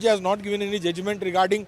He has not given any judgment regarding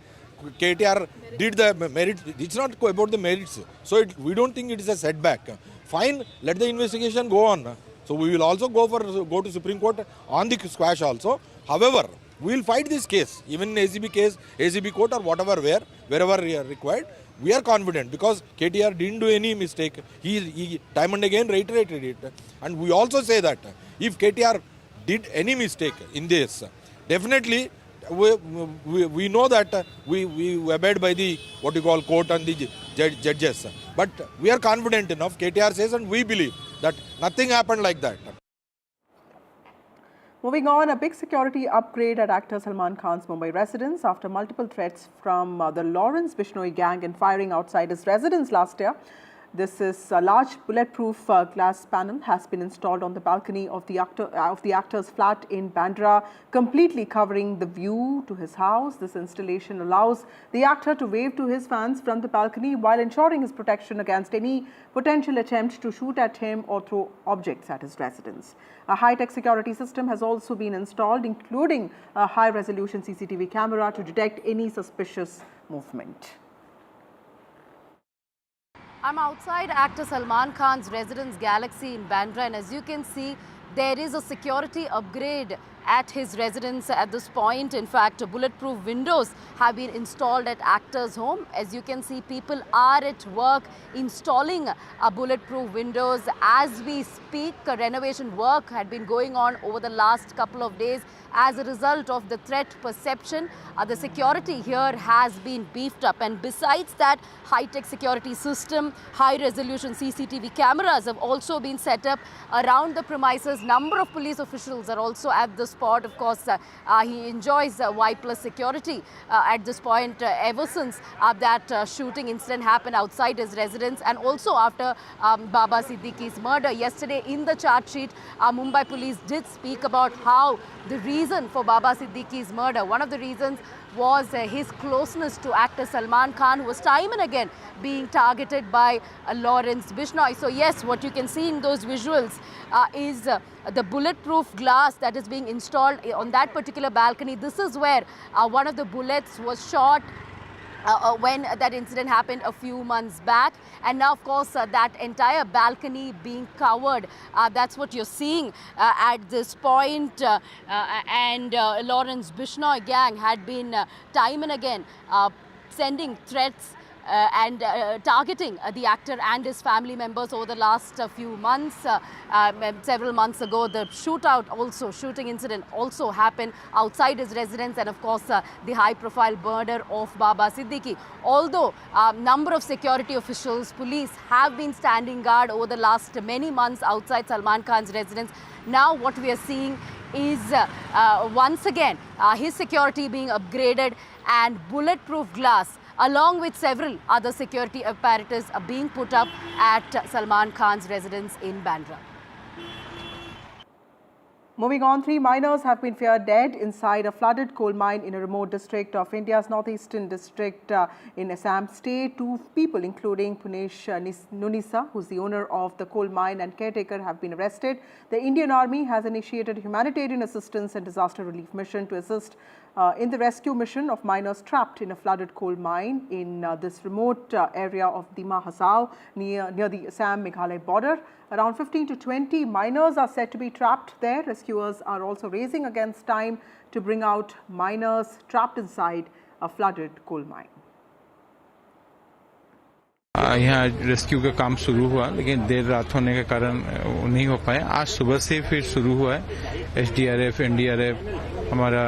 KTR did the merits. It's not about the merits. So we don't think it is a setback. Fine, let the investigation go on. So we will also go to Supreme Court on the squash also. However, we will fight this case, even in ACB case, ACB court or whatever, wherever required. We are confident because KTR didn't do any mistake. He time and again reiterated it. And we also say that if KTR did any mistake in this, definitely we know that we abide by the what you call court and the judges. But we are confident enough, KTR says, and we believe that nothing happened like that. Moving on, a big security upgrade at actor Salman Khan's Mumbai residence after multiple threats from the Lawrence Bishnoi gang and firing outside his residence last year. This is a large bulletproof glass panel has been installed on the balcony of the actor's flat in Bandra, completely covering the view to his house. This installation allows the actor to wave to his fans from the balcony while ensuring his protection against any potential attempt to shoot at him or throw objects at his residence. A high-tech security system has also been installed, including a high-resolution CCTV camera to detect any suspicious movement. I'm outside actor Salman Khan's residence Galaxy in Bandra, and as you can see, there is a security upgrade at his residence at this point. In fact, bulletproof windows have been installed at actor's home. As you can see, people are at work installing bulletproof windows. As we speak, renovation work had been going on over the last couple of days. As a result of the threat perception, the security here has been beefed up. And besides that, high-tech security system, high-resolution CCTV cameras have also been set up around the premises. Number of police officials are also at the spot. Of course, he enjoys Y+ security at this point ever since that shooting incident happened outside his residence, and also after Baba Siddiqui's murder. Yesterday in the charge sheet, Mumbai police did speak about how the reason for Baba Siddiqui's murder, one of the reasons was his closeness to actor Salman Khan, who was time and again being targeted by Lawrence Bishnoi. So yes, what you can see in those visuals is the bulletproof glass that is being installed on that particular balcony. This is where one of the bullets was shot when that incident happened a few months back. And now, of course, that entire balcony being covered, that's what you're seeing at this point. And Lawrence Bishnoi gang had been time and again sending threats and targeting the actor and his family members over the last few months. Several months ago, the shooting incident also happened outside his residence, and of course the high-profile murder of Baba Siddiqui. Although number of security officials, police have been standing guard over the last many months outside Salman Khan's residence, now what we are seeing is once again his security being upgraded and bulletproof glass along with several other security apparatus are being put up at Salman Khan's residence in Bandra. Moving on, 3 miners have been feared dead inside a flooded coal mine in a remote district of India's northeastern district in Assam state. 2 people, including Punesh Nunisa, who's the owner of the coal mine and caretaker, have been arrested. The Indian Army has initiated a humanitarian assistance and disaster relief mission to assist in the rescue mission of miners trapped in a flooded coal mine in this remote area of Dima Hasao near the Assam-Meghalaya border. Around 15 to 20 miners are said to be trapped there. Rescuers are also racing against time to bring out miners trapped inside a flooded coal mine. यहाँ rescue का काम शुरू हुआ, लेकिन देर रात होने के कारण नहीं हो पाया। आज सुबह से फिर शुरू हुआ है। एसडीआरएफ, एनडीआरएफ, हमारा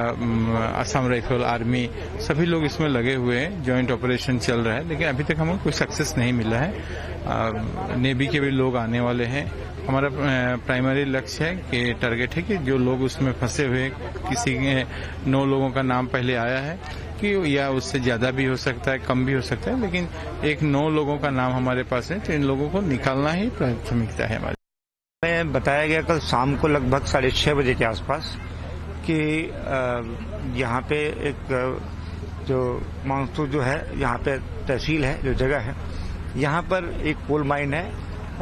असम राइफल, आर्मी, सभी लोग इसमें लगे हुए हैं। जॉइंट ऑपरेशन चल रहा है, लेकिन अभी तक हमें कोई सक्सेस नहीं मिला है। नेवी के भी लोग आने वाले हैं। हमारा प्राइमरी लक्ष्य है कि टारगेट है कि जो लोग उसमें फंसे हुए, किसी 9 लोगों का नाम पहले आया है कि या उससे ज्यादा भी हो सकता है, कम भी हो सकता है, लेकिन 9 लोगों का नाम हमारे पास है, तो इन लोगों को निकालना ही प्राथमिकता है हमारी। हमें बताया गया कल शाम को लगभग 6:30 बजे के आसपास कि यहाँ पे एक जो मानसूर जो है, यहाँ पे तहसील है, जो जगह है, यहाँ पर एक कोल माइन है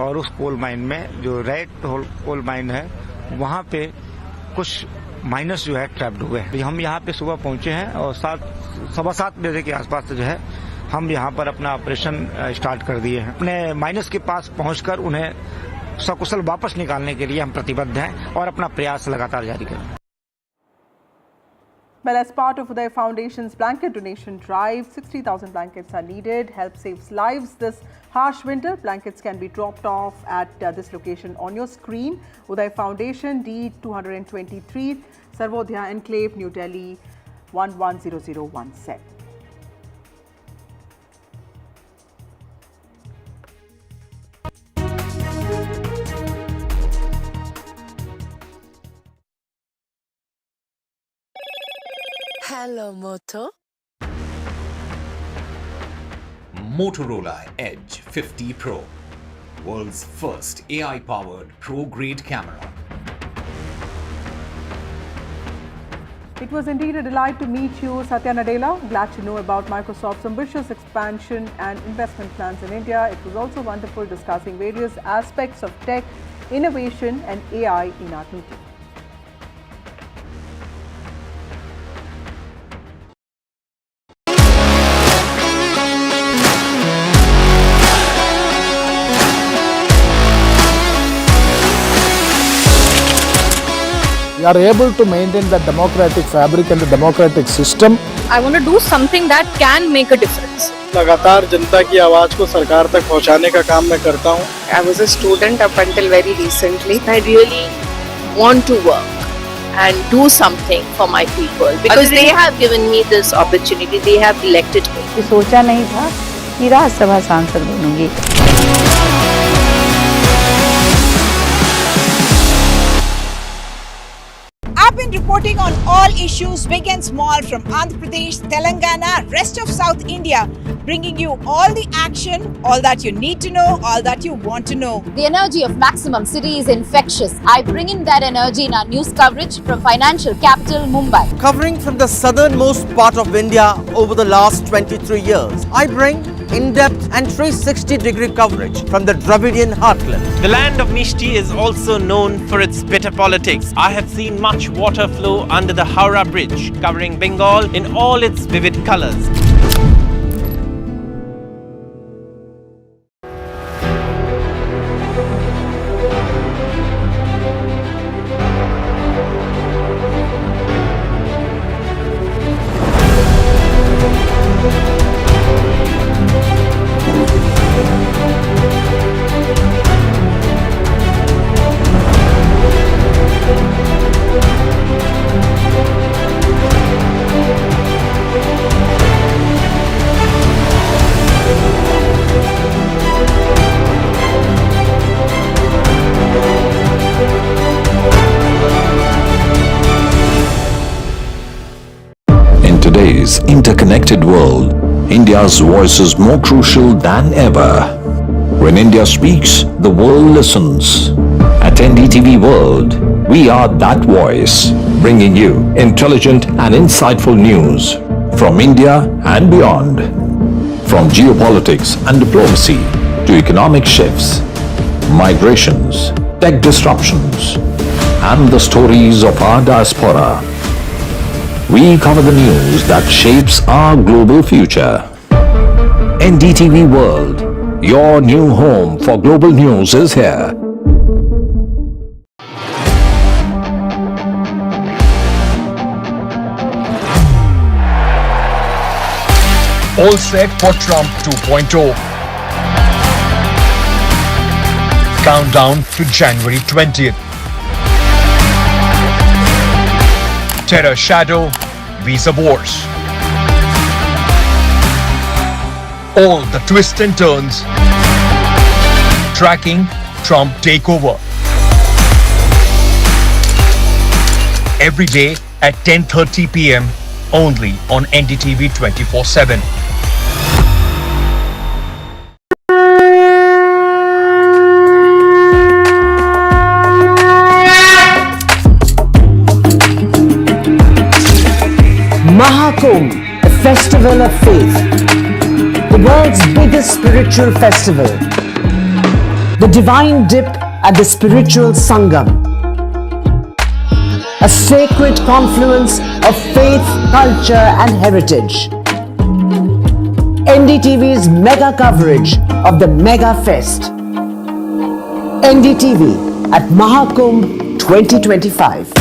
और उस कोल माइन में जो रेड कोल माइन है, वहाँ पे कुछ माइनस जो है ट्रैप्ड हुए हैं। हम यहाँ पे सुबह पहुंचे हैं और 7:15 बजे के आसपास जो है हम यहाँ पर अपना ऑपरेशन स्टार्ट कर दिए हैं। अपने माइनस के पास पहुंचकर उन्हें सकुशल वापस निकालने के लिए हम प्रतिबद्ध हैं और अपना प्रयास लगातार जारी करेंगे। Well, as part of Uday Foundation's blanket donation drive, 60,000 blankets are needed. Help saves lives this harsh winter. Blankets can be dropped off at this location on your screen. Uday Foundation, D223, Sarvodaya Enclave, New Delhi, 110017. Hello, Moto. Motorola Edge 50 Pro, world's first AI-powered pro-grade camera. It was indeed a delight to meet you, Satya Nadella. Glad to know about Microsoft's ambitious expansion and investment plans in India. It was also wonderful discussing various aspects of tech, innovation and AI in our meeting. We are able to maintain the democratic fabric and the democratic system. I want to do something that can make a difference. लगातार जनता की आवाज को सरकार तक पहुंचाने का काम मैं करता हूं। I was a student up until very recently. I really want to work and do something for my people because they have given me this opportunity. They have elected me. सोचा नहीं था कि राज्यसभा सांसद बनूंगी। I've been reporting on all issues, big and small, from Andhra Pradesh, Telangana, rest of South India, bringing you all the action, all that you need to know, all that you want to know. The energy of Maximum City is infectious. I bring in that energy in our news coverage from financial capital Mumbai. Covering from the southernmost part of India over the last 23 years, I bring in-depth and 360-degree coverage from the Dravidian heartland. The land of Mishti is also known for its bitter politics. I have seen much water flow under the Howrah Bridge, covering Bengal in all its vivid colors. today's interconnected world, India's voice is more crucial than ever. When India speaks, the world listens. At NDTV World, we are that voice, bringing you intelligent and insightful news from India and beyond. From geopolitics and diplomacy to economic shifts, migrations, tech disruptions, and the stories of our diaspora. We cover the news that shapes our global future. NDTV World, your new home for global news is here. All set for Trump 2.0. Countdown to January 20th. Terror shadow, visa wars. All the twists and turns. Tracking Trump takeover. Every day at 10:30 p.m. only on NDTV 24/7. Mahakumbh, a festival of faith, the world's biggest spiritual festival, the divine dip at the spiritual Sangam. a sacred confluence of faith, culture and heritage. NDTV's mega coverage of the Mega Fest. NDTV at Mahakumbh 2025.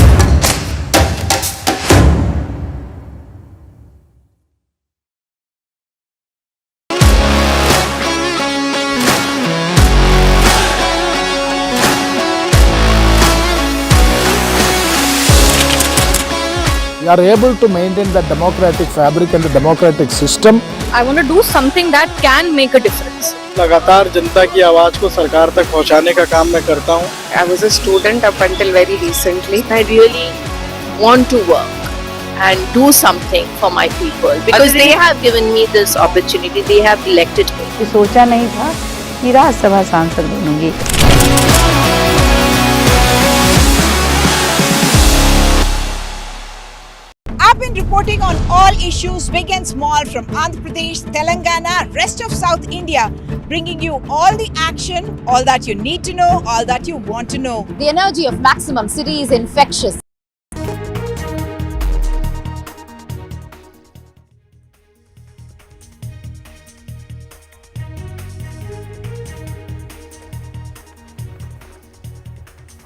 We are able to maintain the democratic fabric and the democratic system. I want to do something that can make a difference. लगातार जनता की आवाज को सरकार तक पहुंचाने का काम मैं करता हूं. I was a student up until very recently. I really want to work and do something for my people because they have given me this opportunity. They have elected me. सोचा नहीं था कि राज्यसभा सांसद बनूंगी. I've been reporting on all issues big and small from Andhra Pradesh, Telangana, rest of South India, bringing you all the action, all that you need to know, all that you want to know. The energy of Maximum City is infectious.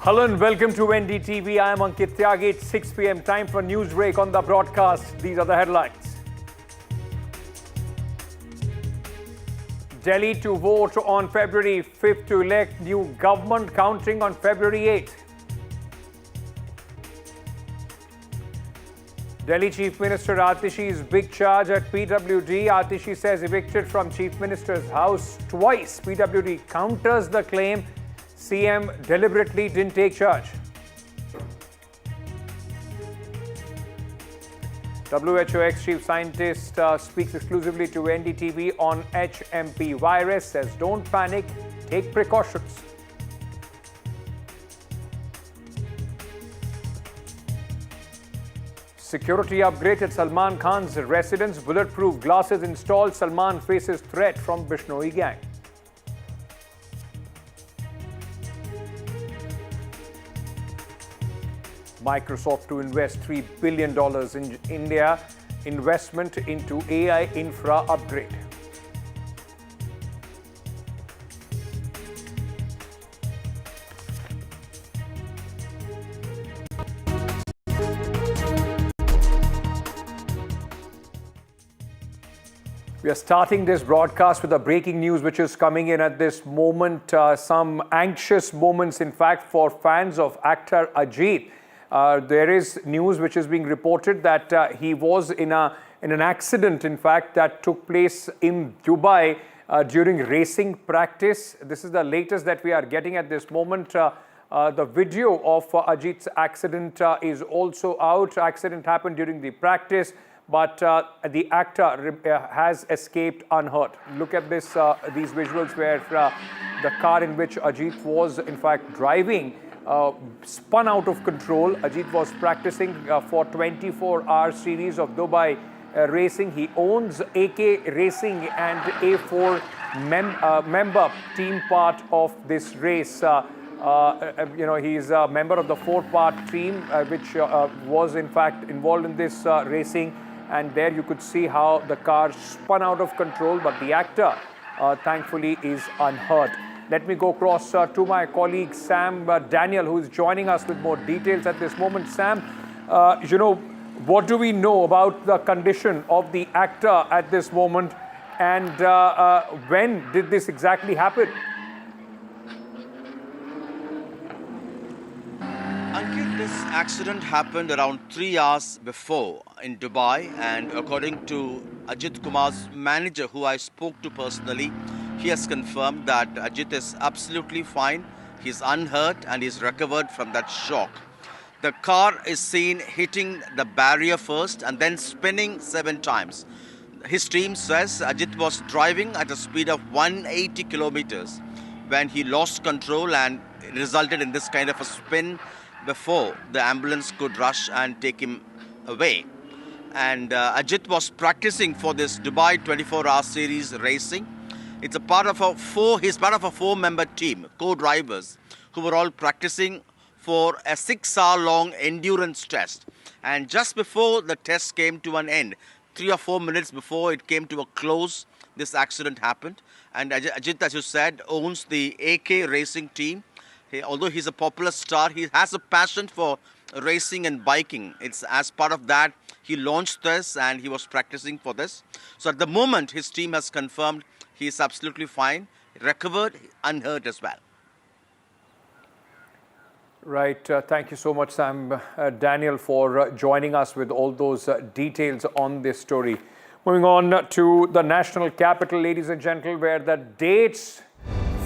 Hello and welcome to NDTV. I am Ankit Tyagi. It's 6 p.m. Time for news break on the broadcast. These are the headlines. Delhi to vote on February 5th to elect new government, counting on February 8th. Delhi Chief Minister Atishi's big charge at PWD. Atishi says evicted from Chief Minister's house twice. PWD counters the claim CM deliberately didn't take charge. WHO ex-chief scientist speaks exclusively to NDTV on HMP virus, says don't panic, take precautions. Security upgrade at Salman Khan's residence, bulletproof glasses installed. Salman faces threat from Bishnoi gang. Microsoft to invest $3 billion in India, investment into AI infra upgrade. We are starting this broadcast with a breaking news which is coming in at this moment. Some anxious moments, in fact, for fans of actor Ajith. There is news which is being reported that he was in an accident, in fact, that took place in Dubai during racing practice. This is the latest that we are getting at this moment. The video of Ajith's accident is also out. Accident happened during the practice, but the actor has escaped unhurt. Look at this, these visuals where the car in which Ajith was, in fact, driving spun out of control. Ajith was practicing for 24-hour series of Dubai racing. He owns AK Racing and A4 member team part of this race. He's a member of the 4-part team which was in fact involved in this racing. And there you could see how the car spun out of control, but the actor thankfully is unhurt. Let me go across to my colleague Sam Daniel, who is joining us with more details at this moment. Sam, what do we know about the condition of the actor at this moment, and when did this exactly happen? Ankit, this accident happened around 3 hours before in Dubai, and according to Ajith Kumar's manager, who I spoke to personally, he has confirmed that Ajith is absolutely fine. He's unhurt and he's recovered from that shock. The car is seen hitting the barrier first and then spinning 7 times. His team says Ajith was driving at a speed of 180 kilometers when he lost control and it resulted in this kind of a spin before the ambulance could rush and take him away. And Ajith was practicing for this Dubai 24-hour series racing. It's a part of he's part of a 4-member team, co-drivers, who were all practicing for a 6-hour-long endurance test. And just before the test came to an end, 3 or 4 minutes before it came to a close, this accident happened. And Ajith, as you said, owns the AK racing team. Although he's a popular star, he has a passion for racing and biking. It's as part of that he launched this and he was practicing for this. So at the moment, his team has confirmed he is absolutely fine, recovered, unhurt as well. Right. Thank you so much, Sam. Daniel, for joining us with all those details on this story. Moving on to the national capital, ladies and gentlemen, where the dates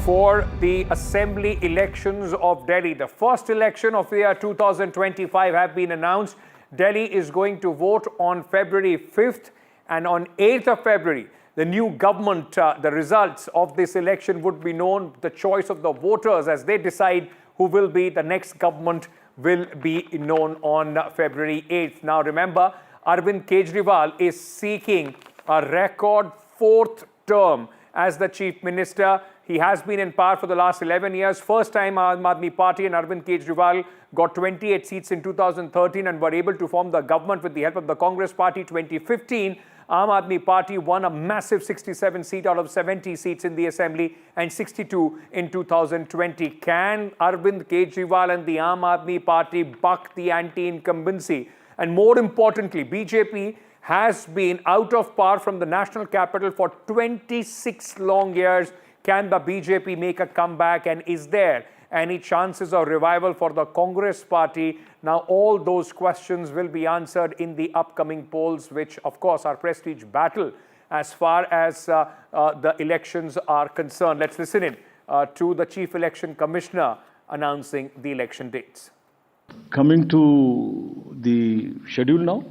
for the assembly elections of Delhi, the first election of the year 2025, have been announced. Delhi is going to vote on February 5th, and on 8th of February, the new government, the results of this election would be known. The choice of the voters as they decide who will be the next government will be known on February 8th. Now remember, Arvind Kejriwal is seeking a record 4th term as the Chief Minister. He has been in power for the last 11 years. First time Aam Aadmi Party and Arvind Kejriwal got 28 seats in 2013 and were able to form the government with the help of the Congress Party. 2015, Aam Aadmi Party won a massive 67 seat out of 70 seats in the assembly and 62 in 2020. Can Arvind Kejriwal and the Aam Aadmi Party buck the anti-incumbency? And more importantly, BJP has been out of power from the national capital for 26 long years. Can the BJP make a comeback, and is there any chances of revival for the Congress Party? Now, all those questions will be answered in the upcoming polls, which, of course, are prestige battle as far as the elections are concerned. Let's listen in to the Chief Election Commissioner announcing the election dates. Coming to the schedule now.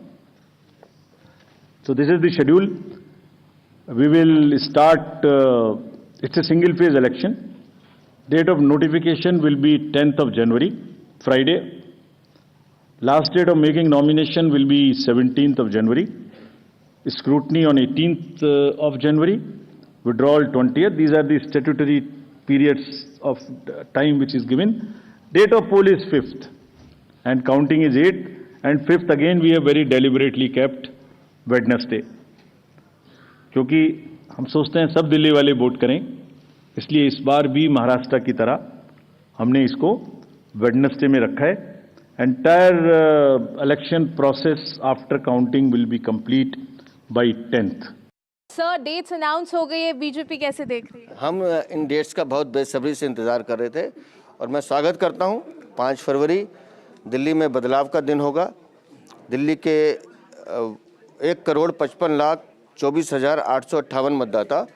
So this is the schedule. We will start, it's a single phase election. Date of notification will be 10th of January, Friday. Last date of making nomination will be 17th of January. Scrutiny on 18th of January. Withdrawal 20th. These are the statutory periods of time which is given. Date of poll is 5th. And counting is 8th. And 5th again we have very deliberately kept Wednesday. क्योंकि हम सोचते हैं सब दिल्ली वाले vote करें, इसलिए इस बार भी महाराष्ट्र की तरह हमने इसको वेडनेसडे में रखा है. Entire election process after counting will be complete by 10th. Sir, dates announce हो गई है, बीजेपी कैसे देख रही है? हम इन डेट्स का बहुत बेसब्री से इंतजार कर रहे थे और मैं स्वागत करता हूं. 5 फरवरी दिल्ली में बदलाव का दिन होगा. दिल्ली के 1,55,24,858 मतदाता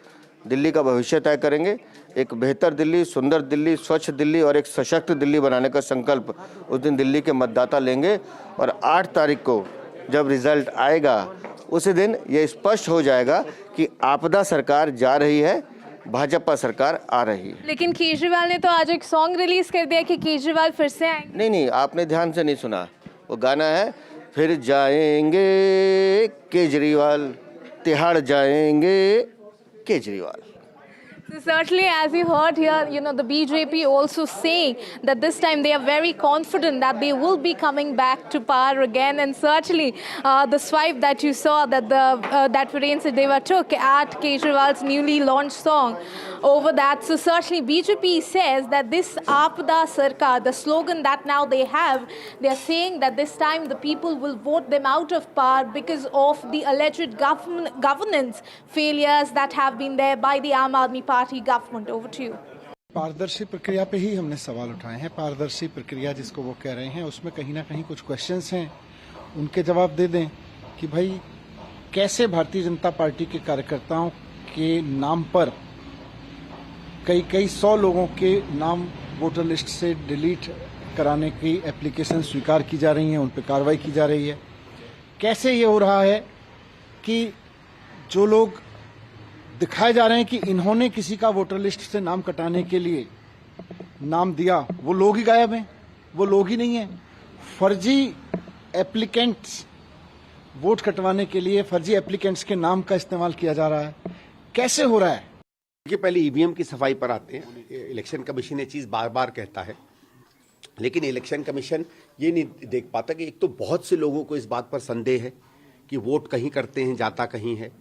दिल्ली का भविष्य तय करेंगे. एक बेहतर दिल्ली, सुंदर दिल्ली, स्वच्छ दिल्ली और एक सशक्त दिल्ली बनाने का संकल्प उस दिन दिल्ली के मतदाता लेंगे. और 8 तारीख को जब रिजल्ट आएगा उसी दिन ये स्पष्ट हो जाएगा कि आपदा सरकार जा रही है, भाजपा सरकार आ रही है. लेकिन केजरीवाल ने तो आज एक सॉन्ग रिलीज कर दिया कि केजरीवाल फिर से आएंगे. नहीं, आपने ध्यान से नहीं सुना. वो गाना है फिर जाएंगे केजरीवाल, तिहाड़ जाएंगे Kejriwal. So certainly, as you heard here, the BJP also saying that this time they are very confident that they will be coming back to power again. And certainly, the swipe that you saw that that Viren Sachdeva took at Kejriwal's newly launched song over that. So certainly, BJP says that this Aapada Sarkar, the slogan that now they have, they are saying that this time the people will vote them out of power because of the alleged governance failures that have been there by the Aam Aadmi Party government. Over to you. पारदर्शी प्रक्रिया पे ही हमने सवाल उठाए हैं. पारदर्शी प्रक्रिया जिसको वो कह रहे हैं, उसमें कहीं ना कहीं कुछ क्वेश्चंस हैं, उनके जवाब दे दें कि भाई कैसे भारतीय जनता पार्टी के कार्यकर्ताओं के नाम पर कई 100 लोगों के नाम वोटर लिस्ट से डिलीट कराने की एप्लीकेशन स्वीकार की जा रही हैं, उन पर कार्रवाई की जा रही है. कैसे ये हो रहा है कि जो लोग दिखाए जा रहे हैं कि इन्होंने किसी का वोटर लिस्ट से नाम कटाने के लिए नाम दिया, वो लोग ही गायब हैं, वो लोग ही नहीं हैं. फर्जी एप्लीकेंट्स वोट कटवाने के लिए फर्जी एप्लीकेंट्स के नाम का इस्तेमाल किया जा रहा है. कैसे हो रहा है? देखिए, पहले ईवीएम की सफाई पर आते हैं. इलेक्शन कमीशन ये चीज बार बार कहता है लेकिन इलेक्शन कमीशन ये नहीं देख पाता कि एक तो बहुत से लोगों को इस बात पर संदेह है कि वोट कहीं करते हैं, जाता कहीं है।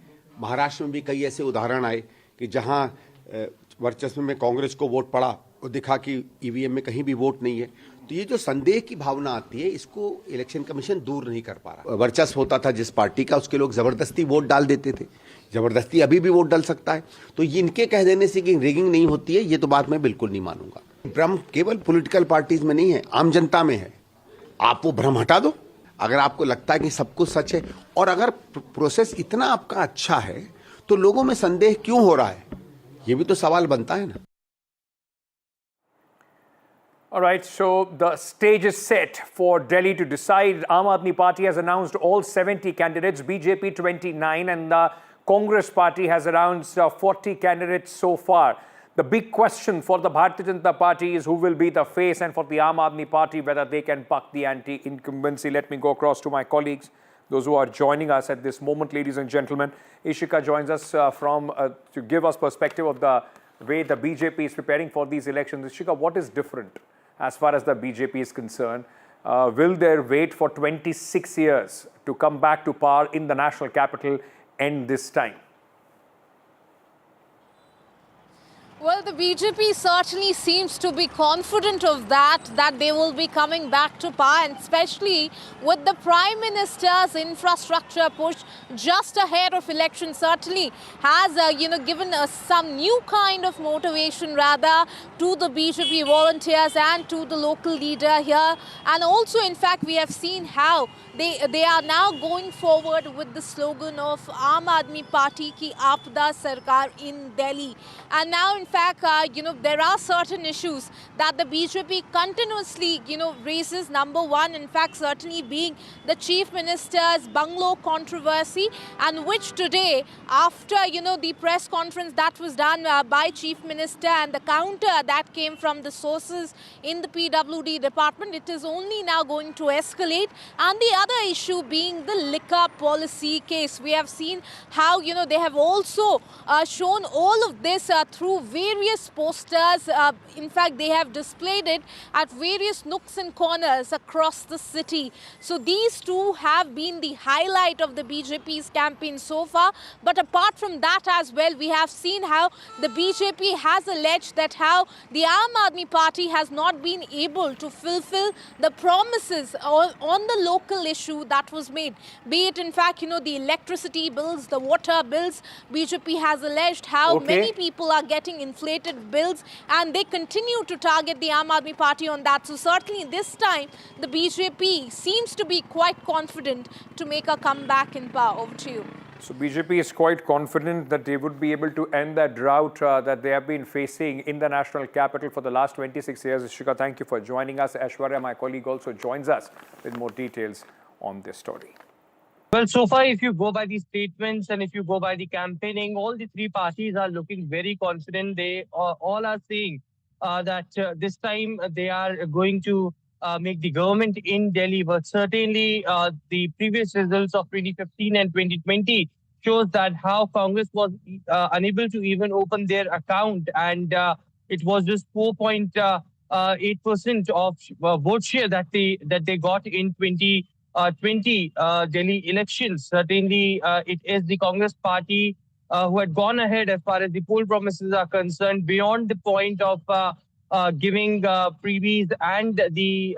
महाराष्ट्र में भी कई ऐसे उदाहरण आए कि जहां वर्चस्व में कांग्रेस को वोट पड़ा और दिखा कि ईवीएम में कहीं भी वोट नहीं है। तो ये जो संदेह की भावना आती है, इसको इलेक्शन कमीशन दूर नहीं कर पा रहा। वर्चस्व होता था जिस पार्टी का, उसके लोग जबरदस्ती वोट डाल देते थे, जबरदस्ती अभी भी वोट डाल सकता है। तो ये इनके कह देने से कि रिगिंग नहीं होती है, ये तो बात मैं बिल्कुल नहीं मानूंगा। भ्रम केवल पॉलिटिकल पार्टीज में नहीं है, आम जनता में है। आप वो भ्रम हटा दो। अगर आपको लगता है कि सब कुछ सच है और अगर प्रोसेस इतना आपका अच्छा है तो लोगों में संदेह क्यों हो रहा है, ये भी तो सवाल बनता है ना। All right, so the stage is set for Delhi to decide. Aam Aadmi Party has announced all 70 candidates, BJP 29, and the Congress Party has announced 40 candidates so far. The big question for the Bharatiya Janata Party is who will be the face, and for the Aam Aadmi Party, whether they can buck the anti-incumbency. Let me go across to my colleagues, those who are joining us at this moment, ladies and gentlemen. Ishika joins us to give us perspective of the way the BJP is preparing for these elections. Ishika, what is different as far as the BJP is concerned? Will their wait for 26 years to come back to power in the national capital end this time? Well, the BJP certainly seems to be confident of that they will be coming back to power, and especially with the Prime Minister's infrastructure push just ahead of election certainly has, given some new kind of motivation rather to the BJP volunteers and to the local leader here. And also, in fact, we have seen how they are now going forward with the slogan of Aam Aadmi Party ki Aapda Sarkar in Delhi. And now, in fact, there are certain issues that the BJP continuously, raises. Number one, in fact, certainly being the Chief Minister's bungalow controversy, and which today, after, the press conference that was done by Chief Minister and the counter that came from the sources in the PWD department, it is only now going to escalate. And the other issue being the liquor policy case. We have seen how, they have also shown all of this through various posters. In fact, they have displayed it at various nooks and corners across the city. So these two have been the highlight of the BJP's campaign so far. But apart from that as well, we have seen how the BJP has alleged that how the Aam Aadmi Party has not been able to fulfill the promises on the local issue that was made. Be it, in fact, the electricity bills, the water bills. BJP has alleged how many people are getting inflated bills, and they continue to target the Aam Aadmi Party on that. So certainly this time, the BJP seems to be quite confident to make a comeback in power. Over to you. So BJP is quite confident that they would be able to end that drought that they have been facing in the national capital for the last 26 years. Ishika, thank you for joining us. Aishwarya, my colleague, also joins us with more details on this story. Well, so far, if you go by the statements and if you go by the campaigning, all the three parties are looking very confident. They all are saying that this time they are going to make the government in Delhi. But certainly the previous results of 2015 and 2020 shows that how Congress was unable to even open their account, and it was just 4.8% of vote share that they got in 2020 Delhi elections. Certainly, it is the Congress Party who had gone ahead as far as the poll promises are concerned, beyond the point of giving freebies and the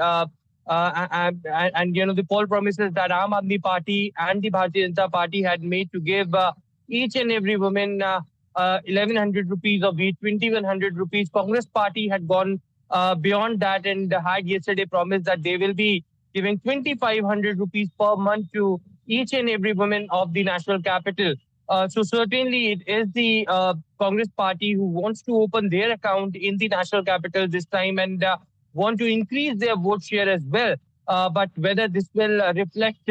the poll promises that Aam Aadmi Party and the Bharatiya Janata Party had made to give each and every woman 1,100 rupees of each, 2,100 rupees. Congress Party had gone beyond that and had yesterday promised that they will be giving 2,500 rupees per month to each and every woman of the national capital. So certainly it is the Congress Party who wants to open their account in the national capital this time and want to increase their vote share as well. But whether this will reflect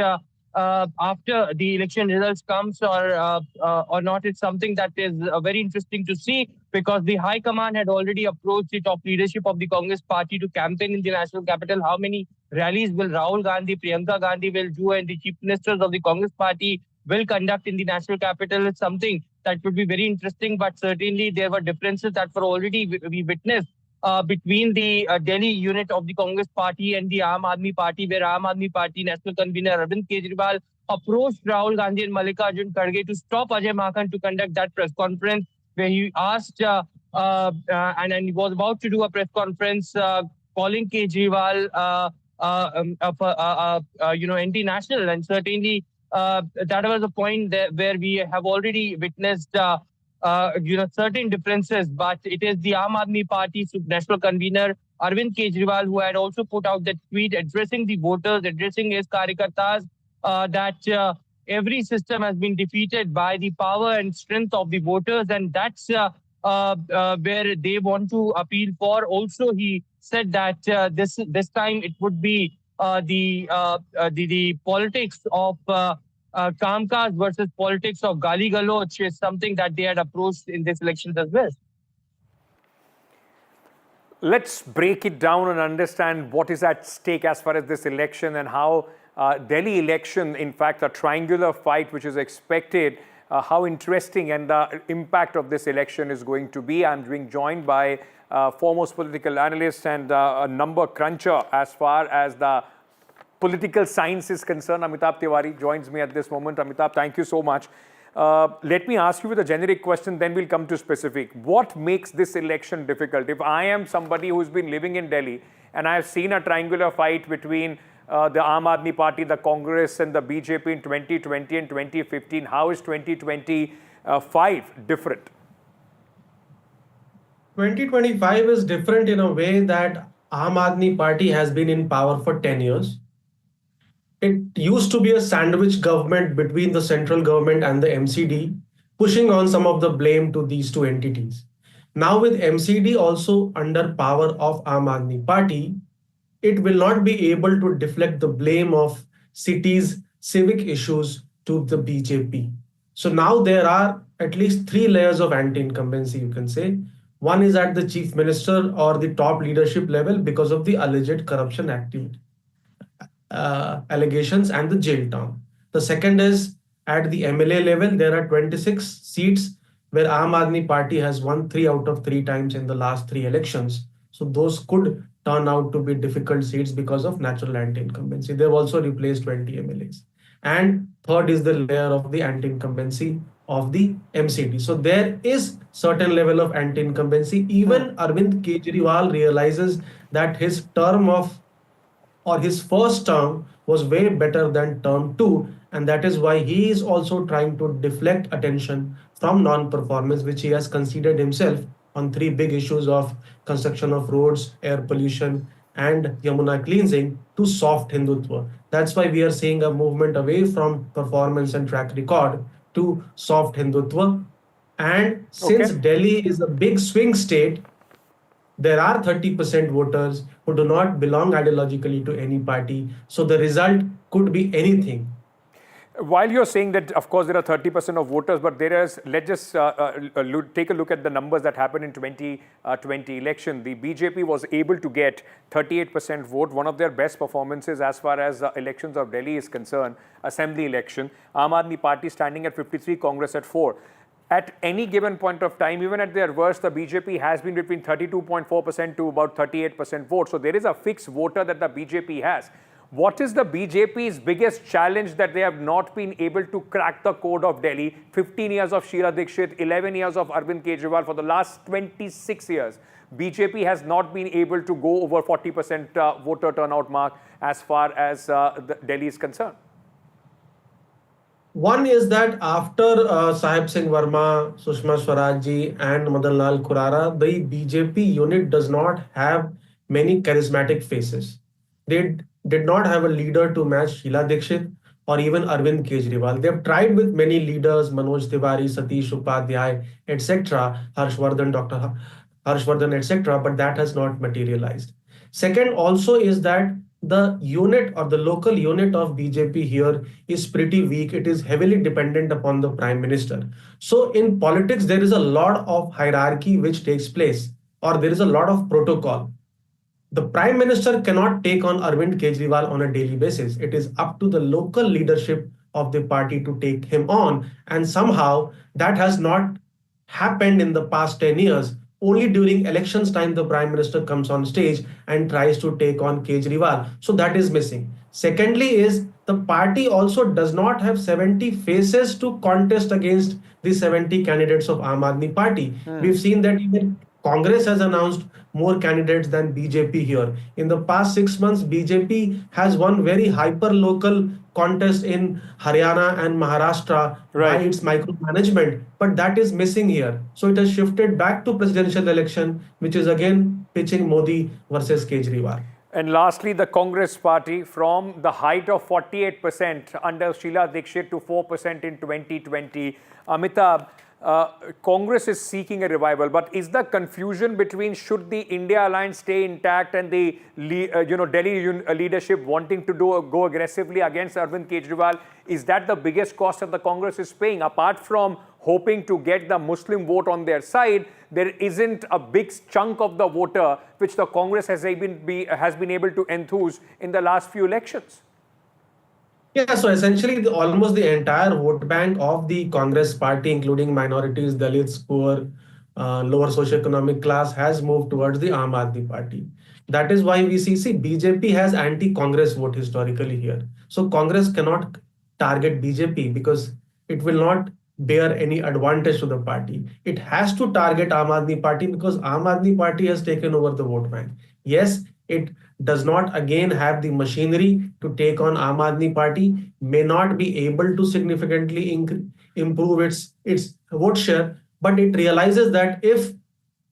after the election results comes or not, it's something that is very interesting to see, because the High Command had already approached the top leadership of the Congress Party to campaign in the national capital. How many rallies will Rahul Gandhi, Priyanka Gandhi will do, and the chief ministers of the Congress Party will conduct in the national capital? It's something that would be very interesting, but certainly there were differences that were already we witnessed between the Delhi unit of the Congress Party and the Aam Aadmi Party, where Aam Aadmi Party National Convener Arvind Kejriwal approached Rahul Gandhi and Mallikarjun Kharge to stop Ajay Makan to conduct that press conference, where he asked and he was about to do a press conference calling Kejriwal anti-national, and certainly that was a point where we have already witnessed certain differences, but it is the Aam Aadmi Party national convener Arvind Kejriwal who had also put out that tweet addressing the voters, addressing his karyakartas, that every system has been defeated by the power and strength of the voters, and that's where they want to appeal for. Also, he said that this time it would be the politics of Kamkaz versus politics of Gali Galoch is something that they had approached in this election as well. Let's break it down and understand what is at stake as far as this election and how Delhi election, in fact, a triangular fight which is expected, how interesting and the impact of this election is going to be. I'm being joined by foremost political analyst and a number cruncher as far as the political science is concerned. Amitabh Tiwari joins me at this moment. Amitabh, thank you so much. Let me ask you with a generic question, then we'll come to specific. What makes this election difficult? If I am somebody who's been living in Delhi and I have seen a triangular fight between the Aam Aadmi Party, the Congress and the BJP in 2020 and 2015, how is 2025 different? 2025 is different in a way that Aam Aadmi Party has been in power for 10 years. It used to be a sandwich government between the central government and the MCD, pushing on some of the blame to these two entities. Now with MCD also under power of Aam Aadmi Party, it will not be able to deflect the blame of cities' civic issues to the BJP. So now there are at least three layers of anti-incumbency, you can say. One is at the chief minister or the top leadership level because of the alleged corruption activity. Allegations and the jail term. The second is at the MLA level, there are 26 seats where Aam Aadmi Party has won 3 out of 3 times in the last 3 elections. So those could turn out to be difficult seats because of natural anti-incumbency. They've also replaced 20 MLAs. And third is the layer of the anti-incumbency of the MCD. So there is certain level of anti-incumbency. Even Arvind Kejriwal realizes that his term of or his first term was way better than term 2, and that is why he is also trying to deflect attention from non-performance, which he has conceded himself on 3 big issues of construction of roads, air pollution, and Yamuna cleansing to soft Hindutva. That's why we are seeing a movement away from performance and track record to soft Hindutva. And since Delhi is a big swing state, there are 30% voters who do not belong ideologically to any party. So the result could be anything. While you're saying that, of course, there are 30% of voters, but there is, let's just take a look at the numbers that happened in 2020 election. The BJP was able to get 38% vote, one of their best performances as far as elections of Delhi is concerned, assembly election. Aam Aadmi Party standing at 53, Congress at 4. At any given point of time, even at their worst, the BJP has been between 32.4% to about 38% vote. So there is a fixed voter that the BJP has. What is the BJP's biggest challenge that they have not been able to crack the code of Delhi? 15 years of Sheila Dikshit, 11 years of Arvind Kejriwal. For the last 26 years, BJP has not been able to go over 40% voter turnout mark as far as Delhi is concerned. One is that after Sahib Singh Verma, Sushma Swaraj ji and Madan Lal Khurana, the BJP unit does not have many charismatic faces. They did not have a leader to match Sheila Dikshit or even Arvind Kejriwal. They have tried with many leaders, Manoj Tiwari, Satish Upadhyay, etc., Harshvardhan, Dr. Harshvardhan, etc., but that has not materialized. Second also is that the unit or the local unit of BJP here is pretty weak. It is heavily dependent upon the Prime Minister. So in politics, there is a lot of hierarchy which takes place, or there is a lot of protocol. The Prime Minister cannot take on Arvind Kejriwal on a daily basis. It is up to the local leadership of the party to take him on. And somehow that has not happened in the past 10 years. only during elections time the Prime Minister comes on stage and tries to take on Kejriwal. So that is missing. Secondly is the party also does not have 70 faces to contest against the 70 candidates of Aam Aadmi Party. We've seen that even Congress has announced more candidates than BJP here. In the past 6 months, BJP has won very hyper-local contest in Haryana and Maharashtra by its micromanagement, but that is missing here. So it has shifted back to presidential election, which is again pitching Modi versus Kejriwal. And lastly, the Congress party from the height of 48% under Sheila Dikshit to 4% in 2020. Amitabh, Congress is seeking a revival, but is the confusion between should the India alliance stay intact and the Delhi leadership wanting to go aggressively against Arvind Kejriwal, is that the biggest cost that the Congress is paying? Apart from hoping to get the Muslim vote on their side, there isn't a big chunk of the voter which the Congress has been able to enthuse in the last few elections. Yeah, so essentially almost the entire vote bank of the Congress party, including minorities, Dalits, poor, lower socioeconomic class, has moved towards the Aam Aadmi Party. That is why we see BJP has anti-Congress vote historically here. So Congress cannot target BJP because it will not bear any advantage to the party. It has to target Aam Aadmi Party because Aam Aadmi Party has taken over the vote bank. Yes, it does not again have the machinery to take on Aam Aadmi Party, may not be able to significantly improve its vote share, but it realizes that if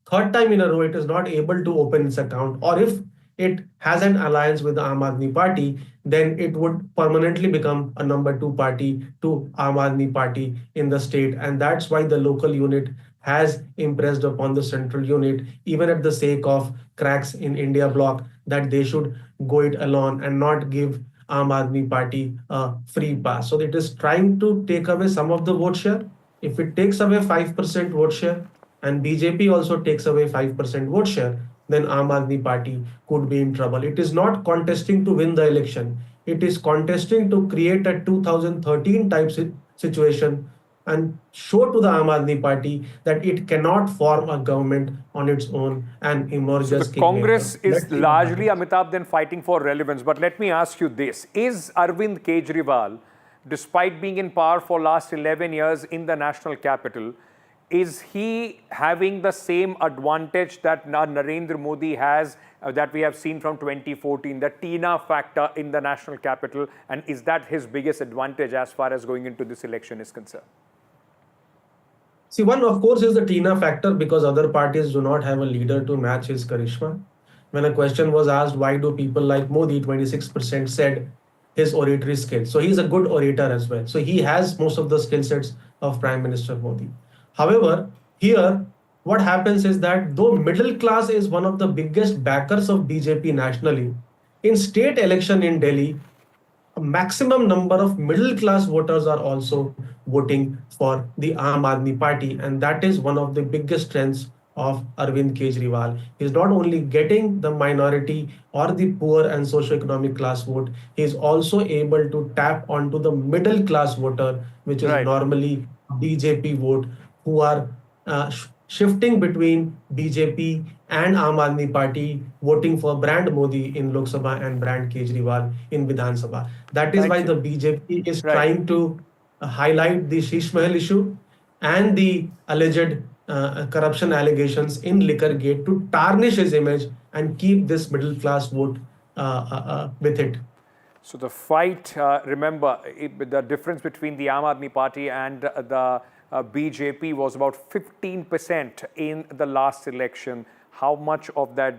third time in a row it is not able to open its account, or if it has an alliance with the Aam Aadmi Party, then it would permanently become a number 2 party to Aam Aadmi Party in the state. And that's why the local unit has impressed upon the central unit, even at the sake of cracks in India bloc, that they should go it alone and not give Aam Aadmi Party a free pass. So it is trying to take away some of the vote share. If it takes away 5% vote share and BJP also takes away 5% vote share, then Aam Aadmi Party could be in trouble. It is not contesting to win the election. It is contesting to create a 2013 type situation and show to the Aam Aadmi Party that it cannot form a government on its own and emerge so as the Congress is largely, Amitabh, then fighting for relevance. But let me ask you this. Is Arvind Kejriwal, despite being in power for last 11 years in the national capital, is he having the same advantage that Narendra Modi has, that we have seen from 2014, the Tina factor in the national capital? And is that his biggest advantage as far as going into this election is concerned? See, one, of course, is the Tina factor because other parties do not have a leader to match his charisma. When a question was asked, why do people like Modi, 26% said his oratory skills. So he's a good orator as well. So he has most of the skill sets of Prime Minister Modi. However, here, what happens is that though middle class is one of the biggest backers of BJP nationally, in state election in Delhi, a maximum number of middle class voters are also voting for the Aam Aadmi Party. And that is one of the biggest strengths of Arvind Kejriwal. He is not only getting the minority or the poor and socioeconomic class vote, he is also able to tap onto the middle class voter, which is normally BJP vote, who are shifting between BJP and Aam Aadmi Party, voting for brand Modi in Lok Sabha and brand Kejriwal in Vidhan Sabha. That is why the BJP is trying to highlight the Sheesh Mahal issue and the alleged corruption allegations in Liquorgate to tarnish his image and keep this middle class vote with it. So the fight, remember, the difference between the Aam Aadmi Party and the BJP was about 15% in the last election. How much of that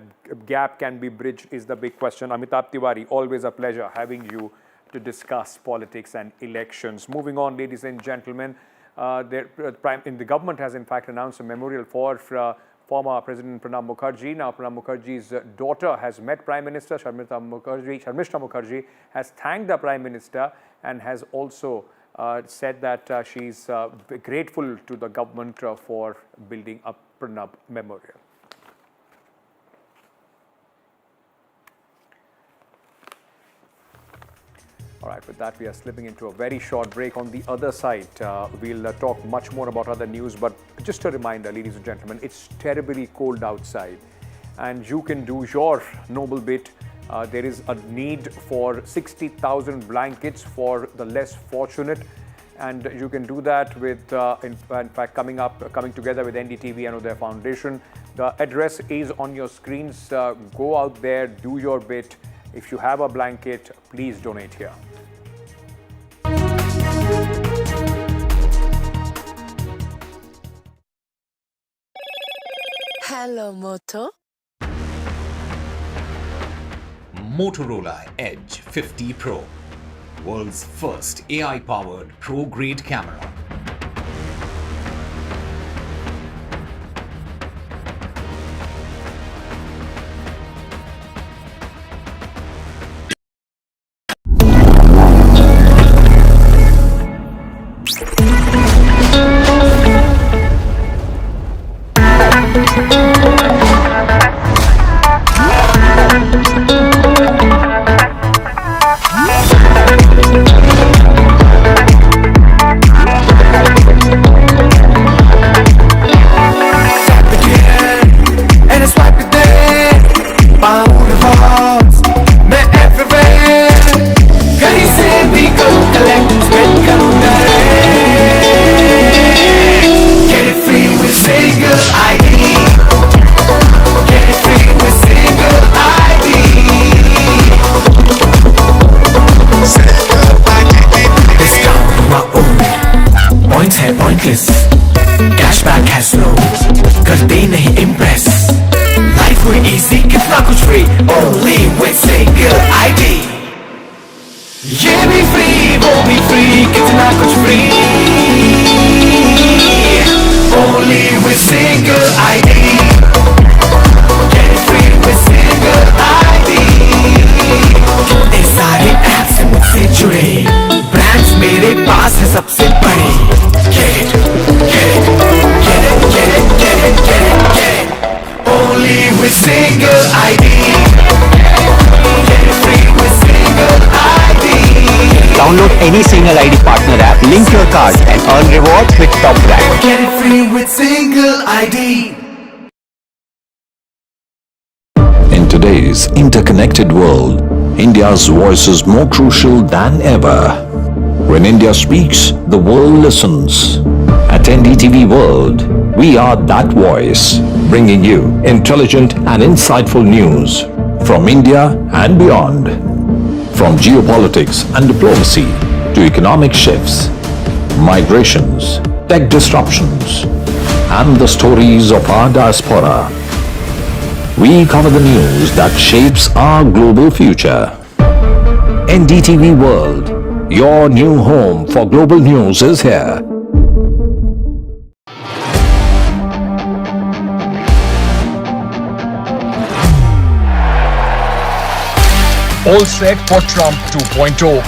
gap can be bridged is the big question. Amitabh Tiwari, always a pleasure having you to discuss politics and elections. Moving on, ladies and gentlemen, the government has in fact announced a memorial for former President Pranab Mukherjee. Now, Pranab Mukherjee's daughter has met Prime Minister Sharmishta Mukherjee has thanked the Prime Minister and has also said that she's grateful to the government for building a Pranab memorial. All right, with that, we are slipping into a very short break. On the other side, we'll talk much more about other news. But just a reminder, ladies and gentlemen, it's terribly cold outside. And you can do your noble bit. There is a need for 60,000 blankets for the less fortunate. And you can do that with, in fact, coming together with NDTV and their foundation. The address is on your screens. Go out there, do your bit. If you have a blanket, please donate here. Hello, Moto. Motorola Edge 50 Pro, world's first AI-powered pro-grade camera. Cashback है slow करते नहीं impress life हुई easy कितना कुछ free only with single ID ये भी free वो भी फ्री कितना कुछ free only with single ID get free with single ID ये सारे ऐप्स मुझसे जुड़े ब्रांड्स मेरे पास है सबसे बड़े Only with single ID. Get it free with single ID. Download any single ID partner app, link your card and earn rewards with top brand. Get it free with single ID. In today's interconnected world, India's voice is more crucial than ever. When India speaks, the world listens. At NDTV World, we are that voice, bringing you intelligent and insightful news from India and beyond. From geopolitics and diplomacy to economic shifts, migrations, tech disruptions, and the stories of our diaspora. We cover the news that shapes our global future. NDTV World, your new home for global news is here. All set for Trump 2.0.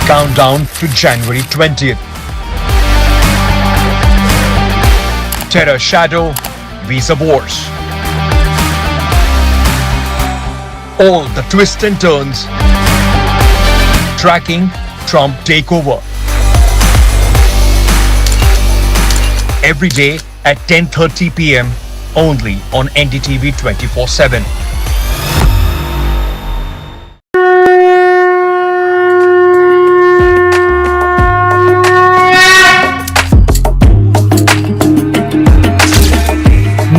Countdown to January 20th. Terror shadow, visa wars. All the twists and turns. Tracking Trump takeover. Every day at 10:30 p.m. only on NDTV 24/7.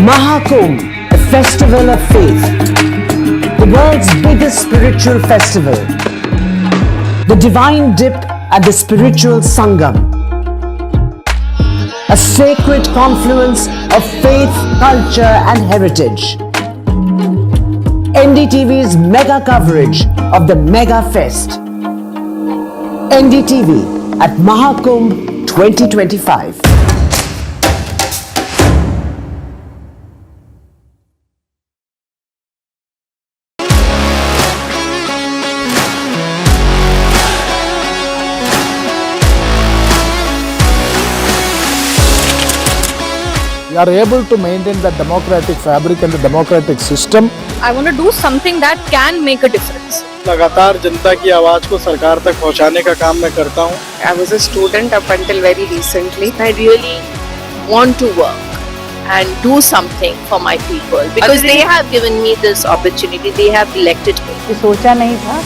Mahakumbh, the festival of faith, the world's biggest spiritual festival, the divine dip at the spiritual Sangam, a sacred confluence of faith, culture and heritage. NDTV's mega coverage of the Mega Fest. NDTV at Mahakumbh 2025. We are able to maintain the democratic fabric and the democratic system. I want to do something that can make a difference. लगातार जनता की आवाज को सरकार तक पहुंचाने का काम मैं करता हूं. I was a student up until very recently. I really want to work and do something for my people because they have given me this opportunity. They have elected me. ये सोचा नहीं था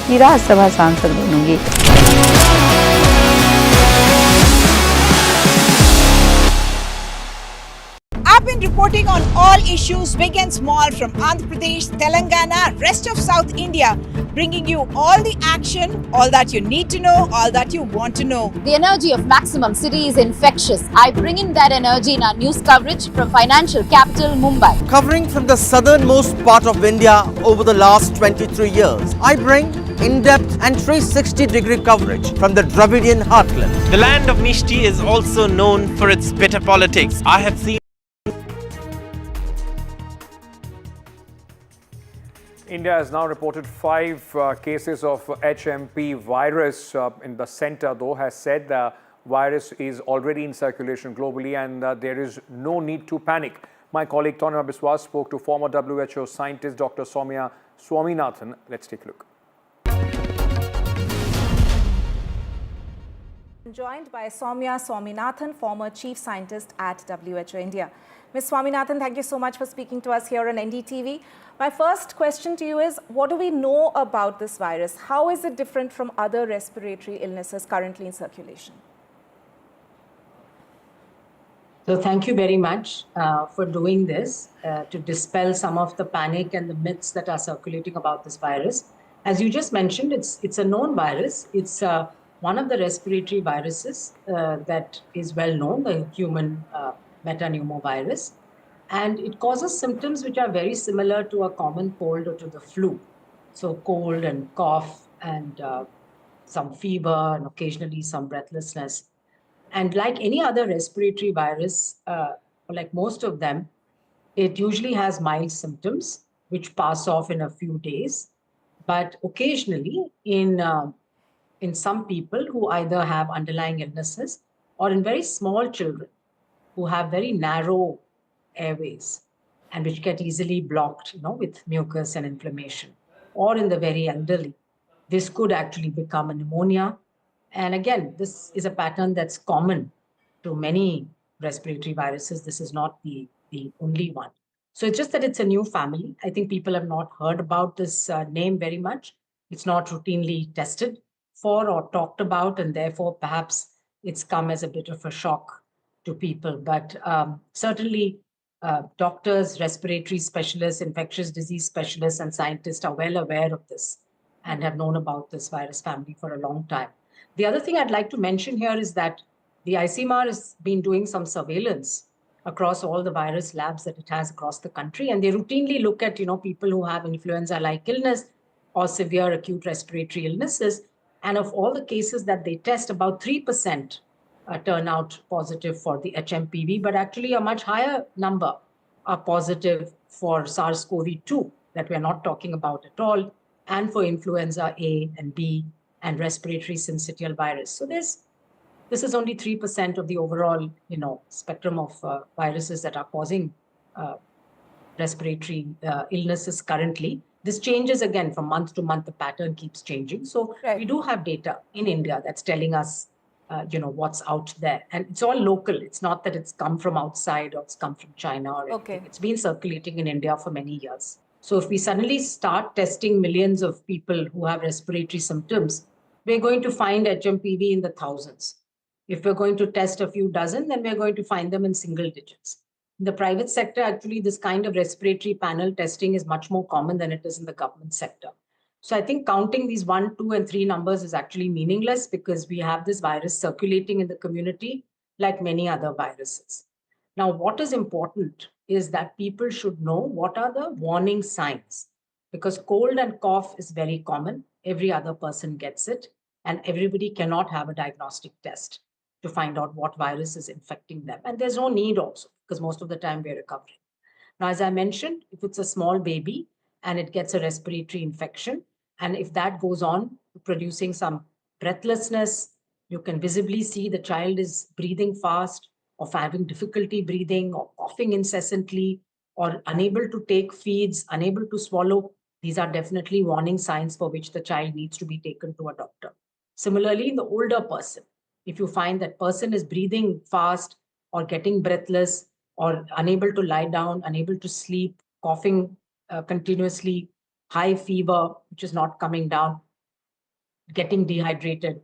कि राज्यसभा सांसद बनूंगी. I've been reporting on all issues, big and small, from Andhra Pradesh, Telangana, rest of South India, bringing you all the action, all that you need to know, all that you want to know. The energy of Maximum City is infectious. I bring in that energy in our news coverage from financial capital Mumbai. Covering from the southernmost part of India over the last 23 years, I bring in-depth and 360-degree coverage from the Dravidian heartland. The land of Mishti is also known for its bitter politics. I have seen India has now reported 5 cases of HMP virus. In the center, though, has said the virus is already in circulation globally and there is no need to panic. My colleague Tanwa Biswas spoke to former WHO scientist Dr. Soumya Swaminathan. Let's take a look. Joined by Soumya Swaminathan, former chief scientist at WHO India. Ms. Swaminathan, thank you so much for speaking to us here on NDTV. My first question to you is, what do we know about this virus? How is it different from other respiratory illnesses currently in circulation? So thank you very much for doing this to dispel some of the panic and the myths that are circulating about this virus. As you just mentioned, it's a known virus. It's one of the respiratory viruses that is well known, the human metapneumovirus. And it causes symptoms which are very similar to a common cold or to the flu. So cold and cough and some fever and occasionally some breathlessness. And like any other respiratory virus, like most of them, it usually has mild symptoms which pass off in a few days. But occasionally in some people who either have underlying illnesses or in very small children who have very narrow airways and which get easily blocked, with mucus and inflammation, or in the very elderly, this could actually become a pneumonia. And again, this is a pattern that's common to many respiratory viruses. This is not the only one. So it's just that it's a new family. I think people have not heard about this name very much. It's not routinely tested for or talked about, and therefore perhaps it's come as a bit of a shock to people. But certainly doctors, respiratory specialists, infectious disease specialists, and scientists are well aware of this and have known about this virus family for a long time. The other thing I'd like to mention here is that the ICMR has been doing some surveillance across all the virus labs that it has across the country, and they routinely look at people who have influenza-like illness or severe acute respiratory illnesses. And of all the cases that they test, about 3% turn out positive for the HMPV, but actually a much higher number are positive for SARS-CoV-2 that we're not talking about at all, and for influenza A and B and respiratory syncytial virus. So this is only 3% of the overall spectrum of viruses that are causing respiratory illnesses currently. This changes again from month to month. The pattern keeps changing. So we do have data in India that's telling us what's out there, and it's all local. It's not that it's come from outside or it's come from China or anything. It's been circulating in India for many years. So if we suddenly start testing millions of people who have respiratory symptoms, we're going to find HMPV in the thousands. If we're going to test a few dozen, then we're going to find them in single digits. In the private sector, actually, this kind of respiratory panel testing is much more common than it is in the government sector. So I think counting these 1, 2, and 3 numbers is actually meaningless because we have this virus circulating in the community like many other viruses. Now, what is important is that people should know what are the warning signs, because cold and cough is very common. Every other person gets it, and everybody cannot have a diagnostic test to find out what virus is infecting them. And there's no need also, because most of the time we're recovering. Now, as I mentioned, if it's a small baby and it gets a respiratory infection, and if that goes on producing some breathlessness, you can visibly see the child is breathing fast, of having difficulty breathing or coughing incessantly or unable to take feeds, unable to swallow, these are definitely warning signs for which the child needs to be taken to a doctor. Similarly, in the older person, if you find that person is breathing fast or getting breathless or unable to lie down, unable to sleep, coughing continuously, high fever, which is not coming down, getting dehydrated,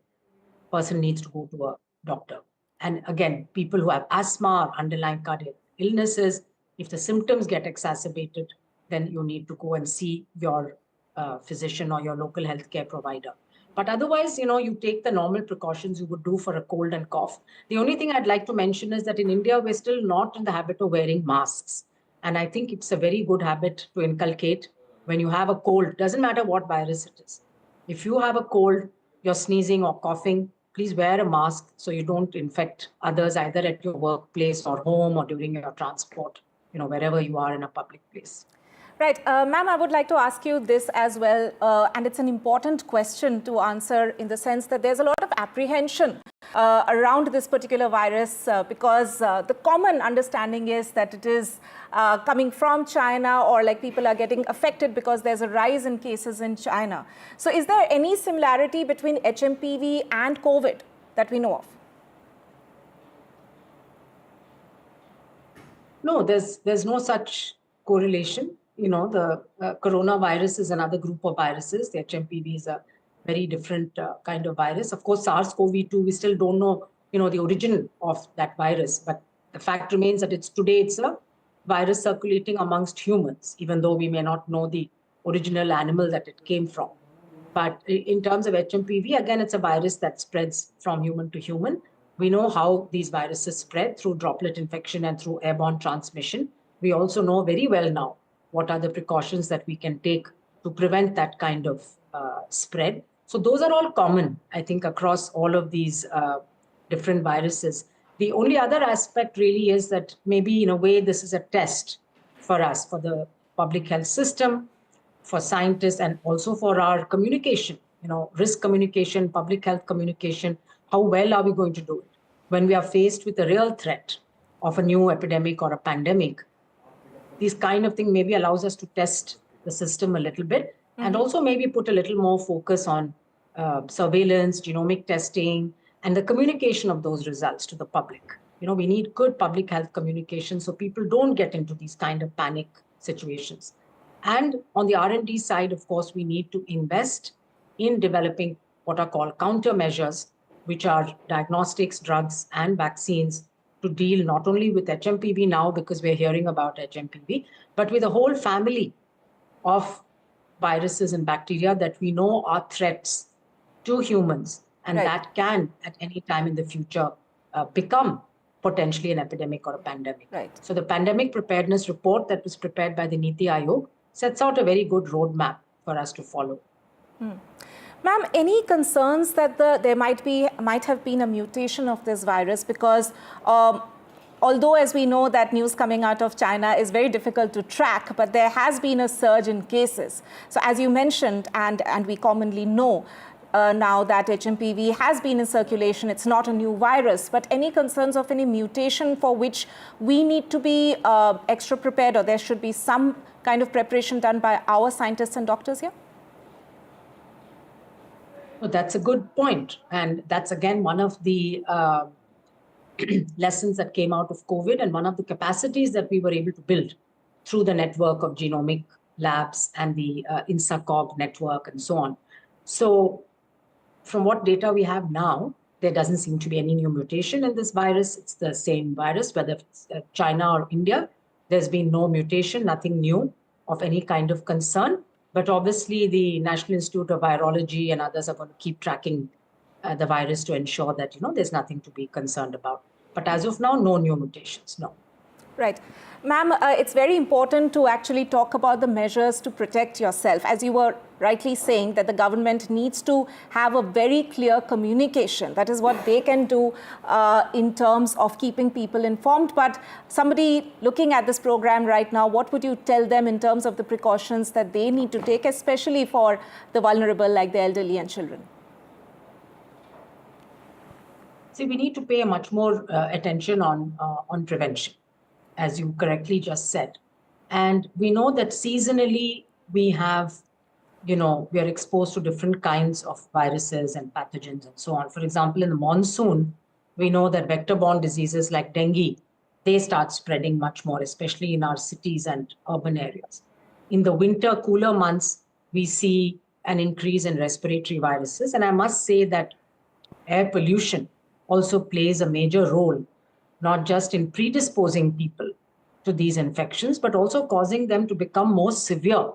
person needs to go to a doctor. And again, people who have asthma or underlying cardiac illnesses, if the symptoms get exacerbated, then you need to go and see your physician or your local healthcare provider. But otherwise, you take the normal precautions you would do for a cold and cough. The only thing I'd like to mention is that in India, we're still not in the habit of wearing masks. And I think it's a very good habit to inculcate. When you have a cold, doesn't matter what virus it is. If you have a cold, you're sneezing or coughing, please wear a mask so you don't infect others either at your workplace or home or during your transport, wherever you are in a public place. Right. Ma'am, I would like to ask you this as well, and it's an important question to answer in the sense that there's a lot of apprehension around this particular virus because the common understanding is that it is coming from China, or like people are getting affected because there's a rise in cases in China. So is there any similarity between HMPV and COVID that we know of? No, there's no such correlation. The coronavirus is another group of viruses. The HMPV is a very different kind of virus. Of course, SARS-CoV-2, we still don't know, the origin of that virus. But the fact remains that today it's a virus circulating amongst humans, even though we may not know the original animal that it came from. But in terms of HMPV, again, it's a virus that spreads from human to human. We know how these viruses spread through droplet infection and through airborne transmission. We also know very well now what are the precautions that we can take to prevent that kind of spread. So those are all common, I think, across all of these different viruses. The only other aspect really is that maybe in a way this is a test for us, for the public health system, for scientists, and also for our communication, risk communication, public health communication. How well are we going to do it? When we are faced with a real threat of a new epidemic or a pandemic, this kind of thing maybe allows us to test the system a little bit, and also maybe put a little more focus on surveillance, genomic testing, and the communication of those results to the public. We need good public health communication so people don't get into these kind of panic situations. And on the R&D side, of course, we need to invest in developing what are called countermeasures, which are diagnostics, drugs, and vaccines to deal not only with HMPV now, because we're hearing about HMPV, but with a whole family of viruses and bacteria that we know are threats to humans, and that can, at any time in the future, become potentially an epidemic or a pandemic. Right. So the pandemic preparedness report that was prepared by the Niti Aayog sets out a very good roadmap for us to follow. Ma'am, any concerns that there might have been a mutation of this virus? Because although, as we know, that news coming out of China is very difficult to track, but there has been a surge in cases. So as you mentioned, and we commonly know now that HMPV has been in circulation, it's not a new virus, but any concerns of any mutation for which we need to be extra prepared, or there should be some kind of preparation done by our scientists and doctors here? Well, that's a good point. And that's, again, one of the lessons that came out of COVID, and one of the capacities that we were able to build through the network of genomic labs and the INSACOG network and so on. So from what data we have now, there doesn't seem to be any new mutation in this virus. It's the same virus, whether it's China or India. There's been no mutation, nothing new of any kind of concern. But obviously, the National Institute of Virology and others are going to keep tracking the virus to ensure that, there's nothing to be concerned about. But as of now, no new mutations, no. Right. Ma'am, it's very important to actually talk about the measures to protect yourself. As you were rightly saying, that the government needs to have a very clear communication. That is what they can do in terms of keeping people informed. But somebody looking at this program right now, what would you tell them in terms of the precautions that they need to take, especially for the vulnerable like the elderly and children? See, we need to pay much more attention on prevention, as you correctly just said. And we know that seasonally we have, we are exposed to different kinds of viruses and pathogens and so on. For example, in the monsoon, we know that vector-borne diseases like dengue, they start spreading much more, especially in our cities and urban areas. In the winter, cooler months, we see an increase in respiratory viruses. And I must say that air pollution also plays a major role, not just in predisposing people to these infections, but also causing them to become more severe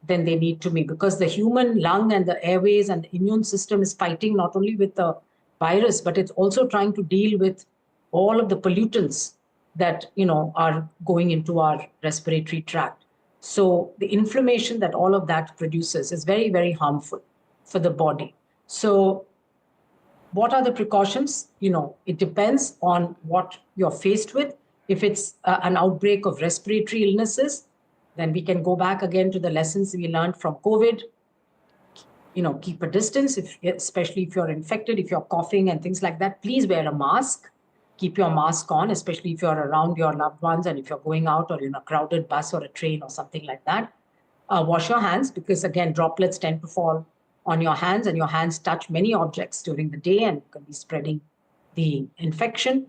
than they need to be, because the human lung and the airways and the immune system is fighting not only with the virus, but it's also trying to deal with all of the pollutants that are going into our respiratory tract. So the inflammation that all of that produces is very, very harmful for the body. So what are the precautions? It depends on what you're faced with. If it's an outbreak of respiratory illnesses, then we can go back again to the lessons we learned from COVID. Keep a distance, especially if you're infected, if you're coughing and things like that. Please wear a mask. Keep your mask on, especially if you're around your loved ones and if you're going out or in a crowded bus or a train or something like that. Wash your hands, because again, droplets tend to fall on your hands, and your hands touch many objects during the day and can be spreading the infection.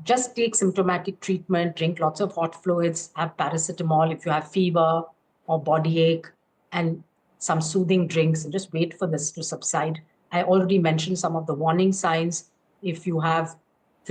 Just take symptomatic treatment, drink lots of hot fluids, have paracetamol if you have fever or body ache, and some soothing drinks, and just wait for this to subside. I already mentioned some of the warning signs. If you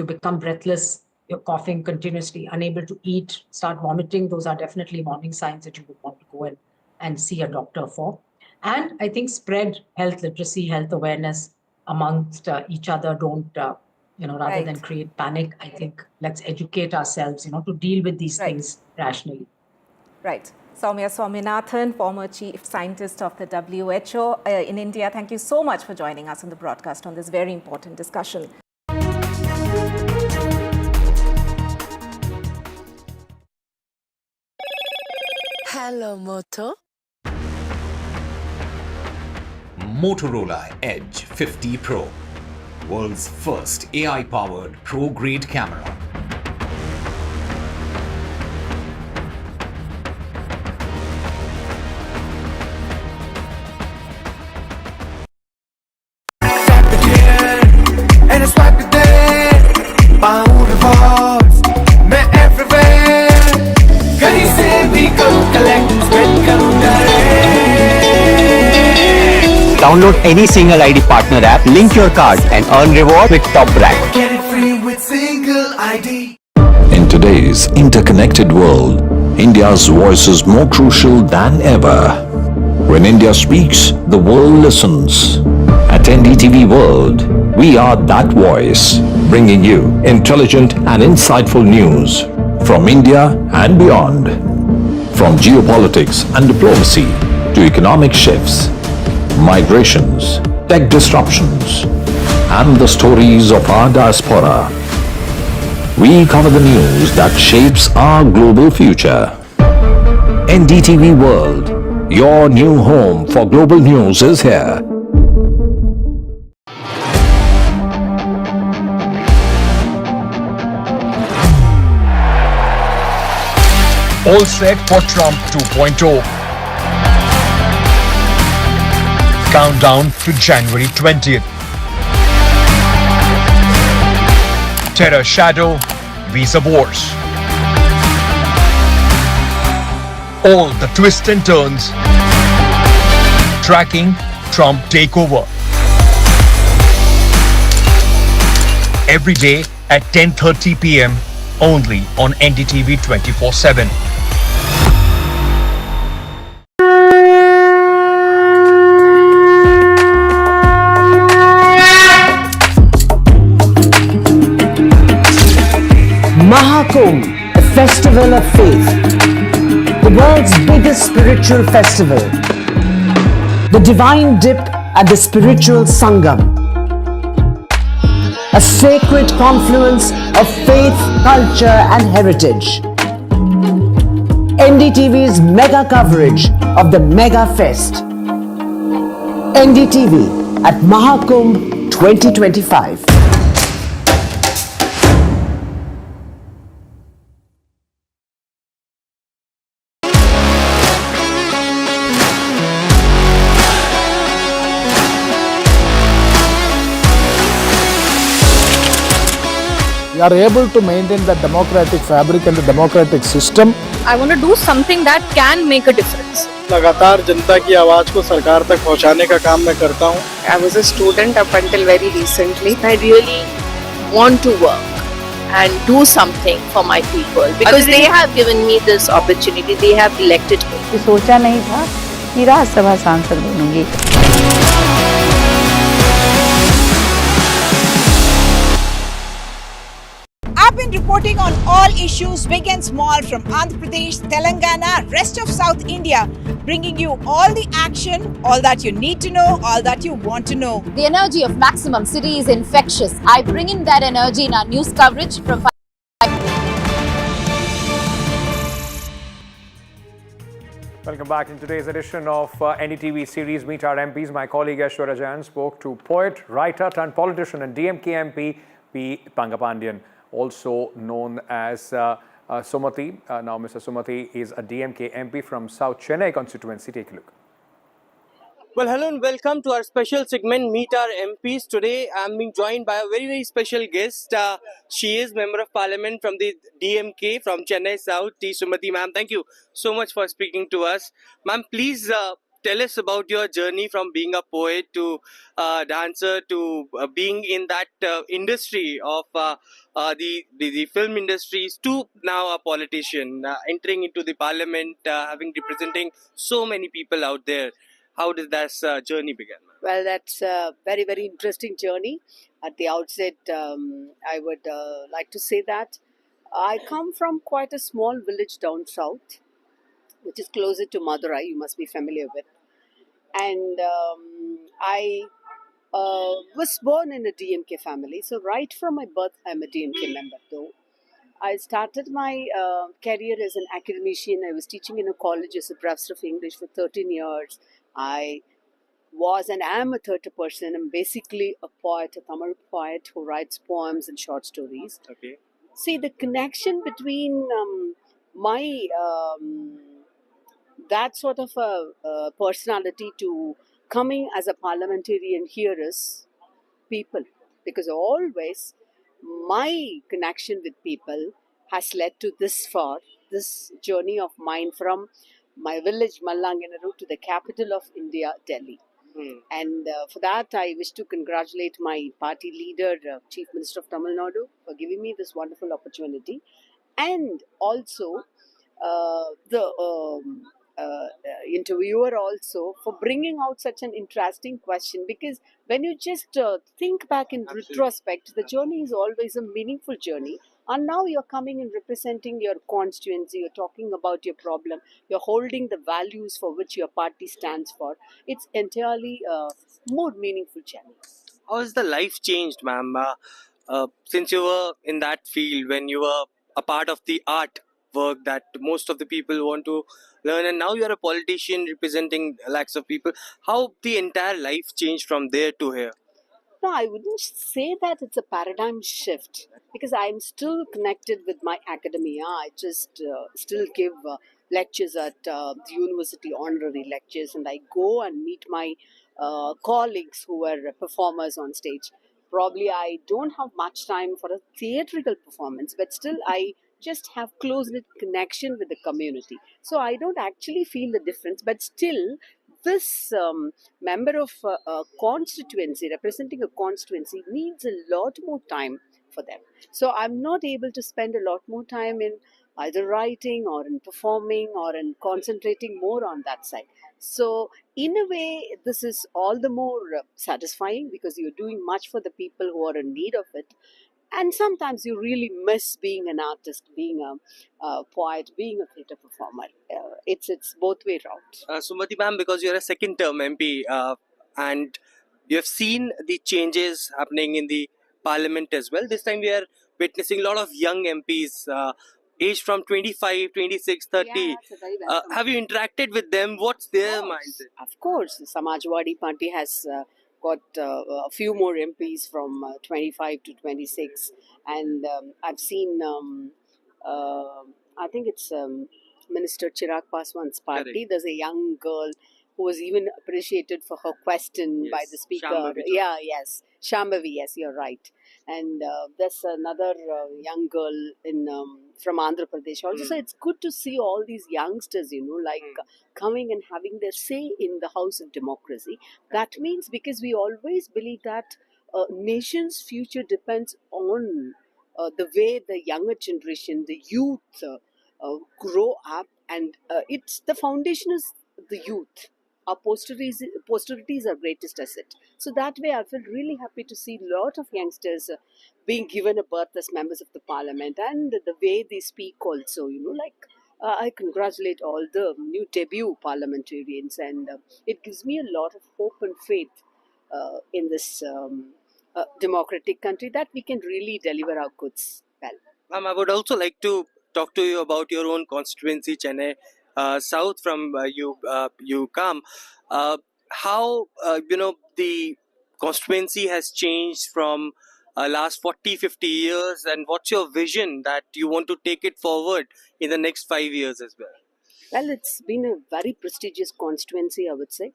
become breathless, you're coughing continuously, unable to eat, start vomiting, those are definitely warning signs that you would want to go in and see a doctor for. And I think spread health literacy, health awareness amongst each other. Don't, rather than create panic, I think let's educate ourselves, to deal with these things rationally. Right. Soumya Swaminathan, former chief scientist of the WHO in India. Thank you so much for joining us on the broadcast on this very important discussion. Hello, Moto. Motorola Edge 50 Pro, world's first AI-powered pro-grade camera. And it's right there, पाऊँ rewards, मैं everywhere, कहीं से भी करूँ collect, spend करूँ direct. Download any single ID partner app, link your card and earn reward with top rank. Get it free with single ID. In today's interconnected world, India's voice is more crucial than ever. When India speaks, the world listens. At NDTV World, we are that voice, bringing you intelligent and insightful news from India and beyond. From geopolitics and diplomacy to economic shifts, migrations, tech disruptions, and the stories of our diaspora. We cover the news that shapes our global future. NDTV World, your new home for global news is here. All set for Trump 2.0. Countdown to January 20th. Terror shadow, visa wars. All the twists and turns. Tracking Trump takeover. Every day at 10:30 p.m. only on NDTV 24/7. Mahakumbh, the festival of faith, the world's biggest spiritual festival, the divine dip at the spiritual Sangam, a sacred confluence of faith, culture and heritage. NDTV's mega coverage of the Mega Fest. NDTV at Mahakumbh 2025. We are able to maintain the democratic fabric and the democratic system. I want to do something that can make a difference. लगातार जनता की आवाज को सरकार तक पहुंचाने का काम मैं करता हूं. I was a student up until very recently. I really want to work and do something for my people because they have given me this opportunity. They have elected me. ये सोचा नहीं था कि राज्यसभा सांसद बनूंगी. I've been reporting on all issues, big and small, from Andhra Pradesh, Telangana, rest of South India, bringing you all the action, all that you need to know, all that you want to know. The energy of Maximum City is infectious. I bring in that energy in our news coverage from Welcome back. In today's edition of NDTV series Meet Our MPs, my colleague Aishwarya Jain spoke to poet, writer turned politician and DMK MP P. Pangapandian, also known as Sumati. Now Mr. Sumati is a DMK MP from South Chennai constituency. Take a look. Well, hello and welcome to our special segment Meet Our MPs. Today I'm being joined by a very special guest. She is Member of Parliament from the DMK from Chennai South, T. Sumati ma'am. Thank you so much for speaking to us. Ma'am, please tell us about your journey from being a poet to dancer to being in that industry of the film industries to now a politician, entering into the parliament, having representing so many people out there. How did that journey begin? Well, that's a very, very interesting journey. At the outset, I would like to say that I come from quite a small village down south, which is closer to Madurai, you must be familiar with. And I was born in a DMK family. So right from my birth, I'm a DMK member though. I started my career as an academician. I was teaching in a college as a professor of English for 13 years. I was and am a theatre person. I'm basically a poet, a Tamil poet who writes poems and short stories. Okay. See, the connection between my that sort of a personality to coming as a parliamentarian here is people. Because always my connection with people has led to this far, this journey of mine from my village Mallangenaru to the capital of India, Delhi. And for that, I wish to congratulate my party leader, Chief Minister of Tamil Nadu, for giving me this wonderful opportunity. And also the interviewer also for bringing out such an interesting question, because when you just think back in retrospect, the journey is always a meaningful journey. And now you're coming and representing your constituency, you're talking about your problem, you're holding the values for which your party stands for. It's entirely a more meaningful journey. How has the life changed, ma'am? Since you were in that field, when you were a part of the art work that most of the people want to learn, and now you're a politician representing lakhs of people, how the entire life changed from there to here? No, I wouldn't say that it's a paradigm shift, because I'm still connected with my academia. I just still give lectures at the university, honorary lectures, and I go and meet my colleagues who are performers on stage. Probably I don't have much time for a theatrical performance, but still I just have close-knit connection with the community. So I don't actually feel the difference, but still this member of a constituency, representing a constituency, needs a lot more time for them. So I'm not able to spend a lot more time in either writing or in performing or in concentrating more on that side. So in a way, this is all the more satisfying, because you're doing much for the people who are in need of it. And sometimes you really miss being an artist, being a poet, being a theatre performer. It's both way route. Sumati ma'am, because you're a second term MP and you have seen the changes happening in the parliament as well. This time we are witnessing a lot of young MPs aged from 25, 26, 30. Yeah, have you interacted with them? What's their mindset? Of course, Samajwadi Party has got a few more MPs from 25 to 26, and I've seen I think it's Minister Chirag Paswan's party. Correct. There's a young girl who was even appreciated for her question by the speaker. Shambhavi. Yes. Shambhavi, yes, you're right. And there's another young girl from Andhra Pradesh also. So it's good to see all these youngsters, coming and having their say in the house of democracy. That means because we always believe that nation's future depends on the way the younger generation, the youth, grow up, and it's the foundation is the youth. Our posterity is our greatest asset. So that way, I feel really happy to see a lot of youngsters being given a berth as members of the parliament, and the way they speak also. I congratulate all the new debut parliamentarians, and it gives me a lot of hope and faith in this democratic country that we can really deliver our goods well. Ma'am, I would also like to talk to you about your own constituency, Chennai South, from you come. How the constituency has changed from last 40-50 years, and what's your vision that you want to take it forward in the next 5 years as well? Well, it's been a very prestigious constituency, I would say.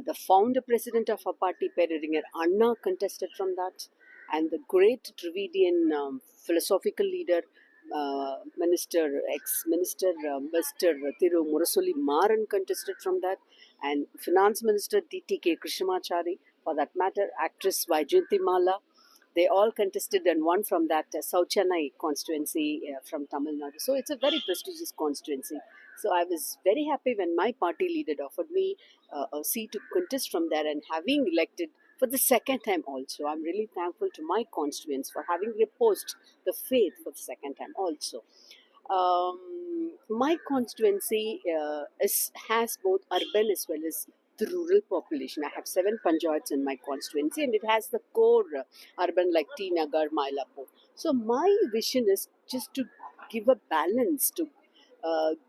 The founder president of our party, Periringer Anna, contested from that, and the great Dravidian philosophical leader, ex-minister Mr. Thiru Murasoli Maran contested from that, and finance minister DTK Krishnamachari, for that matter, actress Vaijayanti Mala. They all contested and won from that South Chennai constituency from Tamil Nadu. So it's a very prestigious constituency. So I was very happy when my party leader offered me a seat to contest from there, and having elected for the second time also. I'm really thankful to my constituents for having reposed the faith for the second time also. My constituency has both urban as well as the rural population. I have 7 panchayats in my constituency, and it has the core urban like T Nagar, Mylapore. So my vision is just to give a balance, to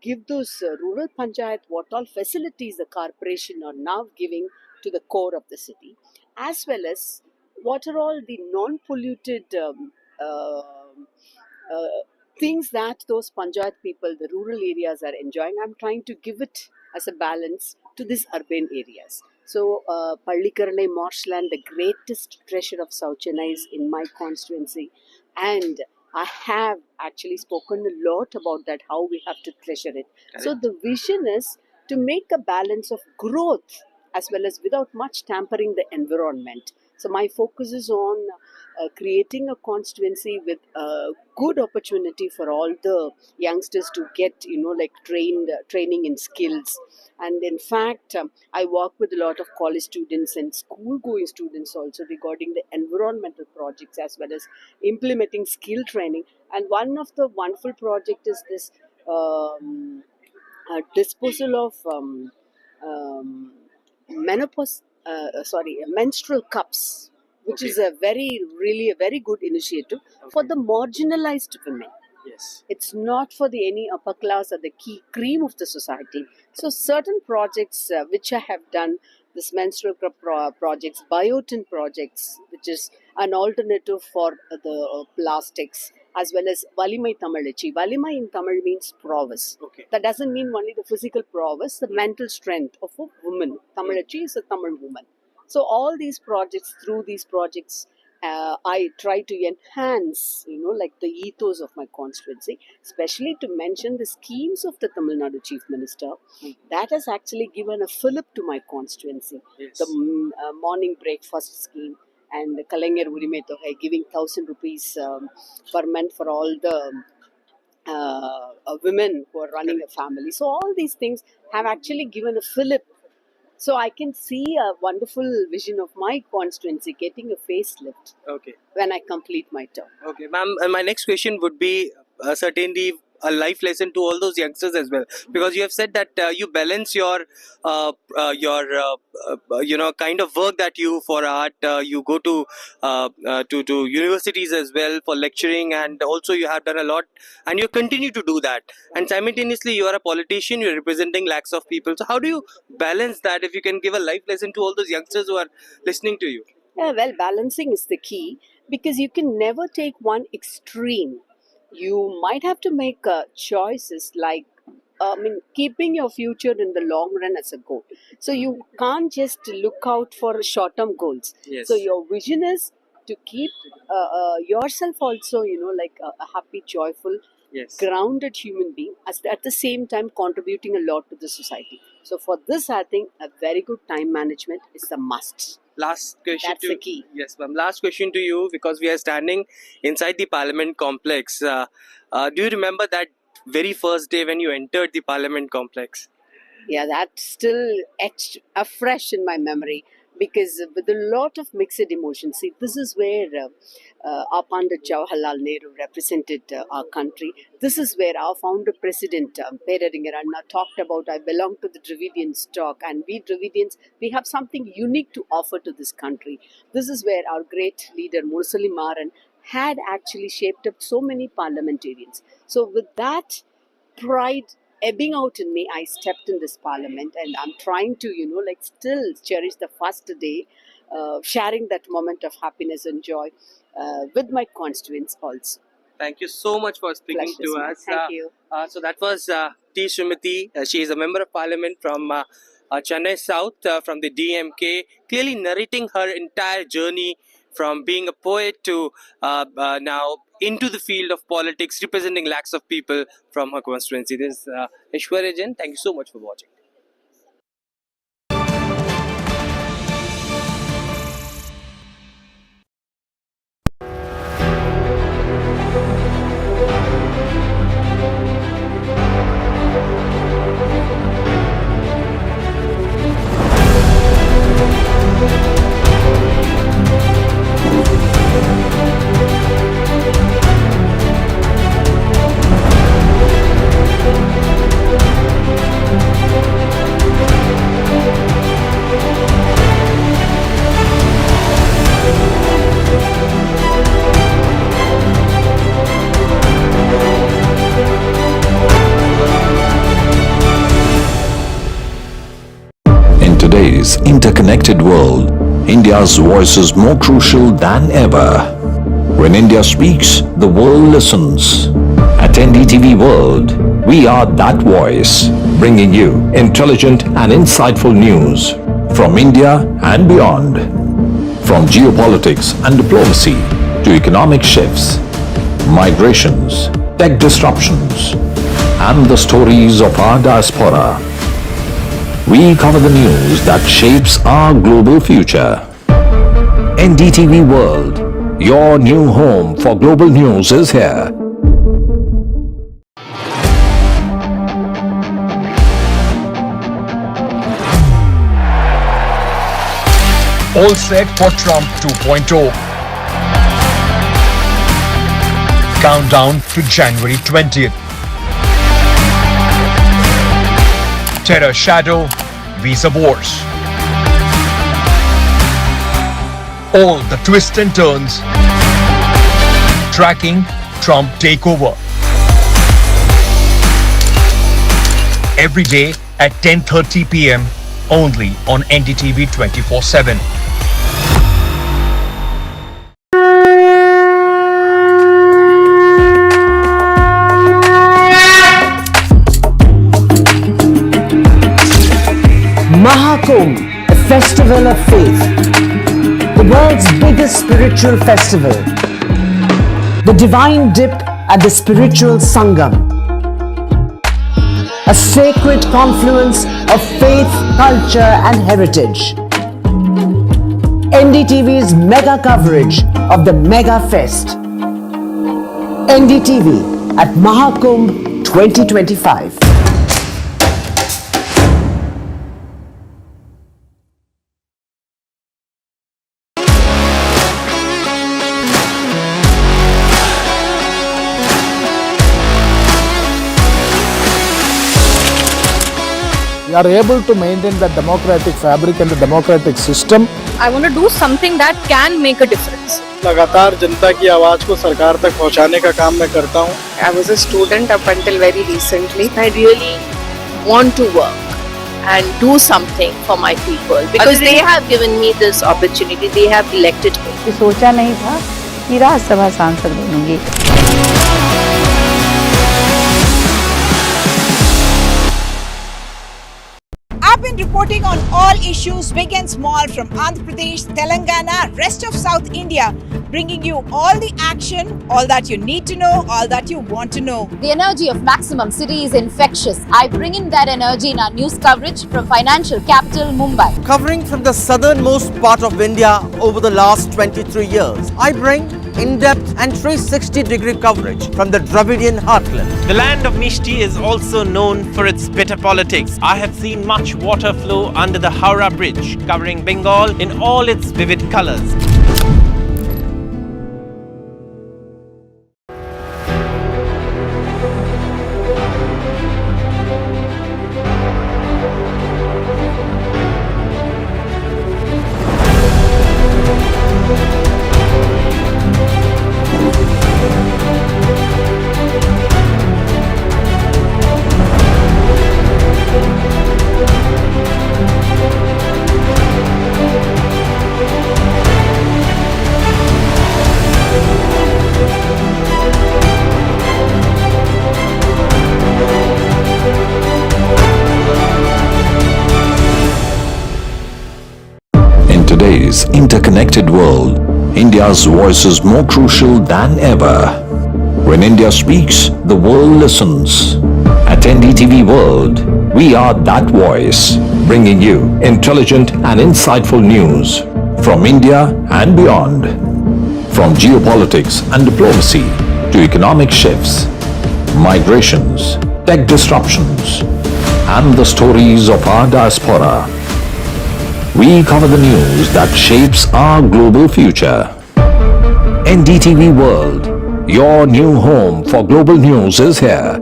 give those rural panchayat what all facilities the corporation are now giving to the core of the city, as well as what are all the non-polluted things that those panchayat people, the rural areas are enjoying. I'm trying to give it as a balance to these urban areas. So, Pallikaranai marshland, the greatest treasure of South Chennai, is in my constituency, and I have actually spoken a lot about that, how we have to treasure it. So the vision is to make a balance of growth as well as without much tampering the environment. So my focus is on creating a constituency with good opportunity for all the youngsters to get, training in skills. And in fact, I work with a lot of college students and school-going students also regarding the environmental projects as well as implementing skill training. And one of the wonderful projects is this disposal of menstrual cups, which is a very good initiative for the marginalized women. Yes. It's not for the any upper class or the key cream of the society. So certain projects which I have done, this menstrual cup projects, biotin projects, which is an alternative for the plastics, as well as Valimai Tamalachi. Valimai in Tamil means prowess. Okay. That doesn't mean only the physical prowess, the mental strength of a woman. Tamalachi is a Tamil woman. So all these projects, through these projects, I try to enhance, the ethos of my constituency, especially to mention the schemes of the Tamil Nadu Chief Minister. That has actually given a fillip to my constituency. Yes. The morning breakfast scheme and the Kalaignar Urimai Thogai, giving 1,000 rupees per month for all the women who are running a family. So all these things have actually given a fillip. So I can see a wonderful vision of my constituency getting a facelift when I complete my term. Okay, ma'am, my next question would be certainly a life lesson to all those youngsters as well, because you have said that you balance your kind of work that you for art, you go to universities as well for lecturing, and also you have done a lot and you continue to do that, and simultaneously you are a politician, you're representing lakhs of people. So how do you balance that? If you can give a life lesson to all those youngsters who are listening to you. Yeah, well, balancing is the key, because you can never take one extreme. You might have to make choices like keeping your future in the long run as a goal. So you can't just look out for short-term goals. Yes. So your vision is to keep yourself also, like a happy, joyful, Yes. grounded human being, at the same time contributing a lot to the society. So for this, I think a very good time management is a must. Last question That's to the key. Yes, ma'am. Last question to you, because we are standing inside the Parliament complex. Do you remember that very first day when you entered the Parliament complex? Yeah, that's still etched afresh in my memory, because with a lot of mixed emotions. See, this is where our Pandit Jawaharlal Nehru represented our country. This is where our founder president, Peraringaranna, talked about, I belong to the Dravidian stock, and we Dravidians, we have something unique to offer to this country. This is where our great leader, Mursali Maran, had actually shaped up so many parliamentarians. So with that pride ebbing out in me, I stepped in this parliament, and I'm trying to, still cherish the first day, sharing that moment of happiness and joy with my constituents also. Thank you so much for speaking Pleasure, to sir. us. Thank you. So that was T. Srimati. She is a member of Parliament from Chennai South from the DMK, clearly narrating her entire journey from being a poet to now into the field of politics, representing lakhs of people from her constituency. This is Aishwarya Jain. Thank you so much for watching. In today's interconnected world, India's voice is more crucial than ever. When India speaks, the world listens. At NDTV World, we are that voice, bringing you intelligent and insightful news from India and beyond. From geopolitics and diplomacy to economic shifts, migrations, tech disruptions, and the stories of our diaspora. We cover the news that shapes our global future. NDTV World, your new home for global news is here. All set for Trump 2.0. Countdown to January 20th. Terror shadow, visa wars. All the twists and turns. Tracking Trump takeover. Every day at 10:30 p.m. only on NDTV 24/7. Mahakumbh, a festival of faith, the world's biggest spiritual festival, the divine dip at the spiritual Sangam, a sacred confluence of faith, culture and heritage. NDTV's mega coverage of the Mega Fest. NDTV at Mahakumbh 2025. We are able to maintain the democratic fabric and the democratic system. I want to do something that can make a difference. लगातार जनता की आवाज को सरकार तक पहुंचाने का काम मैं करता हूं. I was a student up until very recently. I really want to work and do something for my people because they have given me this opportunity. They have elected me. सोचा नहीं था कि राज्यसभा सांसद बनूंगी. reporting on all issues big and small from Andhra Pradesh, Telangana, rest of South India, bringing you all the action, all that you need to know, all that you want to know. The energy of Maximum City is infectious. I bring in that energy in our news coverage from financial capital Mumbai. Covering from the southernmost part of India over the last 23 years, I bring in-depth and 360-degree coverage from the Dravidian heartland. The land of Mishti is also known for its bitter politics. I have seen much water flow under the Howrah Bridge, covering Bengal in all its vivid colors. In today's interconnected world, India's voice is more crucial than ever. When India speaks, the world listens. At NDTV World, we are that voice, bringing you intelligent and insightful news from India and beyond. From geopolitics and diplomacy to economic shifts, migrations, tech disruptions, and the stories of our diaspora. We cover the news that shapes our global future. NDTV World, your new home for global news is here.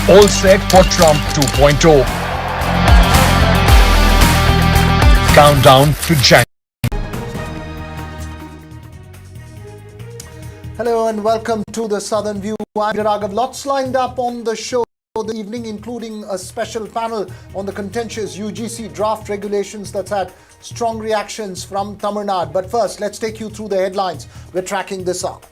All set for Trump 2.0. Countdown to January. Hello and welcome to the Southern View. I'm Raghav. Lots lined up on the show this evening, including a special panel on the contentious UGC draft regulations that's had strong reactions from Tamil Nadu. But first, let's take you through the headlines. We're tracking this up.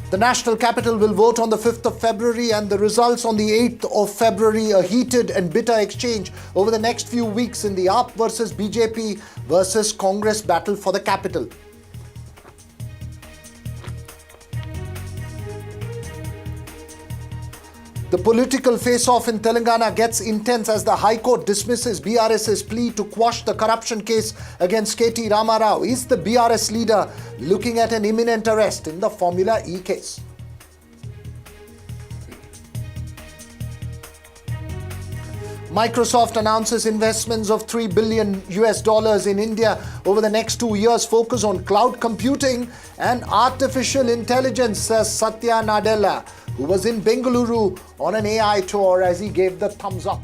The national capital will vote on the 5th of February and the results on the 8th of February. A heated and bitter exchange over the next few weeks in the AAP versus BJP versus Congress battle for the capital. The political face-off in Telangana gets intense as the High Court dismisses BRS's plea to quash the corruption case against KT Rama Rao. Is the BRS leader looking at an imminent arrest in the Formula E case? Microsoft announces investments of $3 billion in India over the next 2 years, focus on cloud computing and artificial intelligence, says Satya Nadella, who was in Bengaluru on an AI tour as he gave the thumbs up.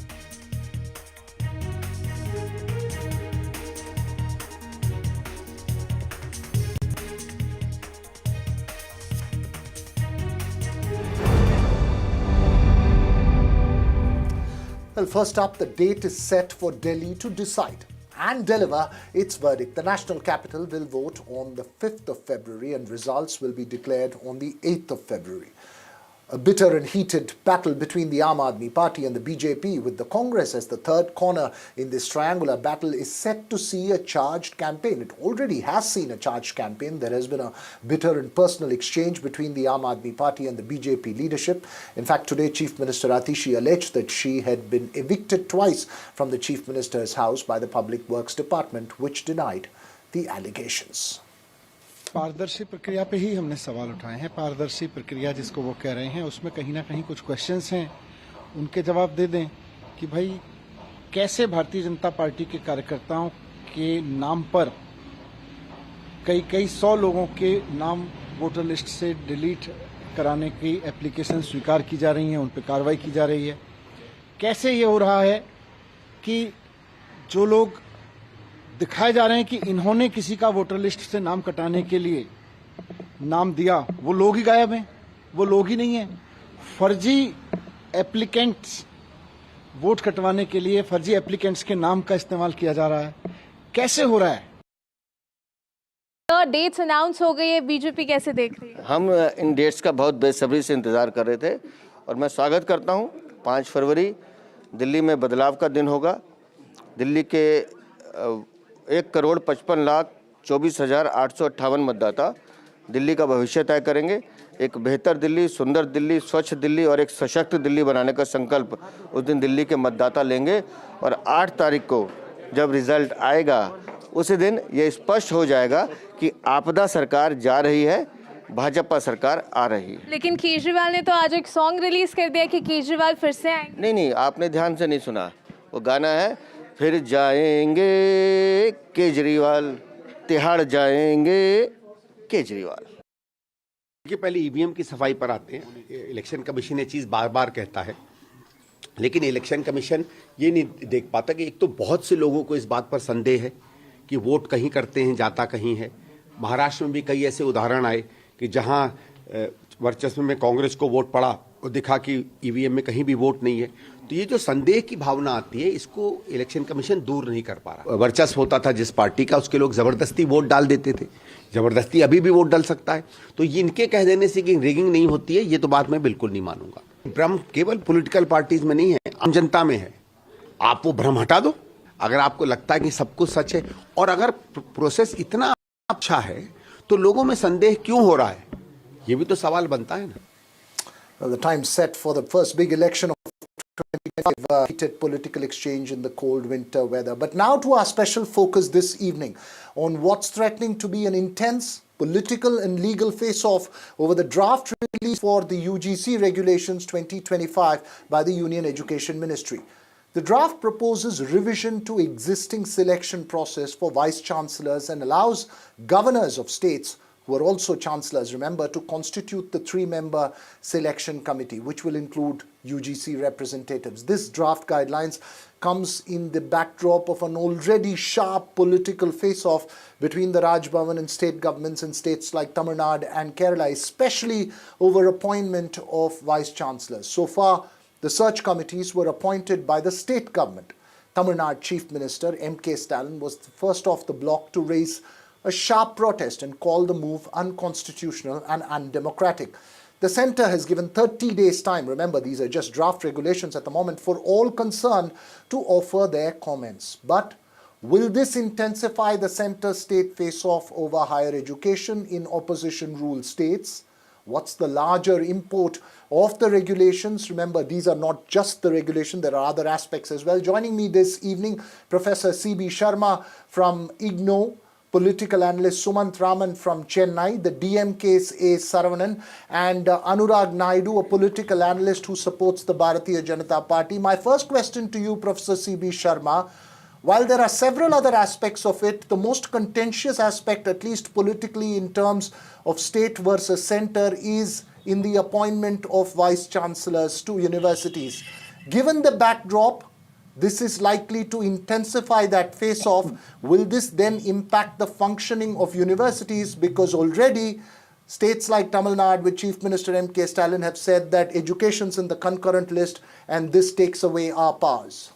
Well, first up, the date is set for Delhi to decide and deliver its verdict. The national capital will vote on the 5th of February and results will be declared on the 8th of February. A bitter and heated battle between the Aam Aadmi Party and the BJP, with the Congress as the third corner in this triangular battle, is set to see a charged campaign. It already has seen a charged campaign. There has been a bitter and personal exchange between the Aam Aadmi Party and the BJP leadership. In fact, today Chief Minister Atishi alleged that she had been evicted twice from the Chief Minister's house by the Public Works Department, which denied the allegations. पारदर्शी प्रक्रिया पे ही हमने सवाल उठाए हैं। पारदर्शी प्रक्रिया जिसको वो कह रहे हैं, उसमें कहीं ना कहीं कुछ क्वेश्चंस हैं, उनके जवाब दे दें कि भाई कैसे भारतीय जनता पार्टी के कार्यकर्ताओं के नाम पर कई सौ लोगों के नाम वोटर लिस्ट से डिलीट कराने की एप्लीकेशन स्वीकार की जा रही हैं, उन पर कार्रवाई की जा रही है। कैसे ये हो रहा है कि जो लोग दिखाए जा रहे हैं कि इन्होंने किसी का वोटर लिस्ट से नाम कटाने के लिए नाम दिया, वो लोग ही गायब हैं, वो लोग ही नहीं हैं। फर्जी एप्लीकेंट्स वोट कटवाने के लिए फर्जी एप्लीकेंट्स के नाम का इस्तेमाल किया जा रहा है। कैसे हो रहा है? डेट्स अनाउंस हो गई है, बीजेपी कैसे देख रही है? हम इन डेट्स का बहुत बेसब्री से इंतज़ार कर रहे थे और मैं स्वागत करता हूं। 5 फरवरी दिल्ली में बदलाव का दिन होगा। दिल्ली के 1,55,24,858 मतदाता दिल्ली का भविष्य तय करेंगे। एक बेहतर दिल्ली, सुंदर दिल्ली, स्वच्छ दिल्ली और एक सशक्त दिल्ली बनाने का संकल्प उस दिन दिल्ली के मतदाता लेंगे और 8 तारीख को जब रिजल्ट आएगा उसी दिन ये स्पष्ट हो जाएगा कि आपदा सरकार जा रही है, भाजपा सरकार आ रही है। लेकिन केजरीवाल ने तो आज एक सॉन्ग रिलीज कर दिया कि केजरीवाल फिर से आएंगे। नहीं, आपने ध्यान से नहीं सुना। वो गाना है फिर जाएंगे केजरीवाल, तिहाड़ जाएंगे केजरीवाल। कि पहले ईवीएम की सफाई पर आते हैं। इलेक्शन कमीशन ये चीज़ बार बार कहता है, लेकिन इलेक्शन कमीशन ये नहीं देख पाता कि एक तो बहुत से लोगों को इस बात पर संदेह है कि वोट कहीं करते हैं, जाता कहीं है। महाराष्ट्र में भी कई ऐसे उदाहरण आए कि जहां वर्चस्व में कांग्रेस को वोट पड़ा और दिखा कि ईवीएम में कहीं भी वोट नहीं है। तो ये जो संदेह की भावना आती है, इसको इलेक्शन कमीशन दूर नहीं कर पा रहा। वर्चस्व होता था जिस पार्टी का, उसके लोग जबरदस्ती वोट डाल देते थे, जबरदस्ती अभी भी वोट डाल सकता है। तो इनके कह देने से कि रिगिंग नहीं होती है, ये तो बात मैं बिल्कुल नहीं मानूंगा। भ्रम केवल पॉलिटिकल पार्टीज में नहीं है, आम जनता में है। आप वो भ्रम हटा दो। अगर आपको लगता है कि सब कुछ सच है और अगर प्रोसेस इतना अच्छा है तो लोगों में संदेह क्यों हो रहा है, ये भी तो सवाल बनता है ना। Well, the time set for the first big election of 2025, heated political exchange in the cold winter weather. But now to our special focus this evening on what's threatening to be an intense political and legal face-off over the draft release for the UGC regulations 2025 by the Union Education Ministry. The draft proposes revision to existing selection process for vice-chancellors and allows governors of states who are also chancellors, remember, to constitute the 3-member selection committee, which will include UGC representatives. This draft guidelines comes in the backdrop of an already sharp political face-off between the Raj Bhavan and state governments in states like Tamil Nadu and Kerala, especially over appointment of vice-chancellors. So far, the search committees were appointed by the state government. Tamil Nadu Chief Minister M.K. Stalin was the first off the block to raise a sharp protest and call the move unconstitutional and undemocratic. The centre has given 30 days time, remember these are just draft regulations at the moment, for all concerned to offer their comments. But will this intensify the centre-state face-off over higher education in opposition-ruled states? What's the larger import of the regulations? Remember, these are not just the regulation, there are other aspects as well. Joining me this evening, Professor C.B. Sharma from IGNOU, political analyst Sumant Raman from Chennai, the DMK's A. Saravanan, and Anurag Naidu, a political analyst who supports the Bharatiya Janata Party. My first question to you, Professor C.B. Sharma, while there are several other aspects of it, the most contentious aspect, at least politically in terms of state versus centre, is in the appointment of vice-chancellors to universities. Given the backdrop, this is likely to intensify that face-off. Will this then impact the functioning of universities? Because already states like Tamil Nadu with Chief Minister M.K. Stalin have said that education's in the concurrent list and this takes away our powers.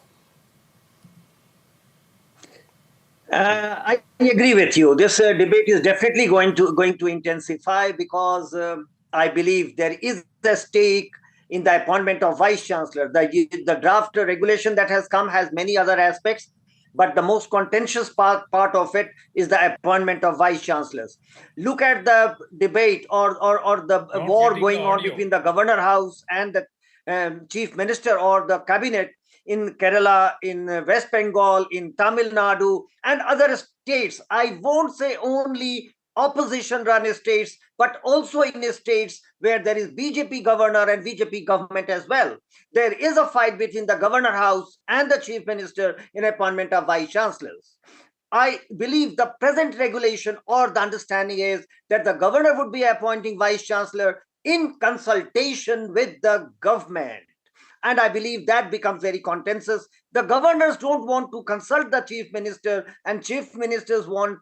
I agree with you. This debate is definitely going to intensify because I believe there is a stake in the appointment of vice-chancellor. The draft regulation that has come has many other aspects, but the most contentious part of it is the appointment of vice-chancellors. Look at the debate or the war going on between the governor house and the chief minister or the cabinet in Kerala, in West Bengal, in Tamil Nadu, and other states. I won't say only opposition-run states, but also in states where there is BJP governor and BJP government as well. There is a fight between the governor house and the chief minister in appointment of vice-chancellors. I believe the present regulation or the understanding is that the governor would be appointing vice-chancellor in consultation with the government. And I believe that becomes very contentious. The governors don't want to consult the chief minister, and chief ministers want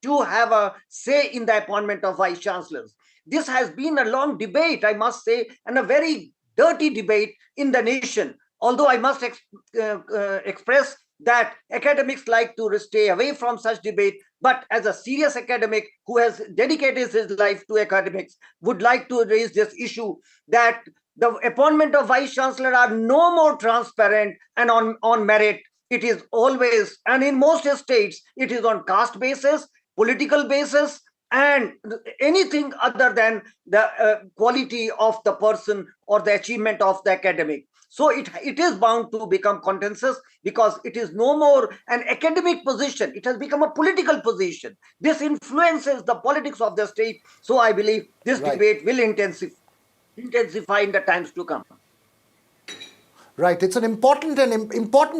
to have a say in the appointment of vice-chancellors. This has been a long debate, I must say, and a very dirty debate in the nation. Although I must express that academics like to stay away from such debate, But as a serious academic who has dedicated his life to academics, would like to raise this issue that the appointment of vice chancellor are no more transparent and on merit. It is always, and in most states, it is on caste basis, political basis, and anything other than the quality of the person or the achievement of the academic. So it is bound to become contentious because it is no more an academic position. It has become a political position. This influences the politics of the state. So I believe this debate will intensify in the times to come. Right. It's an important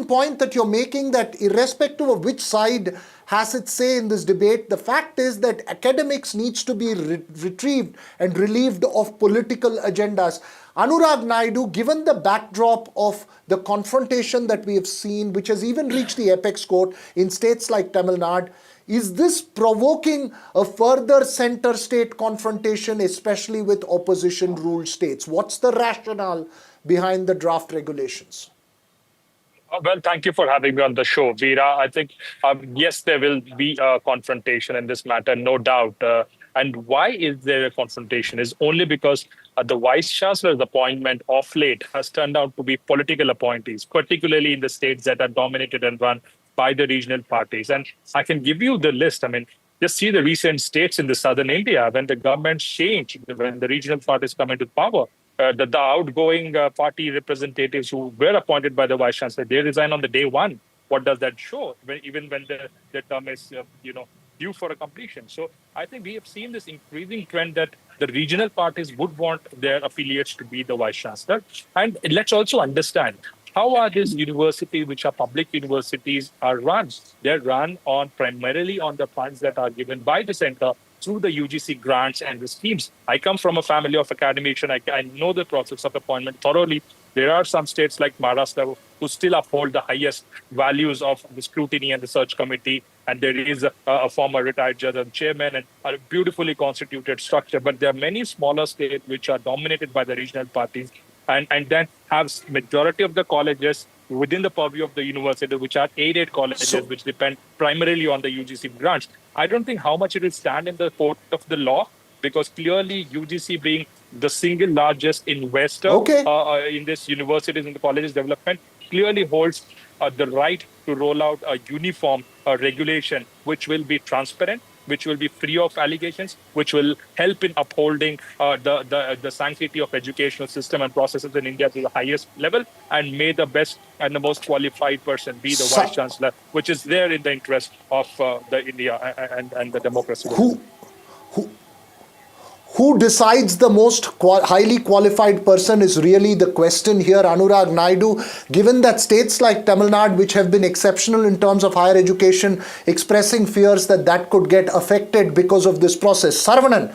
point that you're making, that irrespective of which side has its say in this debate, the fact is that academics needs to be retrieved and relieved of political agendas. Anurag Naidu, given the backdrop of the confrontation that we have seen, which has even reached the apex court in states like Tamil Nadu, is this provoking a further center-state confrontation, especially with opposition-ruled states? What's the rationale behind the draft regulations? Well, thank you for having me on the show, Veera. I think, yes, there will be a confrontation in this matter, no doubt. And why is there a confrontation? Is only because the Vice Chancellor's appointment of late has turned out to be political appointees, particularly in the states that are dominated and run by the regional parties. And I can give you the list. I mean, just see the recent states in the southern India when the government changed, when the regional parties come into power. The outgoing party representatives who were appointed by the Vice Chancellor, they resign on the day one. What does that show? Even when the term is, due for a completion. So I think we have seen this increasing trend that the regional parties would want their affiliates to be the Vice Chancellor. And let's also understand, how are these universities, which are public universities, are run? They're run primarily on the funds that are given by the center through the UGC grants and the schemes. I come from a family of academicians. I know the process of appointment thoroughly. There are some states like Maharashtra who still uphold the highest values of the scrutiny and the search committee. And there is a former retired judge and chairman and a beautifully constituted structure. But there are many smaller states which are dominated by the regional parties and then have majority of the colleges within the purview of the university, which are aided colleges, which depend primarily on the UGC grants. I don't think how much it will stand in the court of the law, because clearly UGC being the single largest investor in this universities and the colleges development clearly holds the right to roll out a uniform regulation, which will be transparent, which will be free of allegations, which will help in upholding the sanctity of educational system and processes in India to the highest level, and may the best and the most qualified person be the Vice Chancellor, which is there in the interest of the India and the democracy. Who decides the most highly qualified person is really the question here, Anurag Naidu, given that states like Tamil Nadu, which have been exceptional in terms of higher education, expressing fears that that could get affected because of this process. Saravanan,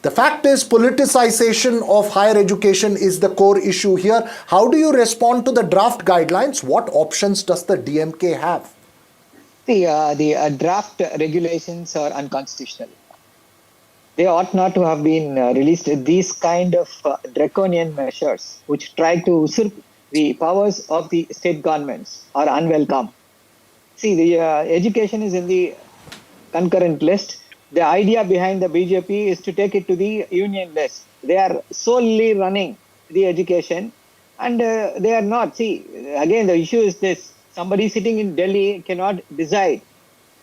the fact is politicization of higher education is the core issue here. How do you respond to the draft guidelines? What options does the DMK have? The draft regulations are unconstitutional. They ought not to have been released. These kind of draconian measures which try to usurp the powers of the state governments are unwelcome. See, the education is in the concurrent list. The idea behind the BJP is to take it to the union list. They are solely running the education and they are not. See, again, the issue is this. Somebody sitting in Delhi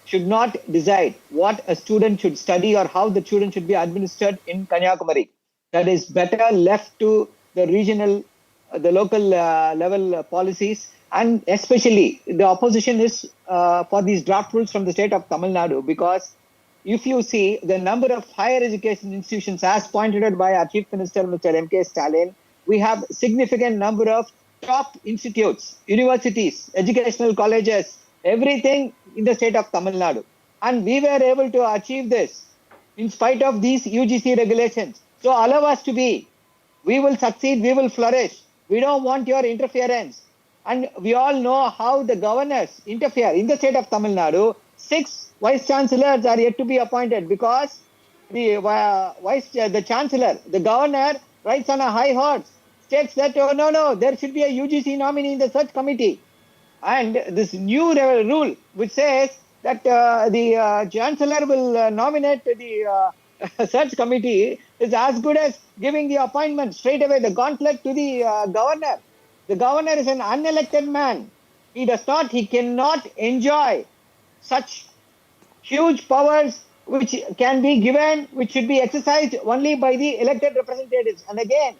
should not decide what a student should study or how the student should be administered in Kanyakumari. That is better left to the regional, the local level policies, and especially the opposition is for these draft rules from the state of Tamil Nadu, because if you see the number of higher education institutions as pointed out by our Chief Minister, Mr. M.K. Stalin, we have significant number of top institutes, universities, educational colleges, everything in the state of Tamil Nadu. And we were able to achieve this in spite of these UGC regulations. So allow us to be. We will succeed, we will flourish. We don't want your interference. And we all know how the governors interfere. In the state of Tamil Nadu, 6 vice chancellors are yet to be appointed because the chancellor, the governor, rides on a high horse, states that, oh, no, there should be a UGC nominee in the search committee. And this new rule which says that the Chancellor will nominate the search committee is as good as giving the appointment straight away, the gauntlet to the governor. The governor is an unelected man. He cannot enjoy such huge powers which can be given, which should be exercised only by the elected representatives. And again,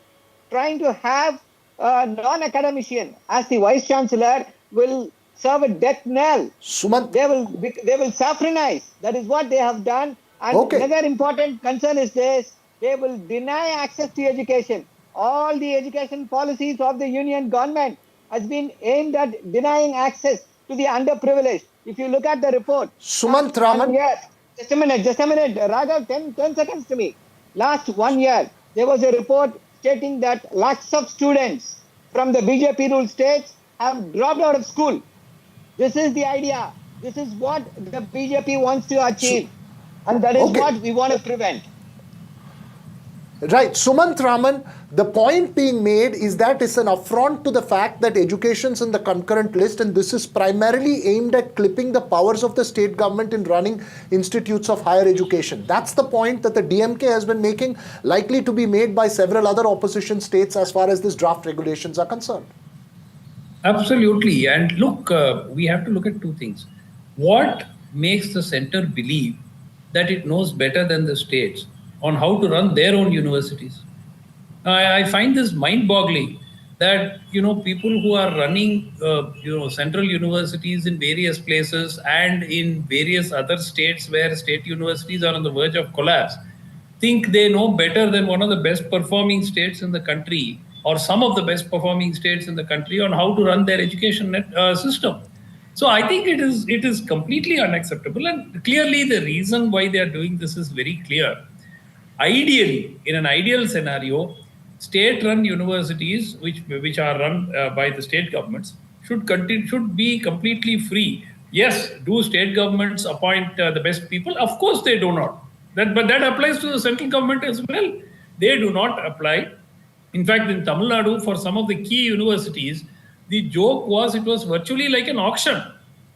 trying to have a non-academician as the Vice Chancellor will serve a death knell. Sumant. They will saffronize. That is what they have done. And another important concern is this: they will deny access to education. All the education policies of the union government has been aimed at denying access to the underprivileged. If you look at the report, Sumant Raman. Just a minute, Raghav, 10 seconds to me. Last 1 year, there was a report stating that lakhs of students from the BJP ruled states have dropped out of school. This is the idea. This is what the BJP wants to achieve. And that is what we want to prevent. Right. Sumant Raman, the point being made is that it's an affront to the fact that education's in the concurrent list, and this is primarily aimed at clipping the powers of the state government in running institutes of higher education. That's the point that the DMK has been making, likely to be made by several other opposition states as far as these draft regulations are concerned. Absolutely. And look, we have to look at two things. What makes the center believe that it knows better than the states on how to run their own universities? I find this mind-boggling that, people who are running, central universities in various places and in various other states where state universities are on the verge of collapse, think they know better than one of the best performing states in the country or some of the best performing states in the country on how to run their education system. So I think it is completely unacceptable, and clearly the reason why they are doing this is very clear. Ideally, in an ideal scenario, state-run universities, which are run by the state governments, should be completely free. Yes, do state governments appoint the best people? Of course they do not. But that applies to the central government as well. They do not apply. In fact, in Tamil Nadu, for some of the key universities, the joke was it was virtually like an auction.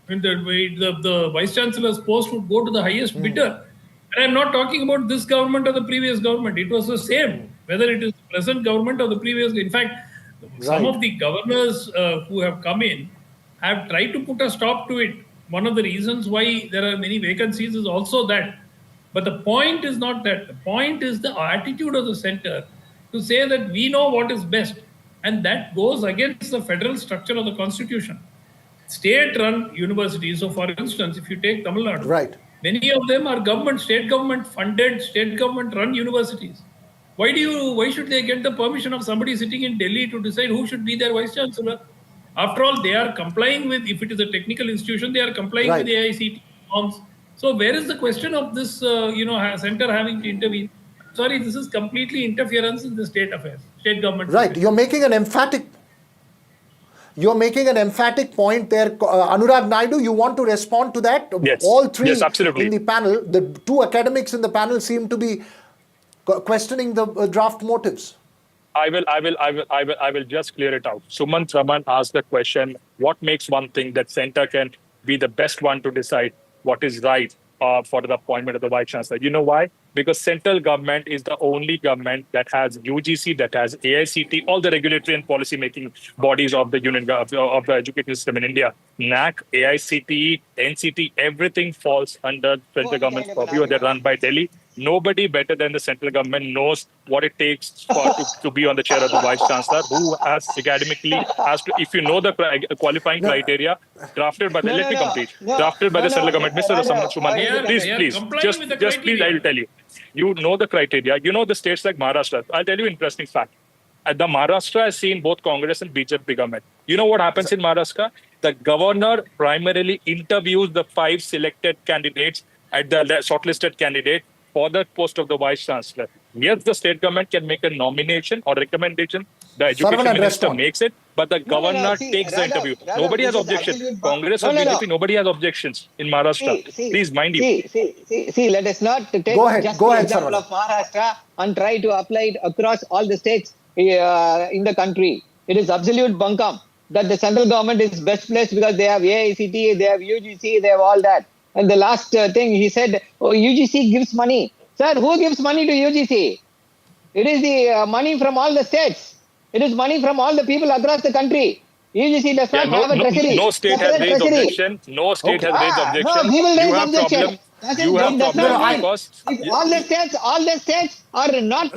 And the Vice Chancellor's post would go to the highest bidder. And I'm not talking about this government or the previous government. It was the same, whether it is the present government or the previous. In fact, some of the governors who have come in have tried to put a stop to it. One of the reasons why there are many vacancies is also that. But the point is not that. The point is the attitude of the center to say that we know what is best. And that goes against the federal structure of the constitution. State-run universities, so for instance, if you take Tamil Nadu, many of them are state government funded, state government run universities. Why should they get the permission of somebody sitting in Delhi to decide who should be their vice chancellor? After all, they are complying with, if it is a technical institution, they are complying with the AICTE norms. So where is the question of this, center having to intervene? Sorry, this is completely interference in the state affairs, state government. Right. You're making an emphatic point there. Anurag Naidu, you want to respond to that? Yes. All three absolutely. in the panel, the two academics in the panel seem to be questioning the draft motives. I will just clear it out. Sumant Raman asked the question, what makes one thing that center can be the best one to decide what is right for the appointment of the Vice Chancellor? You know why? Because central government is the only government that has UGC, that has AICT, all the regulatory and policy making bodies of the union of the education system in India. NAC, AICTE, NCT, everything falls under central government's purview. They're run by Delhi. Nobody better than the central government knows what it takes to be on the chair of the Vice Chancellor, who has academically has to, if you know the qualifying criteria drafted by the, let me complete, drafted by the central government. Mr. Suman, please, please, I will tell you. You know the criteria. You know the states like Maharashtra. I'll tell you an interesting fact. The Maharashtra has seen both Congress and BJP government. You know what happens in Maharashtra? The governor primarily interviews the 5 selected candidates at the shortlisted candidate for the post of the Vice Chancellor. Yes, the state government can make a nomination or recommendation. The education minister makes it, but the governor takes the interview. Nobody has objections. Congress or BJP, nobody has objections in Maharashtra. Please mind you. See, let us not take the example of Maharashtra and try to apply it across all the states in the country. It is absolute bunkum that the central government is best placed because they have AICT, they have UGC, they have all that. And the last thing he said, oh, UGC gives money. Sir, who gives money to UGC? It is the money from all the states. It is money from all the people across the country. UGC does not have a treasury. No state has raised objection. No state has raised objection. No, we will raise You have objection. problem. You have problem because if all the states are not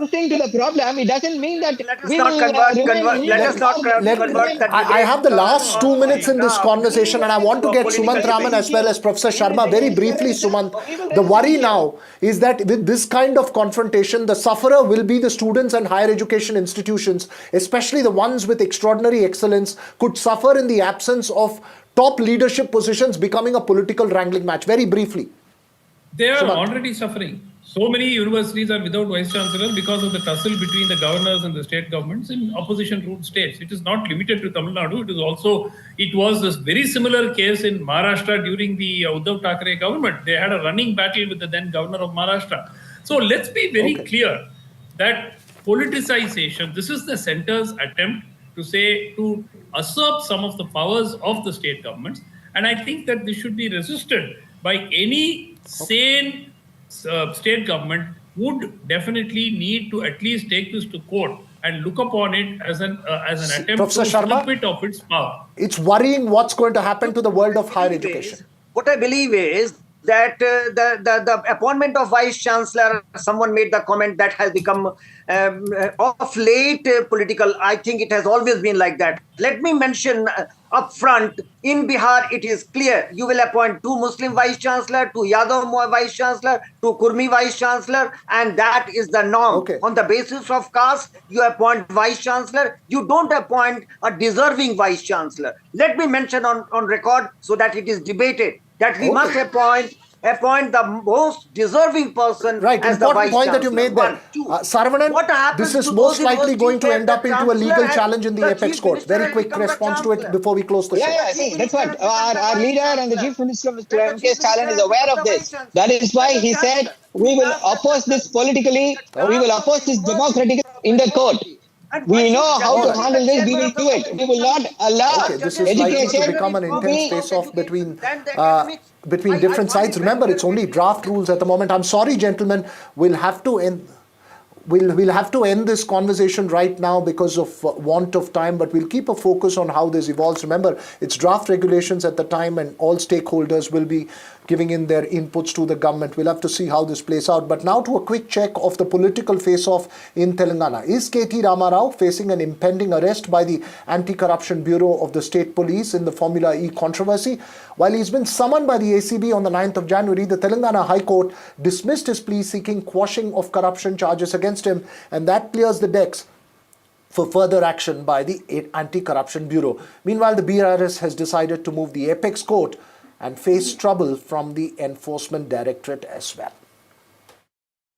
listening to the problem, it doesn't mean that we will I have the last 2 minutes in this conversation, and I want to get Sumant Raman as well as Professor Sharma. Very briefly, Sumant, the worry now is that with this kind of confrontation, the sufferer will be the students and higher education institutions, especially the ones with extraordinary excellence, could suffer in the absence of top leadership positions becoming a political wrangling match. Very briefly. They are already suffering. So many universities are without vice chancellor because of the tussle between the governors and the state governments in opposition-ruled states. It is not limited to Tamil Nadu. It was a very similar case in Maharashtra during the Uddhav Thackeray government. They had a running battle with the then governor of Maharashtra. So let's be very clear that politicization, this is the centre's attempt to usurp some of the powers of the state governments. And I think that this should be resisted by any sane state government would definitely need to at least take this to court and look upon it as an attempt Professor to Sharma, strip it of its power. It's worrying what's going to happen to the world of higher education. What I believe is that the appointment of vice chancellor, someone made the comment that has become of late political. I think it has always been like that. Let me mention up front, in Bihar, it is clear you will appoint 2 Muslim vice chancellor, 2 Yadav vice chancellor, 2 Kurmi vice chancellor, and that is the norm. On the basis of caste, you appoint vice chancellor. You don't appoint a deserving vice chancellor. Let me mention on record so that it is debated that we must appoint the most deserving person as the vice chancellor. Important point that you made there. Saravanan, this is most likely going to end up into a legal challenge in the apex court. Very quick response to it before we close the show. See, that's what our leader and the chief minister, Mr. M.K. Stalin, is aware of this. That is why he said, we will oppose this politically, we will oppose this democratically in the court. We know how to handle this, we will do it. We will not allow this is likely to become an intense face-off between different sides. Remember, it's only draft rules at the moment. I'm sorry, gentlemen, we'll have to end this conversation right now because of want of time, but we'll keep a focus on how this evolves. Remember, it's draft regulations at the time and all stakeholders will be giving in their inputs to the government. We'll have to see how this plays out. But now to a quick check of the political face-off in Telangana. Is K.T. Ramarao facing an impending arrest by the Anti-Corruption Bureau of the State Police in the Formula E controversy? While he's been summoned by the ACB on the 9th of January, the Telangana High Court dismissed his plea seeking quashing of corruption charges against him, and that clears the decks for further action by the Anti-Corruption Bureau. Meanwhile, the BRS has decided to move the apex court and face trouble from the Enforcement Directorate as well.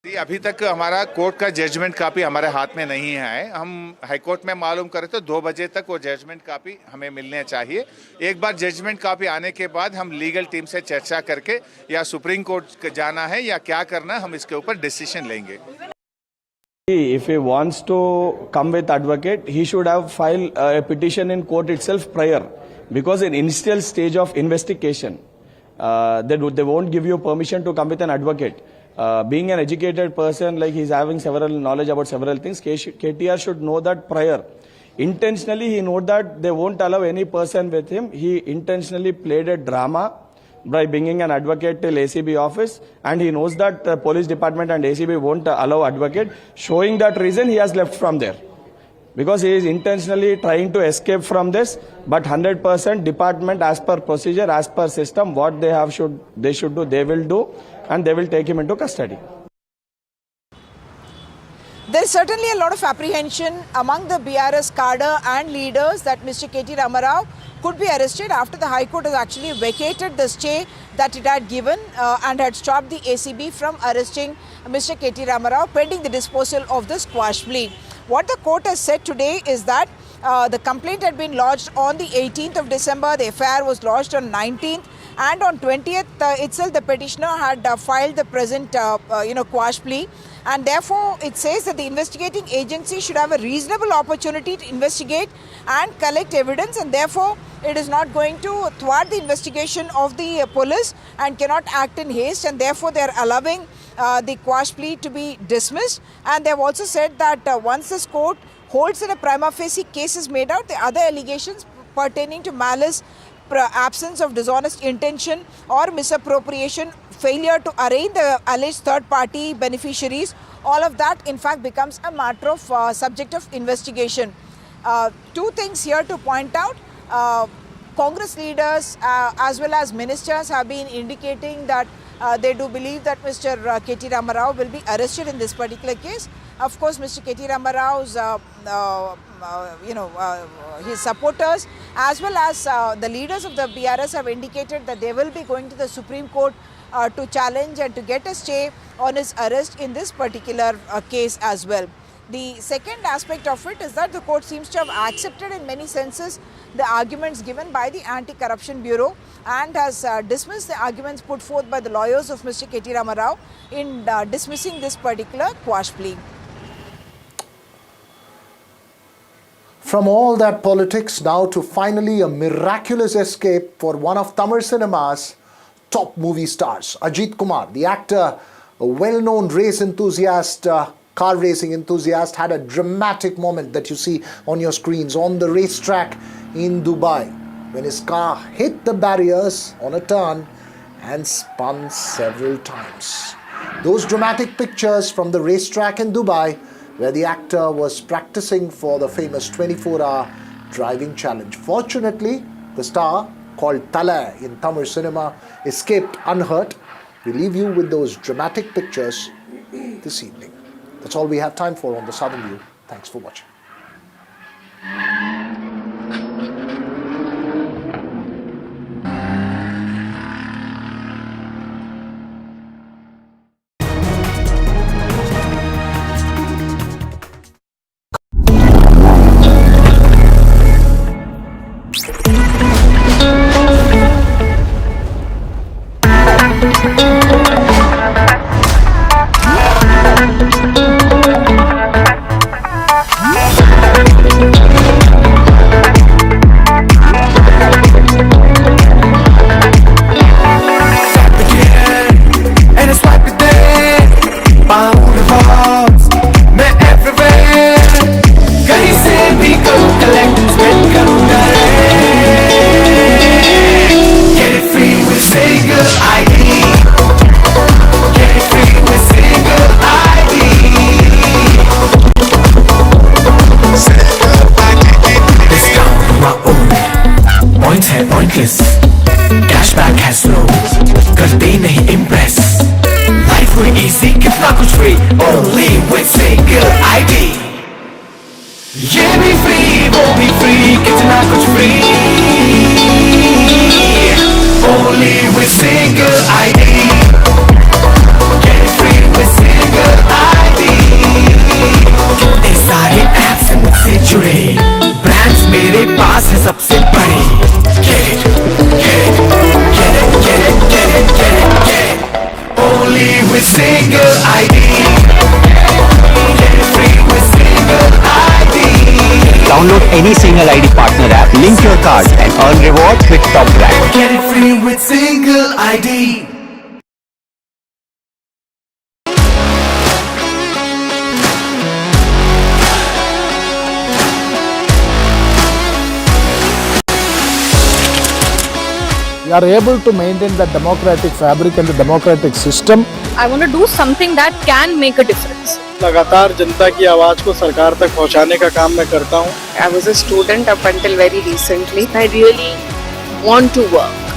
अभी तक हमारा court का judgement copy हमारे हाथ में नहीं है. हम हाई कोर्ट में मालूम करे तो 2 बजे तक वो जजमेंट कापी हमें मिलने चाहिए. एक बार जजमेंट कापी आने के बाद हम लीगल टीम से चर्चा करके या सुप्रीम कोर्ट जाना है या क्या करना है, हम इसके ऊपर डिसीजन लेंगे. If he wants to come with advocate, he should have filed a petition in court itself prior, because in initial stage of investigation, they won't give you permission to come with an advocate. Being an educated person, like he's having several knowledge about several things, KTR should know that prior. Intentionally, he knows that they won't allow any person with him. He intentionally played a drama by bringing an advocate till ACB office, and he knows that the police department and ACB won't allow advocate. Showing that reason, he has left from there, because he is intentionally trying to escape from this. But 100% department, as per procedure, as per system, what they should do, they will do, and they will take him into custody. There's certainly a lot of apprehension among the BRS cadre and leaders that Mr. K.T. Ramarao could be arrested after the High Court has actually vacated the stay that it had given and had stopped the ACB from arresting Mr. K.T. Ramarao pending the disposal of the squash plea. What the court has said today is that the complaint had been lodged on the 18th of December. The FIR was lodged on 19th. and on 20th itself the petitioner had filed the present quash plea, and therefore it says that the investigating agency should have a reasonable opportunity to investigate and collect evidence, and therefore it is not going to thwart the investigation of the police and cannot act in haste, and therefore they are allowing the quash plea to be dismissed. And they have also said that once this court holds that a prima facie case is made out, the other allegations pertaining to malice, absence of dishonest intention or misappropriation, failure to arraign the alleged third party beneficiaries, all of that in fact becomes a matter of subject of investigation. Two things here to point out. Congress leaders as well as ministers have been indicating that they do believe that Mr. K.T. Ramarao will be arrested in this particular case. Of course, Mr. K.T. Ramarao's his supporters as well as the leaders of the BRS have indicated that they will be going to the Supreme Court to challenge and to get a stay on his arrest in this particular case as well. The second aspect of it is that the court seems to have accepted in many senses the arguments given by the Anti-Corruption Bureau and has dismissed the arguments put forth by the lawyers of Mr. K.T. Ramarao in dismissing this particular quash plea. From all that politics now to finally a miraculous escape for one of Tamil cinema's top movie stars. Ajith Kumar, the actor, a well-known race enthusiast, car racing enthusiast, had a dramatic moment that you see on your screens on the racetrack in Dubai when his car hit the barriers on a turn and spun several times. Those dramatic pictures from the racetrack in Dubai where the actor was practicing for the famous 24-hour driving challenge. Fortunately, the star, called Tala in Tamil cinema, escaped unhurt. We leave you with those dramatic pictures this evening. That's all we have time for on The Southern View. Thanks for watching. Cashback है slow करते नहीं impress life हुई easy कितना कुछ free only with single ID ये भी free वो भी फ्री कितना कुछ free only with single ID get free with single ID ये सारे ऐप्स मुझसे जुड़े ब्रांड्स मेरे पास है सबसे बड़ी Only with single ID. Get it free with single ID. Download any single ID partner app, link your card and earn rewards with top brand. Get it free with single ID. We are able to maintain the democratic fabric and the democratic system. I want to do something that can make a difference. लगातार जनता की आवाज को सरकार तक पहुंचाने का काम मैं करता हूं. I was a student up until very recently. I really want to work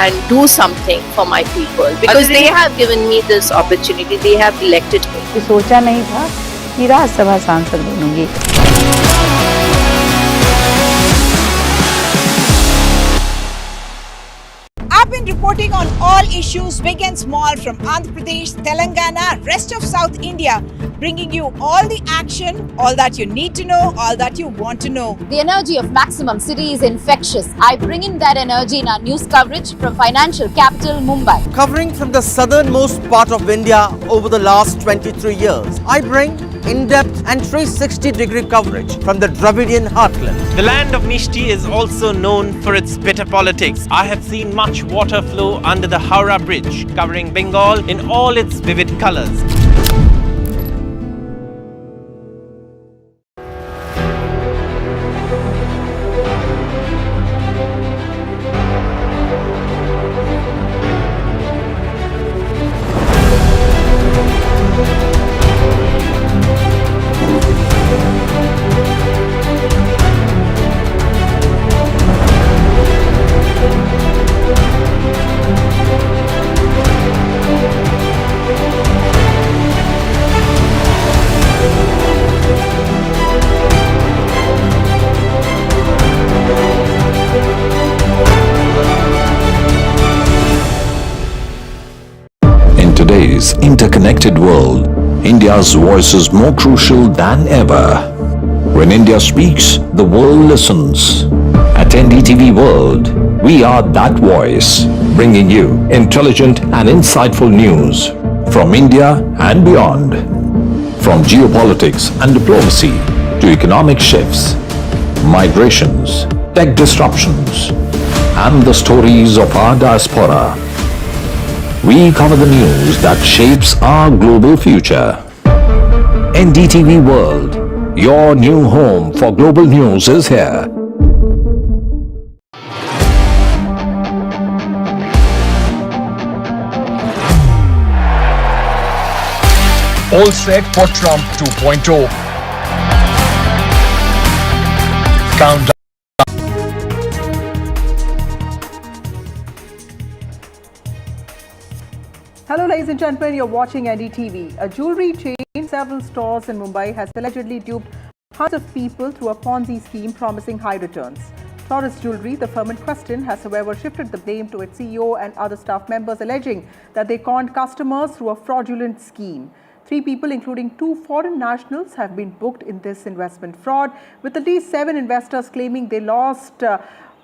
and do something for my people because they have given me this opportunity. They have elected me. सोचा नहीं था कि राज्यसभा सांसद बनूंगी. have been reporting on all issues big and small from Andhra Pradesh, Telangana, rest of South India, bringing you all the action, all that you need to know, all that you want to know. The energy of Maximum City is infectious. I bring in that energy in our news coverage from financial capital Mumbai. Covering from the southernmost part of India over the last 23 years, I bring in-depth and 360-degree coverage from the Dravidian heartland. The land of Mishti is also known for its bitter politics. I have seen much water flow under the Howrah Bridge, covering Bengal in all its vivid colors. In today's interconnected world, India's voice is more crucial than ever. When India speaks, the world listens. At NDTV World, we are that voice, bringing you intelligent and insightful news from India and beyond. From geopolitics and diplomacy to economic shifts, migrations, tech disruptions, and the stories of our diaspora. We cover the news that shapes our global future. NDTV World, your new home for global news is here. All set for Trump 2.0. Countdown. Hello ladies and gentlemen, you're watching NDTV. A jewellery chain in several stores in Mumbai has allegedly duped hundreds of people through a Ponzi scheme promising high returns. Taurus Jewellery, the firm in question, has however shifted the blame to its CEO and other staff members, alleging that they conned customers through a fraudulent scheme. 3 people, including 2 foreign nationals, have been booked in this investment fraud, with at least 7 investors claiming they lost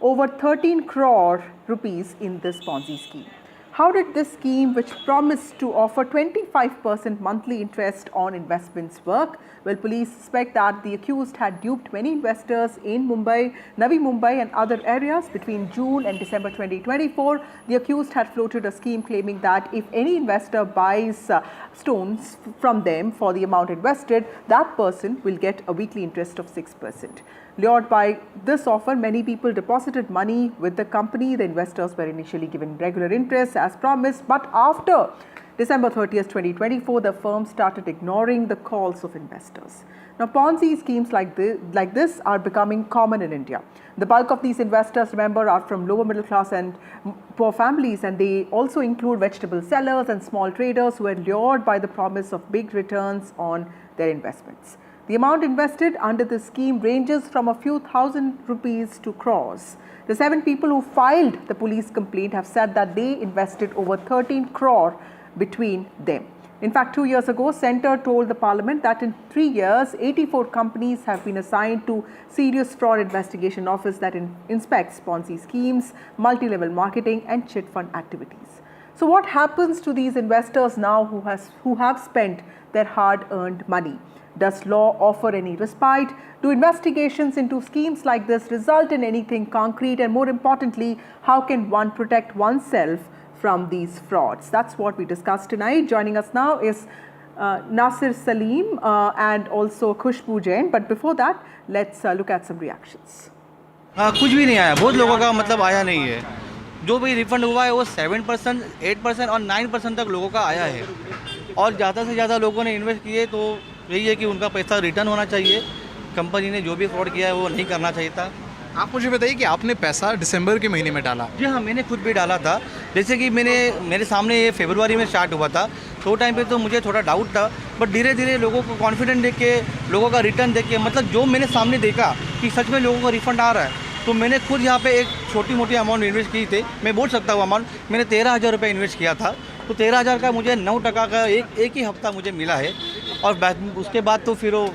over 13 crore rupees in this Ponzi scheme. How did this scheme, which promised to offer 25% monthly interest on investments, work? Well, police suspect that the accused had duped many investors in Mumbai, Navi Mumbai and other areas. Between June and December 2024, the accused had floated a scheme claiming that if any investor buys stones from them for the amount invested, that person will get a weekly interest of 6%. Lured by this offer, many people deposited money with the company. The investors were initially given regular interest as promised, but after December 30th, 2024, the firm started ignoring the calls of investors. Now, Ponzi schemes like this are becoming common in India. The bulk of these investors, remember, are from lower middle class and poor families, and they also include vegetable sellers and small traders who are lured by the promise of big returns on their investments. The amount invested under this scheme ranges from a few thousand rupees to crores. The 7 people who filed the police complaint have said that they invested over 13 crore between them. In fact, 2 years ago, Centre told the Parliament that in 3 years, 84 companies have been assigned to Serious Fraud Investigation Office that inspects Ponzi schemes, multi-level marketing and chit fund activities. So what happens to these investors now who have spent their hard-earned money? Does law offer any respite? Do investigations into schemes like this result in anything concrete? And more importantly, how can one protect oneself from these frauds? That's what we discussed tonight. Joining us now is Nasir Salim and also Khushbu Jain. But before that, let's look at some reactions. कुछ भी नहीं आया, बहुत लोगों का मतलब आया नहीं है. जो भी रिफंड हुआ है वो 7%, 8% और 9% तक लोगों का आया है. और ज़्यादा से ज़्यादा लोगों ने इन्वेस्ट किए, तो यही है कि उनका पैसा रिटर्न होना चाहिए. कंपनी ने जो भी फ्रॉड किया है वो नहीं करना चाहिए था. आप मुझे बताइए कि आपने पैसा दिसंबर के महीने में डाला? जी हाँ, मैंने खुद भी डाला था. जैसे कि मेरे सामने ये फरवरी में स्टार्ट हुआ था, तो टाइम पे तो मुझे थोड़ा डाउट था, बट धीरे धीरे लोगों को कॉन्फिडेंस देख के, लोगों का रिटर्न देख के, मतलब जो मैंने सामने देखा कि सच में लोगों का रिफंड आ रहा है, तो मैंने खुद यहाँ पे एक छोटी मोटी अमाउंट इन्वेस्ट की थी, मैं बोल सकता हूँ अमाउंट, मैंने 13,000 रुपये इन्वेस्ट किया था, तो 13,000 का मुझे 9% का एक ही हफ्ता मुझे मिला है, और उसके बाद तो फिर वो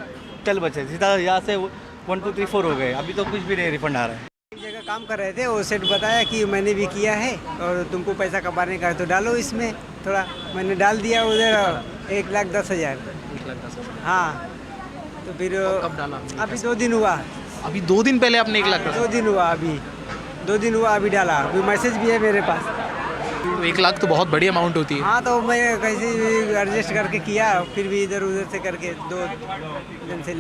चल बचे, सीधा यहाँ से 1 2 3 4 हो गए, अभी तो कुछ भी नहीं रिफंड आ रहा है। एक जगह काम कर रहे थे, वो सेठ बताया कि मैंने भी किया है और तुमको पैसा कमाने का है तो डालो इसमें थोड़ा, मैंने डाल दिया उधर 1,10,000। हाँ, तो फिर कब डाला? अभी 2 दिन हुआ। अभी 2 दिन पहले आपने 1 लाख? 2 दिन हुआ, अभी 2 दिन हुआ, अभी डाला, अभी मैसेज भी है मेरे पास। 1 लाख तो बहुत बड़ी अमाउंट होती है। हाँ, तो मैं कैसे भी एडजस्ट करके किया, फिर भी इधर उधर से करके 2 दिन से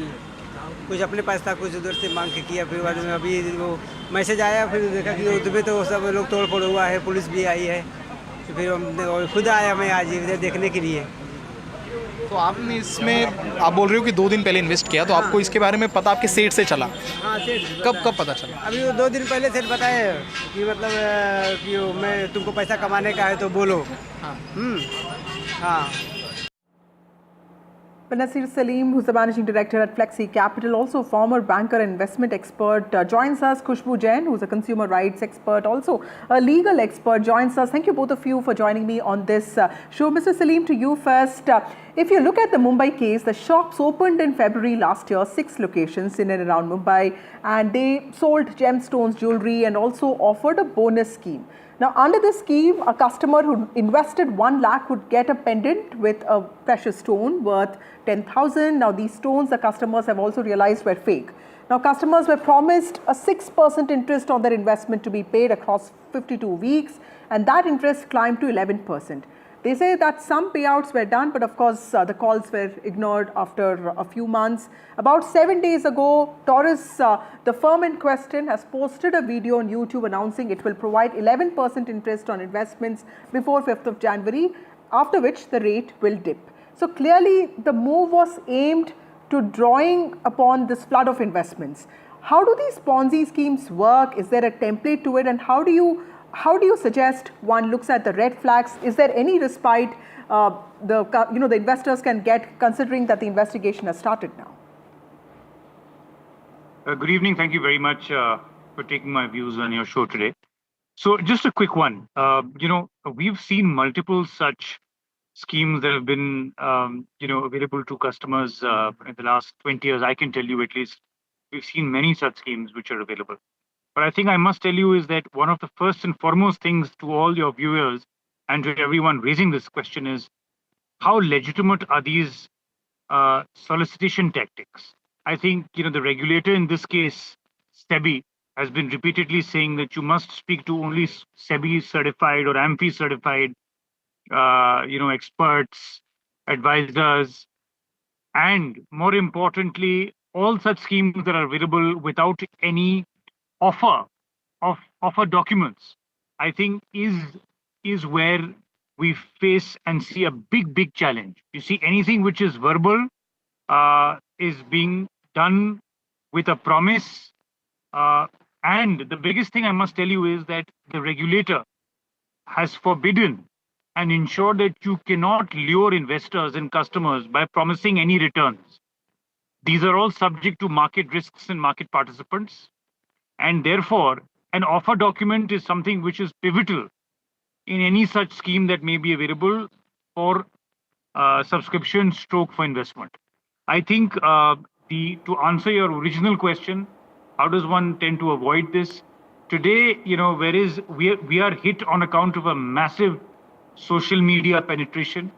कुछ अपने पास था, कुछ उधर से मांग के किया, फिर बाद में अभी वो मैसेज आया, फिर देखा कि उधर तो सब लोग तोड़ फोड़ हुआ है, पुलिस भी आई है, तो फिर हम खुद आया मैं आज इधर देखने के लिए। तो आपने इसमें, आप बोल रहे हो कि 2 दिन पहले इन्वेस्ट किया, तो आपको इसके बारे में पता आपके सेठ से चला? हाँ, सेठ। कब पता चला? अभी वो 2 दिन पहले सेठ बताए कि मतलब कि मैं तुमको पैसा कमाने का है तो बोलो। हाँ। हाँ। Nasir Salim, who's the managing director at Flexi Capital, also former banker and investment expert, joins us. Khushbu Jain, who's a consumer rights expert, also a legal expert, joins us. Thank you both of you for joining me on this show. Mr. Salim, to you first. If you look at the Mumbai case, the shops opened in February last year, 6 locations in and around Mumbai, and they sold gemstones, jewelry, and also offered a bonus scheme. Now, under this scheme, a customer who invested 1 lakh would get a pendant with a precious stone worth 10,000. Now, these stones, the customers have also realized were fake. Now, customers were promised a 6% interest on their investment to be paid across 52 weeks, and that interest climbed to 11%. They say that some payouts were done, but of course, the calls were ignored after a few months. About 7 days ago, Taurus, the firm in question, has posted a video on YouTube announcing it will provide 11% interest on investments before 5th of January, after which the rate will dip. So clearly, the move was aimed to drawing upon this flood of investments. How do these Ponzi schemes work? Is there a template to it, and how do you suggest one looks at the red flags? Is there any respite the investors can get, considering that the investigation has started now? Good evening. Thank you very much for taking my views on your show today. So just a quick one. We've seen multiple such schemes that have been available to customers in the last 20 years. I can tell you at least we've seen many such schemes which are available. But I think I must tell you is that one of the first and foremost things to all your viewers and to everyone raising this question is, how legitimate are these solicitation tactics? I think, the regulator in this case, SEBI, has been repeatedly saying that you must speak to only SEBI certified or AMFI certified, experts, advisors, and more importantly, all such schemes that are available without any offer documents, I think is where we face and see a big challenge. You see, anything which is verbal is being done with a promise, and the biggest thing I must tell you is that the regulator has forbidden and ensured that you cannot lure investors and customers by promising any returns. These are all subject to market risks and market participants. And therefore, an offer document is something which is pivotal in any such scheme that may be available for subscription stroke for investment. I think to answer your original question, how does one tend to avoid this? Today, we are hit on account of a massive social media penetration.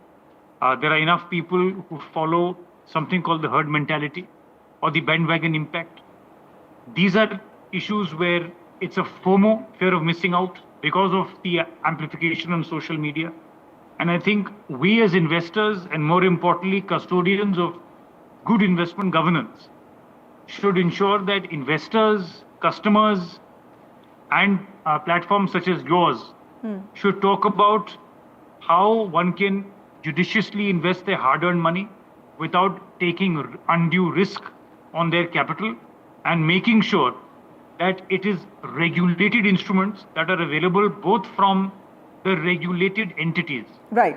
There are enough people who follow something called the herd mentality or the bandwagon impact. These are issues where it's a FOMO, fear of missing out, because of the amplification on social media. And I think we as investors, and more importantly, custodians of good investment governance, should ensure that investors, customers, and platforms such as yours should talk about how one can judiciously invest their hard-earned money without taking undue risk on their capital, and making sure that it is regulated instruments that are available both from the regulated entities. Right.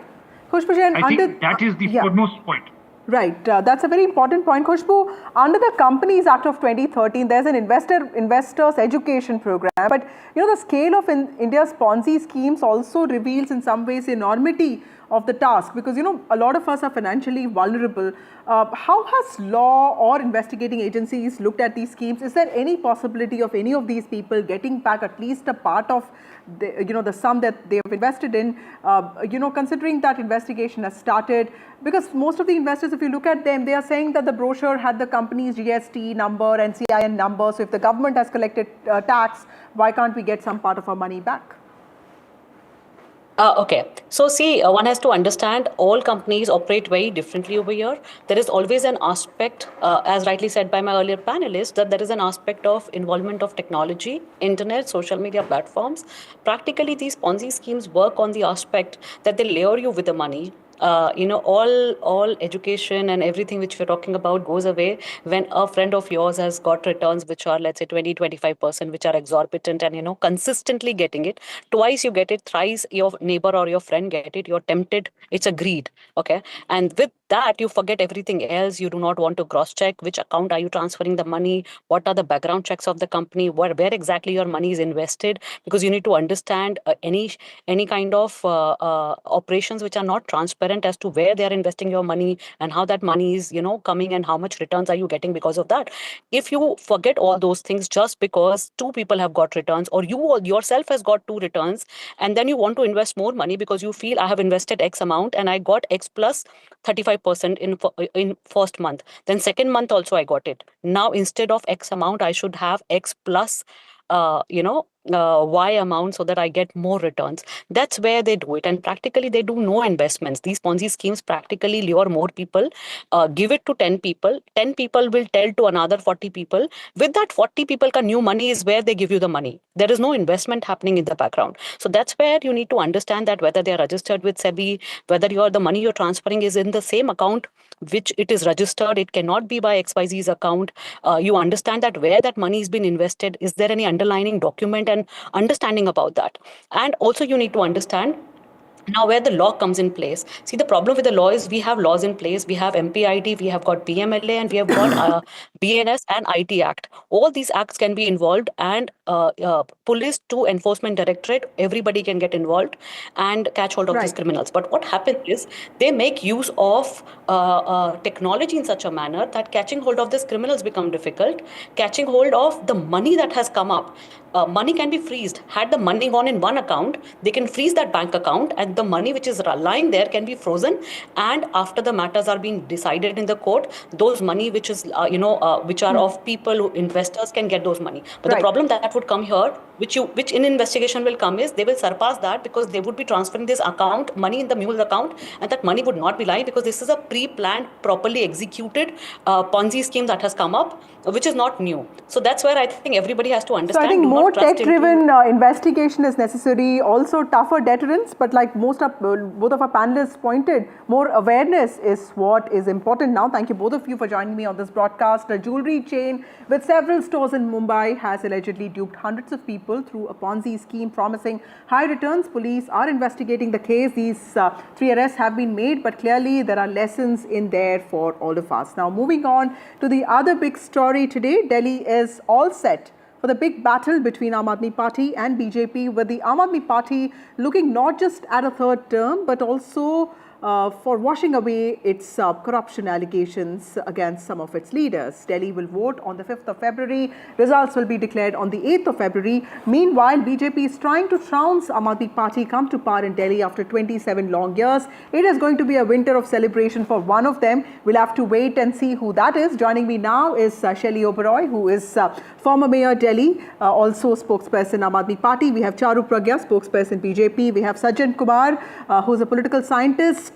Khushbu Jain, I think that is the foremost point. Right, that's a very important point, Khushbu. Under the Companies Act of 2013, there's an investors education program. But the scale of India's Ponzi schemes also reveals in some ways the enormity of the task, because a lot of us are financially vulnerable. How has law or investigating agencies looked at these schemes? Is there any possibility of any of these people getting back at least a part of the sum that they have invested in, considering that investigation has started? Because most of the investors, if you look at them, they are saying that the brochure had the company's GST number and CIN number. So if the government has collected tax, why can't we get some part of our money back? Okay, so see, one has to understand all companies operate very differently over here. There is always an aspect, as rightly said by my earlier panelists, that there is an aspect of involvement of technology, internet, social media platforms. Practically, these Ponzi schemes work on the aspect that they lure you with the money. All education and everything which we're talking about goes away when a friend of yours has got returns which are, let's say, 20-25%, which are exorbitant, and consistently getting it. Twice you get it, thrice your neighbor or your friend get it, you're tempted. It's a greed. Okay. And with that, you forget everything else. You do not want to cross check which account are you transferring the money, what are the background checks of the company, where exactly your money is invested, because you need to understand any kind of operations which are not transparent as to where they are investing your money and how that money is coming and how much returns are you getting because of that. If you forget all those things just because two people have got returns, or you yourself has got two returns, and then you want to invest more money because you feel I have invested X amount and I got X plus 35% in first month, then second month also I got it. Now instead of X amount I should have X plus Y amount so that I get more returns. That's where they do it. And practically they do no investments. These Ponzi schemes practically lure more people, give it to 10 people. 10 people will tell to another 40 people. With that 40 people ka new money is where they give you the money. There is no investment happening in the background. So that's where you need to understand that whether they are registered with SEBI, whether the money you're transferring is in the same account which it is registered. It cannot be by XYZ's account. You understand that where that money has been invested, is there any underlying document and understanding about that. And also you need to understand now where the law comes in place. See, the problem with the law is we have laws in place. We have MPID, we have got PMLA, and we have got BNS and IT Act. All these acts can be involved, and police to enforcement directorate, everybody can get involved and catch hold of these criminals. But what happens is they make use of technology in such a manner that catching hold of these criminals become difficult. Catching hold of the money that has come up, money can be freezed. Had the money gone in one account, they can freeze that bank account, and the money which is lying there can be frozen. And after the matters are being decided in the court, those money which is which are of people, investors can get those money. But the problem that would come here, which in investigation will come, is they will surpass that, because they would be transferring this account money in the mule account, and that money would not be lying, because this is a pre-planned, properly executed Ponzi scheme that has come up, which is not new. So that's where I think everybody has to understand. So I think more tech-driven investigation is necessary, also tougher deterrence, but like both of our panelists pointed, more awareness is what is important now. Thank you both of you for joining me on this broadcast. A jewelry chain with several stores in Mumbai has allegedly duped hundreds of people through a Ponzi scheme promising high returns. Police are investigating the case. These 3 arrests have been made, but clearly there are lessons in there for all of us. Now moving on to the other big story today, Delhi is all set for the big battle between Aam Aadmi Party and BJP, with the Aam Aadmi Party looking not just at a third term, but also for washing away its corruption allegations against some of its leaders. Delhi will vote on the 5th of February. Results will be declared on the 8th of February. Meanwhile, BJP is trying to trounce Aam Aadmi Party come to power in Delhi after 27 long years. It is going to be a winter of celebration for one of them. We'll have to wait and see who that is. Joining me now is Shelley Oberoi, who is former Mayor Delhi, also spokesperson Aam Aadmi Party. We have Charu Pragya, spokesperson BJP. We have Sajjan Kumar, who's a political scientist,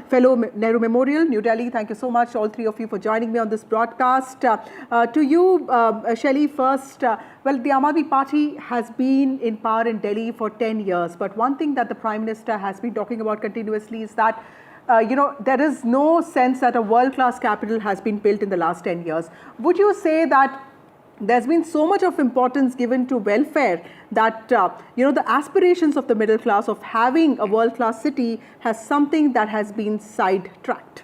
fellow Nehru Memorial, New Delhi. Thank you so much, all three of you, for joining me on this broadcast. To you, Shelley, first, well, the Aam Aadmi Party has been in power in Delhi for 10 years. But one thing that the Prime Minister has been talking about continuously is that there is no sense that a world-class capital has been built in the last 10 years. Would you say that there's been so much of importance given to welfare that, the aspirations of the middle class of having a world-class city has something that has been sidetracked?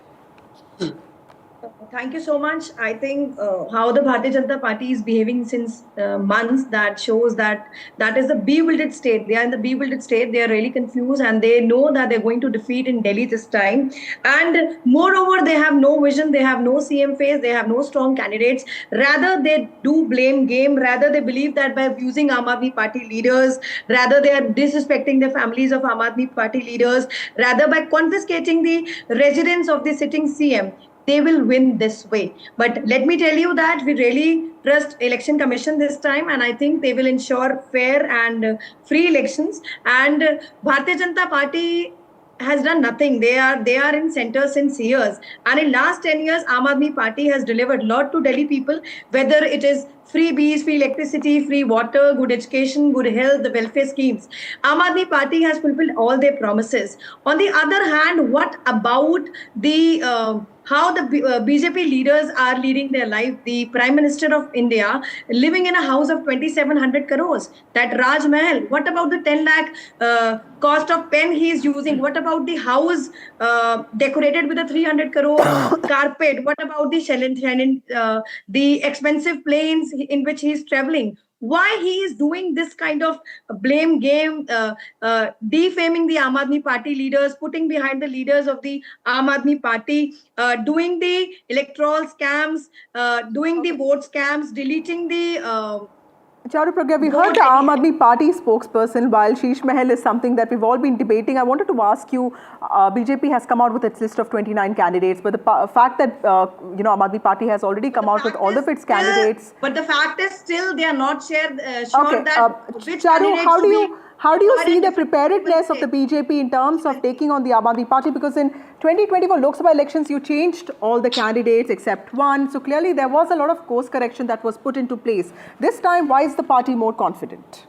Thank you so much. I think how the Bharatiya Janata Party is behaving since months, that shows that that is the bewildered state. They are in the bewildered state. They are really confused and they know that they're going to defeat in Delhi this time. And moreover, they have no vision. They have no CM face. They have no strong candidates. Rather, they do blame game. Rather, they believe that by abusing Aam Aadmi Party leaders, rather they are disrespecting the families of Aam Aadmi Party leaders, rather by confiscating the residence of the sitting CM. They will win this way. But let me tell you that we really trust Election Commission this time, and I think they will ensure fair and free elections. And Bharatiya Janata Party has done nothing. They are in center since years, and in last 10 years, Aam Aadmi Party has delivered a lot to Delhi people, whether it is free bees, free electricity, free water, good education, good health, the welfare schemes. Aam Aadmi Party has fulfilled all their promises. On the other hand, what about the how the BJP leaders are leading their life? The Prime Minister of India living in a house of 2,700 crores, that Raj Mahal. What about the 10 lakh cost of pen he is using? What about the house decorated with a 300 crore carpet? What about the expensive planes in which he is traveling? Why he is doing this kind of blame game, defaming the Aam Aadmi Party leaders, putting behind the leaders of the Aam Aadmi Party, doing the electoral scams, doing the vote scams, deleting the Charu Pragya, we heard the Aam Aadmi Party spokesperson, while Sheesh Mahal is something that we've all been debating. I wanted to ask you, BJP has come out with its list of 29 candidates, but the fact that, Aam Aadmi Party has already come out with all of its candidates. But the fact is still they are not sure that which Charu, candidates how do you see the preparedness of the BJP in terms of taking on the Aam Aadmi Party? Because in 2024 Lok Sabha elections, you changed all the candidates except one. So clearly there was a lot of course correction that was put into place. This time, why is the party more confident?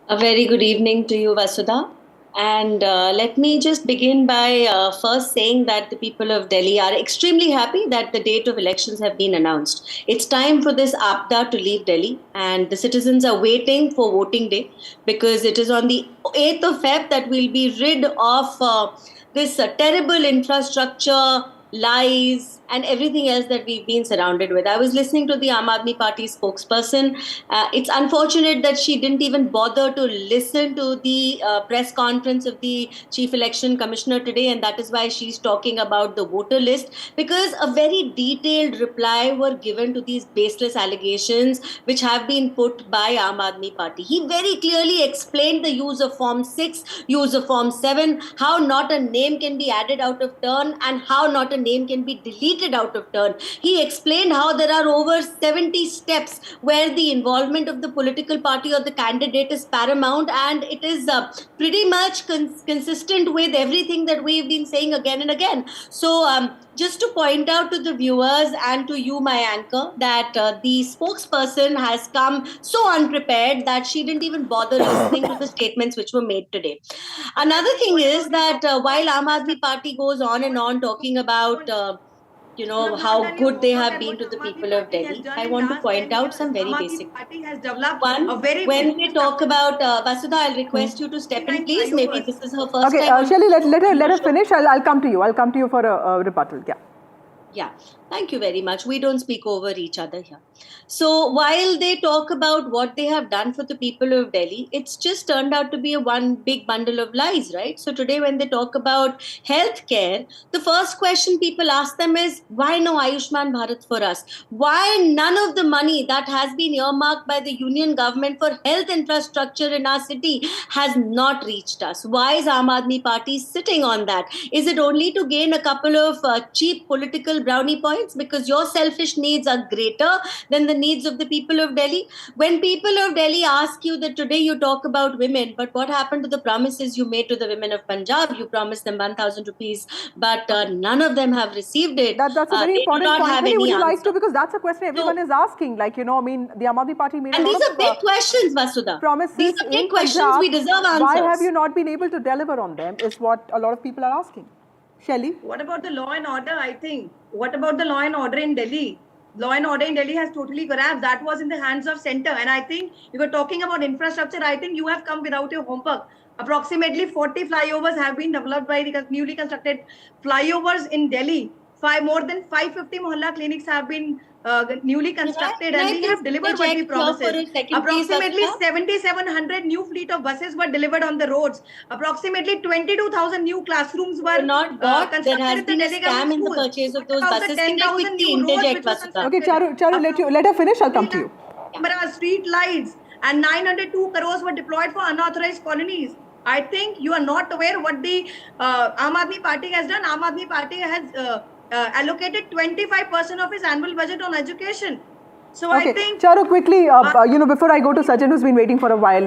A very good evening to you, Vasudha. And let me just begin by first saying that the people of Delhi are extremely happy that the date of elections have been announced. It's time for this Apda to leave Delhi, and the citizens are waiting for voting day, because it is on the 8th of Feb that we'll be rid of this terrible infrastructure, lies, and everything else that we've been surrounded with. I was listening to the Aam Aadmi Party spokesperson. It's unfortunate that she didn't even bother to listen to the press conference of the Chief Election Commissioner today, and that is why she's talking about the voter list, because a very detailed reply were given to these baseless allegations which have been put by Aam Aadmi Party. He very clearly explained the use of Form 6, use of Form 7, how not a name can be added out of turn and how not a name can be deleted out of turn. He explained how there are over 70 steps where the involvement of the political party or the candidate is paramount, and it is pretty much consistent with everything that we've been saying again and again. So just to point out to the viewers and to you, my anchor, that the spokesperson has come so unprepared that she didn't even bother listening to the statements which were made today. Another thing is that while Aam Aadmi Party goes on and on talking about how good they have been to the people of Delhi, I want to point out some very basic. One, when they talk about Vasudha, I'll request you to step in, please. Maybe this is her first time. Okay, Shelly, let her finish. I'll come to you. I'll come to you for a rebuttal. Yeah. Yeah, thank you very much. We don't speak over each other here. So while they talk about what they have done for the people of Delhi, it's just turned out to be one big bundle of lies, right? So today when they talk about healthcare, the first question people ask them is, why no Ayushman Bharat for us? Why none of the money that has been earmarked by the union government for health infrastructure in our city has not reached us? Why is Aam Aadmi Party sitting on that? Is it only to gain a couple of cheap political brownie points because your selfish needs are greater than the needs of the people of Delhi? When people of Delhi ask you that today you talk about women, but what happened to the promises you made to the women of Punjab? You promised them 1,000 rupees, but none of them have received it. That's a very important point. Would you like to? Because that's a question everyone is asking. The Aam Aadmi Party made and these are big questions, Vasudha. Promises. These are big questions. We deserve answers. Why have you not been able to deliver on them is what a lot of people are asking. Shelly? What about the law and order, I think? What about the law and order in Delhi? Law and order in Delhi has totally collapsed. That was in the hands of center. And I think you were talking about infrastructure. I think you have come without your homework. Approximately 40 flyovers have been developed by the newly constructed flyovers in Delhi. more than 550 mohalla clinics have been newly constructed, and we have delivered what we promised. Approximately 7,700 new fleet of buses were delivered on the roads. Approximately 22,000 new classrooms were constructed. There has been a scam in the purchase of those buses. Can I quickly interject, Vasudha? Okay, Charu, let her finish. I'll come to you. Street lights and 902 crores were deployed for unauthorized colonies. I think you are not aware what the Aam Aadmi Party has done. Aam Aadmi Party has allocated 25% of its annual budget on education. So okay. I think... Charu, quickly, before I go to Sachin, who's been waiting for a while,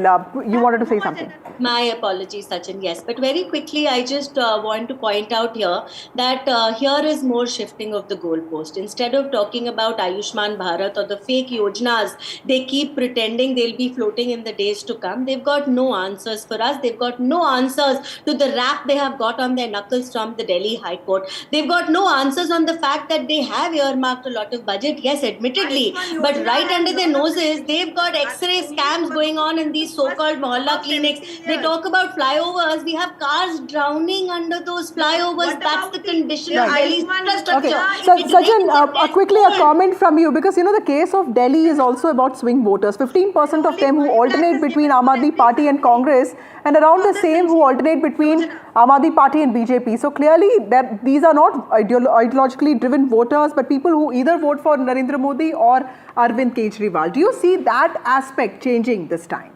you wanted to say something. My apologies, Sachin. Yes, but very quickly, I just want to point out here that here is more shifting of the goalpost. Instead of talking about Ayushman Bharat or the fake yojnas, they keep pretending they'll be floating in the days to come. They've got no answers for us. They've got no answers to the rap they have got on their knuckles from the Delhi High Court. They've got no answers on the fact that they have earmarked a lot of budget. Yes, admittedly. But right under their noses, they've got X-ray scams going on in these so-called mohalla clinics. They talk about flyovers. We have cars drowning under those flyovers. That's the condition of Delhi's infrastructure. Okay. So, Sachin, quickly a comment from you, because the case of Delhi is also about swing voters. 15% of them who alternate between Aam Aadmi Party and Congress, and around the same who alternate between Aam Aadmi Party and BJP. So clearly, that these are not ideologically driven voters, but people who either vote for Narendra Modi or Arvind Kejriwal. Do you see that aspect changing this time?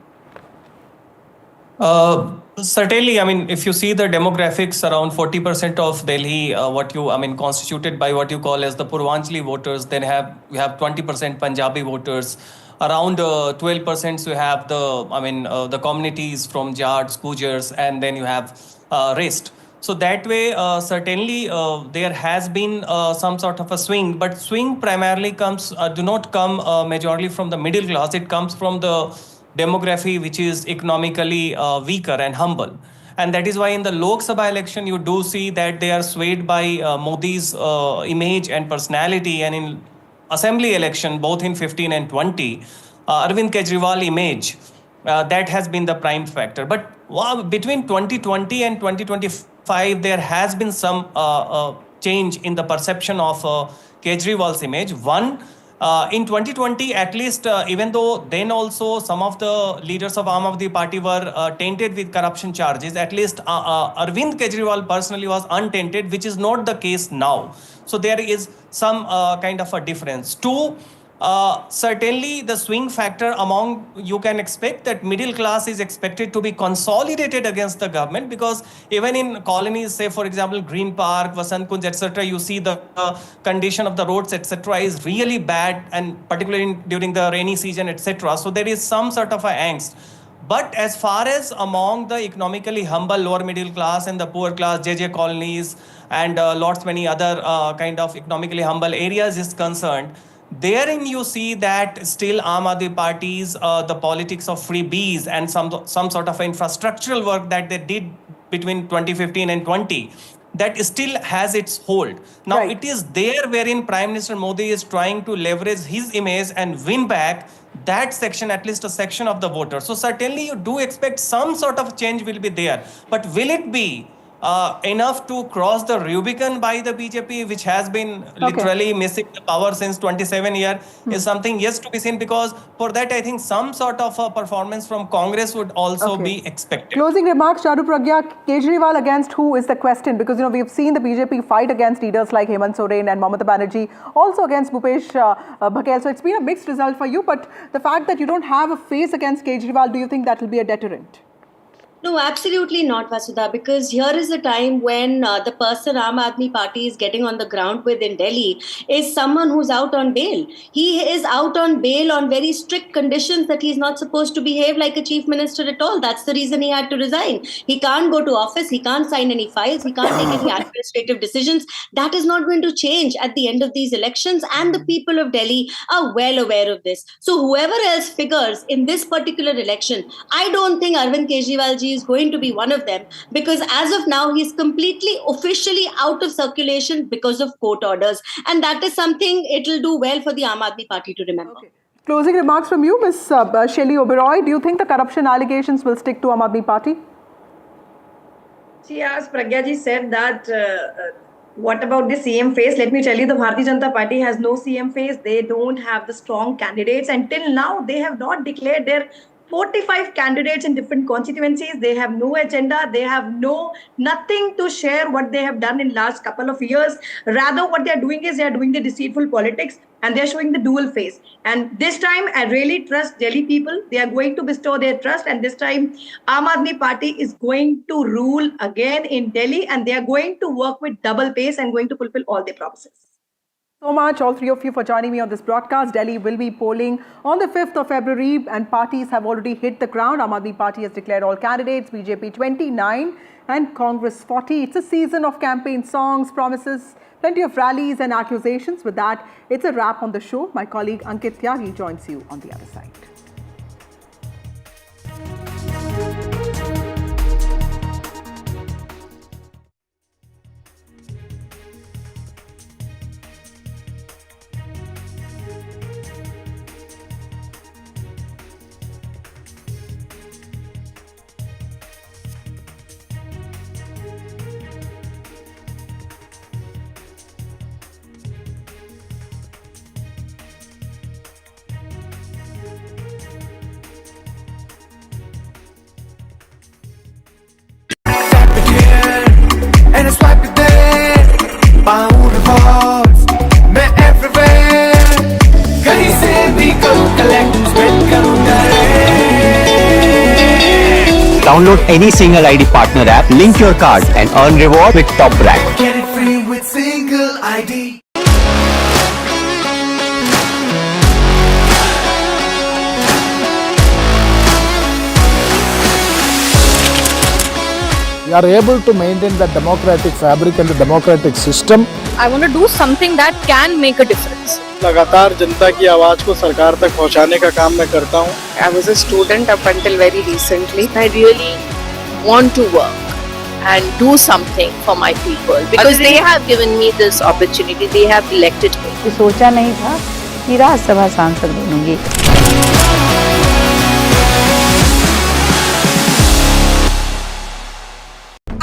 Certainly, I mean, if you see the demographics, around 40% of Delhi, constituted by what you call as the Purvanchali voters, then we have 20% Punjabi voters. Around 12% you have the communities from Jats, Gujars, and then you have rest. So that way, certainly there has been some sort of a swing, but swing primarily do not come majorly from the middle class. It comes from the demography which is economically weaker and humble. And that is why in the Lok Sabha election, you do see that they are swayed by Modi's image and personality, and in assembly election, both in 15 and 20, Arvind Kejriwal image, that has been the prime factor. But between 2020 and 2025, there has been some change in the perception of Kejriwal's image. One, in 2020, at least, even though then also some of the leaders of Aam Aadmi Party were tainted with corruption charges, at least Arvind Kejriwal personally was untainted, which is not the case now. So there is some kind of a difference. Two, certainly the swing factor you can expect that middle class is expected to be consolidated against the government, because even in colonies, say for example Green Park, Vasant Kunj, etc., you see the condition of the roads, etc., is really bad, and particularly during the rainy season, etc. So there is some sort of a angst. But as far as among the economically humble lower middle class and the poor class, JJ colonies and lots many other kind of economically humble areas is concerned, therein you see that still Aam Aadmi Party's the politics of freebies and some sort of infrastructural work that they did between 2015 and 20, that still has its hold. Now it is there wherein Prime Minister Modi is trying to leverage his image and win back that section, at least a section of the voters. So certainly you do expect some sort of change will be there, but will it be enough to cross the Rubicon by the BJP, which has been literally missing the power since 27 years, is something yet to be seen, because for that I think some sort of a performance from Congress would also be expected. Closing remarks, Charu Pragya, Kejriwal against who is the question, because we've seen the BJP fight against leaders like Hemant Soren and Mamata Banerjee, also against Bhupesh Baghel. So it's been a mixed result for you, but the fact that you don't have a face against Kejriwal, do you think that will be a deterrent? No, absolutely not, Vasudha, because here is the time when the person Aam Aadmi Party is getting on the ground with in Delhi is someone who's out on bail. He is out on bail on very strict conditions that he's not supposed to behave like a chief minister at all. That's the reason he had to resign. He can't go to office. He can't sign any files. He can't take any administrative decisions. That is not going to change at the end of these elections, and the people of Delhi are well aware of this. So whoever else figures in this particular election, I don't think Arvind Kejriwal ji is going to be one of them, because as of now he's completely officially out of circulation because of court orders, and that is something it will do well for the Aam Aadmi Party to remember. Closing remarks from you, Ms. Shelley Oberoi. Do you think the corruption allegations will stick to Aam Aadmi Party? See, as Pragya ji said that What about the CM phase? Let me tell you, the Bharatiya Janata Party has no CM phase. They don't have the strong candidates. And till now, they have not declared their 45 candidates in different constituencies. They have no agenda. They have nothing to share what they have done in last couple of years. Rather, what they are doing is they are doing the deceitful politics and they are showing the dual face. And this time, I really trust Delhi people. They are going to bestow their trust. And this time, Aam Aadmi Party is going to rule again in Delhi. And they are going to work with double pace and going to fulfill all their promises. So much, all three of you, for joining me on this broadcast. Delhi will be polling on the 5th of February and parties have already hit the ground. Aam Aadmi Party has declared all candidates, BJP 29 and Congress 40. It's a season of campaign songs, promises, plenty of rallies and accusations. With that, it's a wrap on the show. My colleague Ankit Tyagi joins you on the other side. And it's right there. Pound rewards, मैं everywhere. कहीं से भी करूँ collect, spend करूँ direct. Download any single ID partner app, link your card and earn reward with top rank. Get it free with single ID. We are able to maintain the democratic fabric and the democratic system. I want to do something that can make a difference. लगातार जनता की आवाज को सरकार तक पहुंचाने का काम मैं करता हूं. I was a student up until very recently. I really want to work and do something for my people because they have given me this opportunity. They have elected me. सोचा नहीं था कि राज्यसभा सांसद बनूंगी.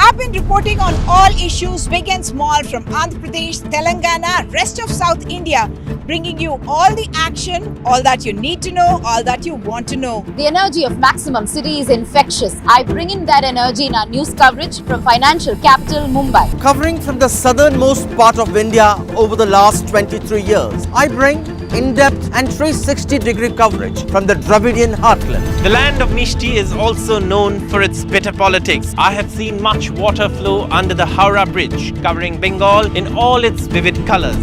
I've been reporting on all issues, big and small, from Andhra Pradesh, Telangana, rest of South India, bringing you all the action, all that you need to know, all that you want to know. The energy of Maximum City is infectious. I bring in that energy in our news coverage from financial capital Mumbai. Covering from the southernmost part of India over the last 23 years, I bring in-depth and 360-degree coverage from the Dravidian heartland. The land of Mishti is also known for its bitter politics. I have seen much water flow under the Howrah Bridge, covering Bengal in all its vivid colors.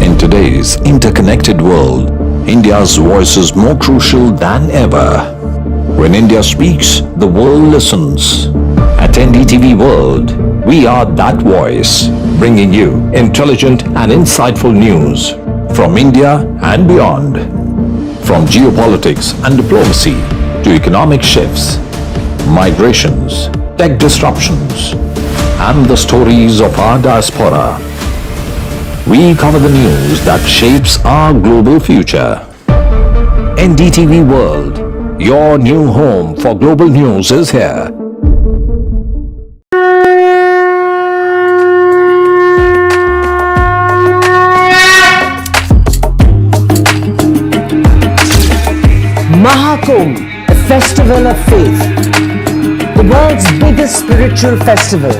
In today's interconnected world, India's voice is more crucial than ever. When India speaks, the world listens. At NDTV World, we are that voice, bringing you intelligent and insightful news from India and beyond. From geopolitics and diplomacy to economic shifts, migrations, tech disruptions, and the stories of our diaspora. We cover the news that shapes our global future. NDTV World, your new home for global news, is here. Mahakumbh, a festival of faith, the world's biggest spiritual festival,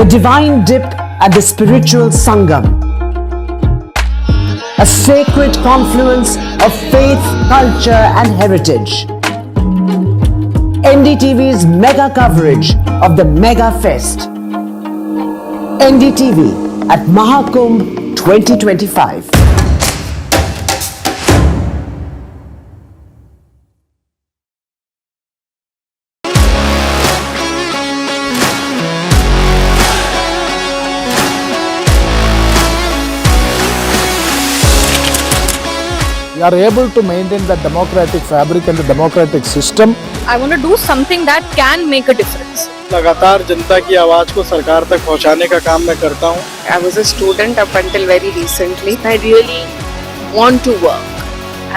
the divine dip at the spiritual Sangam, a sacred confluence of faith, culture and heritage. NDTV's mega coverage of the Mega Fest. NDTV at Mahakumbh 2025. We are able to maintain the democratic fabric and the democratic system. I want to do something that can make a difference. लगातार जनता की आवाज को सरकार तक पहुंचाने का काम मैं करता हूं। I was a student up until very recently. I really want to work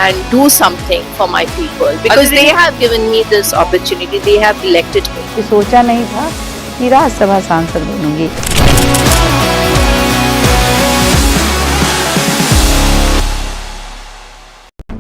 and do something for my people because they have given me this opportunity. They have elected me. सोचा नहीं था कि राज्यसभा सांसद बनूंगी।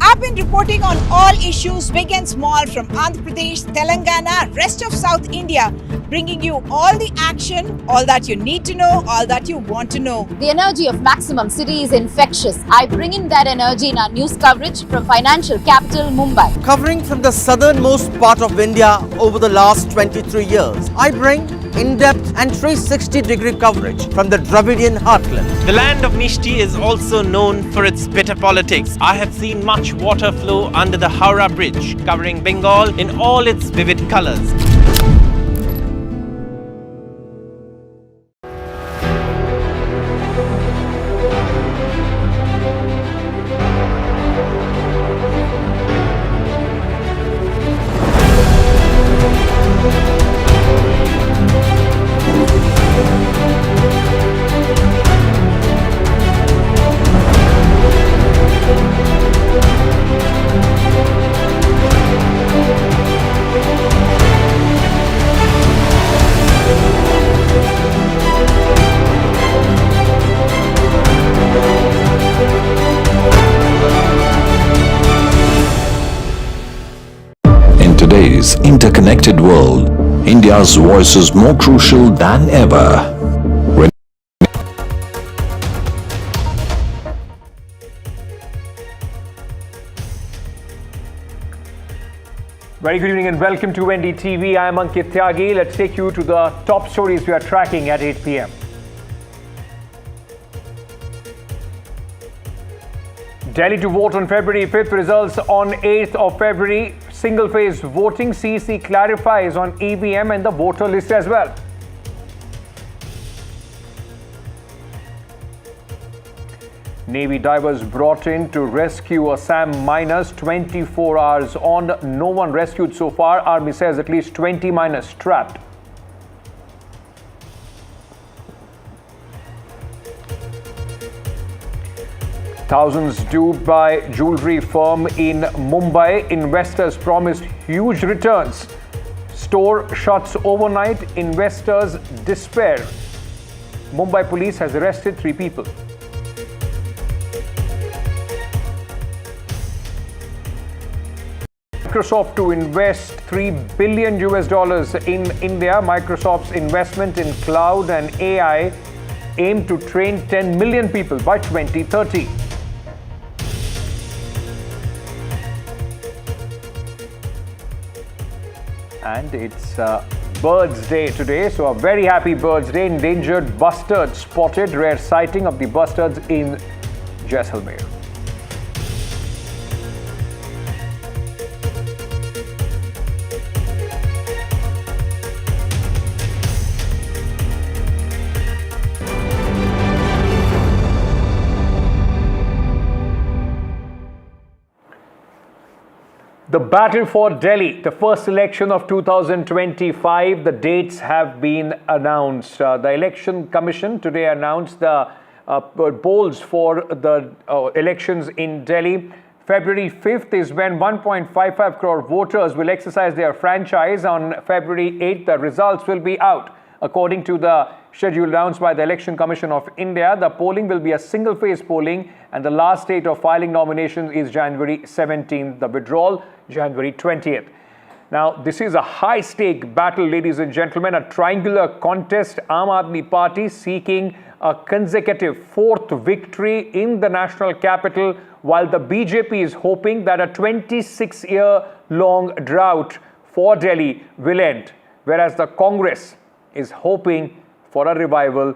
I've been reporting on all issues big and small from Andhra Pradesh, Telangana, rest of South India, bringing you all the action, all that you need to know, all that you want to know. The energy of Maximum City is infectious. I bring in that energy in our news coverage from financial capital Mumbai. Covering from the southernmost part of India over the last 23 years, I bring in-depth and 360-degree coverage from the Dravidian heartland. The land of Mishti is also known for its bitter politics. I have seen much water flow under the Howrah Bridge, covering Bengal in all its vivid colors. In today's interconnected world, India's voice is more crucial than ever. When Very good evening and welcome to NDTV. I am Ankit Tyagi. Let's take you to the top stories we are tracking at 8 p.m. Delhi to vote on February 5th, results on 8th of February. Single-phase voting, CEC clarifies on EVM and the voter list as well. Navy divers brought in to rescue Assam miners, 24 hours on, no one rescued so far. Army says at least 20 miners trapped. Thousands duped by jewelry firm in Mumbai. Investors promised huge returns. Store shuts overnight. Investors despair. Mumbai police has arrested 3 people. Microsoft to invest $3 billion in India. Microsoft's investment in cloud and AI aim to train 10 million people by 2030. And it's Birds Day today, so a very happy Birds Day. Endangered bustard spotted, rare sighting of the bustards in Jaisalmer. The battle for Delhi, the first election of 2025, the dates have been announced. The Election Commission today announced the polls for the elections in Delhi. February 5th is when 1.55 crore voters will exercise their franchise. On February 8th, the results will be out. According to the schedule announced by the Election Commission of India, the polling will be a single-phase polling and the last date of filing nominations is January 17th. The withdrawal, January 20th. Now, this is a high-stake battle, ladies and gentlemen, a triangular contest. Aam Aadmi Party seeking a consecutive 4th victory in the national capital, while the BJP is hoping that a 26-year-long drought for Delhi will end, whereas the Congress is hoping for a revival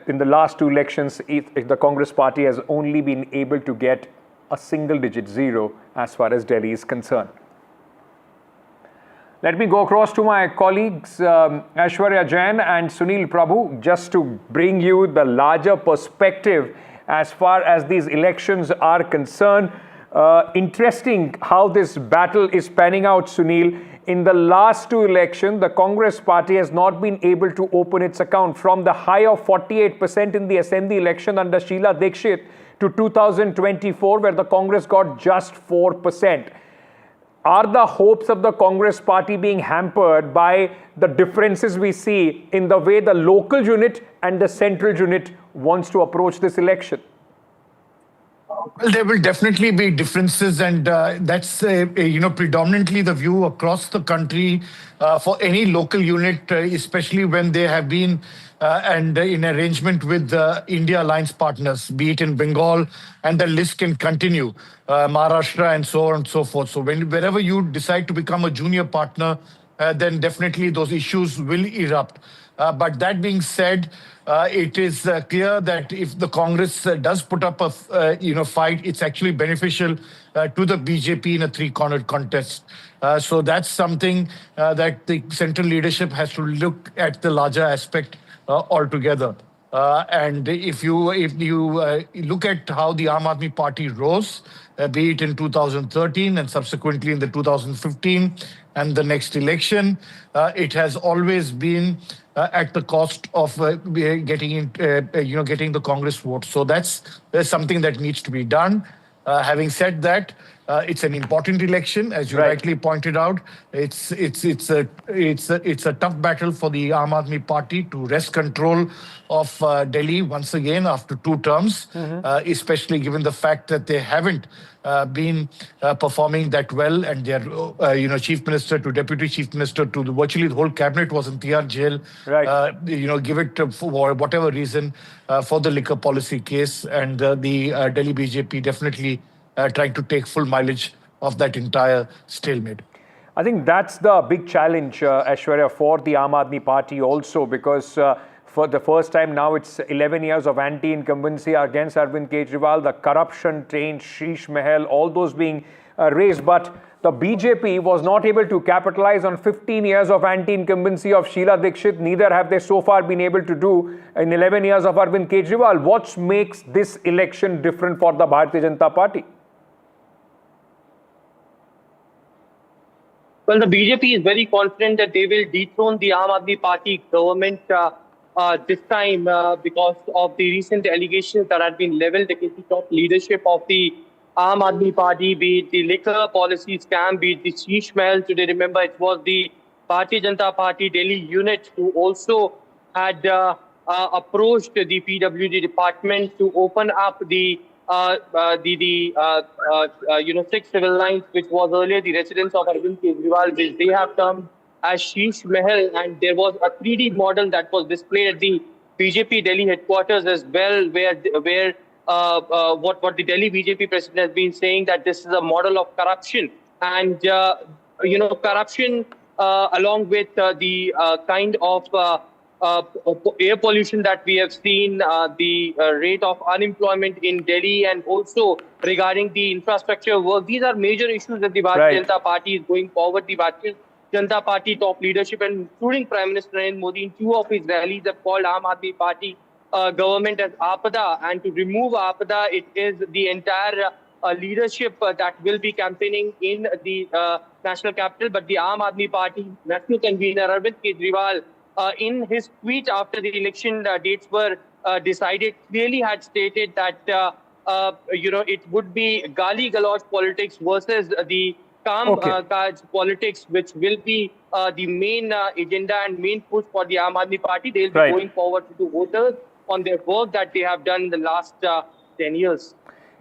In the last two elections, if the Congress party has only been able to get a single-digit zero as far as Delhi is concerned. Let me go across to my colleagues Aishwarya Jain and Sunil Prabhu just to bring you the larger perspective as far as these elections are concerned. Interesting how this battle is panning out, Sunil. In the last two elections, the Congress party has not been able to open its account from the high of 48% in the assembly election under Sheila Dikshit to 2024, where the Congress got just 4%. Are the hopes of the Congress party being hampered by the differences we see in the way the local unit and the central unit wants to approach this election? Well, there will definitely be differences, and that's predominantly the view across the country for any local unit, especially when they have been and in arrangement with India alliance partners, be it in Bengal, and the list can continue, Maharashtra and so on and so forth. So wherever you decide to become a junior partner, then definitely those issues will erupt. But that being said, it is clear that if the Congress does put up a fight, it's actually beneficial to the BJP in a three-cornered contest. So that's something that the central leadership has to look at the larger aspect altogether. And if you look at how the Aam Aadmi Party rose, be it in 2013 and subsequently in the 2015 and the next election, it has always been at the cost of getting the Congress vote. So there's something that needs to be done. Having said that, it's an important election, as you rightly pointed out. It's a tough battle for the Aam Aadmi Party to wrest control of Delhi once again after two terms, especially given the fact that they haven't been performing that well, and their chief minister to deputy chief minister to virtually the whole cabinet was in Tihar jail. Give it for whatever reason for the liquor policy case, and the Delhi BJP definitely trying to take full mileage of that entire stalemate. I think that's the big challenge, Aishwarya, for the Aam Aadmi Party also, because for the first time now it's 11 years of anti-incumbency against Arvind Kejriwal, the corruption train, Sheesh Mahal, all those being raised. But the BJP was not able to capitalize on 15 years of anti-incumbency of Sheila Dikshit. Neither have they so far been able to do in 11 years of Arvind Kejriwal. What makes this election different for the Bharatiya Janata Party? Well, the BJP is very confident that they will dethrone the Aam Aadmi Party government this time because of the recent allegations that have been leveled against the top leadership of the Aam Aadmi Party, be it the liquor policy scam, be it the Sheesh Mahal. Today, remember, it was the Bharatiya Janata Party Delhi unit who also had approached the PWD department to open up the 6 civil lines, which was earlier the residence of Arvind Kejriwal, which they have termed as Sheesh Mahal, and there was a 3D model that was displayed at the BJP Delhi headquarters as well, where what the Delhi BJP president has been saying, that this is a model of corruption, and corruption along with the kind of air pollution that we have seen, the rate of unemployment in Delhi, and also regarding the infrastructure work. These are major issues that the Bharatiya Janata Party is going forward. The Bharatiya Janata Party top leadership, and including Prime Minister Narendra Modi, in two of his rallies have called Aam Aadmi Party government as Aapada, and to remove Aapada, it is the entire leadership that will be campaigning in the national capital. But the Aam Aadmi Party national convener Arvind Kejriwal, in his tweet after the election dates were decided, clearly had stated that it would be gali galoch politics versus the calm politics, which will be the main agenda and main push for the Aam Aadmi Party. They'll be going forward to voters on their work that they have done in the last 10 years.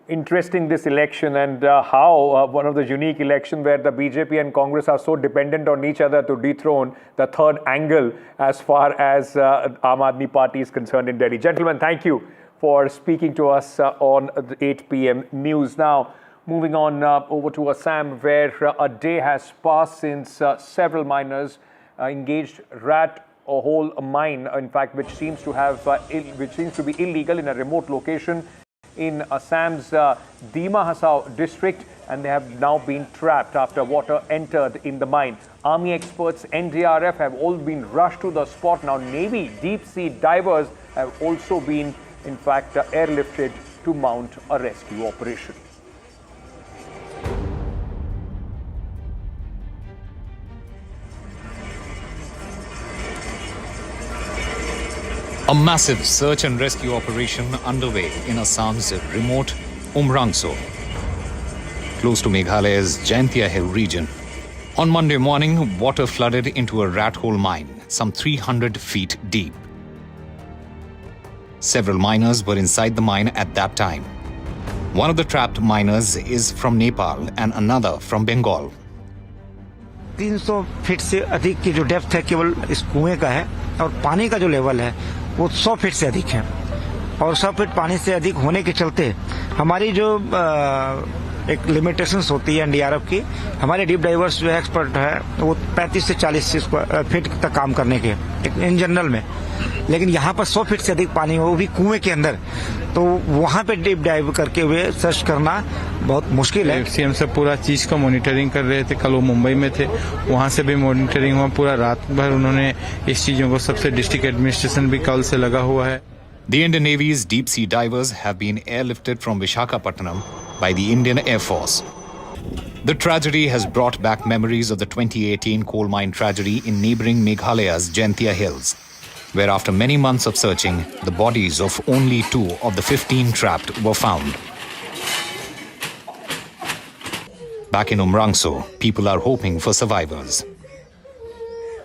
Interesting, this election, and how one of the unique elections where the BJP and Congress are so dependent on each other to dethrone the third angle as far as Aam Aadmi Party is concerned in Delhi. Gentlemen, thank you for speaking to us on the 8 p.m. news. Now, moving on over to Assam, where a day has passed since several miners engaged rat a whole mine, in fact, which seems to be illegal in a remote location in Assam's Dima Hasao district, and they have now been trapped after water entered in the mine. Army experts, NDRF have all been rushed to the spot. Now, Navy deep sea divers have also been, in fact, airlifted to mount a rescue operation. A massive search and rescue operation underway in Assam's remote Umrangso, close to Meghalaya's Jaintia Hill region. On Monday morning, water flooded into a rat hole mine, some 300 feet deep. Several miners were inside the mine at that time. One of the trapped miners is from Nepal and another from Bengal. 300 feet से अधिक की जो depth है केवल इस कुएं का है, और पानी का जो लेवल है वो 100 फीट से अधिक है, और 100 फीट पानी से अधिक होने के चलते हमारी जो एक लिमिटेशंस होती है एनडीआरएफ की, हमारे डीप डाइवर्स जो एक्सपर्ट है वो 35 से 40 फीट तक काम करने के इन जनरल में, लेकिन यहाँ पर 100 फीट से अधिक पानी हो, वो भी कुएं के अंदर, तो वहाँ पे डीप डाइव करके हुए सर्च करना बहुत मुश्किल है। सीएम से पूरा चीज का मॉनिटरिंग कर रहे थे, कल वो मुंबई में थे, वहाँ से भी मॉनिटरिंग हुआ, पूरा रात भर उन्होंने इस चीजों को, सबसे डिस्ट्रिक्ट एडमिनिस्ट्रेशन भी कल से लगा हुआ है। The Indian Navy's deep sea divers have been airlifted from Visakhapatnam by the Indian Air Force. The tragedy has brought back memories of the 2018 coal mine tragedy in neighboring Meghalaya's Jaintia Hills, where after many months of searching, the bodies of only 2 of the 15 trapped were found. Back in Umrangso, people are hoping for survivors.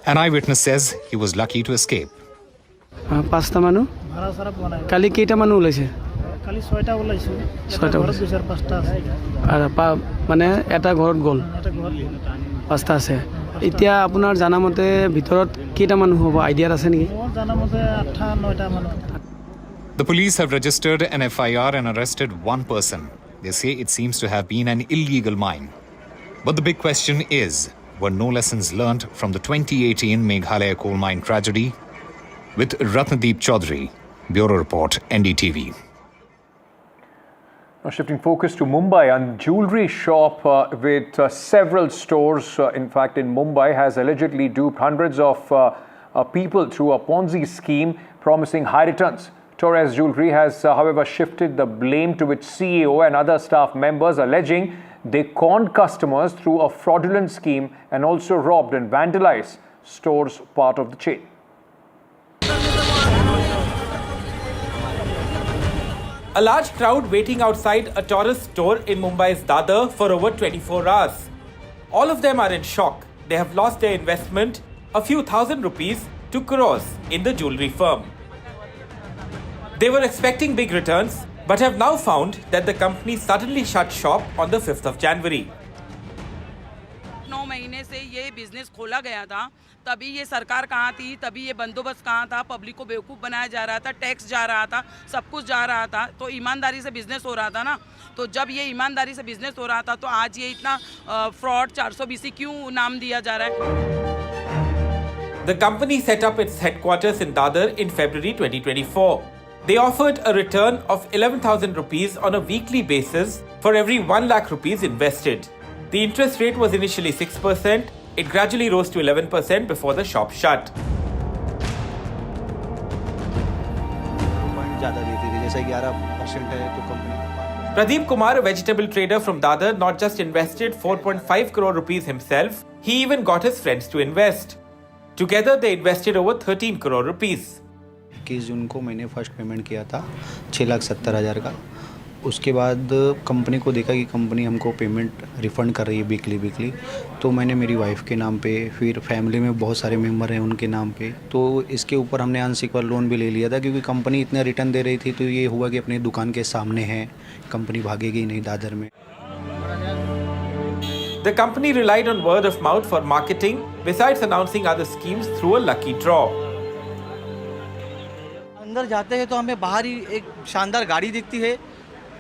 An eyewitness says he was lucky to escape. পাঁচটা মানুহ কালি কেইটা মানুহ ওলাইছে কালি 6টা ওলাইছে 6টা ঘৰত 2-5টা আছে আৰু মানে এটা ঘৰত গ'ল এটা ঘৰত 5টা আছে এতিয়া আপোনাৰ জানামতে ভিতৰত কেইটা মানুহ হ'ব আইডিয়া আছে নেকি জানামতে 8-9টা মানুহ The police have registered an FIR and arrested one person. They say it seems to have been an illegal mine. But the big question is, were no lessons learnt from the 2018 Meghalaya coal mine tragedy? With Ratnadeep Chaudhary, Bureau Report, NDTV. Now shifting focus to Mumbai, a jewellery shop with several stores, in fact in Mumbai, has allegedly duped hundreds of people through a Ponzi scheme promising high returns. Torres Jewellery has, however, shifted the blame to its CEO and other staff members, alleging they conned customers through a fraudulent scheme and also robbed and vandalized stores part of the chain. A large crowd waiting outside a tourist store in Mumbai's Dadar for over 24 hours. All of them are in shock. They have lost their investment, a few thousand rupees to crores in the jewellery firm. They were expecting big returns, but have now found that the company suddenly shut shop on the 5th of January. 9 महीने से ये business खोला गया था, तभी ये सरकार कहाँ थी, तभी ये बंदोबस्त कहाँ था, पब्लिक को बेवकूफ़ बनाया जा रहा था, टैक्स जा रहा था, सब कुछ जा रहा था, तो ईमानदारी से बिजनेस हो रहा था ना। तो जब ये ईमानदारी से बिजनेस हो रहा था तो आज ये इतना फ्रॉड 420 क्यों नाम दिया जा रहा है? The company set up its headquarters in Dadar in February 2024. They offered a return of 11,000 rupees on a weekly basis for every 1 lakh rupees invested. The interest rate was initially 6%. It gradually rose to 11% before the shop shut. Pradeep Kumar, a vegetable trader from Dadar, not just invested 4.5 crore rupees himself, he even got his friends to invest. Together they invested over 13 crore rupees. 21 जून को मैंने first payment किया था 6,70,000 का। उसके बाद company को देखा कि कंपनी हमको पेमेंट रिफ़ंड कर रही है वीकली, तो मैंने मेरी वाइफ के नाम पे, फिर फैमिली में बहुत सारे मेंबर हैं उनके नाम पे, तो इसके ऊपर हमने अनसिक्योर्ड लोन भी ले लिया था, क्योंकि कंपनी इतना रिटर्न दे रही थी, तो ये हुआ कि अपनी दुकान के सामने है, कंपनी भागेगी नहीं दादर में। The company relied on word of mouth for marketing, besides announcing other schemes through a lucky draw. अंदर जाते हैं तो हमें बाहर ही एक शानदार गाड़ी दिखती है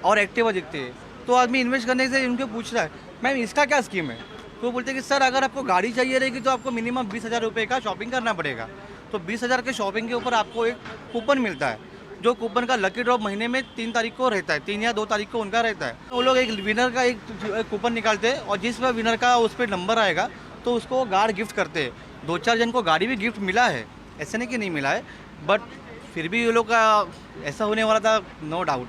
और एक्टिवा दिखती है, तो आदमी इन्वेस्ट करने से उनको पूछ रहा है मैम इसका क्या स्कीम है, तो बोलते हैं कि सर अगर आपको गाड़ी चाहिए रहेगी तो आपको मिनिमम 20,000 रुपये का शॉपिंग करना पड़ेगा। तो 20,000 के शॉपिंग के ऊपर आपको एक कूपन मिलता है, जो कूपन का लकी ड्रॉप महीने में 3 तारीख को रहता है, 3 या 2 तारीख को उनका रहता है। वो लोग एक विनर का एक कूपन निकालते हैं और जिस विनर का उस पर नंबर आएगा तो उसको गाड़ी गिफ्ट करते हैं। 2-4 जन को गाड़ी भी गिफ्ट मिला है, ऐसे नहीं कि नहीं मिला है, बट फिर भी ये लोग का ऐसा होने वाला था, no doubt.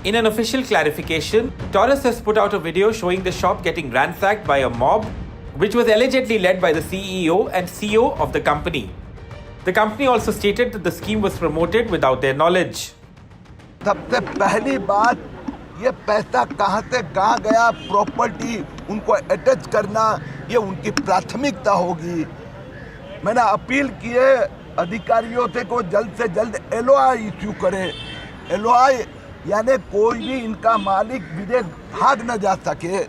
In an official clarification, Taurus has put out a video showing the shop getting ransacked by a mob, which was allegedly led by the CEO and CEO of the company. The company also stated that the scheme was promoted without their knowledge. सबसे पहली बात, ये पैसा कहाँ से कहाँ गया, property उनको अटैच करना, ये उनकी प्राथमिकता होगी। मैंने अपील की है अधिकारियों से को जल्द से जल्द LOI इश्यू करें। LOI यानी कोई भी इनका मालिक विदेश भाग न जा सके।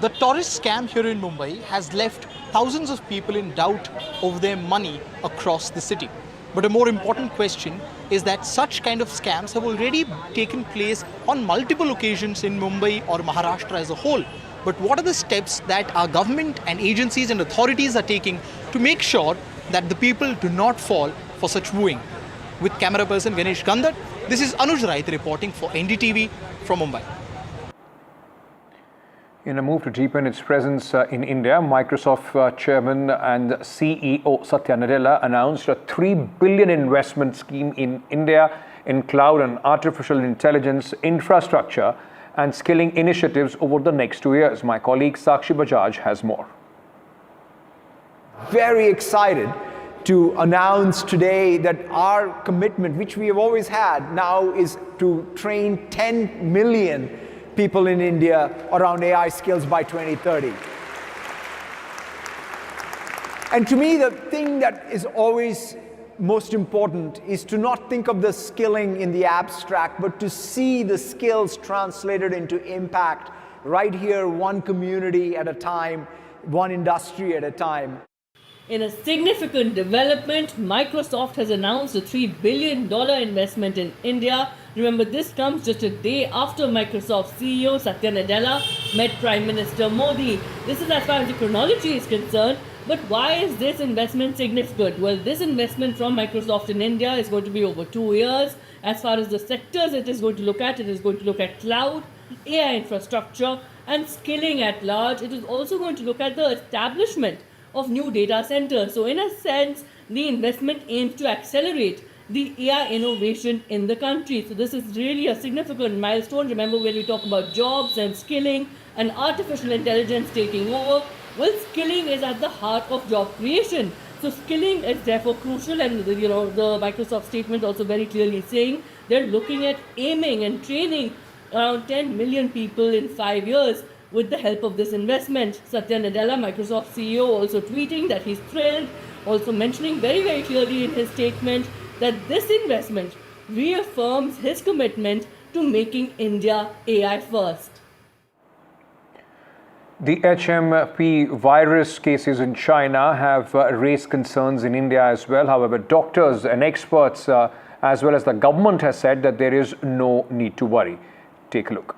The Taurus scam here in Mumbai has left thousands of people in doubt over their money across the city. But a more important question is that such kind of scams have already taken place on multiple occasions in Mumbai or Maharashtra as a whole. But what are the steps that our government and agencies and authorities are taking to make sure that the people do not fall for such wooing? With camera person Ganesh Gandhat, this is Anuj Raith reporting for NDTV from Mumbai. In a move to deepen its presence in India, Microsoft chairman and CEO Satya Nadella announced a $3 billion investment scheme in India in cloud and artificial intelligence infrastructure and skilling initiatives over the next 2 years. My colleague Sakshi Bajaj has more. Very excited to announce today that our commitment, which we have always had, now is to train 10 million people in India around AI skills by 2030. And to me, the thing that is always most important is to not think of the skilling in the abstract, but to see the skills translated into impact right here, one community at a time, one industry at a time. In a significant development, Microsoft has announced a $3 billion investment in India. Remember, this comes just a day after Microsoft CEO Satya Nadella met Prime Minister Modi. This is as far as the chronology is concerned. But why is this investment significant? Well, this investment from Microsoft in India is going to be over 2 years. As far as the sectors it is going to look at, it is going to look at cloud, AI infrastructure, and skilling at large. It is also going to look at the establishment of new data centers. So in a sense, the investment aims to accelerate the AI innovation in the country. So this is really a significant milestone. Remember, when we talk about jobs and skilling and artificial intelligence taking over, well, skilling is at the heart of job creation. So skilling is therefore crucial, and the Microsoft statement also very clearly saying they're looking at aiming and training around 10 million people in 5 years with the help of this investment. Satya Nadella, Microsoft CEO, also tweeting that he's thrilled, also mentioning very, very clearly in his statement that this investment reaffirms his commitment to making India AI first. The HMP virus cases in China have raised concerns in India as well. However, doctors and experts as well as the government has said that there is no need to worry. Take a look.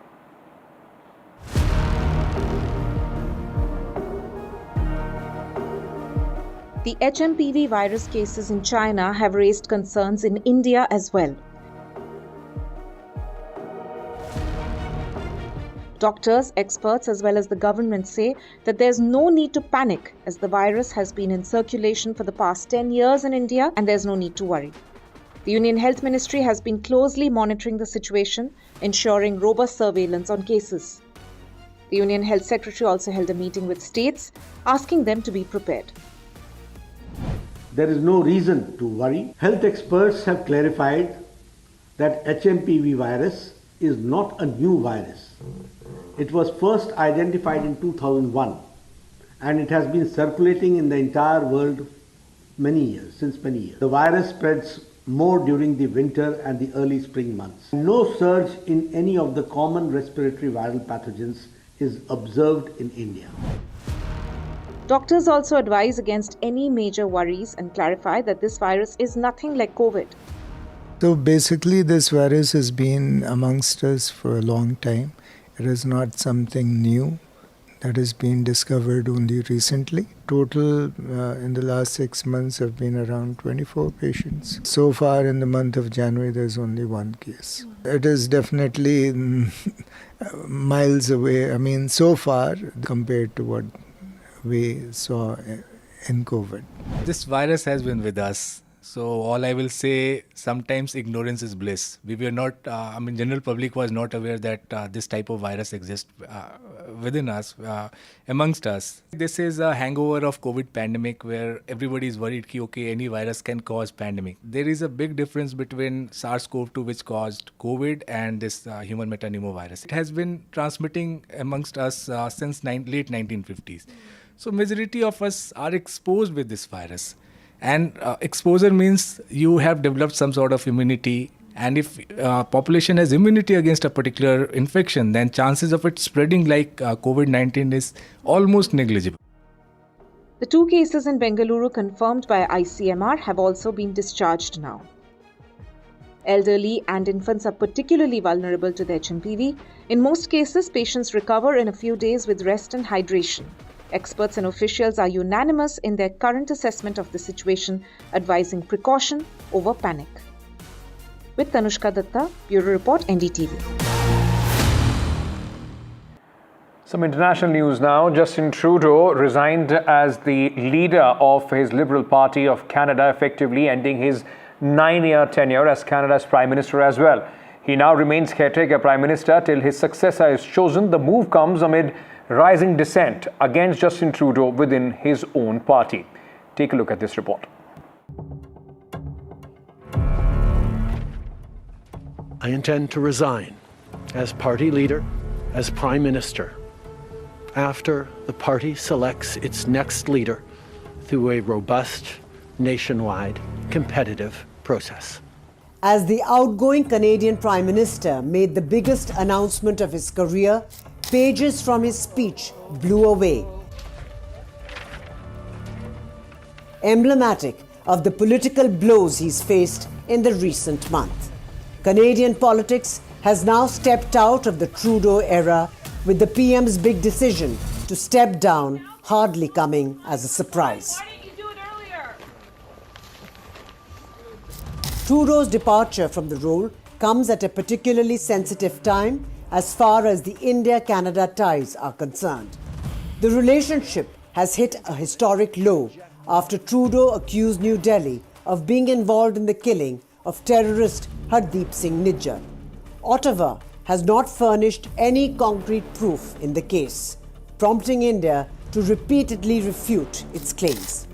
The HMPV virus cases in China have raised concerns in India as well. Doctors, experts, as well as the government say that there's no need to panic as the virus has been in circulation for the past 10 years in India and there's no need to worry. The Union Health Ministry has been closely monitoring the situation, ensuring robust surveillance on cases. The Union Health Secretary also held a meeting with states, asking them to be prepared. There is no reason to worry. Health experts have clarified that HMPV virus is not a new virus. It was first identified in 2001 and it has been circulating in the entire world since many years. The virus spreads more during the winter and the early spring months. No surge in any of the common respiratory viral pathogens is observed in India. Doctors also advise against any major worries and clarify that this virus is nothing like COVID. So basically this virus has been amongst us for a long time. It is not something new. that has been discovered only recently. Total in the last 6 months have been around 24 patients. So far in the month of January, there's only one case. It is definitely miles away. I mean, so far compared to what we saw in COVID. This virus has been with us. So all I will say, sometimes ignorance is bliss. We were not, general public was not aware that this type of virus exists within us, amongst us. This is a hangover of COVID pandemic where everybody is worried that okay, any virus can cause pandemic. There is a big difference between SARS-CoV-2 which caused COVID and this human metapneumovirus. It has been transmitting amongst us since late 1950s. So majority of us are exposed with this virus. And exposure means you have developed some sort of immunity. And if population has immunity against a particular infection, then chances of it spreading like COVID-19 is almost negligible. The 2 cases in Bengaluru confirmed by ICMR have also been discharged now. Elderly and infants are particularly vulnerable to the HMPV. In most cases, patients recover in a few days with rest and hydration. Experts and officials are unanimous in their current assessment of the situation, advising precaution over panic. With Tanushka Datta, Bureau Report, NDTV. Some international news now. Justin Trudeau resigned as the leader of his Liberal Party of Canada, effectively ending his 9-year tenure as Canada's Prime Minister as well. He now remains caretaker Prime Minister till his successor is chosen. The move comes amid rising dissent against Justin Trudeau within his own party. Take a look at this report. I intend to resign as party leader, as Prime Minister, after the party selects its next leader through a robust, nationwide, competitive process. As the outgoing Canadian Prime Minister made the biggest announcement of his career, pages from his speech blew away. Emblematic of the political blows he's faced in the recent month. Canadian politics has now stepped out of the Trudeau era, with the PM's big decision to step down hardly coming as a surprise. Trudeau's departure from the role comes at a particularly sensitive time as far as the India-Canada ties are concerned. The relationship has hit a historic low after Trudeau accused New Delhi of being involved in the killing of terrorist Hardeep Singh Nijjar. Ottawa has not furnished any concrete proof in the case, prompting India to repeatedly refute its claims.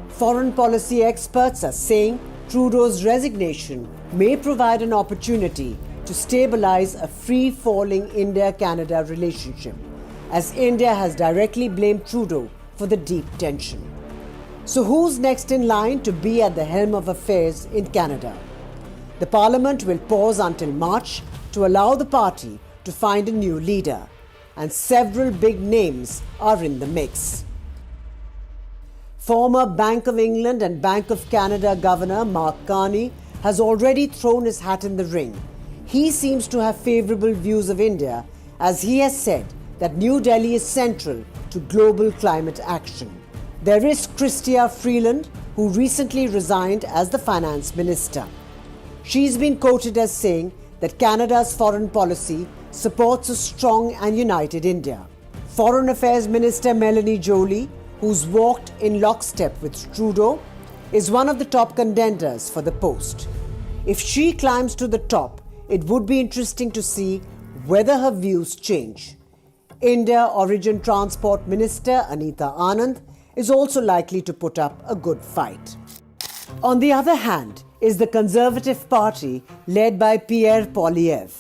Foreign policy experts are saying Trudeau's resignation may provide an opportunity to stabilize a free-falling India-Canada relationship, as India has directly blamed Trudeau for the deep tension. So who's next in line to be at the helm of affairs in Canada? The Parliament will pause until March to allow the party to find a new leader, and several big names are in the mix. Former Bank of England and Bank of Canada Governor Mark Carney has already thrown his hat in the ring. He seems to have favourable views of India, as he has said that New Delhi is central to global climate action. There is Chrystia Freeland, who recently resigned as the finance minister. She's been quoted as saying that Canada's foreign policy supports a strong and united India. Foreign Affairs Minister Melanie Joly, who's walked in lockstep with Trudeau, is one of the top contenders for the post. If she climbs to the top, it would be interesting to see whether her views change. India Origin Transport Minister Anita Anand is also likely to put up a good fight. On the other hand is the Conservative Party led by Pierre Poilievre.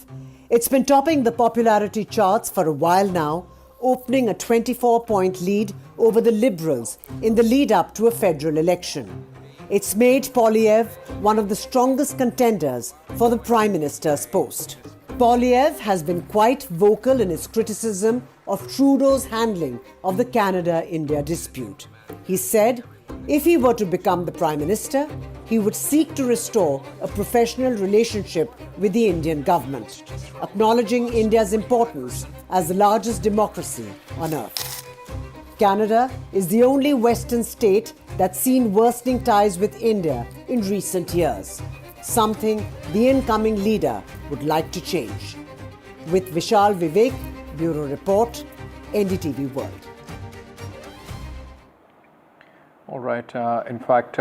It's been topping the popularity charts for a while now, opening a 24-point lead over the Liberals in the lead-up to a federal election. It's made Poilievre one of the strongest contenders for the Prime Minister's post. Poilievre has been quite vocal in his criticism of Trudeau's handling of the Canada-India dispute. He said if he were to become the Prime Minister, he would seek to restore a professional relationship with the Indian government, acknowledging India's importance as the largest democracy on earth. Canada is the only Western state that's seen worsening ties with India in recent years, something the incoming leader would like to change. With Vishal Vivek, Bureau Report, NDTV World. All right. In fact,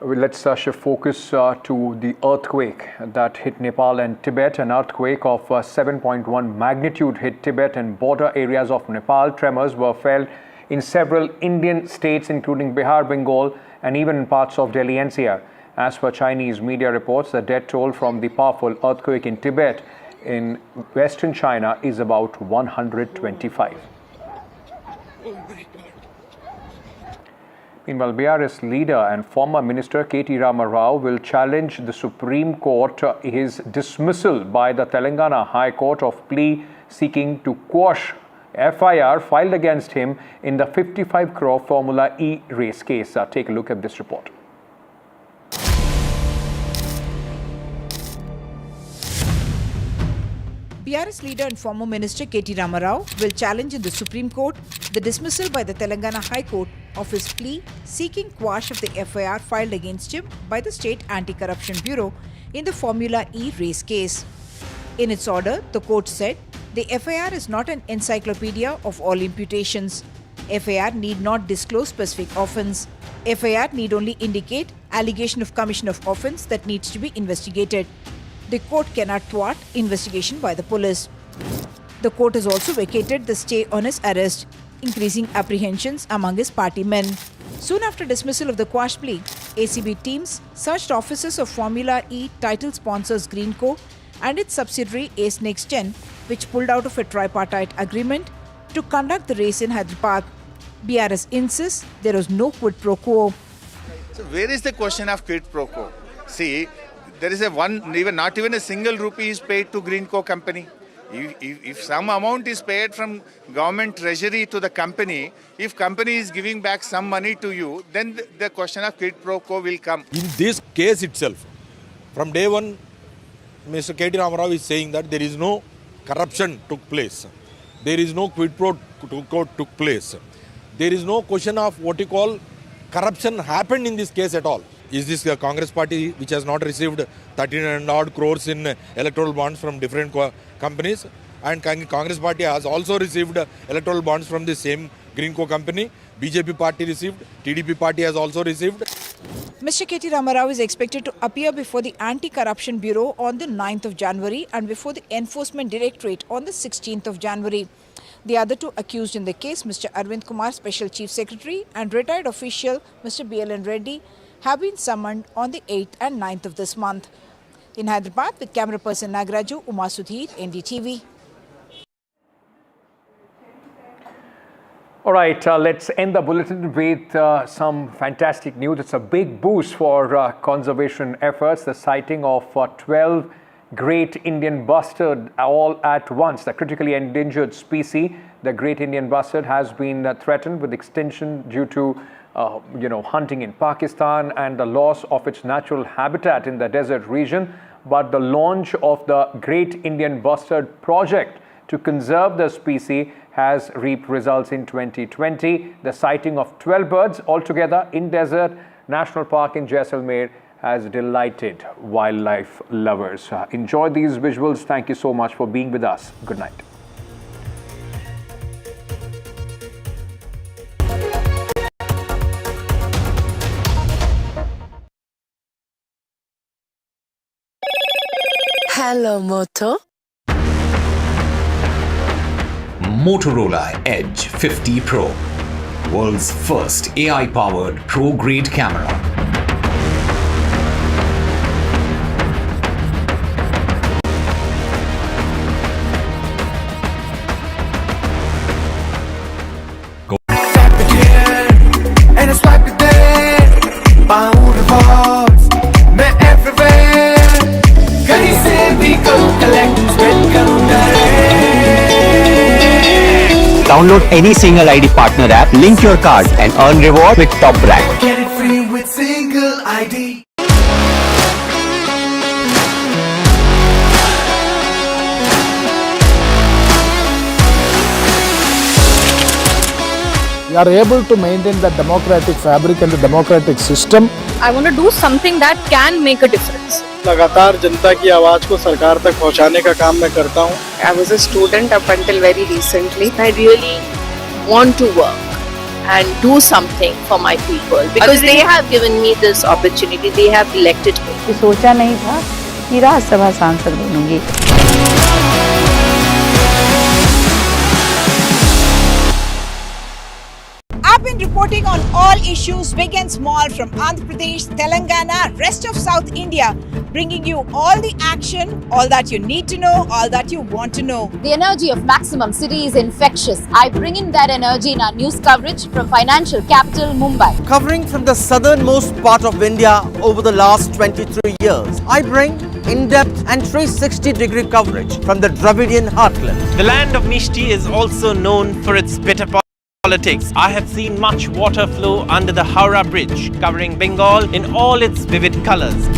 let's shift focus to the earthquake that hit Nepal and Tibet. An earthquake of 7.1 magnitude hit Tibet and border areas of Nepal. Tremors were felt in several Indian states, including Bihar, Bengal, and even in parts of Delhi NCR. As per Chinese media reports, the death toll from the powerful earthquake in Tibet in western China is about 125. Meanwhile, BRS leader and former minister K.T. Rama Rao will challenge the Supreme Court his dismissal by the Telangana High Court of plea seeking to quash FIR filed against him in the 55 crore Formula E race case. Take a look at this report. BRS leader and former minister K.T. Rama Rao will challenge in the Supreme Court the dismissal by the Telangana High Court of his plea seeking quash of the FIR filed against him by the State Anti-Corruption Bureau in the Formula E race case. In its order, the court said the FIR is not an encyclopedia of all imputations. FIR need not disclose specific offence. FIR need only indicate allegation of commission of offence that needs to be investigated. The court cannot thwart investigation by the police. The court has also vacated the stay on his arrest, increasing apprehensions among his party men. Soon after dismissal of the quash plea, ACB teams searched offices of Formula E title sponsors Greenco and its subsidiary Ace Next Gen, which pulled out of a tripartite agreement to conduct the race in Hyderabad. BRS insists there was no quid pro quo. So where is the question of quid pro quo? See, there is not even a single rupee is paid to Greenco company. If some amount is paid from government treasury to the company, if company is giving back some money to you, then the question of quid pro quo will come. In this case itself, from day one, Mr. K.T. Rama Rao is saying that there is no corruption took place. There is no quid pro quo took place. There is no question of what you call corruption happened in this case at all. Is this a Congress party which has not received 13 odd crores in electoral bonds from different companies? And Congress party has also received electoral bonds from the same Greenco company. BJP party received, TDP party has also received. Mr. K.T. Rama Rao is expected to appear before the Anti-Corruption Bureau on the 9th of January and before the Enforcement Directorate on the 16th of January. The other two accused in the case, Mr. Arvind Kumar, Special Chief Secretary, and retired official Mr. B.L.N. Reddy, have been summoned on the 8th and 9th of this month. In Hyderabad, with camera person Nagraju, Uma Sudhir, NDTV. All right, let's end the bulletin with some fantastic news. It's a big boost for conservation efforts. The sighting of 12 great Indian bustard all at once. The critically endangered species, the great Indian bustard, has been threatened with extinction due to hunting in Pakistan and the loss of its natural habitat in the desert region. But the launch of the Great Indian Bustard project to conserve the species has reaped results in 2020. The sighting of 12 birds altogether in Desert National Park in Jaisalmer has delighted wildlife lovers. Enjoy these visuals. Thank you so much for being with us. Good night. Hello, Moto. Motorola Edge 50 Pro, world's first AI-powered pro-grade camera. And it's like the day, bound rewards, मैं everywhere, कहीं से भी करूँ collect, spend करूँ direct. Download any single ID partner app, link your card and earn reward with top rank. Get it free with single ID. we are able to maintain the democratic fabric and the democratic system. I want to do something that can make a difference. लगातार जनता की आवाज को सरकार तक पहुंचाने का काम मैं करता हूं. I was a student up until very recently. I really want to work and do something for my people because they have given me this opportunity. They have elected me. सोचा नहीं था कि राज्यसभा सांसद बनूंगी. I've been reporting on all issues, big and small, from Andhra Pradesh, Telangana, rest of South India, bringing you all the action, all that you need to know, all that you want to know. The energy of Maximum City is infectious. I bring in that energy in our news coverage from financial capital Mumbai. Covering from the southernmost part of India over the last 23 years, I bring in-depth and 360-degree coverage from the Dravidian heartland. The land of Mishti is also known for its bitter politics. I have seen much water flow under the Howrah Bridge, covering Bengal in all its vivid colors.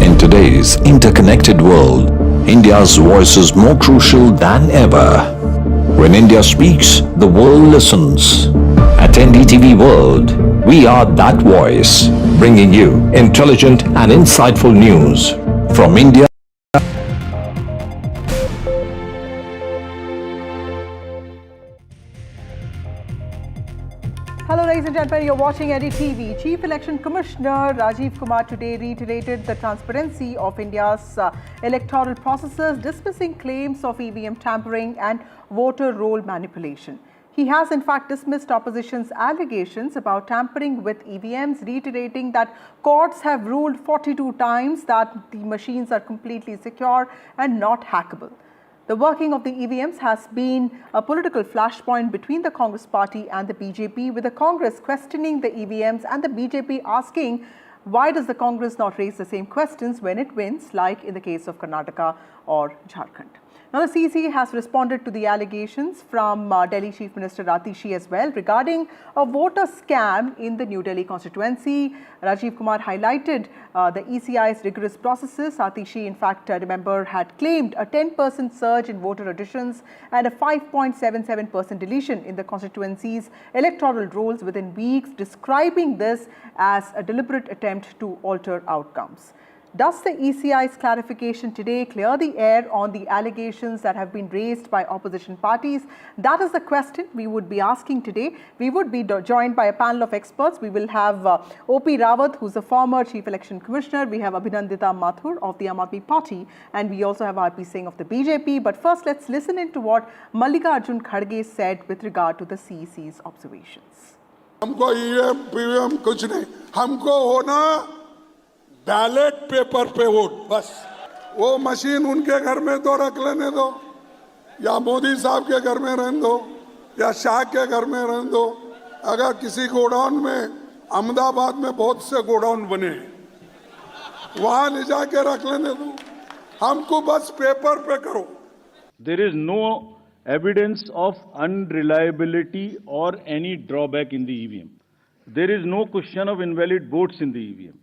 In today's interconnected world, India's voice is more crucial than ever. When India speaks, the world listens. At NDTV World, we are that voice, bringing you intelligent and insightful news from India. Hello ladies and gentlemen, you're watching NDTV. Chief Election Commissioner Rajiv Kumar today reiterated the transparency of India's electoral processes, dismissing claims of EVM tampering and voter roll manipulation. He has in fact dismissed opposition's allegations about tampering with EVMs, reiterating that courts have ruled 42 times that the machines are completely secure and not hackable. The working of the EVMs has been a political flashpoint between the Congress party and the BJP, with the Congress questioning the EVMs and the BJP asking, why does the Congress not raise the same questions when it wins, like in the case of Karnataka or Jharkhand? Now, the CEC has responded to the allegations from Delhi Chief Minister Atishi as well regarding a voter scam in the New Delhi constituency. Rajiv Kumar highlighted the ECI's rigorous processes. Atishi, in fact, remember, had claimed a 10% surge in voter additions and a 5.77% deletion in the constituency's electoral rolls within weeks, describing this as a deliberate attempt to alter outcomes. Does the ECI's clarification today clear the air on the allegations that have been raised by opposition parties? That is the question we would be asking today. We would be joined by a panel of experts. We will have O.P. Rawat, who's the former Chief Election Commissioner. We have Abhinandita Mathur of the Aam Aadmi Party, and we also have R.P. Singh of the BJP. But first, let's listen into what Mallikarjun Kharge said with regard to the CEC's observations. हमको EVM, PVM कुछ नहीं, हमको होना ballot paper पे vote, बस वो machine उनके घर में तो रख लेने दो, या मोदी साहब के घर में रहने दो, या शाह के घर में रहने दो. अगर किसी गोडाउन में, अहमदाबाद में बहुत से गोडाउन बने हैं, वहाँ ले जाके रख लेने दो, हमको बस पेपर पे करो. There is no evidence of unreliability or any drawback in the EVM. There is no question of invalid votes in the EVM.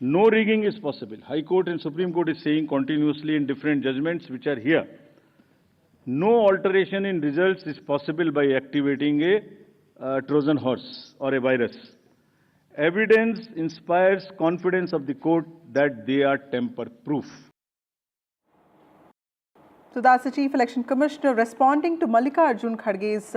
No rigging is possible. High Court and Supreme Court is saying continuously in different judgments which are here. No alteration in results is possible by activating a Trojan horse or a virus. Evidence inspires confidence of the court that they are tamper-proof. So that's the Chief Election Commissioner responding to Mallikarjun Kharge's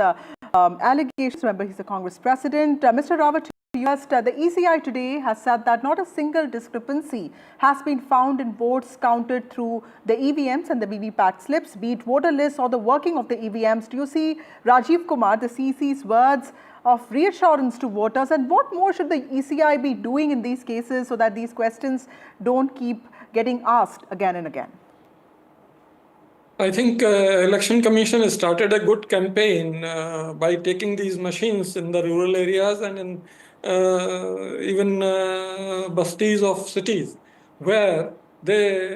allegations. Remember, he's the Congress President. Mr. Rawat, the ECI today has said that not a single discrepancy has been found in votes counted through the EVMs and the VVPAT slips, be it voter lists or the working of the EVMs. Do you see Rajiv Kumar, the CEC's words, of reassurance to voters, and what more should the ECI be doing in these cases so that these questions don't keep getting asked again and again? I think Election Commission has started a good campaign by taking these machines in the rural areas and in even bastis of cities, where they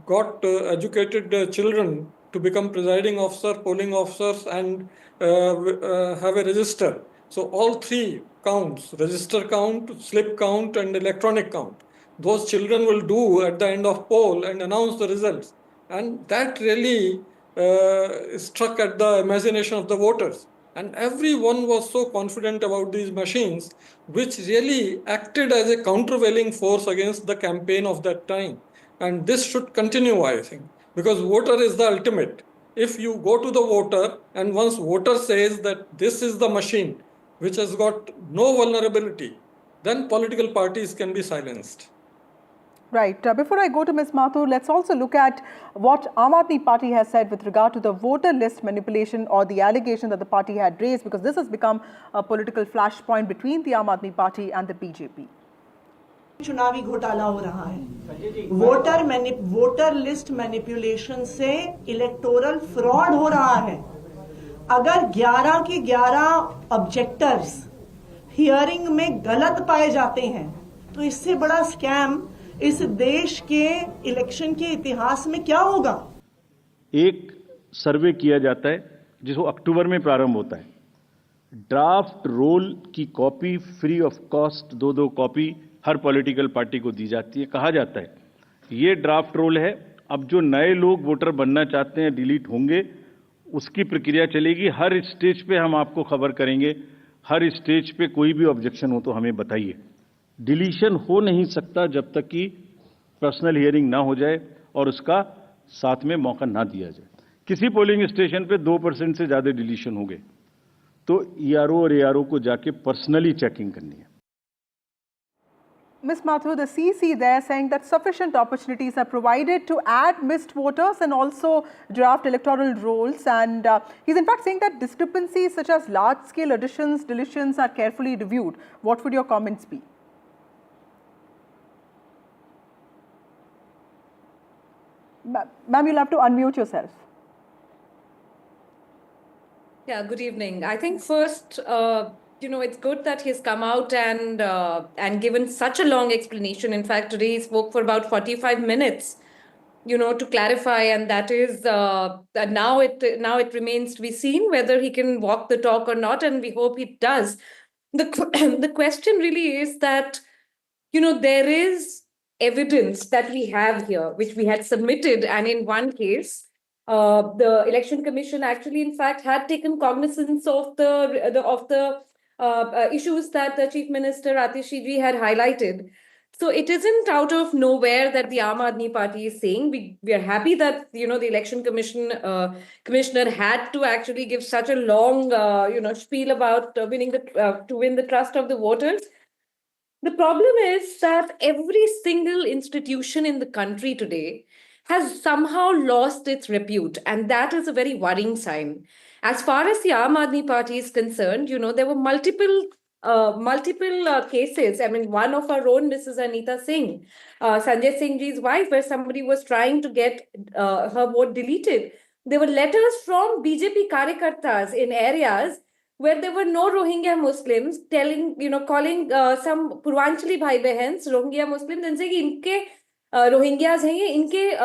got educated children to become presiding officer, polling officers, and have a register. So all three counts, register count, slip count, and electronic count, those children will do at the end of poll and announce the results. And that really struck at the imagination of the voters. And everyone was so confident about these machines, which really acted as a countervailing force against the campaign of that time. And this should continue, I think, because voter is the ultimate. If you go to the voter and once voter says that this is the machine which has got no vulnerability, then political parties can be silenced. Right. Before I go to Ms. Mathur, let's also look at what Aam Aadmi Party has said with regard to the voter list manipulation or the allegation that the party had raised, because this has become a political flashpoint between the Aam Aadmi Party and the BJP. चुनावी घोटाला हो रहा है, voter list manipulation से electoral fraud हो रहा है। अगर 11 के 11 ऑब्जेक्टर्स हियरिंग में गलत पाए जाते हैं तो इससे बड़ा स्कैम इस देश के इलेक्शन के इतिहास में क्या होगा? एक सर्वे किया जाता है जिसको अक्टूबर में प्रारंभ होता है। ड्राफ्ट रोल की copy free of cost 2-2 copy her political party को दी जाती है। कहा जाता है ये ड्राफ्ट रोल है, अब जो नए लोग वोटर बनना चाहते हैं डिलीट होंगे, उसकी प्रक्रिया चलेगी। हर स्टेज पे हम आपको खबर करेंगे, हर स्टेज पे कोई भी ऑब्जेक्शन हो तो हमें बताइए। डिलीशन हो नहीं सकता जब तक कि पर्सनल हियरिंग ना हो जाए और उसका साथ में मौका ना दिया जाए। किसी पोलिंग स्टेशन पे 2% से ज्यादा डिलीशन हो गए तो ईआरओ और एआरओ को जाके पर्सनली चेकिंग करनी है। Ms. Mathur, the CC there saying that sufficient opportunities are provided to add missed voters and also draft electoral rolls, and he's in fact saying that discrepancies such as large-scale additions, deletions are carefully reviewed. What would your comments be? Ma'am, you'll have to unmute yourself. Yeah, good evening. I think first, it's good that he's come out and given such a long explanation. In fact, today he spoke for about 45 minutes, to clarify, and that is that now it remains to be seen whether he can walk the talk or not, and we hope he does. The question really is that, there is evidence that we have here, which we had submitted, and in one case, the Election Commission actually, in fact, had taken cognizance of the issues that the Chief Minister Atishi ji had highlighted. So it isn't out of nowhere that the Aam Aadmi Party is saying. We are happy that the Election Commissioner had to actually give such a long spiel about to win the trust of the voters. The problem is that every single institution in the country today has somehow lost its repute, and that is a very worrying sign. As far as the Aam Aadmi Party is concerned, there were multiple cases. I mean, one of our own, Mrs. Anita Singh, Sanjay Singh ji's wife, where somebody was trying to get her vote deleted. There were letters from BJP Karyakartas in areas where there were no Rohingya Muslims, calling some Purvanchali Bhai Bahens, Rohingya Muslims, and saying, inke Rohingyas hain ye, inke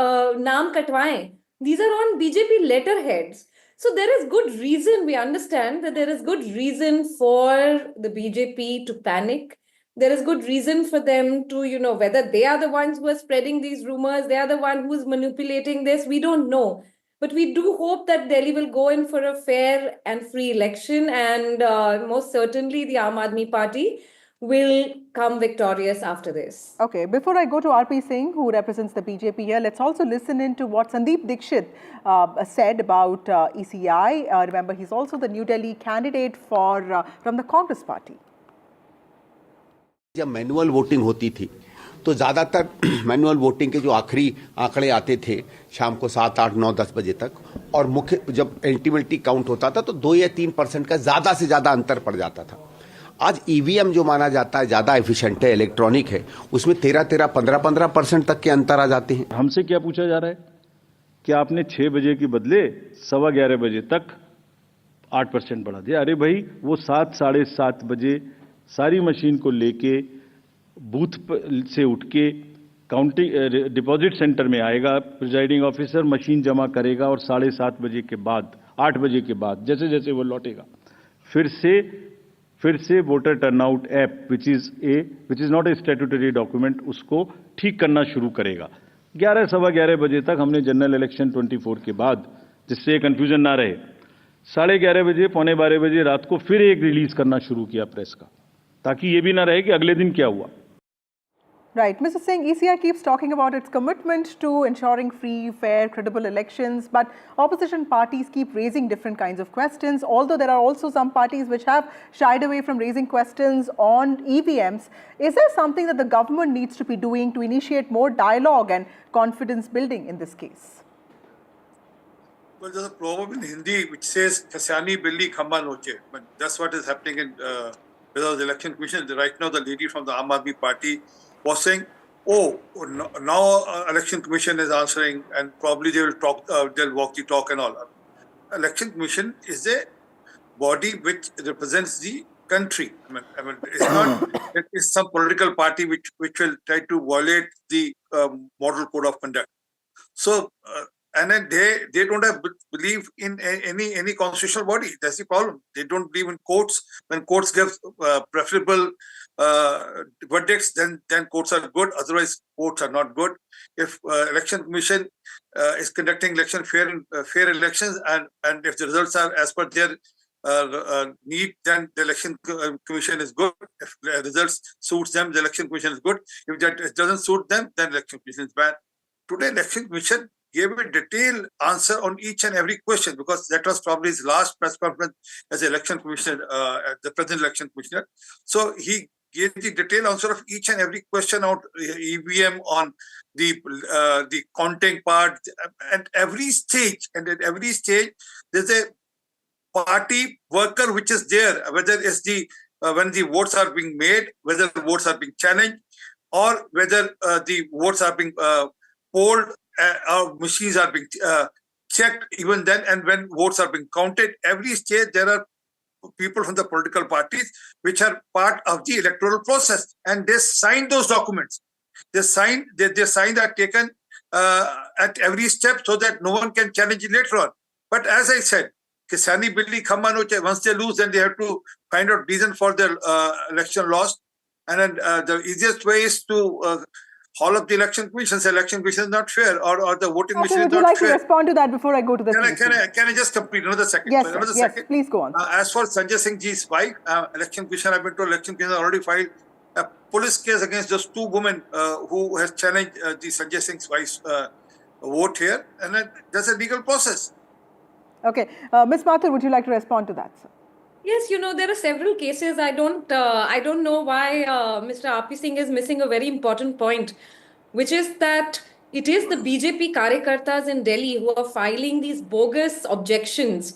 naam katwaएं. These are on BJP letterheads. So there is good reason, we understand that there is good reason for the BJP to panic. There is good reason for them to, whether they are the ones who are spreading these rumors, they are the one who is manipulating this, we don't know. But we do hope that Delhi will go in for a fair and free election, and most certainly the Aam Aadmi Party will come victorious after this. Okay, before I go to RP Singh, who represents the BJP here, let's also listen in to what Sandeep Dixit said about ECI. Remember, he's also the New Delhi candidate from the Congress party. जब manual voting होती थी तो ज़्यादातर manual voting के जो आखिरी आंकड़े आते थे शाम को 7, 8, 9, 10 बजे तक, और मुख्य जब अल्टीमेटली काउंट होता था तो 2 या 3% का ज़्यादा से ज़्यादा अंतर पड़ जाता था। आज ईवीएम जो माना जाता है ज़्यादा एफिशिएंट है, इलेक्ट्रॉनिक है, उसमें 13-13, 15-15% तक के अंतर आ जाते हैं। हमसे क्या पूछा जा रहा है कि आपने 6 बजे के बदले 11:15 बजे तक 8% बढ़ा दिया। अरे भाई, वो 7, 7:30 बजे सारी मशीन को लेके बूथ से उठ के काउंटिंग डिपॉजिट सेंटर में आएगा, प्रिजाइडिंग ऑफिसर मशीन जमा करेगा और 7:30 बजे के बाद, 8 बजे के बाद जैसे जैसे वो लौटेगा फिर से voter turnout app which is not a statutory document, उसको ठीक करना शुरू करेगा। 11, 11:15 बजे तक हमने जनरल इलेक्शन 24 के बाद, जिससे कंफ्यूजन ना रहे, 11:30 बजे, 11:45 बजे रात को फिर एक रिलीज करना शुरू किया प्रेस का, ताकि ये भी ना रहे कि अगले दिन क्या हुआ। Right. Mr. Singh, ECI keeps talking about its commitment to ensuring free, fair, credible elections, but opposition parties keep raising different kinds of questions, although there are also some parties which have shied away from raising questions on EVMs. Is there something that the government needs to be doing to initiate more dialogue and confidence building in this case? Well, there's a proverb in Hindi which says, "Kasani billi khamma noche." But that's what is happening in without the election commission. Right now, the lady from the Aam Aadmi Party was saying, "Oh, now election commission is answering, and probably they will talk. They'll walk the talk and all." Election commission is a body which represents the country. I mean, it's not. It's some political party which will try to violate the model code of conduct. So. And then they don't have believe in any constitutional body. That's the problem. They don't believe in courts. When courts give preferable verdicts, then courts are good. Otherwise, courts are not good. If election commission is conducting fair elections, and if the results are as per their need, then the election commission is good. If the results suits them, the election commission is good. If that doesn't suit them, then election commission is bad. Today, election commission gave a detailed answer on each and every question, because that was probably his last press conference as election commissioner, the present election commissioner. So he gave the detailed answer of each and every question out EVM, on the counting part, and every stage. And at every stage, there's a party worker which is there, whether it's when the votes are being made, whether the votes are being challenged, or whether the votes are being polled, our machines are being checked even then, and when votes are being counted. Every stage there are people from the political parties which are part of the electoral process, and they sign those documents. Their signs are taken at every step, so that no one can challenge it later on. But as I said, Kisani Billi Khamma Noche, once they lose, then they have to find out reason for their election loss. And then the easiest way is to haul up the election commission. The election commission is not fair, or the voting machine is not fair. Would you like to respond to that before I go to the Can I just complete another second? Yes, another yes, second. please go on. As for Sanjay Singh Ji's wife, election commission, I've been told election commission already filed a police case against those two women who has challenged the Sanjay Singh's wife's vote here, and that's a legal process. Okay, Ms. Mathur, would you like to respond to that, sir? Yes, there are several cases. I don't know why Mr. R.P. Singh is missing a very important point, which is that it is the BJP Karyakartas in Delhi who are filing these bogus objections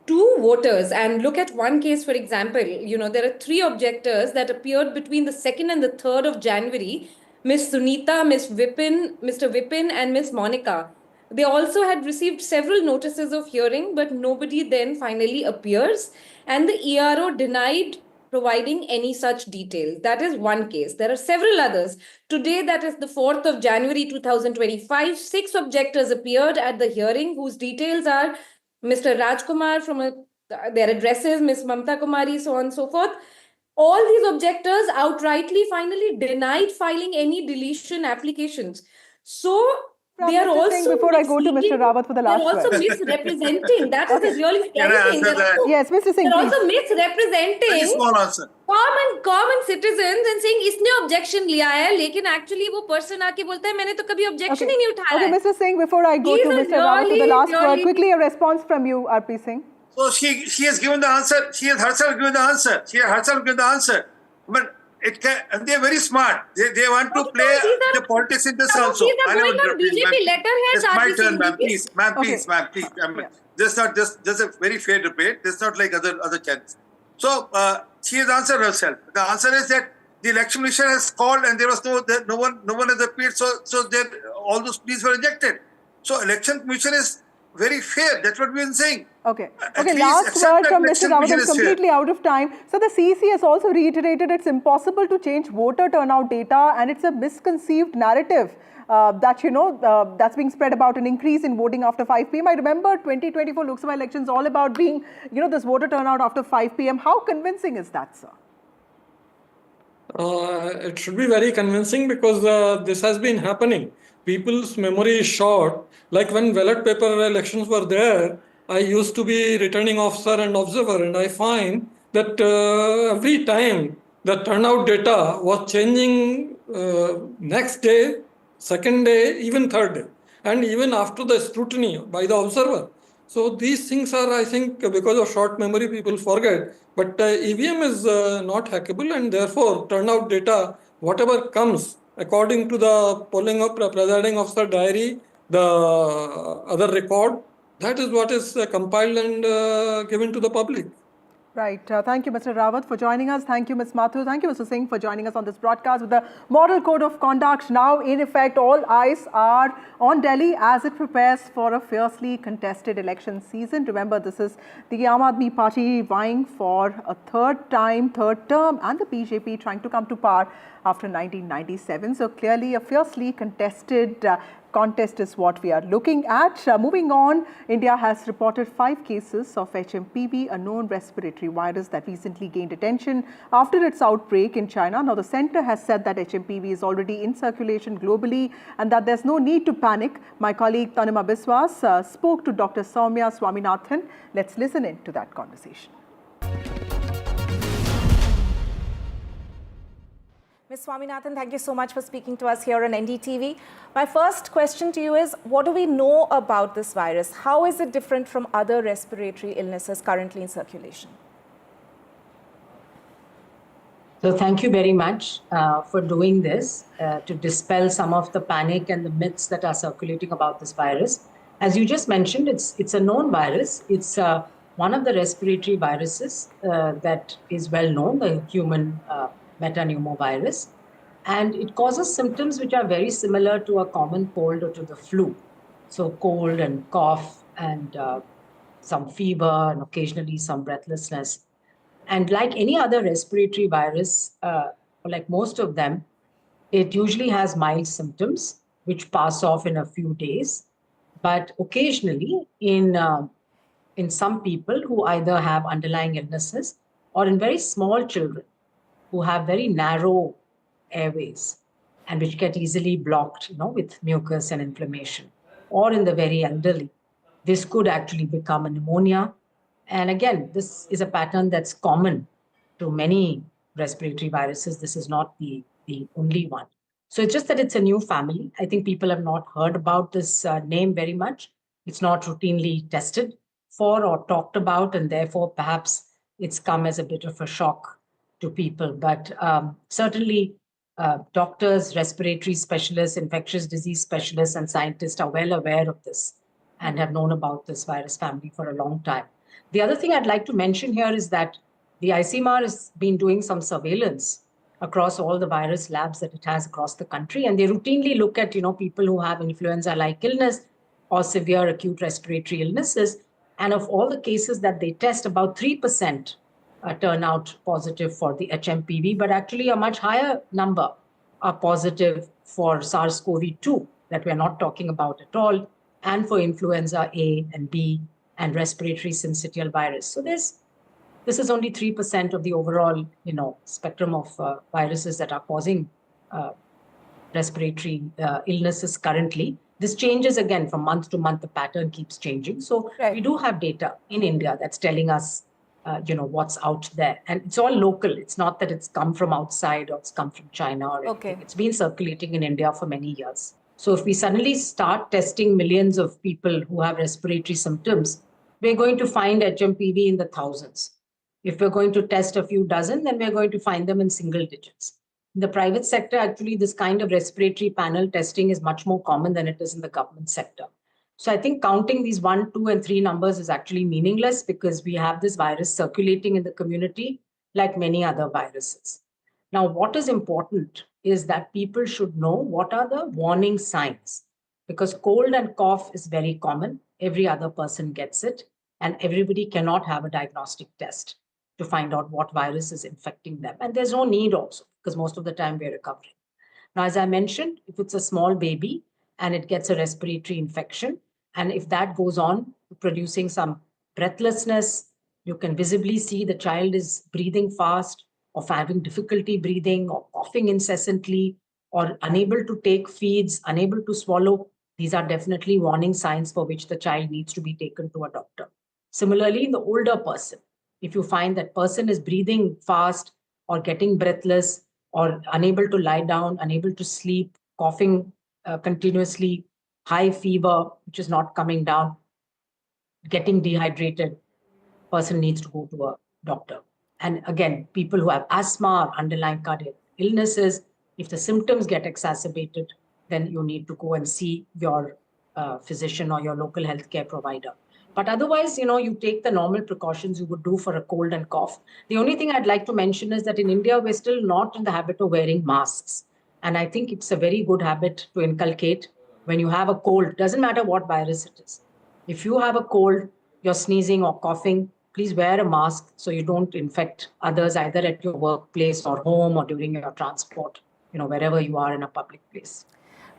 to voters. And look at one case, for example, there are 3 objectors that appeared between the 2nd and the 3rd of January, Ms. Sunita, Mr. Vipin, and Ms. Monica. They also had received several notices of hearing, but nobody then finally appears. And the ERO denied providing any such details. That is one case. There are several others. Today, that is the 4th of January 2025, 6 objectors appeared at the hearing, whose details are Mr. Rajkumar from their addresses, Ms. Mamta Kumari, so on and so forth. All these objectors outrightly finally denied filing any deletion applications. So they are also before I go to Mr. Rawat for the last word. They're also misrepresenting. That is the really scary thing. Yes, Mr. Singh. They're also misrepresenting common citizens and saying इसने objection लिया है, लेकिन actually वो person आके बोलता है मैंने तो कभी objection ही नहीं उठाया है. Okay, Mr. Singh, before I go to Mr. Rawat for the last word, quickly a response from you, R.P. Singh. So she has given the answer. She has herself given the answer. But it can, and they're very smart. They want to play the politics in this also. These are going on BJP letterheads. It's my turn, ma'am. Please, ma'am, please. This is not just a very fair debate. This is not like other channels. So she has answered herself. The answer is that the election commission has called and there was no one has appeared. So all those pleas were rejected. So election commission is very fair. That's what we've been saying. Okay. Last word from Mr. Rawat. I'm completely out of time. So the CEC has also reiterated it's impossible to change voter turnout data, and it's a misconceived narrative that that's being spread about an increase in voting after 5 p.m. I remember 2024 Lok Sabha elections all about being this voter turnout after 5 p.m. How convincing is that, sir? It should be very convincing because this has been happening. People's memory is short. Like when ballot paper elections were there, I used to be returning officer and observer, and I find that every time the turnout data was changing next day, second day, even third day, and even after the scrutiny by the observer. So these things are, I think, because of short memory, people forget. But EVM is not hackable, and therefore turnout data, whatever comes according to the polling of presiding officer diary, the other record, that is what is compiled and given to the public. Right. Thank you, Mr. Rawat, for joining us. Thank you, Ms. Mathur. Thank you, Mr. Singh, for joining us on this broadcast. With the Model Code of Conduct now in effect, all eyes are on Delhi as it prepares for a fiercely contested election season. Remember, this is the Aam Aadmi Party vying for a third term, and the BJP trying to come to power after 1997. So clearly a fiercely contested contest is what we are looking at. Moving on, India has reported 5 cases of HMPV, a known respiratory virus that recently gained attention after its outbreak in China. Now, the centre has said that HMPV is already in circulation globally and that there's no need to panic. My colleague Tanima Biswas spoke to Dr. Soumya Swaminathan. Let's listen in to that conversation. Ms. Swaminathan, thank you so much for speaking to us here on NDTV. My first question to you is, what do we know about this virus? How is it different from other respiratory illnesses currently in circulation? So thank you very much for doing this to dispel some of the panic and the myths that are circulating about this virus. As you just mentioned, it's a known virus. It's one of the respiratory viruses that is well known, the human metapneumovirus, and it causes symptoms which are very similar to a common cold or to the flu. So cold and cough and some fever and occasionally some breathlessness. And like any other respiratory virus, like most of them, it usually has mild symptoms which pass off in a few days. But occasionally in some people who either have underlying illnesses or in very small children, who have very narrow airways and which get easily blocked, with mucus and inflammation, or in the very elderly, this could actually become a pneumonia. And again, this is a pattern that's common to many respiratory viruses. This is not the only one. So it's just that it's a new family. I think people have not heard about this name very much. It's not routinely tested for or talked about, and therefore perhaps it's come as a bit of a shock to people. But certainly doctors, respiratory specialists, infectious disease specialists and scientists are well aware of this and have known about this virus family for a long time. The other thing I'd like to mention here is that the ICMR has been doing some surveillance across all the virus labs that it has across the country, and they routinely look at people who have influenza-like illness or severe acute respiratory illnesses, and of all the cases that they test, about 3% turn out positive for the HMPV, but actually a much higher number are positive for SARS-CoV-2 that we're not talking about at all, and for influenza A and B and respiratory syncytial virus. So this is only 3% of the overall spectrum of viruses that are causing respiratory illnesses currently. This changes again from month to month. The pattern keeps changing. So we do have data in India that's telling us what's out there. And it's all local. It's not that it's come from outside or it's come from China or anything. It's been circulating in India for many years. So if we suddenly start testing millions of people who have respiratory symptoms, we're going to find HMPV in the thousands. If we're going to test a few dozen, then we're going to find them in single digits. In the private sector, actually, this kind of respiratory panel testing is much more common than it is in the government sector. So I think counting these 1, 2, and 3 numbers is actually meaningless because we have this virus circulating in the community like many other viruses. Now, what is important is that people should know what are the warning signs, because cold and cough is very common. Every other person gets it, and everybody cannot have a diagnostic test to find out what virus is infecting them. And there's no need also, because most of the time we're recovering. Now, as I mentioned, if it's a small baby and it gets a respiratory infection, and if that goes on producing some breathlessness, you can visibly see the child is breathing fast, or having difficulty breathing, or coughing incessantly, or unable to take feeds, unable to swallow. These are definitely warning signs for which the child needs to be taken to a doctor. Similarly, in the older person, if you find that person is breathing fast or getting breathless or unable to lie down, unable to sleep, coughing continuously, high fever, which is not coming down, getting dehydrated, person needs to go to a doctor. And again, people who have asthma or underlying cardiac illnesses, if the symptoms get exacerbated, then you need to go and see your physician or your local healthcare provider. But otherwise, you take the normal precautions you would do for a cold and cough. The only thing I'd like to mention is that in India, we're still not in the habit of wearing masks. And I think it's a very good habit to inculcate when you have a cold. Doesn't matter what virus it is. If you have a cold, you're sneezing or coughing, please wear a mask so you don't infect others either at your workplace or home or during your transport, wherever you are in a public place.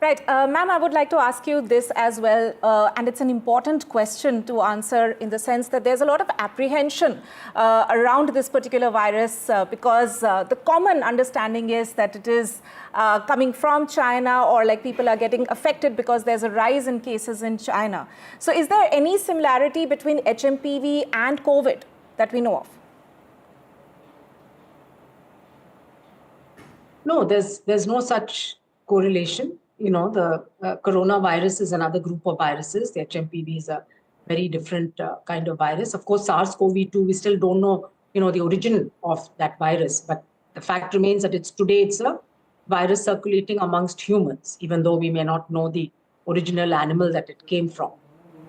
Right. Ma'am, I would like to ask you this as well, and it's an important question to answer in the sense that there's a lot of apprehension around this particular virus because the common understanding is that it is coming from China, or like people are getting affected because there's a rise in cases in China. So is there any similarity between HMPV and COVID that we know of? No, there's no such correlation. The coronavirus is another group of viruses. The HMPV is a very different kind of virus. Of course, SARS-CoV-2, we still don't know, the origin of that virus. But the fact remains that today it's a virus circulating amongst humans, even though we may not know the original animal that it came from.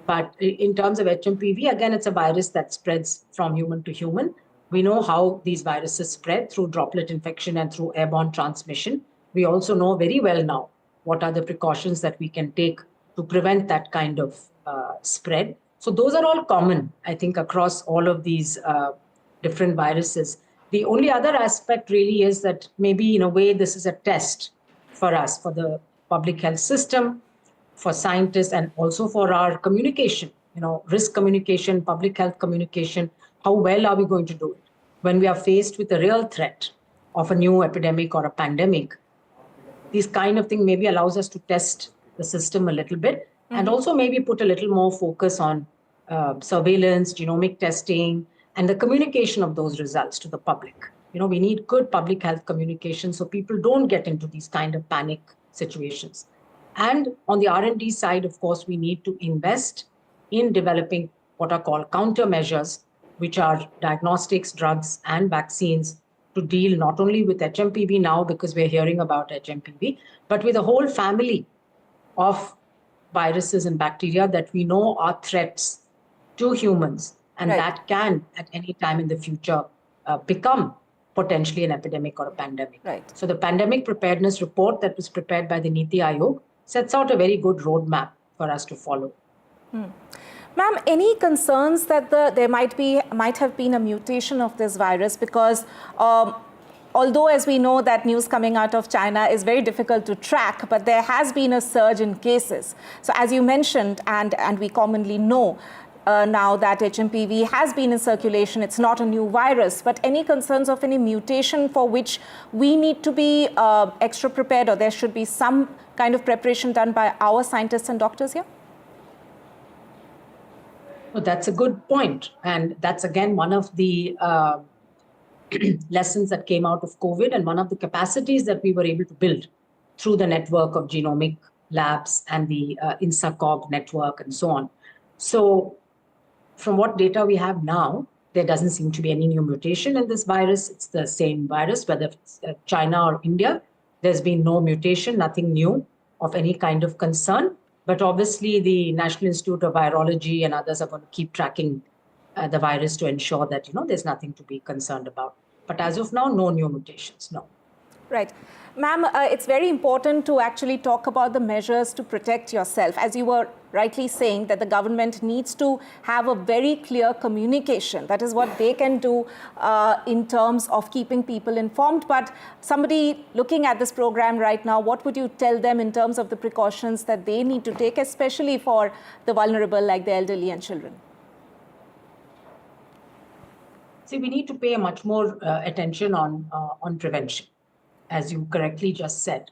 But in terms of HMPV, again, it's a virus that spreads from human to human. We know how these viruses spread through droplet infection and through airborne transmission. We also know very well now what are the precautions that we can take to prevent that kind of spread. So those are all common, I think, across all of these different viruses. The only other aspect really is that maybe in a way this is a test for us, for the public health system, for scientists, and also for our communication, risk communication, public health communication. How well are we going to do it when we are faced with a real threat of a new epidemic or a pandemic? These kind of thing maybe allows us to test the system a little bit, and also maybe put a little more focus on surveillance, genomic testing, and the communication of those results to the public. We need good public health communication so people don't get into these kind of panic situations. And on the R&D side, of course, we need to invest in developing what are called countermeasures, which are diagnostics, drugs, and vaccines to deal not only with HMPV now, because we're hearing about HMPV, but with a whole family of viruses and bacteria that we know are threats to humans, and that can, at any time in the future, become potentially an epidemic or a pandemic. So the pandemic preparedness report that was prepared by the Niti Aayog sets out a very good roadmap for us to follow. Ma'am, any concerns that there might have been a mutation of this virus? Because although, as we know, that news coming out of China is very difficult to track, but there has been a surge in cases. So as you mentioned, and we commonly know now that HMPV has been in circulation, it's not a new virus, but any concerns of any mutation for which we need to be extra prepared, or there should be some kind of preparation done by our scientists and doctors here? Well, that's a good point. And that's, again, one of the lessons that came out of COVID, and one of the capacities that we were able to build through the network of genomic labs and the INSACOG network and so on. So from what data we have now, There doesn't seem to be any new mutation in this virus. It's the same virus, whether it's China or India. There's been no mutation, nothing new of any kind of concern. But obviously, the National Institute of Virology and others are going to keep tracking the virus to ensure that, there's nothing to be concerned about. But as of now, no new mutations, no. Right. Ma'am, it's very important to actually talk about the measures to protect yourself. As you were rightly saying, that the government needs to have a very clear communication. That is what they can do in terms of keeping people informed. But somebody looking at this program right now, what would you tell them in terms of the precautions that they need to take, especially for the vulnerable like the elderly and children? See, we need to pay much more attention on prevention, as you correctly just said.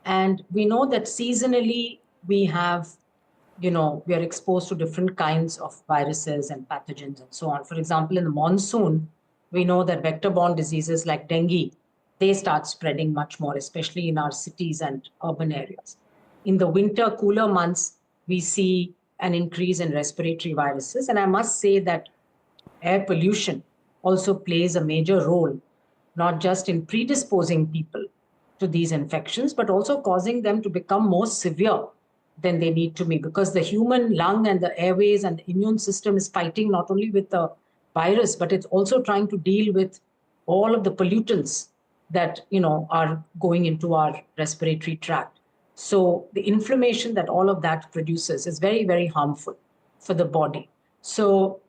And we know that seasonally we have, we are exposed to different kinds of viruses and pathogens and so on. For example, in the monsoon, we know that vector-borne diseases like dengue, they start spreading much more, especially in our cities and urban areas. In the winter, cooler months, we see an increase in respiratory viruses. And I must say that air pollution also plays a major role, not just in predisposing people to these infections, but also causing them to become more severe than they need to be, because the human lung and the airways and the immune system is fighting not only with the virus, but it's also trying to deal with all of the pollutants that, are going into our respiratory tract. So the inflammation that all of that produces is very, very harmful for the body. So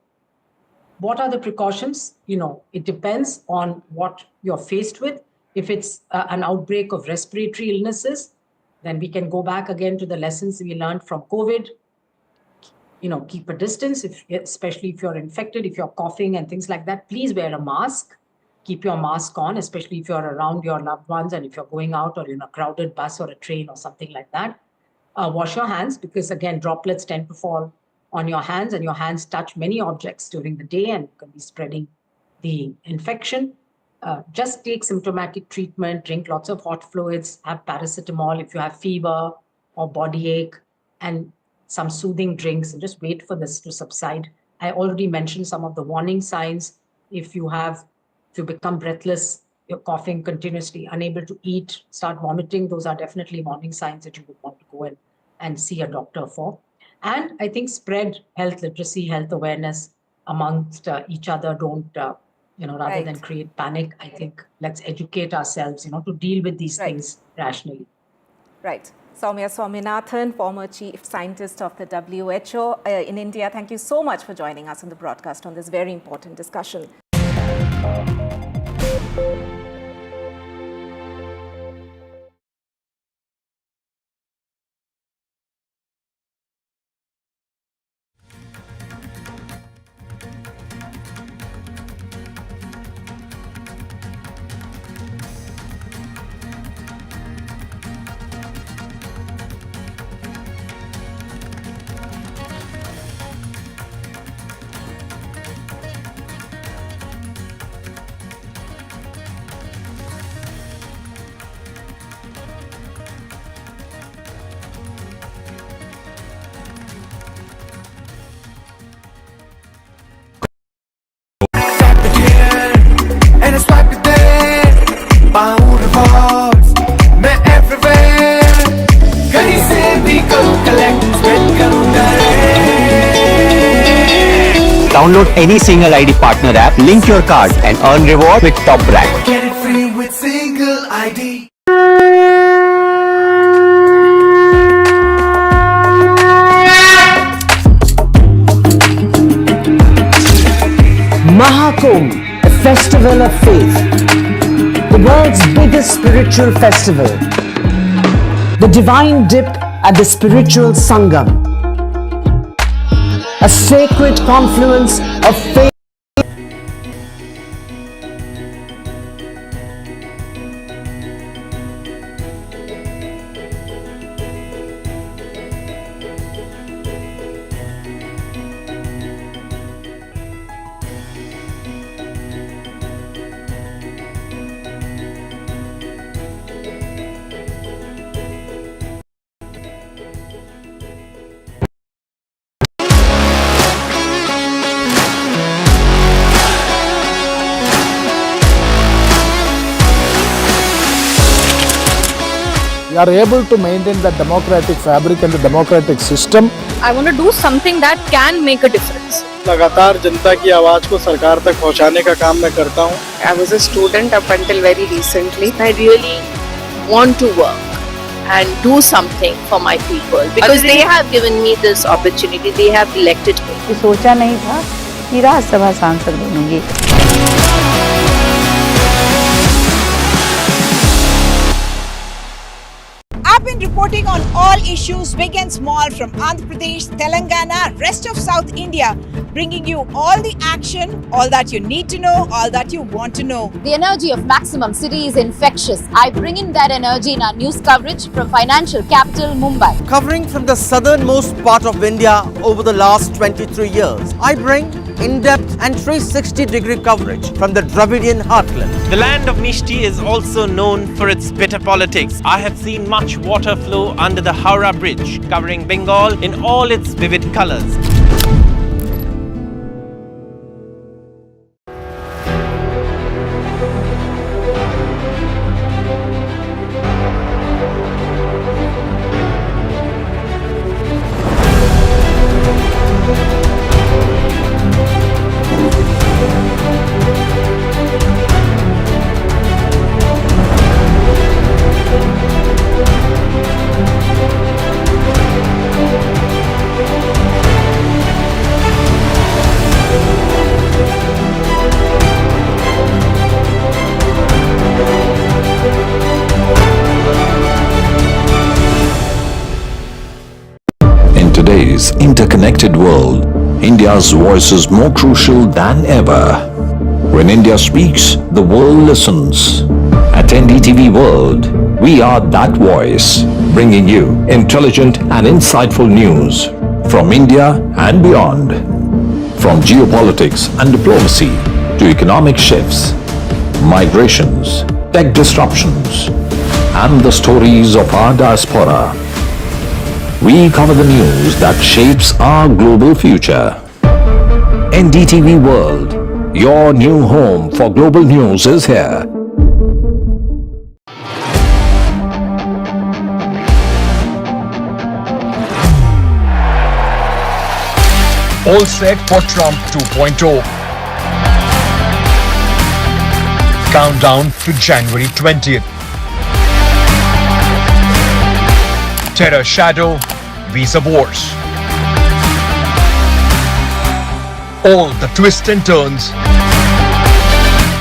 what are the precautions? It depends on what you're faced with. If it's an outbreak of respiratory illnesses, then we can go back again to the lessons we learned from COVID. Keep a distance, especially if you're infected, if you're coughing and things like that. Please wear a mask. Keep your mask on, especially if you're around your loved ones and if you're going out or in a crowded bus or a train or something like that. Wash your hands, because again, droplets tend to fall on your hands, and your hands touch many objects during the day and you can be spreading the infection. Just take symptomatic treatment, drink lots of hot fluids, have paracetamol if you have fever or body ache, and some soothing drinks, and just wait for this to subside. I already mentioned some of the warning signs. If you become breathless, you're coughing continuously, unable to eat, start vomiting, those are definitely warning signs that you would want to go in and see a doctor for. And I think spread health literacy, health awareness amongst each other. Don't, rather than create panic, I think let's educate ourselves, to deal with these things rationally. Right. Soumya Swaminathan, former chief scientist of the WHO in India. Thank you so much for joining us on the broadcast on this very important discussion. And I swipe it there, bound rewards, मैं everywhere, कहीं से भी करूँ collect, spend करूँ direct. Download any single ID partner app, link your card and earn reward with top rank. Get it free with single ID. Mahakumbh, a festival of faith, the world's biggest spiritual festival, the divine dip at the spiritual Sangam, a sacred confluence of faith. We are able to maintain the democratic fabric and the democratic system. I want to do something that can make a difference. लगातार जनता की आवाज को सरकार तक पहुंचाने का काम मैं करता हूं. I was a student up until very recently. I really want to work and do something for my people because they have given me this opportunity. They have elected me. सोचा नहीं था कि राज्यसभा सांसद बनूंगी. I've been reporting on all issues, big and small, from Andhra Pradesh, Telangana, rest of South India, bringing you all the action, all that you need to know, all that you want to know. The energy of Maximum City is infectious. I bring in that energy in our news coverage from financial capital Mumbai. Covering from the southernmost part of India over the last 23 years, I bring in-depth and 360-degree coverage from the Dravidian heartland. The land of Mishti is also known for its bitter politics. I have seen much water flow under the Howrah Bridge, covering Bengal in all its vivid colors. Today's interconnected world, India's voice is more crucial than ever. When India speaks, the world listens. At NDTV World, we are that voice, bringing you intelligent and insightful news from India and beyond. From geopolitics and diplomacy to economic shifts, migrations, tech disruptions, and the stories of our diaspora. We cover the news that shapes our global future. NDTV World, your new home for global news is here. All set for Trump 2.0. Countdown to January 20th. Terror shadow, visa wars. All the twists and turns.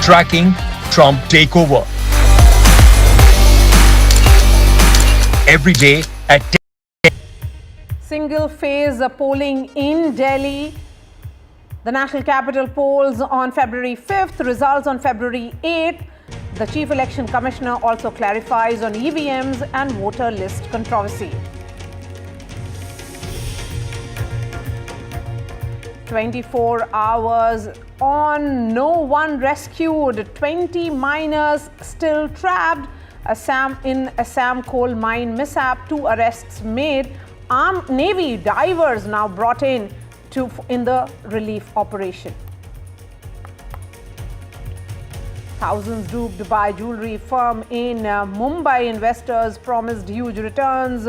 Tracking Trump takeover. Every day at 10. Single phase polling in Delhi. The national capital polls on February 5th, results on February 8th. The Chief Election Commissioner also clarifies on EVMs and voter list controversy. 24 hours on, no one rescued. 20 miners still trapped. Assam coal mine mishap, 2 arrests made. Armed Navy divers now brought in the relief operation. Thousands duped by jewelry firm in Mumbai. Investors promised huge returns.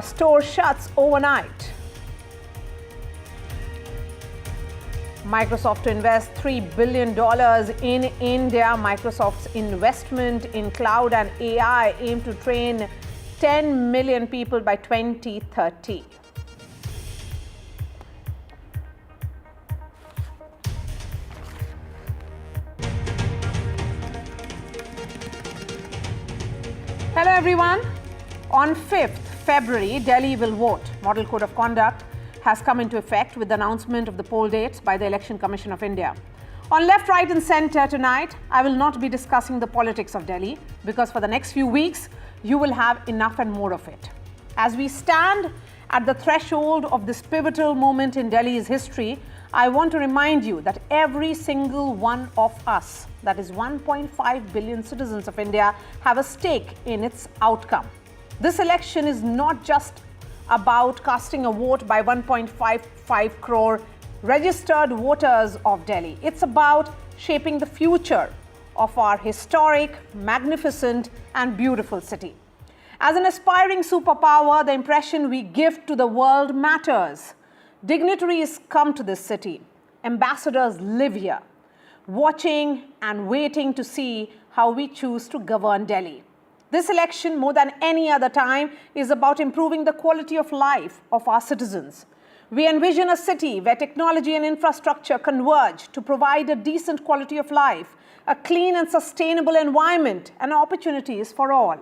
Store shuts overnight. Microsoft to invest $3 billion in India. Microsoft's investment in cloud and AI aim to train 10 million people by 2030. Hello everyone. On 5th February, Delhi will vote. Model Code of Conduct has come into effect with the announcement of the poll dates by the Election Commission of India. On Left, Right and Centre tonight, I will not be discussing the politics of Delhi because for the next few weeks, you will have enough and more of it. As we stand at the threshold of this pivotal moment in Delhi's history, I want to remind you that every single one of us, that is 1.5 billion citizens of India, have a stake in its outcome. This election is not just about casting a vote by 1.55 crore registered voters of Delhi. It's about shaping the future of our historic, magnificent and beautiful city. As an aspiring superpower, the impression we give to the world matters. Dignitaries come to this city. Ambassadors live here, watching and waiting to see how we choose to govern Delhi. This election, more than any other time, is about improving the quality of life of our citizens. We envision a city where technology and infrastructure converge to provide a decent quality of life, a clean and sustainable environment, and opportunities for all.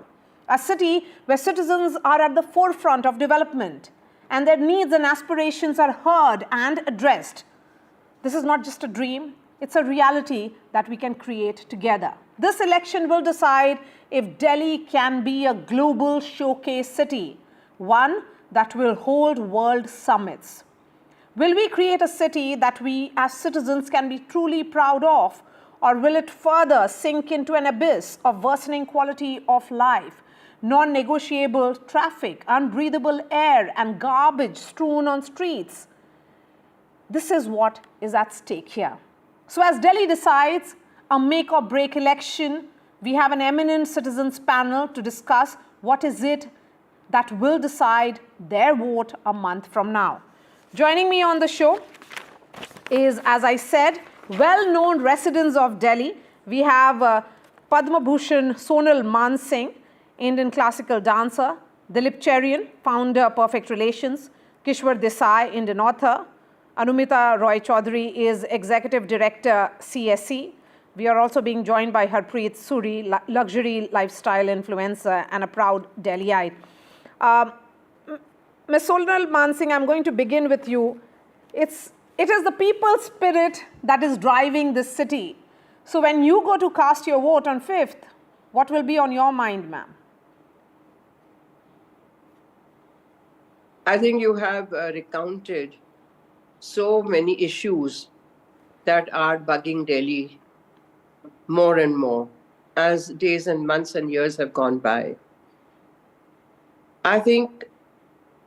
A city where citizens are at the forefront of development and their needs and aspirations are heard and addressed. This is not just a dream, it's a reality that we can create together. This election will decide if Delhi can be a global showcase city, one that will hold world summits. Will we create a city that we as citizens can be truly proud of, or will it further sink into an abyss of worsening quality of life, non-negotiable traffic, unbreathable air, and garbage strewn on streets? This is what is at stake here. So as Delhi decides a make or break election, we have an eminent citizens panel to discuss what is it that will decide their vote a month from now. Joining me on the show is, as I said, well-known residents of Delhi. We have Padma Bhushan Sonal Mansingh, Indian classical dancer, Dilip Cherian, founder Perfect Relations, Kishwar Desai, Indian author, Anumita Roy Chaudhary is executive director, CSE. We are also being joined by Harpreet Suri, luxury lifestyle influencer and a proud Delhiite. Ms. Sonal Mansingh, I'm going to begin with you. It is the people's spirit that is driving this city. So when you go to cast your vote on 5th, what will be on your mind, ma'am? I think you have recounted so many issues that are bugging Delhi more and more as days and months and years have gone by. I think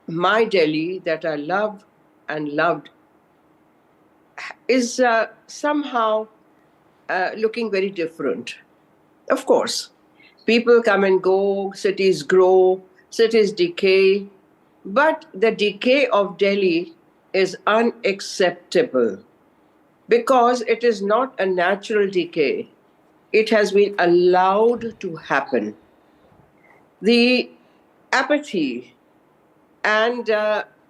my Delhi that I love and loved is somehow looking very different. Of course, people come and go, cities grow, cities decay, but the decay of Delhi is unacceptable because it is not a natural decay. It has been allowed to happen. The apathy and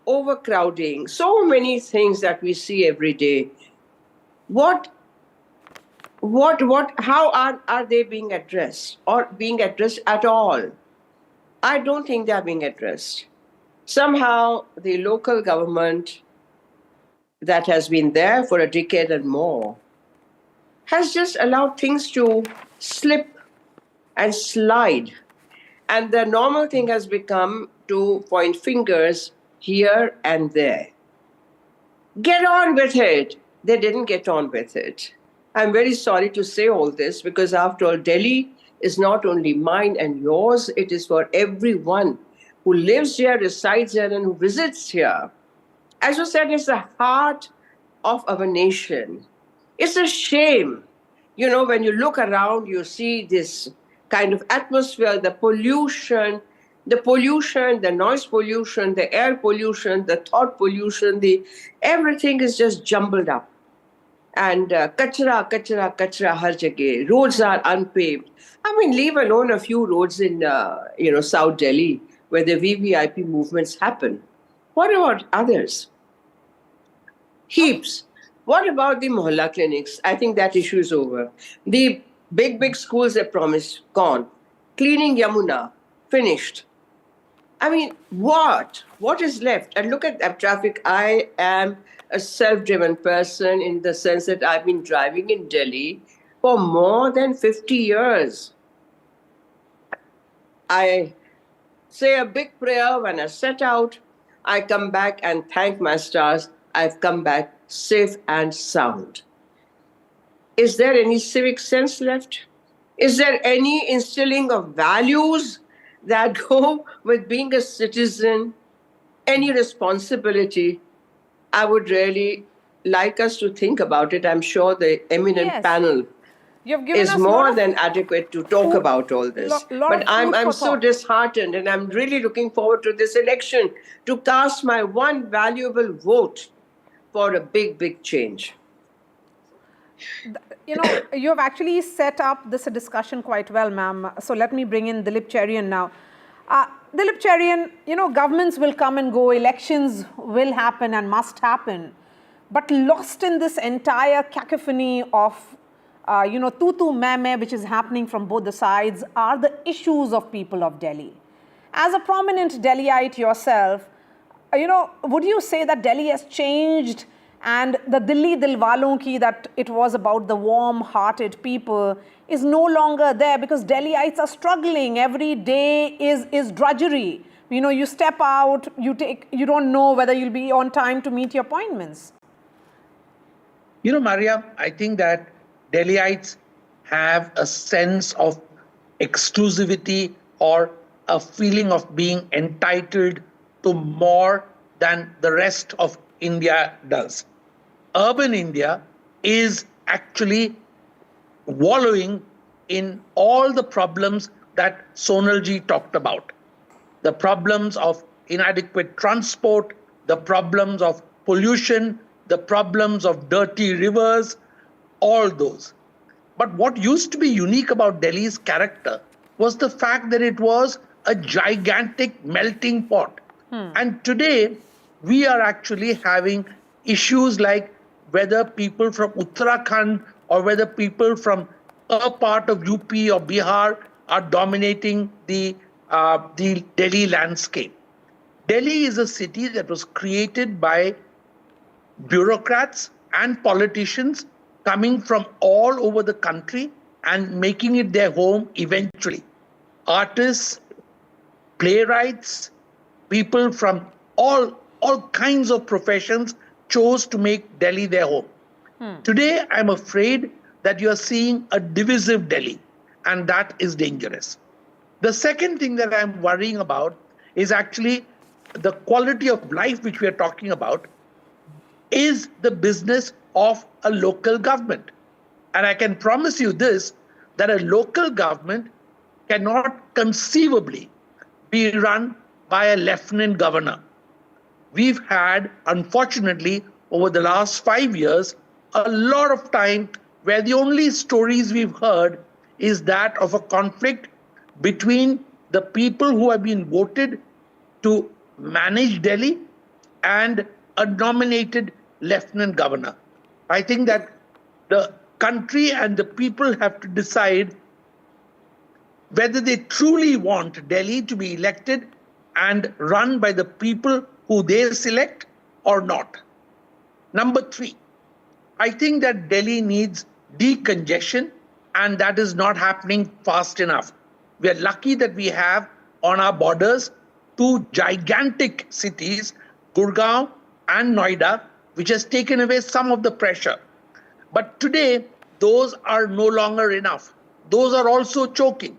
overcrowding, so many things that we see every day. How are they being addressed or being addressed at all? I don't think they are being addressed. Somehow the local government that has been there for a decade and more has just allowed things to slip and slide. And the normal thing has become to point fingers here and there. Get on with it. They didn't get on with it. I'm very sorry to say all this because after all, Delhi is not only mine and yours, it is for everyone who lives here, resides here, and who visits here. As you said, it's the heart of our nation. It's a shame. You know, when you look around, you see this kind of atmosphere, the pollution, the noise pollution, the air pollution, the thought pollution, everything is just jumbled up. And kachra har jagah. Roads are unpaved. I mean, leave alone a few roads in South Delhi where the VVIP movements happen. What about others? Heaps. What about the mohalla clinics? I think that issue is over. The big schools they promised, gone. Cleaning Yamuna, finished. I mean, what? What is left? And look at that traffic. I am a self-driven person in the sense that I've been driving in Delhi for more than 50 years. I say a big prayer when I set out. I come back and thank my stars. I've come back safe and sound. Is there any civic sense left? Is there any instilling of values that go with being a citizen? Any responsibility? I would really like us to think about it. I'm sure the eminent panel You've given is us more than adequate to talk about all this. But I'm so thought. disheartened, and I'm really looking forward to this election to cast my one valuable vote for a big, big change. You know, you have actually set up this discussion quite well, ma'am. So let me bring in Dilip Cherian now. Dilip Cherian, you know, governments will come and go, elections will happen and must happen. But lost in this entire cacophony of, you know, tutu meh, which is happening from both the sides, are the issues of people of Delhi. As a prominent Delhiite yourself, you know, would you say that Delhi has changed and the Dilli Dilwalon ki, that it was about the warm-hearted people, is no longer there because Delhiites are struggling. Every day is drudgery. You know, you step out, you don't know whether you'll be on time to meet your appointments. You know, Maria, I think that Delhiites have a sense of exclusivity or a feeling of being entitled to more than the rest of India does. Urban India is actually wallowing in all the problems that Sonalji talked about. The problems of inadequate transport, the problems of pollution, the problems of dirty rivers, all those. But what used to be unique about Delhi's character was the fact that it was a gigantic melting pot. And today, we are actually having issues like whether people from Uttarakhand or whether people from a part of UP or Bihar are dominating the Delhi landscape. Delhi is a city that was created by bureaucrats and politicians coming from all over the country and making it their home eventually. Artists, playwrights, people from all kinds of professions chose to make Delhi their home. Today, I'm afraid that you are seeing a divisive Delhi, and that is dangerous. The second thing that I'm worrying about is actually the quality of life which we are talking about is the business of a local government. And I can promise you this, that a local government cannot conceivably be run by a lieutenant governor. We've had, unfortunately, over the last 5 years, a lot of time where the only stories we've heard is that of a conflict between the people who have been voted to manage Delhi and a nominated lieutenant governor. I think that the country and the people have to decide whether they truly want Delhi to be elected and run by the people who they select or not. Number 3, I think that Delhi needs decongestion, and that is not happening fast enough. We are lucky that we have on our borders 2 gigantic cities, Gurgaon and Noida, which has taken away some of the pressure. But today, those are no longer enough. Those are also choking.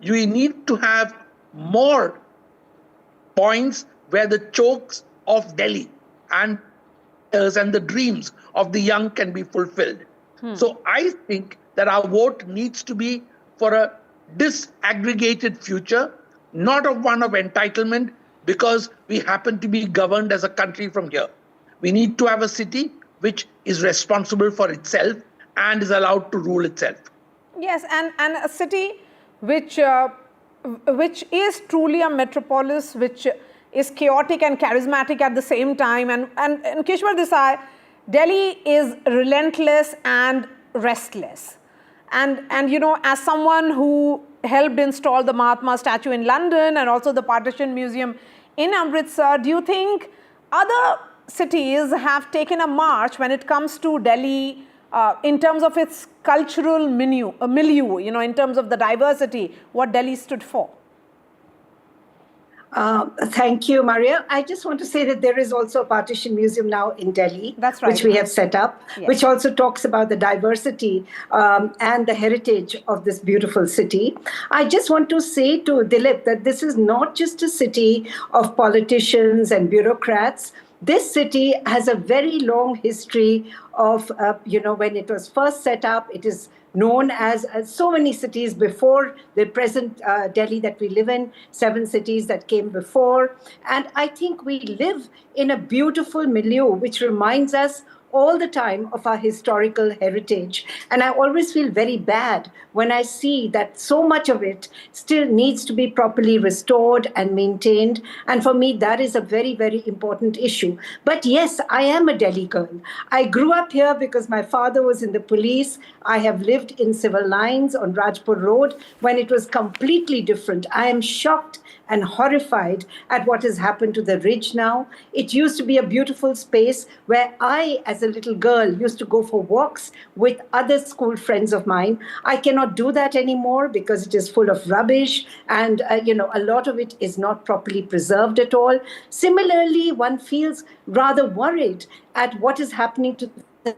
You need to have more points where the chokes of Delhi and the dreams of the young can be fulfilled. So I think that our vote needs to be for a disaggregated future, not of one of entitlement because we happen to be governed as a country from here. We need to have a city which is responsible for itself and is allowed to rule itself. Yes, and a city which is truly a metropolis, which is chaotic and charismatic at the same time. And Kishwar Desai, Delhi is relentless and restless. And you know, as someone who helped install the Mahatma statue in London and also the Partition Museum in Amritsar, do you think other cities have taken a march when it comes to Delhi in terms of its cultural milieu, you know, in terms of the diversity, what Delhi stood for? Thank you, Maria. I just want to say that there is also a Partition Museum now in Delhi, that's right, which we have set up, yes, which also talks about the diversity and the heritage of this beautiful city. I just want to say to Dilip that this is not just a city of politicians and bureaucrats. This city has a very long history of, you know, when it was first set up, it is known as so many cities before the present Delhi that we live in, 7 cities that came before. And I think we live in a beautiful milieu which reminds us all the time of our historical heritage. And I always feel very bad when I see that so much of it still needs to be properly restored and maintained. And for me, that is a very, very important issue. But yes, I am a Delhi girl. I grew up here because my father was in the police. I have lived in civil lines on Rajpur Road when it was completely different. I am shocked and horrified at what has happened to the ridge now. It used to be a beautiful space where I, as a little girl, used to go for walks with other school friends of mine. I cannot do that anymore because it is full of rubbish and, a lot of it is not properly preserved at all. Similarly, one feels rather worried at what is happening to the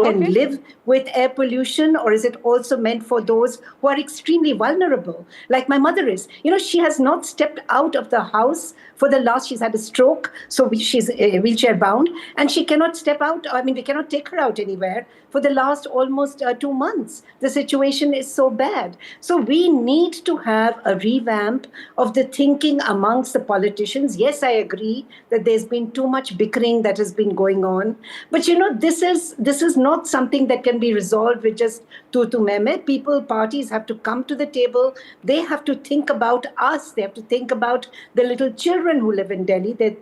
and live with air pollution, or is it also meant for those who are extremely vulnerable, like my mother is? She has not stepped out of the house for the last, she's had a stroke, so she's wheelchair bound, and she cannot step out. I mean, we cannot take her out anywhere for the last almost 2 months. The situation is so bad. So we need to have a revamp of the thinking amongst the politicians. Yes, I agree that there's been too much bickering that has been going on. But this is not something that can be resolved with just tu meme. Parties have to come to the table. They have to think about us. They have to think about the little children who live in Delhi. They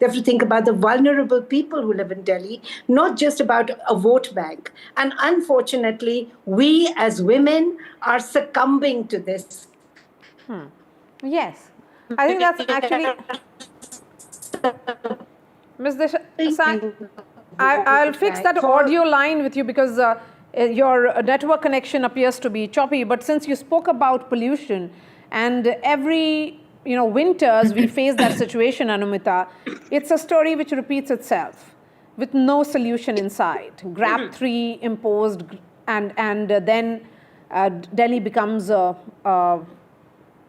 have to think about the vulnerable people who live in Delhi, not just about a vote bank. And unfortunately, we as women are succumbing to this. Yes, I think that's actually, Ms. Desai, I'll fix that audio line with you because your network connection appears to be choppy. But since you spoke about pollution, and every winters we face that situation, Anumita, it's a story which repeats itself with no solution in sight. GRAP 3 imposed, and then Delhi becomes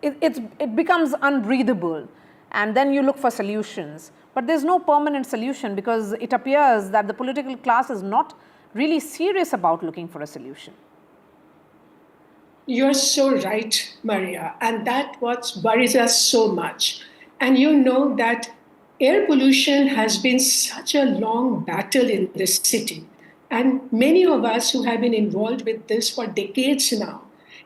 it becomes unbreathable, and then you look for solutions. But there's no permanent solution because it appears that the political class is not really serious about looking for a solution. You're so right, Maria, and that's what worries us so much. And you know that air pollution has been such a long battle in this city. And many of us who have been involved with this for decades now,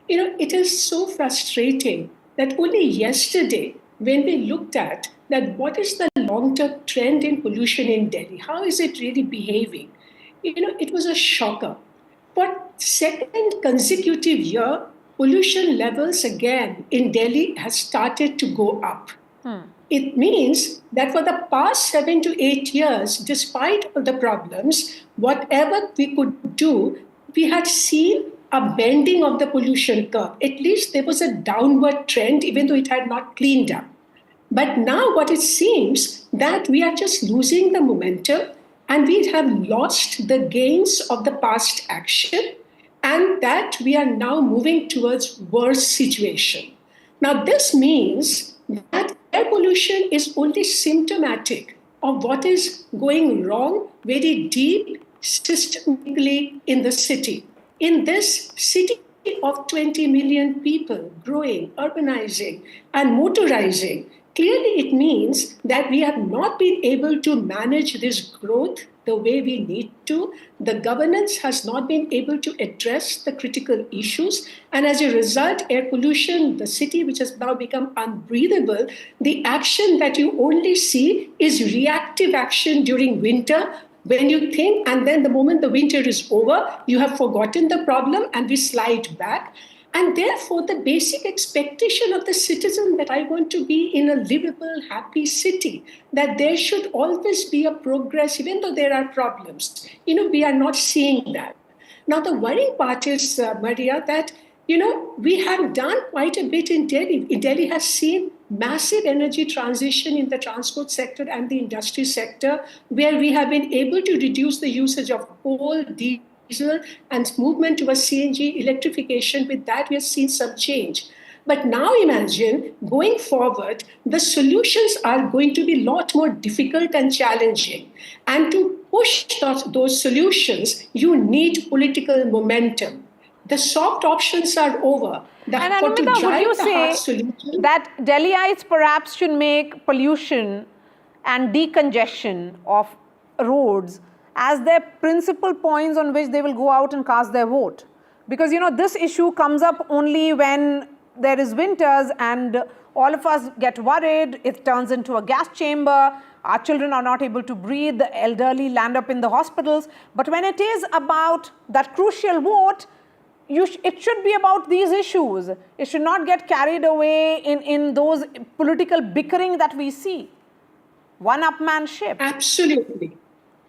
it is so frustrating that only yesterday, when we looked at that what is the long-term trend in pollution in Delhi, how is it really behaving? It was a shocker. For second consecutive year, pollution levels again in Delhi has started to go up. It means that for the past 7 to 8 years, despite all the problems, whatever we could do, we had seen a bending of the pollution curve. At least there was a downward trend, even though it had not cleaned up. But now what it seems that we are just losing the momentum and we have lost the gains of the past action, and that we are now moving towards worse situation. Now this means that air pollution is only symptomatic of what is going wrong very deep systemically in the city. In this city of 20 million people growing, urbanizing and motorizing, clearly it means that we have not been able to manage this growth the way we need to. The governance has not been able to address the critical issues. And as a result, air pollution, the city which has now become unbreathable, the action that you only see is reactive action during winter, when you think, and then the moment the winter is over, you have forgotten the problem and we slide back. And therefore, the basic expectation of the citizen that I want to be in a livable, happy city, that there should always be a progress, even though there are problems. We are not seeing that. Now, the worrying part is, Maria, that, we have done quite a bit in Delhi. Delhi has seen massive energy transition in the transport sector and the industry sector, where we have been able to reduce the usage of coal, diesel and movement towards CNG electrification. With that, we have seen some change. But now imagine going forward, the solutions are going to be a lot more difficult and challenging. And to push those solutions, you need political momentum. The soft options are over. And Anumita, would you say that Delhiites perhaps should make pollution and decongestion of roads as their principal points on which they will go out and cast their vote? Because, you know, this issue comes up only when there is winters and all of us get worried. It turns into a gas chamber. Our children are not able to breathe. The elderly land up in the hospitals. But when it is about that crucial vote, it should be about these issues. It should not get carried away in those political bickering that we see. One-upmanship. Absolutely.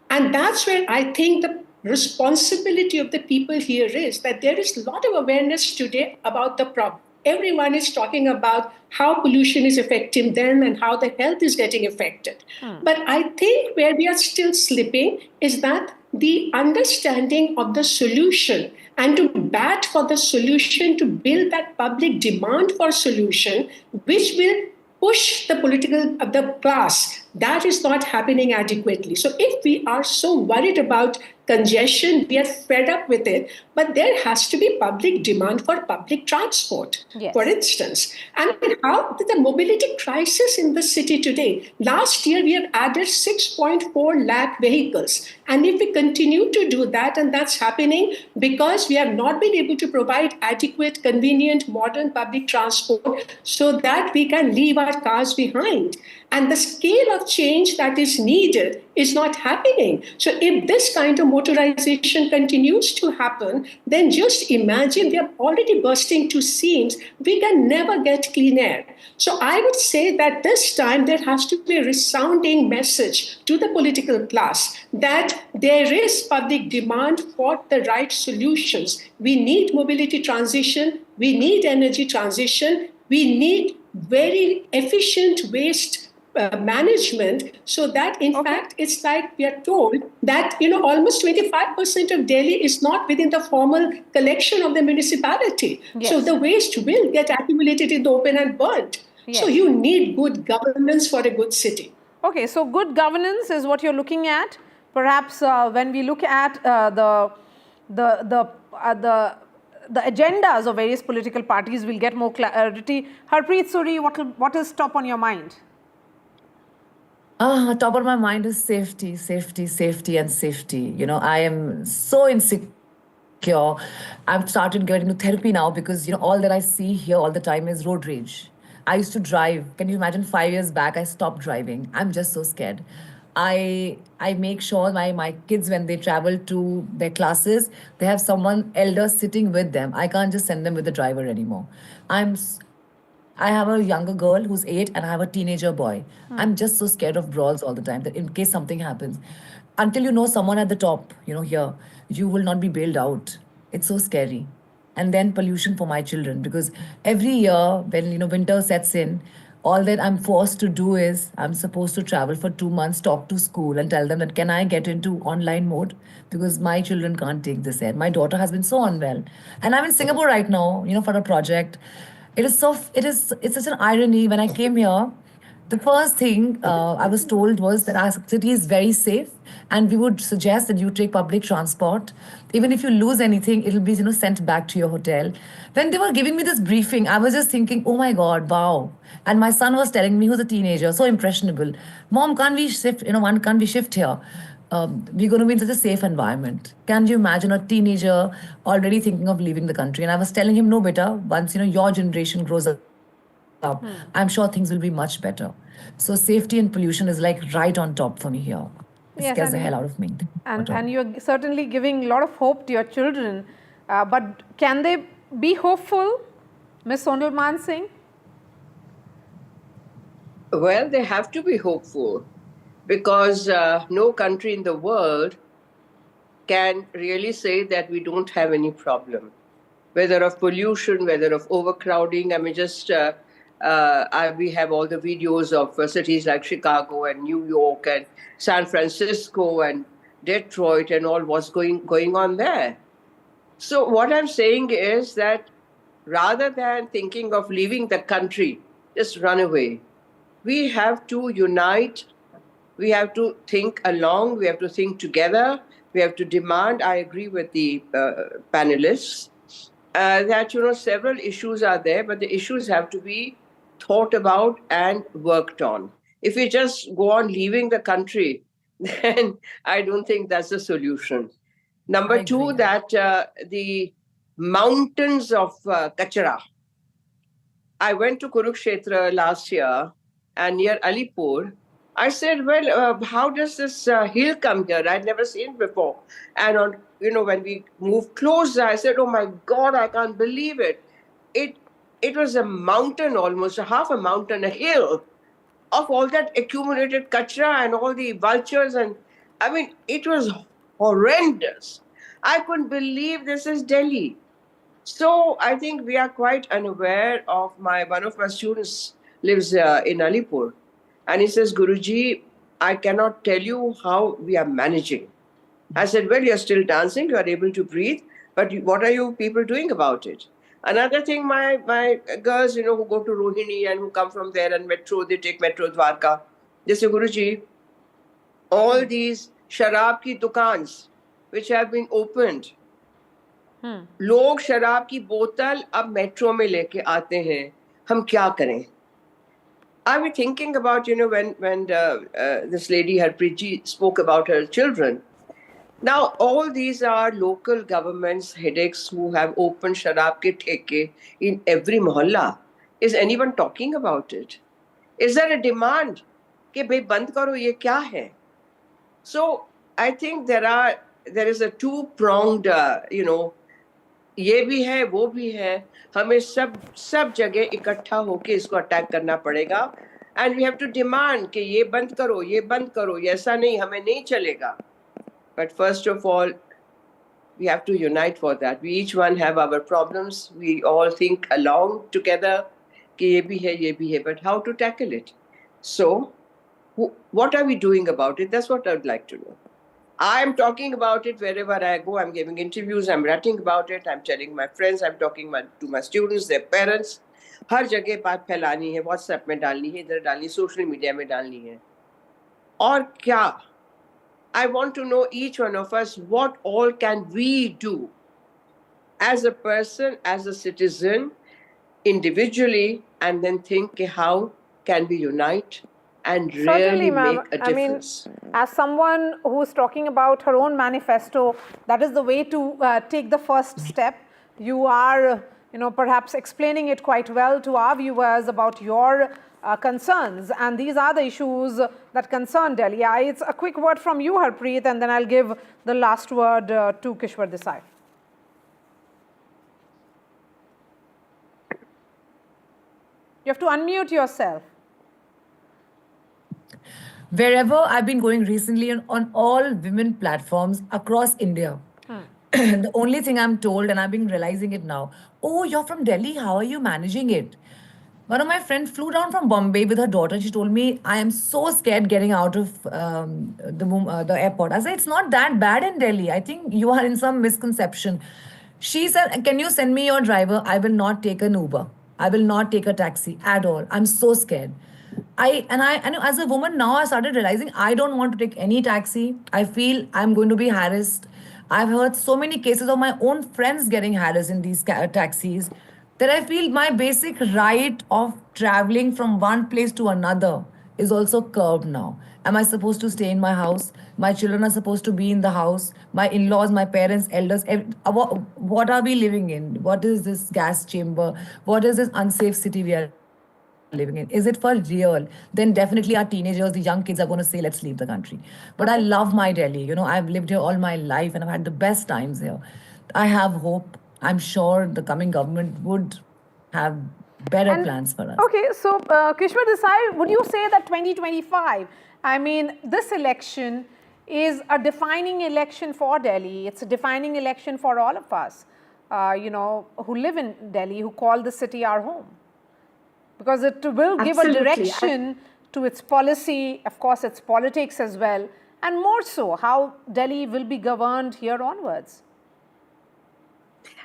And that's where I think the responsibility of the people here is that there is a lot of awareness today about the problem. Everyone is talking about how pollution is affecting them and how the health is getting affected. But I think where we are still slipping is that the understanding of the solution and to bat for the solution, to build that public demand for solution, which will push the the class, that is not happening adequately. So if we are so worried about congestion, we are fed up with it, but there has to be public demand for public transport, for instance. And how the mobility crisis in the city today, last year we have added 6.4 lakh vehicles. And if we continue to do that, and that's happening because we have not been able to provide adequate, convenient, modern public transport so that we can leave our cars behind. And the scale of change that is needed is not happening. So if this kind of motorization continues to happen, then just imagine we are already bursting to seams. We can never get clean air. So I would say that this time there has to be a resounding message to the political class that there is public demand for the right solutions. We need mobility transition. We need energy transition. We need very efficient waste management, so that in fact it's like we are told that almost 25% of Delhi is not within the formal collection of the municipality. So the waste will get accumulated in the open and burnt. So you need good governance for a good city. Okay, so good governance is what you're looking at. Perhaps when we look at the agendas of various political parties, we'll get more clarity. Harpreet Suri, what is top on your mind? Top of my mind is safety, safety, safety, and safety. I am so insecure. I've started getting into therapy now because, all that I see here all the time is road rage. I used to drive. Can you imagine 5 years back, I stopped driving. I'm just so scared. I make sure my kids, when they travel to their classes, they have someone elder sitting with them. I can't just send them with the driver anymore. I have a younger girl who's 8 and I have a teenager boy. I'm just so scared of brawls all the time that in case something happens, until you know someone at the top, here, you will not be bailed out. It's so scary. And then pollution for my children, because every year when, winter sets in, all that I'm forced to do is I'm supposed to travel for 2 months, talk to school and tell them that can I get into online mode because my children can't take this air. My daughter has been so unwell. And I'm in Singapore right now, for a project. It's such an irony. When I came here, the first thing I was told was that our city is very safe and we would suggest that you take public transport. Even if you lose anything, it'll be sent back to your hotel. When they were giving me this briefing, I was just thinking, oh my God, wow. And my son was telling me, who's a teenager, so impressionable. Mom, can't we shift, can't we shift here? We're going to be in such a safe environment. Can you imagine a teenager already thinking of leaving the country? And I was telling him, no, beta, once your generation grows up, I'm sure things will be much better. So safety and pollution is like right on top for me here. It scares the hell out of me. And you're certainly giving a lot of hope to your children. But can they be hopeful, Ms. Sonal Man Singh? Well, they have to be hopeful, because no country in the world can really say that we don't have any problem, whether of pollution, whether of overcrowding. I mean, just we have all the videos of cities like Chicago and New York and San Francisco and Detroit and all what's going on there. So what I'm saying is that rather than thinking of leaving the country, just run away. We have to unite. We have to think along. We have to think together. We have to demand. I agree with the panelists that several issues are there, but the issues have to be thought about and worked on. If we just go on leaving the country, then I don't think that's the solution. Number two, that the mountains of kachara. I went to Kurukshetra last year and near Alipur. I said, well, how does this hill come here? I'd never seen it before. And when we moved closer, I said, oh my God, I can't believe it. It was a mountain, almost half a mountain, a hill of all that accumulated kachra and all the vultures. And I mean, it was horrendous. I couldn't believe this is Delhi. So I think we are quite unaware of one of my students lives in Alipur. And he says, Guruji, I cannot tell you how we are managing. I said, well, you're still dancing, you are able to breathe, but what are you people doing about it? Another thing, my girls, who go to Rohini and who come from there and metro, they take metro Dwarka. They say, Guruji, all these sharab ki dukans which have been opened, लोग शराब की बोतल अब metro में लेके आते हैं, हम क्या करें? I was thinking about, when this lady Harpreet ji spoke about her children. Now, all these are local governments' headaches who have opened sharab ke theke in every mohalla. Is anyone talking about it? Is there a demand? Ke bhai band karo, ye kya hai? So, I think there is a two-pronged, ये भी है वो भी है हमें सब जगह इकट्ठा होके इसको अटैक करना पड़ेगा and we have to demand कि ये बंद करो ये ऐसा नहीं हमें नहीं चलेगा but first of all we have to unite for that. We each one have our problems. We all think along together कि ये भी है but how to tackle it? So what are we doing about it? That's what I would like to know. I'm talking about it wherever I go. I'm giving interviews. I'm writing about it. I'm telling my friends. I'm talking to my students, their parents. हर जगह बात फैलानी है. WhatsApp में डालनी है, इधर डालनी, social media में डालनी है. और क्या? I want to know each one of us what all can we do as a person, as a citizen, individually, and then think how can we unite and really make a difference. I mean, as someone who is talking about her own manifesto, that is the way to take the first step. You are, perhaps explaining it quite well to our viewers about your concerns, and these are the issues that concern Delhi. It's a quick word from you, Harpreet, and then I'll give the last word to Kishwar Desai. You have to unmute yourself. Wherever I've been going recently on all women platforms across India, the only thing I'm told, and I've been realizing it now, oh, you're from Delhi, how are you managing it? One of my friends flew down from Bombay with her daughter. She told me, I am so scared getting out of the airport. I said, it's not that bad in Delhi. I think you are in some misconception. She said, can you send me your driver? I will not take an Uber. I will not take a taxi at all. I'm so scared. And as a woman now, I started realizing I don't want to take any taxi. I feel I'm going to be harassed. I've heard so many cases of my own friends getting harassed in these taxis that I feel my basic right of traveling from one place to another is also curbed now. Am I supposed to stay in my house? My children are supposed to be in the house. My in-laws, my parents, elders, what are we living in? What is this gas chamber? What is this unsafe city we are living in? Is it for real? Then definitely our teenagers, the young kids are going to say, let's leave the country. But I love my Delhi. I've lived here all my life and I've had the best times here. I have hope. I'm sure the coming government would have better plans for us. Okay, so Kishwar Desai, would you say that 2025, I mean, this election is a defining election for Delhi. It's a defining election for all of us, who live in Delhi, who call the city our home. Because it will give a direction to its policy, of course, its politics as well, and more so how Delhi will be governed here onwards.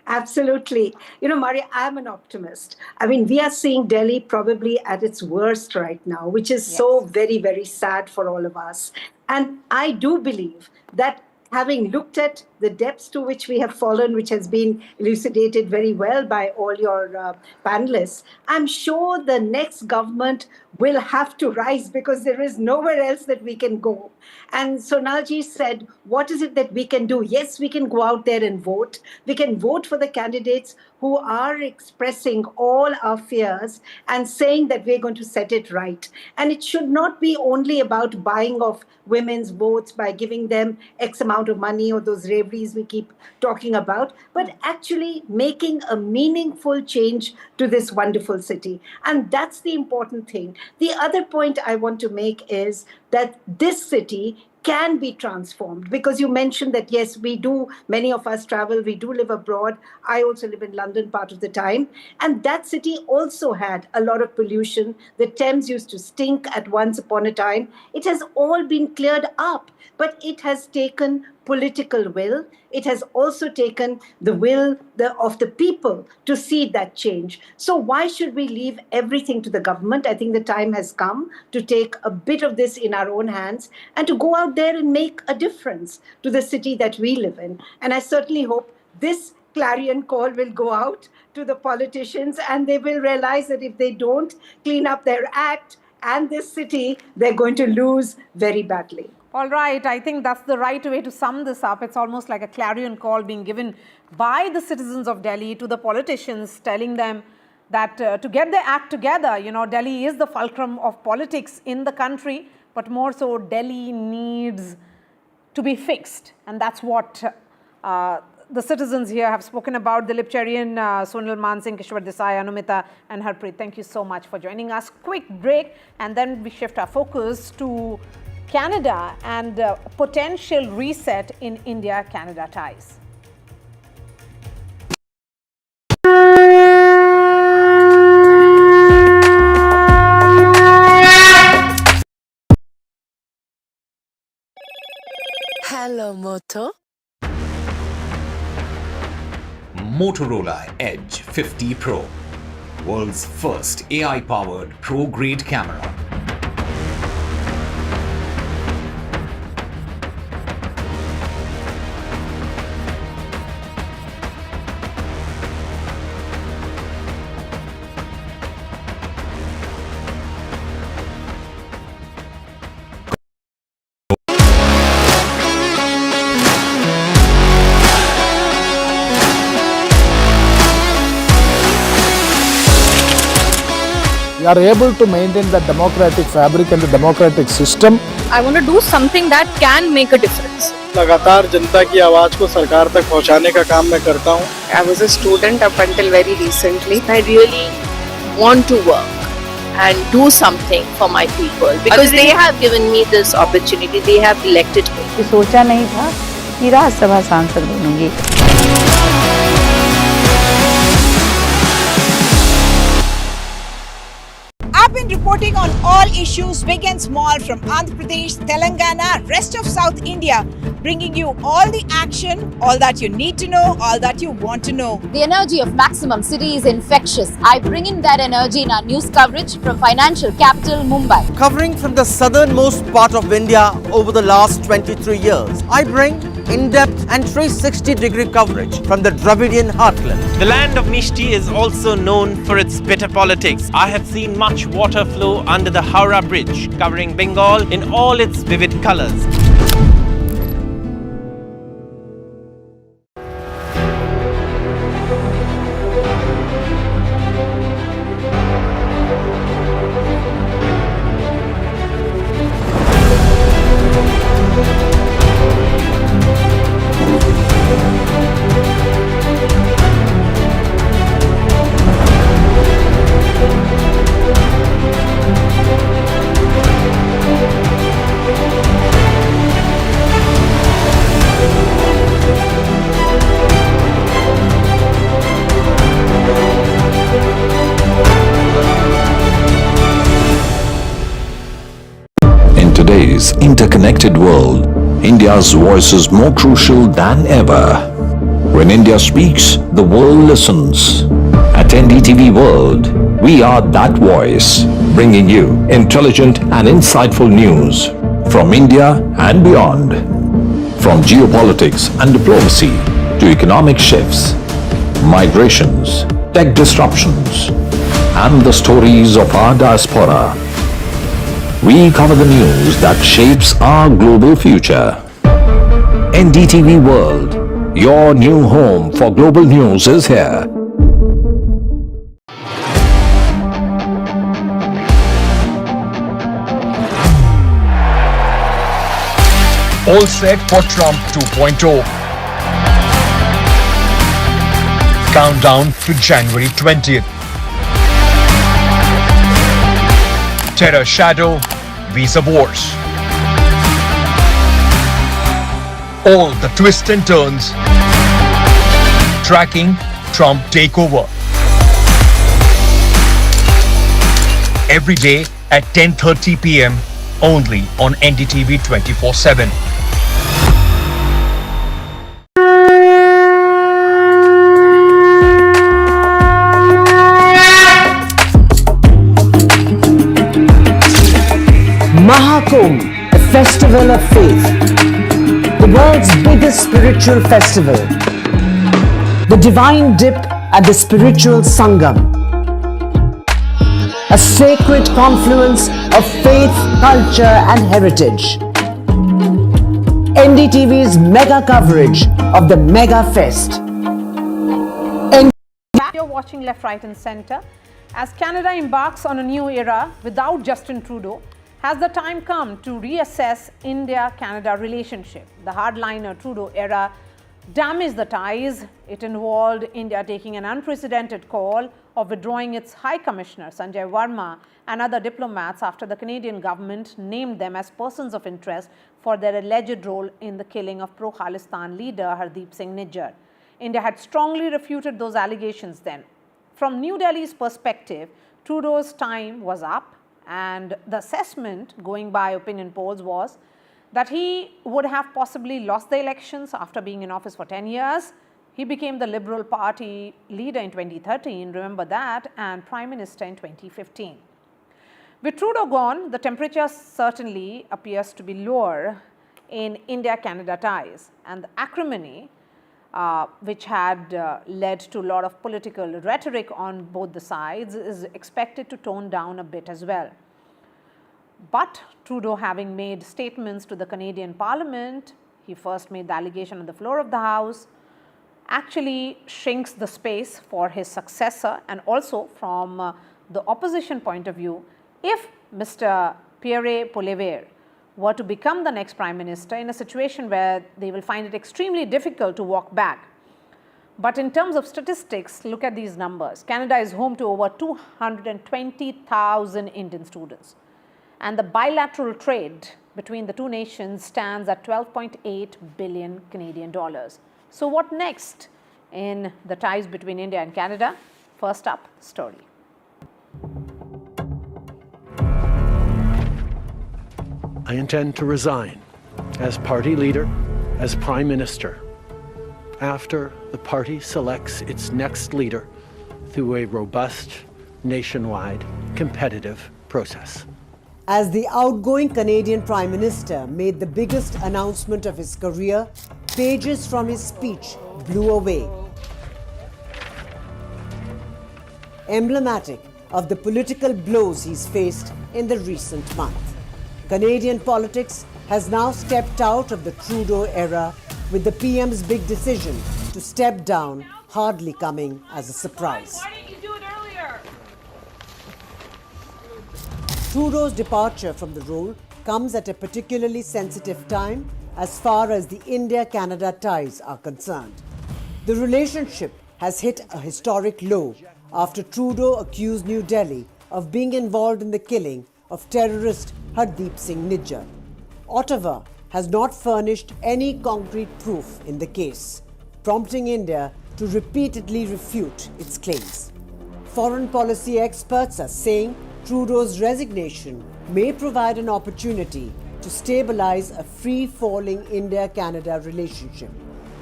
Absolutely. You know, Maria, I'm an optimist. I mean, we are seeing Delhi probably at its worst right now, which is so very, very sad for all of us. And I do believe that having looked at the depths to which we have fallen, which has been elucidated very well by all your panelists, I'm sure the next government will have to rise because there is nowhere else that we can go. And Sonalji said, what is it that we can do? Yes, we can go out there and vote. We can vote for the candidates who are expressing all our fears and saying that we're going to set it right. And it should not be only about buying off women's votes by giving them X amount of money or those reveries we keep talking about, but actually making a meaningful change to this wonderful city. And that's the important thing. The other point I want to make is that this city can be transformed, because you mentioned that, yes, we do, many of us travel, we do live abroad. I also live in London part of the time. And that city also had a lot of pollution. The Thames used to stink at once upon a time. It has all been cleared up, but it has taken political will. It has also taken the will of the people to see that change. So why should we leave everything to the government? I think the time has come to take a bit of this in our own hands and to go out there and make a difference to the city that we live in. And I certainly hope this clarion call will go out to the politicians, and they will realize that if they don't clean up their act and this city, they're going to lose very badly. All right, I think that's the right way to sum this up. It's almost like a clarion call being given by the citizens of Delhi to the politicians, telling them that to get their act together, you know, Delhi is the fulcrum of politics in the country, but more so Delhi needs to be fixed. And that's what the citizens here have spoken about. Dilip Cherian, Sonal Mansingh, Kishwar Desai, Anumita and Harpreet, thank you so much for joining us. Quick break, and then we shift our focus to Canada and potential reset in India-Canada ties. Hello, Moto. Motorola Edge 50 Pro, world's first AI-powered pro-grade camera. We are able to maintain the democratic fabric and the democratic system. I want to do something that can make a difference. लगातार जनता की आवाज को सरकार तक पहुंचाने का काम मैं करता हूं. I was a student up until very recently. I really want to work and do something for my people because they have given me this opportunity. They have elected me. सोचा नहीं था कि राज्यसभा सांसद बनूंगी. I've been reporting on all issues, big and small, from Andhra Pradesh, Telangana, rest of South India, bringing you all the action, all that you need to know, all that you want to know. The energy of Maximum City is infectious. I bring in that energy in our news coverage from financial capital Mumbai. Covering from the southernmost part of India over the last 23 years, I bring in-depth and 360-degree coverage from the Dravidian heartland. The land of Mishti is also known for its bitter politics. I have seen much water flow under the Howrah Bridge, covering Bengal in all its vivid colors. In today's interconnected world, India's voice is more crucial than ever. When India speaks, the world listens. At NDTV World, we are that voice, bringing you intelligent and insightful news from India and beyond. From geopolitics and diplomacy to economic shifts, migrations, tech disruptions, and the stories of our diaspora. We cover the news that shapes our global future. NDTV World, your new home for global news is here. All set for Trump 2.0. Countdown to January 20th. Terror shadow, visa wars. All the twists and turns. Tracking Trump takeover. Every day at 10:30 p.m. only on NDTV 24/7. Mahakumbh, a festival of faith, the world's biggest spiritual festival, the divine dip at the spiritual Sangam, a sacred confluence of faith, culture and heritage. NDTV's mega coverage of the Mega Fest. You're watching Left, Right and Centre. As Canada embarks on a new era without Justin Trudeau, has the time come to reassess India-Canada relationship? The hardliner Trudeau era damaged the ties. It involved India taking an unprecedented call of withdrawing its High Commissioner Sanjay Verma and other diplomats after the Canadian government named them as persons of interest for their alleged role in the killing of pro-Khalistan leader Hardeep Singh Nijjar. India had strongly refuted those allegations then. From New Delhi's perspective, Trudeau's time was up, and the assessment going by opinion polls was that he would have possibly lost the elections after being in office for 10 years. He became the Liberal Party leader in 2013, remember that, and Prime Minister in 2015. With Trudeau gone, the temperature certainly appears to be lower in India-Canada ties, and the acrimony which had led to a lot of political rhetoric on both the sides is expected to tone down a bit as well. But Trudeau, having made statements to the Canadian Parliament, he first made the allegation on the floor of the House, actually shrinks the space for his successor, and also from the opposition point of view, if Mr. Pierre Poilievre were to become the next Prime Minister in a situation where they will find it extremely difficult to walk back. But in terms of statistics, look at these numbers. Canada is home to over 220,000 Indian students. And the bilateral trade between the two nations stands at 12.8 billion Canadian dollars. So what next in the ties between India and Canada? First up, story. I intend to resign as party leader, as Prime Minister, after the party selects its next leader through a robust, nationwide, competitive process. As the outgoing Canadian Prime Minister made the biggest announcement of his career, pages from his speech blew away. Emblematic of the political blows he's faced in the recent month. Canadian politics has now stepped out of the Trudeau era, with the PM's big decision to step down hardly coming as a surprise. Why didn't you do it earlier? Trudeau's departure from the role comes at a particularly sensitive time as far as the India-Canada ties are concerned. The relationship has hit a historic low after Trudeau accused New Delhi of being involved in the killing of terrorist Hardeep Singh Nijjar. Ottawa has not furnished any concrete proof in the case, prompting India to repeatedly refute its claims. Foreign policy experts are saying Trudeau's resignation may provide an opportunity to stabilize a free-falling India-Canada relationship.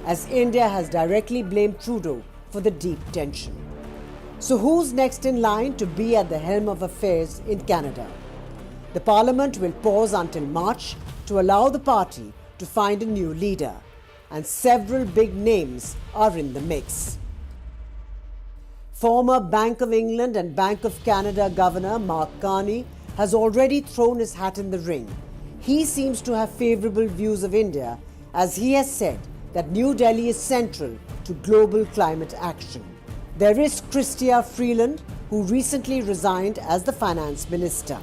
as India has directly blamed Trudeau for the deep tension. So who's next in line to be at the helm of affairs in Canada? The Parliament will pause until March to allow the party to find a new leader, and several big names are in the mix. Former Bank of England and Bank of Canada Governor Mark Carney has already thrown his hat in the ring. He seems to have favourable views of India, as he has said that New Delhi is central to global climate action. There is Chrystia Freeland, who recently resigned as the finance minister.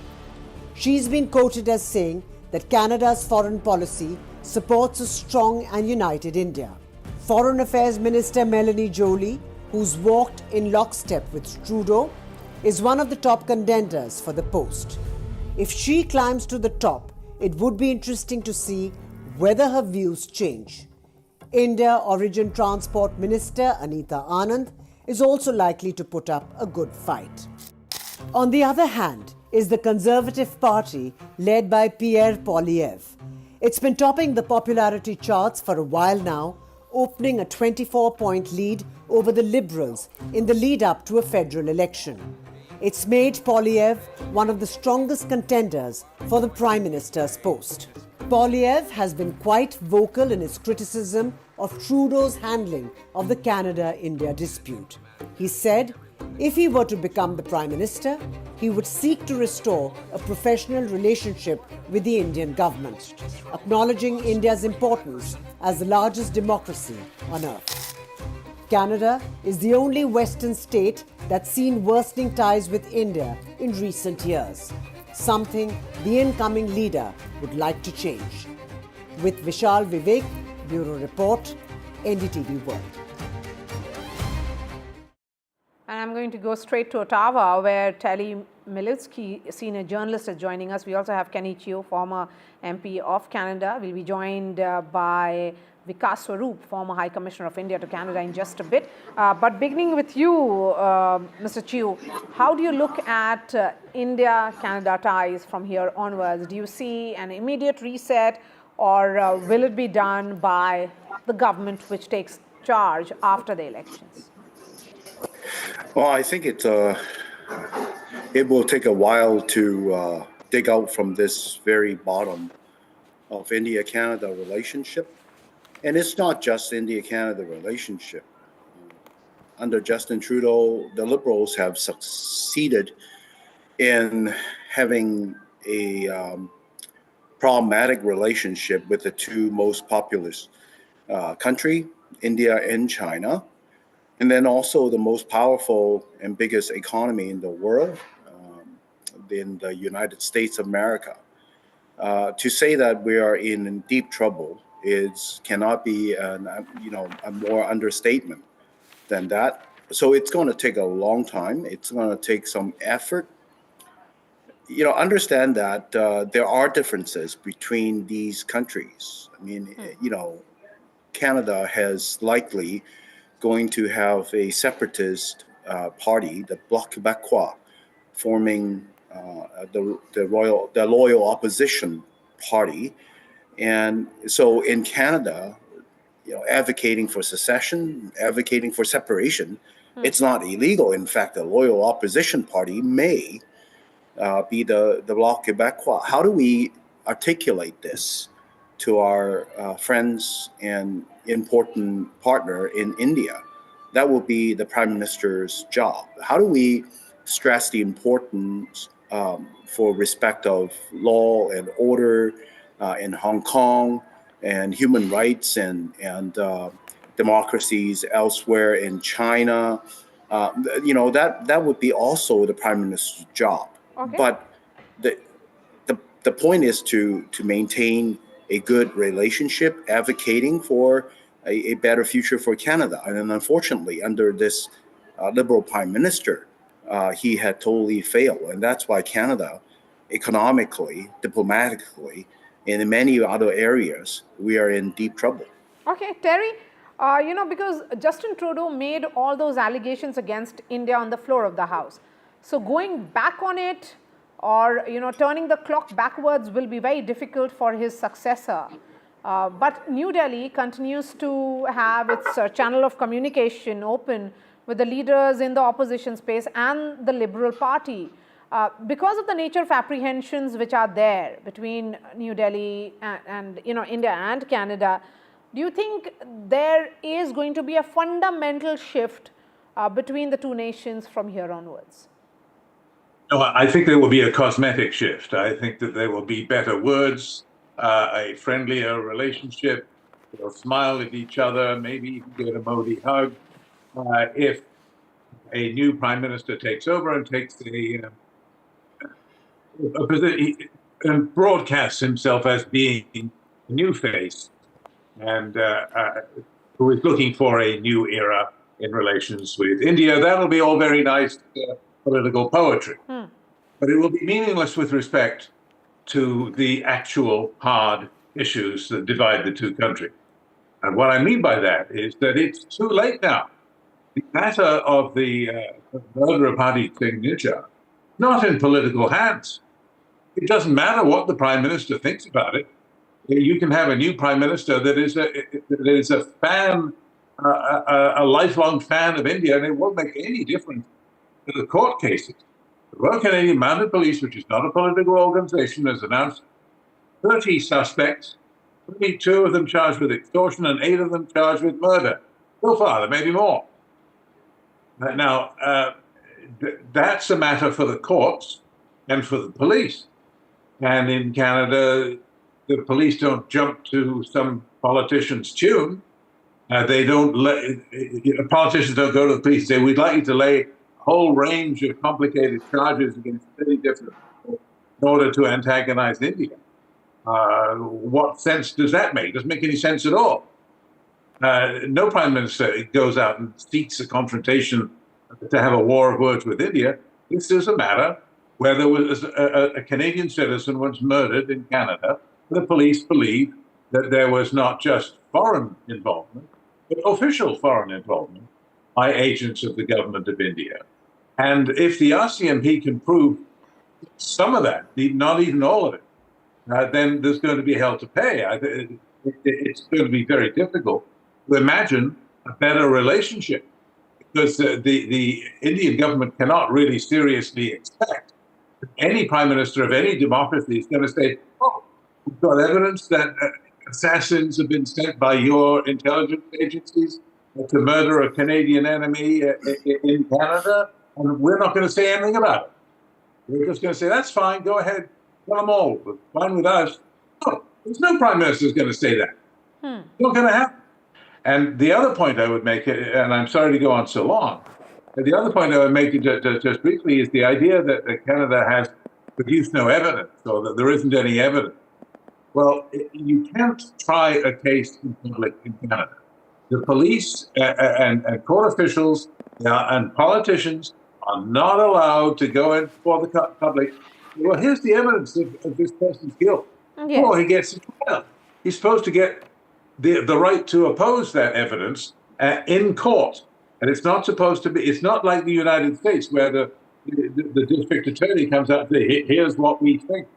She's been quoted as saying that Canada's foreign policy supports a strong and united India. Foreign Affairs Minister Melanie Joly, who's walked in lockstep with Trudeau, is one of the top contenders for the post. If she climbs to the top, it would be interesting to see whether her views change. India Origin Transport Minister Anita Anand is also likely to put up a good fight. On the other hand is the Conservative Party led by Pierre Poilievre. It's been topping the popularity charts for a while now, opening a 24-point lead over the Liberals in the lead-up to a federal election. It's made Poilievre one of the strongest contenders for the Prime Minister's post. Poilievre has been quite vocal in his criticism of Trudeau's handling of the Canada-India dispute. He said if he were to become the Prime Minister, he would seek to restore a professional relationship with the Indian government, acknowledging India's importance as the largest democracy on earth. Canada is the only Western state that's seen worsening ties with India in recent years, something the incoming leader would like to change. With Vishal Vivek, Bureau Report, NDTV World. And I'm going to go straight to Ottawa, where Telly Militsky, senior journalist, is joining us. We also have Kenny Chio, former MP of Canada. We'll be joined by Vikas Swarup, former High Commissioner of India to Canada, in just a bit. But beginning with you, Mr. Chio, how do you look at India-Canada ties from here onwards? Do you see an immediate reset, or will it be done by the government which takes charge after the elections? Well, I think it will take a while to dig out from this very bottom of India-Canada relationship. And it's not just India-Canada relationship. Under Justin Trudeau, the Liberals have succeeded in having a problematic relationship with the two most populous country, India and China, and then also the most powerful and biggest economy in the world, in the United States of America. To say that we are in deep trouble cannot be a more understatement than that. So it's going to take a long time. It's going to take some effort. Understand that there are differences between these countries. I mean, Canada has likely going to have a separatist party, the Bloc Québécois, forming the loyal opposition party. And so in Canada, advocating for secession, advocating for separation, it's not illegal. In fact, the loyal opposition party may be the Bloc Québécois. How do we articulate this to our friends and important partner in India? That will be the Prime Minister's job. How do we stress the importance for respect of law and order in Hong Kong, and human rights and democracies elsewhere in China? That would be also the Prime Minister's job. Okay. But the point is to maintain a good relationship, advocating for a better future for Canada. And then unfortunately, under this Liberal Prime Minister, he had totally failed. And that's why Canada, economically, diplomatically, and in many other areas, we are in deep trouble. Okay, Terry, because Justin Trudeau made all those allegations against India on the floor of the House. So going back on it, or turning the clock backwards, will be very difficult for his successor. But New Delhi continues to have its channel of communication open with the leaders in the opposition space and the Liberal Party. Because of the nature of apprehensions which are there between New Delhi and India and Canada, do you think there is going to be a fundamental shift between the two nations from here onwards? No, I think there will be a cosmetic shift. I think that there will be better words, a friendlier relationship. They'll smile at each other, maybe even get a Modi hug. If a new prime minister takes over and takes and broadcasts himself as being a new face and who is looking for a new era in relations with India, that'll be all very nice political poetry. But it will be meaningless with respect to the actual hard issues that divide the two countries. And what I mean by that is that it's too late now. The matter of the murder of Ajith Xinhua, not in political hands. It doesn't matter what the prime minister thinks about it. You can have a new prime minister that is a fan, a lifelong fan of India, and it won't make any difference to the court cases. The Royal Canadian Mounted Police, which is not a political organization, has announced 30 suspects, 22 of them charged with extortion and 8 of them charged with murder. So far, there may be more. Now, that's a matter for the courts and for the police. And in Canada, the police don't jump to some politician's tune. Politicians don't go to the police and say, we'd like you to lay a whole range of complicated charges against 30 different people in order to antagonize India. What sense does that make? It doesn't make any sense at all. No prime minister goes out and seeks a confrontation to have a war of words with India. This is a matter where there was a Canadian citizen was murdered in Canada. The police believe that there was not just foreign involvement, but official foreign involvement by agents of the government of India. And if the RCMP can prove some of that, not even all of it, then there's going to be hell to pay. It's going to be very difficult to imagine a better relationship, because the Indian government cannot really seriously expect that any prime minister of any democracy is going to say, oh, we've got evidence that assassins have been sent by your intelligence agencies to murder a Canadian enemy in Canada, and we're not going to say anything about it. We're just going to say, that's fine, go ahead, tell them all, it's fine with us. No, there's no prime minister who's going to say that. It's not going to happen. And the other point I would make, and I'm sorry to go on so long, but the other point I would make just briefly is the idea that Canada has produced no evidence, or that there isn't any evidence. Well, you can't try a case in public in Canada. The police and court officials and politicians are not allowed to go in before the public. Well, here's the evidence of this person's guilt. Yes. Before he gets to trial, he's supposed to get the right to oppose that evidence in court. And it's not supposed to be, it's not like the United States where the district attorney comes out and says, here's what we think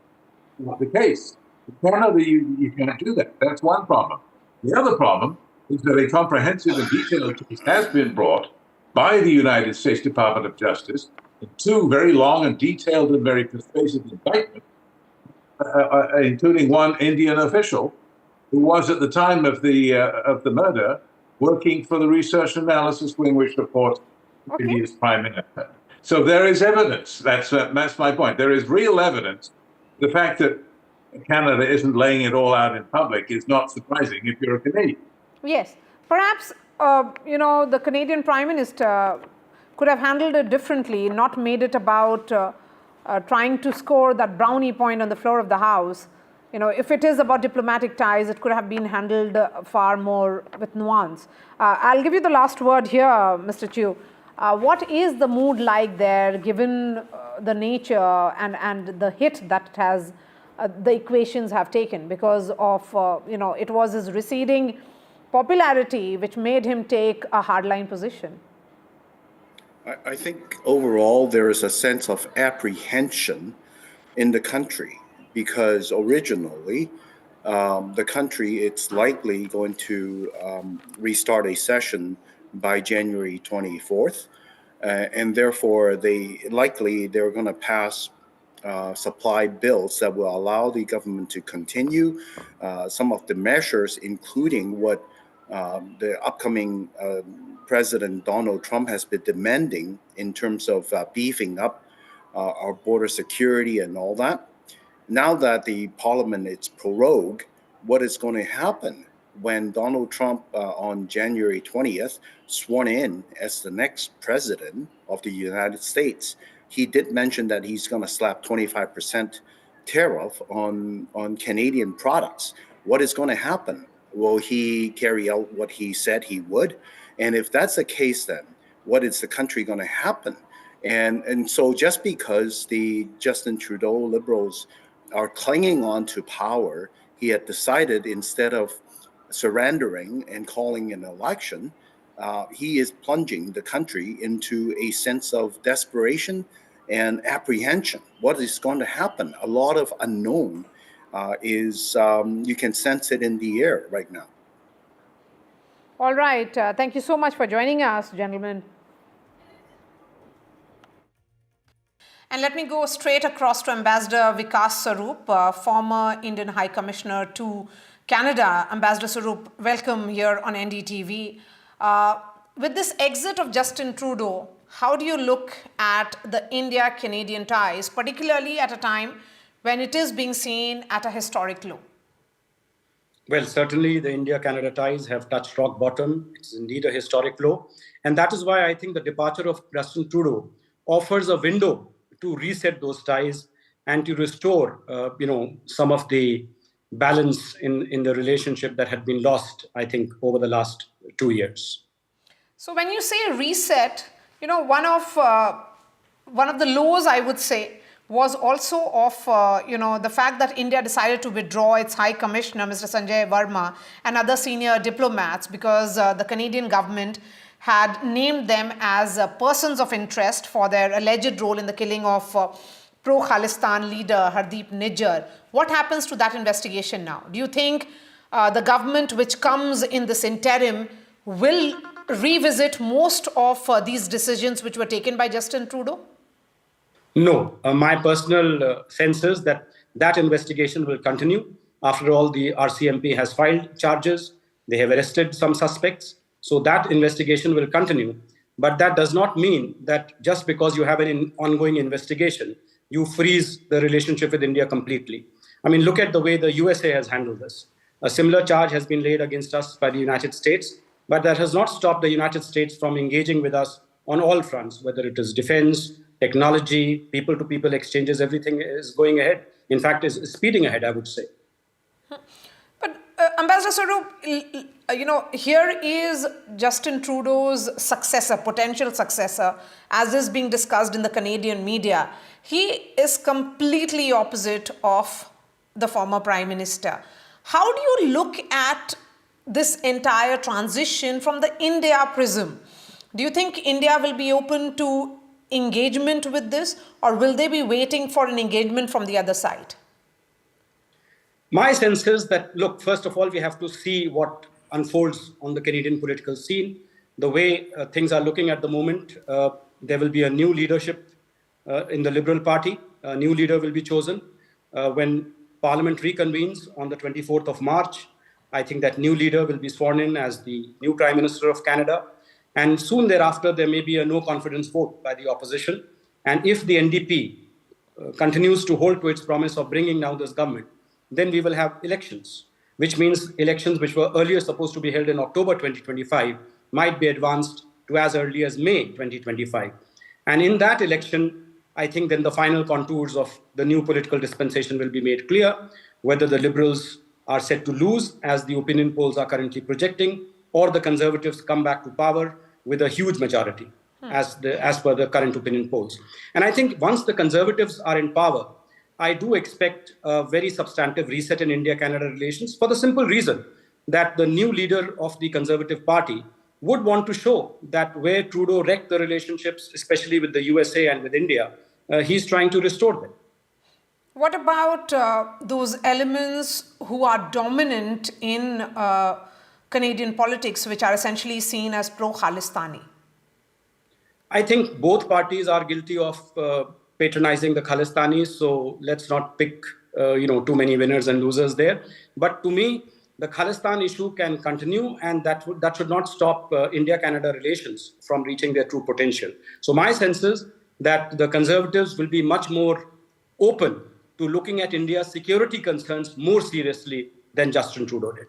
about the case. In Canada, you can't do that. That's one problem. The other problem is that a comprehensive and detailed case has been brought by the United States Department of Justice in 2 very long and detailed and very persuasive indictments, including one Indian official who was at the time of the murder working for the research and analysis wing, which reports India's prime minister. So there is evidence. That's my point. There is real evidence. The fact that Canada isn't laying it all out in public is not surprising if you're a Canadian. Yes, perhaps the Canadian Prime Minister could have handled it differently, not made it about trying to score that brownie point on the floor of the House. If it is about diplomatic ties, it could have been handled far more with nuance. I'll give you the last word here, Mr. Chew. What is the mood like there, given the nature and the hit that has the equations have taken because of it was his receding popularity which made him take a hardline position? I think overall there is a sense of apprehension in the country, because originally the country, it's likely going to restart a session by January 24th. And therefore, they're going to pass supply bills that will allow the government to continue some of the measures, including what the upcoming President Donald Trump has been demanding in terms of beefing up our border security and all that. Now that the parliament is prorogued, what is going to happen when Donald Trump on January 20th sworn in as the next president of the United States? He did mention that he's going to slap 25% tariff on Canadian products. What is going to happen? Will he carry out what he said he would? And if that's the case, then what is the country going to happen? And so just because the Justin Trudeau Liberals are clinging on to power, he had decided instead of surrendering and calling an election, he is plunging the country into a sense of desperation and apprehension. What is going to happen? A lot of unknown you can sense it in the air right now. All right. Thank you so much for joining us, gentlemen. And let me go straight across to Ambassador Vikas Sarup, former Indian High Commissioner to Canada. Ambassador Sarup, welcome here on NDTV. With this exit of Justin Trudeau, how do you look at the India-Canadian ties, particularly at a time when it is being seen at a historic low? Well, certainly the India-Canada ties have touched rock bottom. It's indeed a historic low. And that is why I think the departure of Justin Trudeau offers a window to reset those ties and to restore, some of the balance in the relationship that had been lost, I think, over the last 2 years. So when you say reset, one of the lows, I would say, was also of, the fact that India decided to withdraw its High Commissioner, Mr. Sanjay Verma, and other senior diplomats because the Canadian government had named them as persons of interest for their alleged role in the killing of pro-Khalistan leader Hardeep Nijjar. What happens to that investigation now? Do you think the government which comes in this interim will revisit most of these decisions which were taken by Justin Trudeau? No. My personal sense is that that investigation will continue. After all, the RCMP has filed charges. They have arrested some suspects. So that investigation will continue. But that does not mean that just because you have an ongoing investigation, you freeze the relationship with India completely. I mean, look at the way the USA has handled this. A similar charge has been laid against us by the United States, but that has not stopped the United States from engaging with us on all fronts, whether it is defense, technology, people-to-people exchanges, everything is going ahead. In fact, is speeding ahead, I would say. But Ambassador Sarup, here is Justin Trudeau's successor, potential successor, as is being discussed in the Canadian media. He is completely opposite of the former Prime Minister. How do you look at this entire transition from the India prism? Do you think India will be open to engagement with this, or will they be waiting for an engagement from the other side? My sense is that, look, first of all, we have to see what unfolds on the Canadian political scene. The way things are looking at the moment, there will be a new leadership in the Liberal Party. A new leader will be chosen. When Parliament reconvenes on the 24th of March, I think that new leader will be sworn in as the new Prime Minister of Canada. And soon thereafter, there may be a no confidence vote by the opposition. And if the NDP continues to hold to its promise of bringing down this government, then we will have elections, which means elections which were earlier supposed to be held in October 2025 might be advanced to as early as May 2025. And in that election, I think then the final contours of the new political dispensation will be made clear, whether the Liberals are set to lose, as the opinion polls are currently projecting, or the Conservatives come back to power with a huge majority, as per the current opinion polls. And I think once the Conservatives are in power, I do expect a very substantive reset in India-Canada relations for the simple reason that the new leader of the Conservative Party would want to show that where Trudeau wrecked the relationships, especially with the USA and with India, he's trying to restore them. What about those elements who are dominant in Canadian politics, which are essentially seen as pro-Khalistani? I think both parties are guilty of patronizing the Khalistanis, so let's not pick too many winners and losers there. But to me, the Khalistan issue can continue, and that should not stop India-Canada relations from reaching their true potential. So my sense is that the Conservatives will be much more open to looking at India's security concerns more seriously than Justin Trudeau did.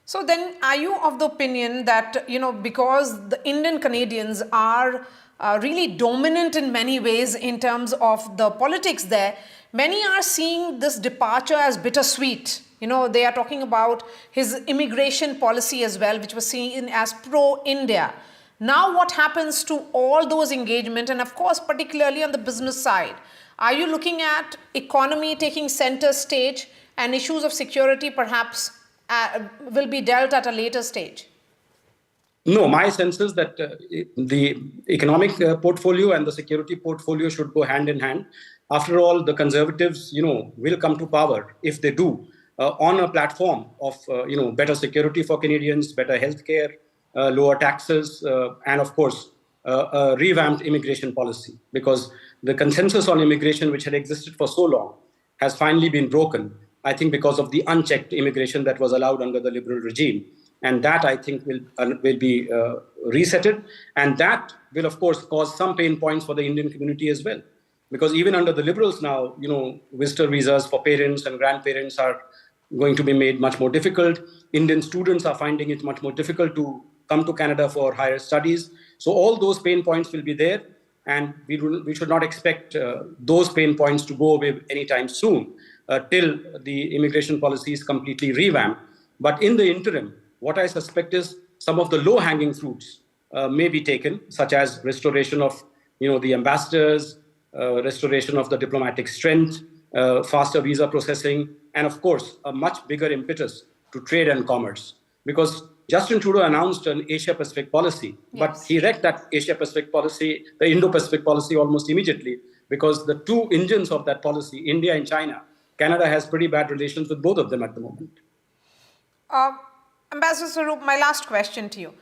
So then, are you of the opinion that, because the Indian Canadians are really dominant in many ways in terms of the politics there, many are seeing this departure as bittersweet. They are talking about his immigration policy as well, which was seen as pro-India. Now what happens to all those engagement, and of course, particularly on the business side? Are you looking at economy taking center stage and issues of security perhaps will be dealt at a later stage? No, my sense is that the economic portfolio and the security portfolio should go hand in hand. After all, the Conservatives, will come to power if they do on a platform of, better security for Canadians, better healthcare, lower taxes, and of course, a revamped immigration policy. Because the consensus on immigration, which had existed for so long, has finally been broken, I think because of the unchecked immigration that was allowed under the Liberal regime. And that, I think, will be resetted. And that will, of course, cause some pain points for the Indian community as well. Because even under the Liberals now, visitor visas for parents and grandparents are going to be made much more difficult. Indian students are finding it much more difficult to come to Canada for higher studies. So all those pain points will be there. And we should not expect those pain points to go away anytime soon till the immigration policy is completely revamped. But in the interim, what I suspect is some of the low-hanging fruits may be taken, such as restoration of the ambassadors, restoration of the diplomatic strength, faster visa processing, and of course, a much bigger impetus to trade and commerce. Because Justin Trudeau announced an Asia-Pacific policy, but he wrecked that Asia-Pacific policy, the Indo-Pacific policy, almost immediately, because the two engines of that policy, India and China, Canada has pretty bad relations with both of them at the moment. Ambassador Swarup, my last question to you.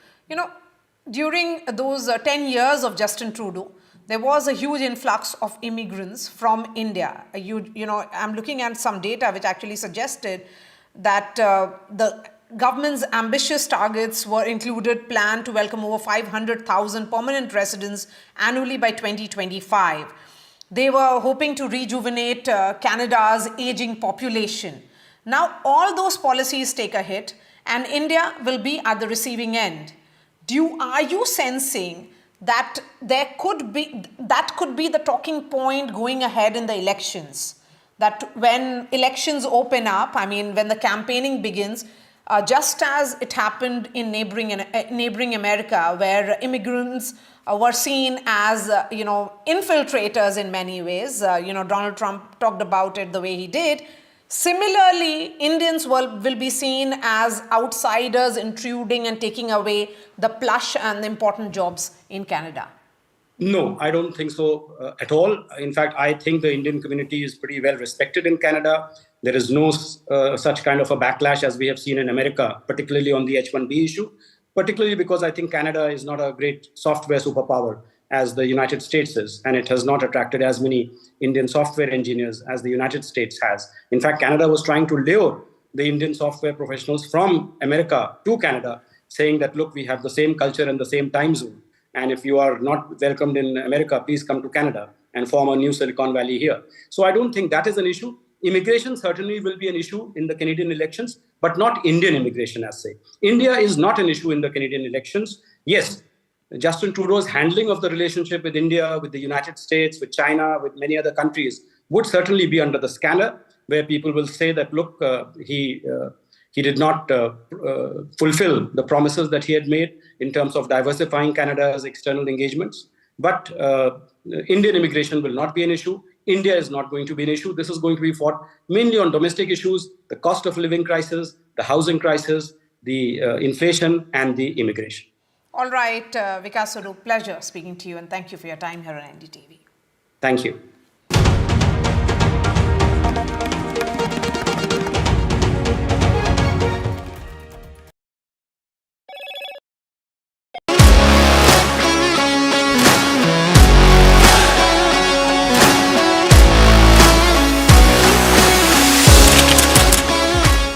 During those 10 years of Justin Trudeau, there was a huge influx of immigrants from India. I'm looking at some data which actually suggested that the government's ambitious targets were included plan to welcome over 500,000 permanent residents annually by 2025. They were hoping to rejuvenate Canada's aging population. Now, all those policies take a hit and India will be at the receiving end. Are you sensing that that could be the talking point going ahead in the elections? That when elections open up, when the campaigning begins, just as it happened in neighboring America, where immigrants were seen as infiltrators in many ways. Donald Trump talked about it the way he did. Similarly, Indians will be seen as outsiders intruding and taking away the plush and the important jobs in Canada. No, I don't think so at all. In fact, I think the Indian community is pretty well respected in Canada. There is no such kind of a backlash as we have seen in America, particularly on the H-1B issue, particularly because I think Canada is not a great software superpower as the United States is, and it has not attracted as many Indian software engineers as the United States has. In fact, Canada was trying to lure the Indian software professionals from America to Canada, saying that, look, we have the same culture and the same time zone. And if you are not welcomed in America, please come to Canada and form a new Silicon Valley here. So I don't think that is an issue. Immigration certainly will be an issue in the Canadian elections, but not Indian immigration as say. India is not an issue in the Canadian elections. Yes, Justin Trudeau's handling of the relationship with India, with the United States, with China, with many other countries would certainly be under the scanner, where people will say that, look, he did not fulfill the promises that he had made in terms of diversifying Canada's external engagements. But Indian immigration will not be an issue. India is not going to be an issue. This is going to be fought mainly on domestic issues, the cost of living crisis, the housing crisis, the inflation, and the immigration. All right, Vikas Swarup, pleasure speaking to you, and thank you for your time here on NDTV. Thank you.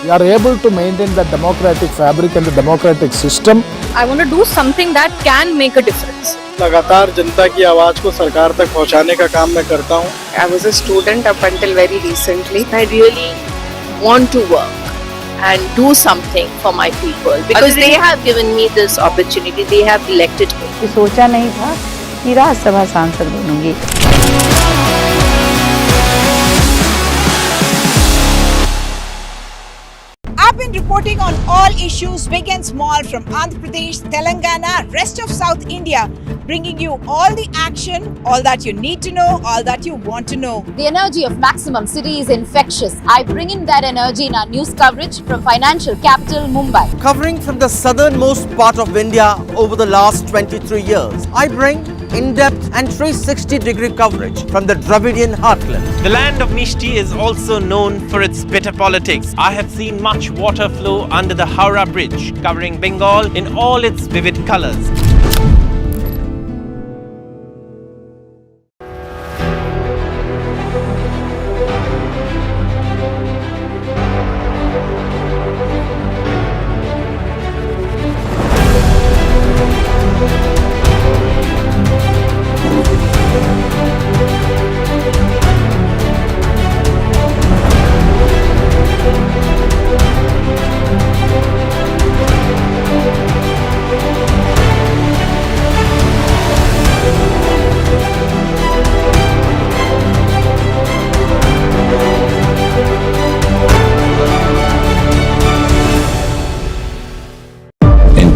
We are able to maintain the democratic fabric and the democratic system. I want to do something that can make a difference. लगातार जनता की आवाज को सरकार तक पहुंचाने का काम मैं करता हूं. I was a student up until very recently. I really want to work and do something for my people because they have given me this opportunity. They have elected me. सोचा नहीं था कि राज्यसभा सांसद बनूंगी. I've been reporting on all issues, big and small, from Andhra Pradesh, Telangana, rest of South India, bringing you all the action, all that you need to know, all that you want to know. The energy of Maximum City is infectious. I bring in that energy in our news coverage from financial capital Mumbai. Covering from the southernmost part of India over the last 23 years, I bring in-depth and 360-degree coverage from the Dravidian heartland. The land of Mishti is also known for its bitter politics. I have seen much water flow under the Howrah Bridge, covering Bengal in all its vivid colors.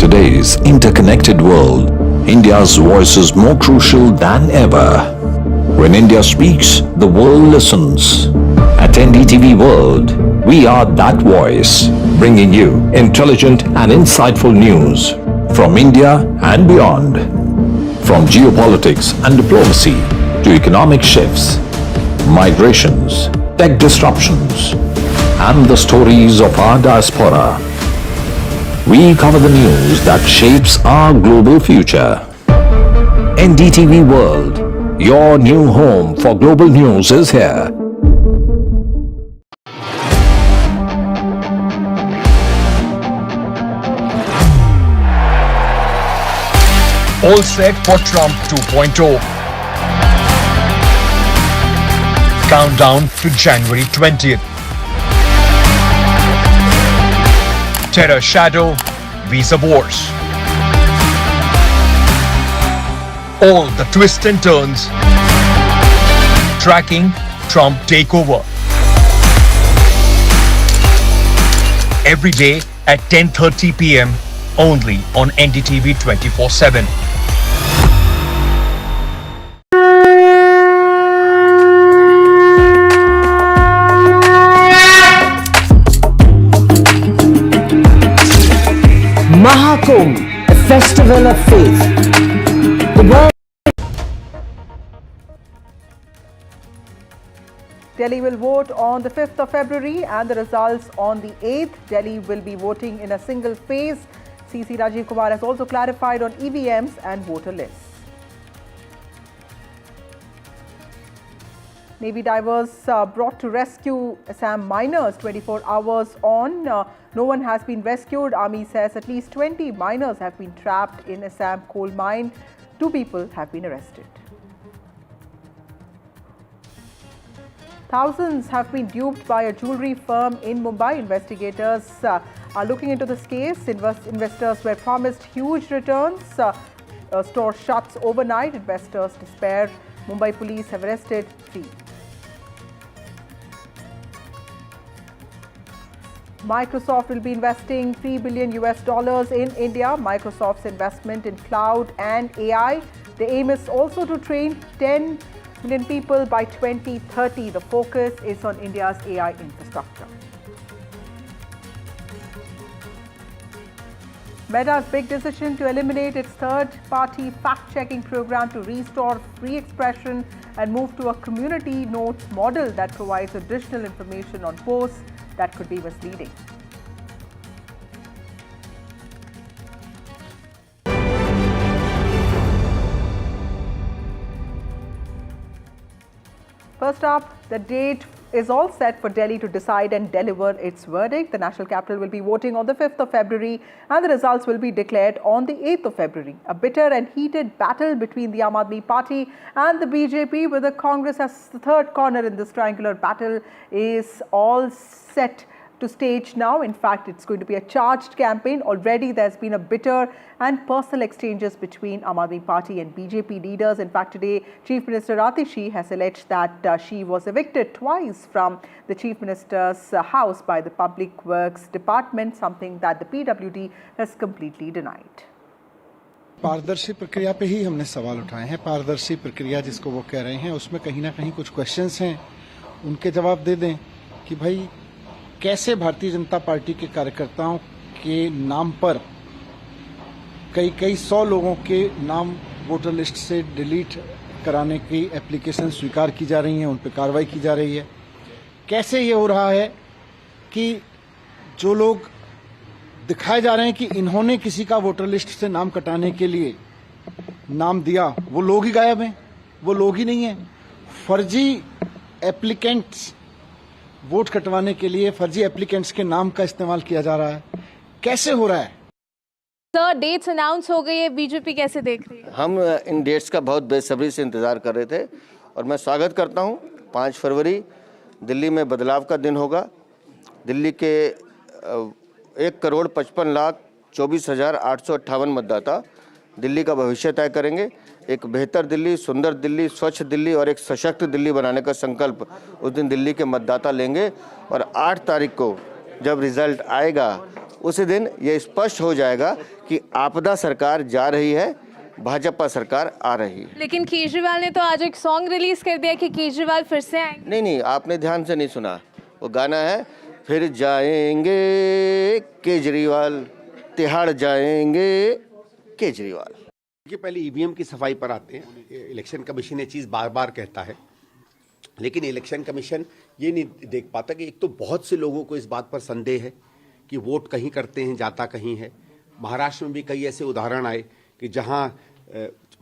today's interconnected world, India's voice is more crucial than ever. When India speaks, the world listens. At NDTV World, we are that voice, bringing you intelligent and insightful news from India and beyond. From geopolitics and diplomacy to economic shifts, migrations, tech disruptions, and the stories of our diaspora. We cover the news that shapes our global future. NDTV World, your new home for global news is here. All set for Trump 2.0. Countdown to January 20th. Terror shadow, visa wars. All the twists and turns. Tracking Trump takeover. Every day at 10:30 p.m. only on NDTV 24/7. Mahakumbh, a festival of faith. The world Delhi will vote on the 5th of February and the results on the 8th. Delhi will be voting in a single phase. CC Rajiv Kumar has also clarified on EVMs and voter lists. Navy divers brought to rescue Assam miners 24 hours on. No one has been rescued. Army says at least 20 miners have been trapped in Assam coal mine. 2 people have been arrested. Thousands have been duped by a jewellery firm in Mumbai. Investigators are looking into this case. Investors were promised huge returns. Store shuts overnight. Investors despair. Mumbai police have arrested 3. Microsoft will be investing $3 billion in India. Microsoft's investment in cloud and AI. The aim is also to train 10 million people by 2030. The focus is on India's AI infrastructure. Meta's big decision to eliminate its third-party fact-checking program to restore free expression and move to a community notes model that provides additional information on posts that could be misleading. First up, the date is all set for Delhi to decide and deliver its verdict. The national capital will be voting on the 5th of February and the results will be declared on the 8th of February. A bitter and heated battle between the Aam Aadmi Party and the BJP, with the Congress as the third corner in this triangular battle, is all set to stage now. In fact, it's going to be a charged campaign. Already there's been a bitter and personal exchanges between Aam Aadmi Party and BJP leaders. In fact, today Chief Minister Atishi has alleged that she was evicted twice from the Chief Minister's house by the Public Works Department, something that the PWD has completely denied. पारदर्शी प्रक्रिया पे ही हमने सवाल उठाए हैं। पारदर्शी प्रक्रिया जिसको वो कह रहे हैं, उसमें कहीं ना कहीं कुछ क्वेश्चंस हैं, उनके जवाब दे दें कि भाई कैसे भारतीय जनता पार्टी के कार्यकर्ताओं के नाम पर कई सौ लोगों के नाम वोटर लिस्ट से डिलीट कराने की एप्लीकेशन स्वीकार की जा रही हैं, उन पर कार्रवाई की जा रही है। कैसे ये हो रहा है कि जो लोग दिखाए जा रहे हैं कि इन्होंने किसी का वोटर लिस्ट से नाम कटाने के लिए नाम दिया, वो लोग ही गायब हैं, वो लोग ही नहीं हैं। फर्जी एप्लीकेंट्स वोट कटवाने के लिए फर्जी एप्लीकेंट्स के नाम का इस्तेमाल किया जा रहा है। कैसे हो रहा है? सर, डेट्स अनाउंस हो गई है, बीजेपी कैसे देख रही है? हम इन डेट्स का बहुत बेसब्री से इंतजार कर रहे थे और मैं स्वागत करता हूं। 5 फरवरी दिल्ली में बदलाव का दिन होगा। दिल्ली के 1,55,24,858 मतदाता दिल्ली का भविष्य तय करेंगे। एक बेहतर दिल्ली, सुंदर दिल्ली, स्वच्छ दिल्ली और एक सशक्त दिल्ली बनाने का संकल्प उस दिन दिल्ली के मतदाता लेंगे और 8 तारीख को जब रिजल्ट आएगा उसी दिन ये स्पष्ट हो जाएगा कि आपदा सरकार जा रही है, भाजपा सरकार आ रही है। लेकिन केजरीवाल ने तो आज एक सॉन्ग रिलीज कर दिया कि केजरीवाल फिर से आएंगे। नहीं, आपने ध्यान से नहीं सुना। वो गाना है फिर जाएंगे केजरीवाल, तिहाड़ जाएंगे केजरीवाल। कि पहले ईवीएम की सफाई पर आते हैं। इलेक्शन कमीशन ये चीज़ बार बार कहता है, लेकिन इलेक्शन कमीशन ये नहीं देख पाता कि एक तो बहुत से लोगों को इस बात पर संदेह है कि वोट कहीं करते हैं, जाता कहीं है। महाराष्ट्र में भी कई ऐसे उदाहरण आए कि जहां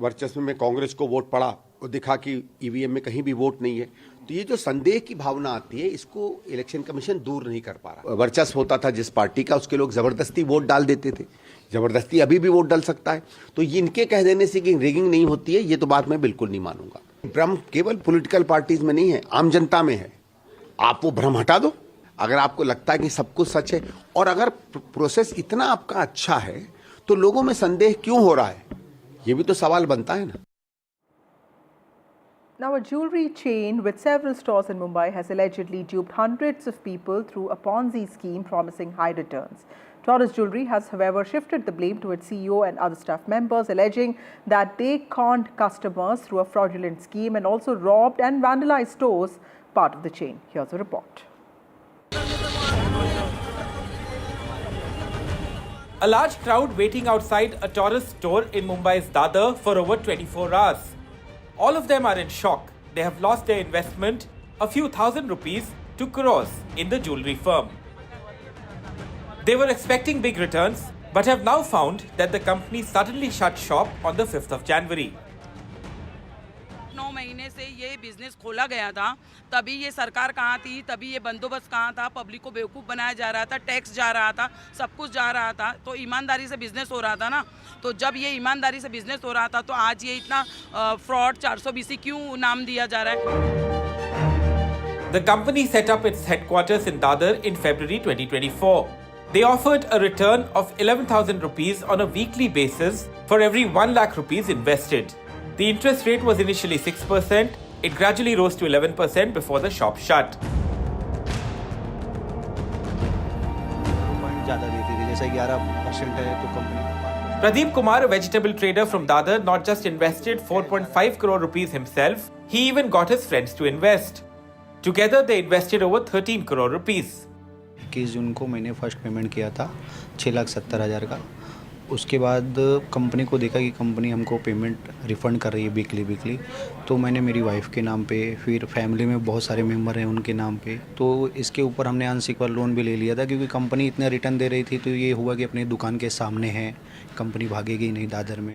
वर्चस्व में कांग्रेस को वोट पड़ा और दिखा कि ईवीएम में कहीं भी वोट नहीं है। तो ये जो संदेह की भावना आती है, इसको इलेक्शन कमीशन दूर नहीं कर पा रहा। वर्चस्व होता था जिस पार्टी का, उसके लोग जबरदस्ती वोट डाल देते थे, जबरदस्ती अभी भी वोट डाल सकता है। तो इनके कह देने से कि रिगिंग नहीं होती है, ये तो बात मैं बिल्कुल नहीं मानूंगा। भ्रम केवल पॉलिटिकल पार्टीज में नहीं है, आम जनता में है। आप वो भ्रम हटा दो। अगर आपको लगता है कि सब कुछ सच है और अगर प्रोसेस इतना आपका अच्छा है तो लोगों में संदेह क्यों हो रहा है, ये भी तो सवाल बनता है ना। Now, a jewelry chain with several stores in Mumbai has allegedly duped hundreds of people through a Ponzi scheme promising high returns. Taurus Jewelry has, however, shifted the blame to its CEO and other staff members, alleging that they conned customers through a fraudulent scheme and also robbed and vandalized stores, part of the chain. Here's a report. A large crowd waiting outside a Taurus store in Mumbai's Dadar for over 24 hours. All of them are in shock. They have lost their investment, a few thousand rupees, to crores in the jewelry firm. They were expecting big returns, but have now found that the company suddenly shut shop on the 5th of January. 9 महीने से ये business खोला गया था, तभी ये सरकार कहाँ थी, तभी ये बंदोबस्त कहाँ था, पब्लिक को बेवकूफ़ बनाया जा रहा था, टैक्स जा रहा था, सब कुछ जा रहा था, तो ईमानदारी से बिजनेस हो रहा था ना। तो जब ये ईमानदारी से बिजनेस हो रहा था तो आज ये इतना फ्रॉड 420 क्यों नाम दिया जा रहा है? The company set up its headquarters in Dadar in February 2024. They offered a return of 11,000 rupees on a weekly basis for every 1 lakh rupees invested. The interest rate was initially 6%. It gradually rose to 11% before the shop shut. Pradeep Kumar, a vegetable trader from Dadar, not just invested 4.5 crore rupees himself, he even got his friends to invest. Together, they invested over 13 crore rupees. 21 जून को मैंने first payment किया था 6,70,000 का, उसके बाद company को देखा कि कंपनी हमको पेमेंट रिफ़ंड कर रही है वीकली, तो मैंने मेरी वाइफ के नाम पे, फिर फैमिली में बहुत सारे मेंबर हैं उनके नाम पे, तो इसके ऊपर हमने अनसिक्योर्ड लोन भी ले लिया था क्योंकि कंपनी इतना रिटर्न दे रही थी, तो ये हुआ कि अपनी दुकान के सामने है, कंपनी भागेगी नहीं दादर में।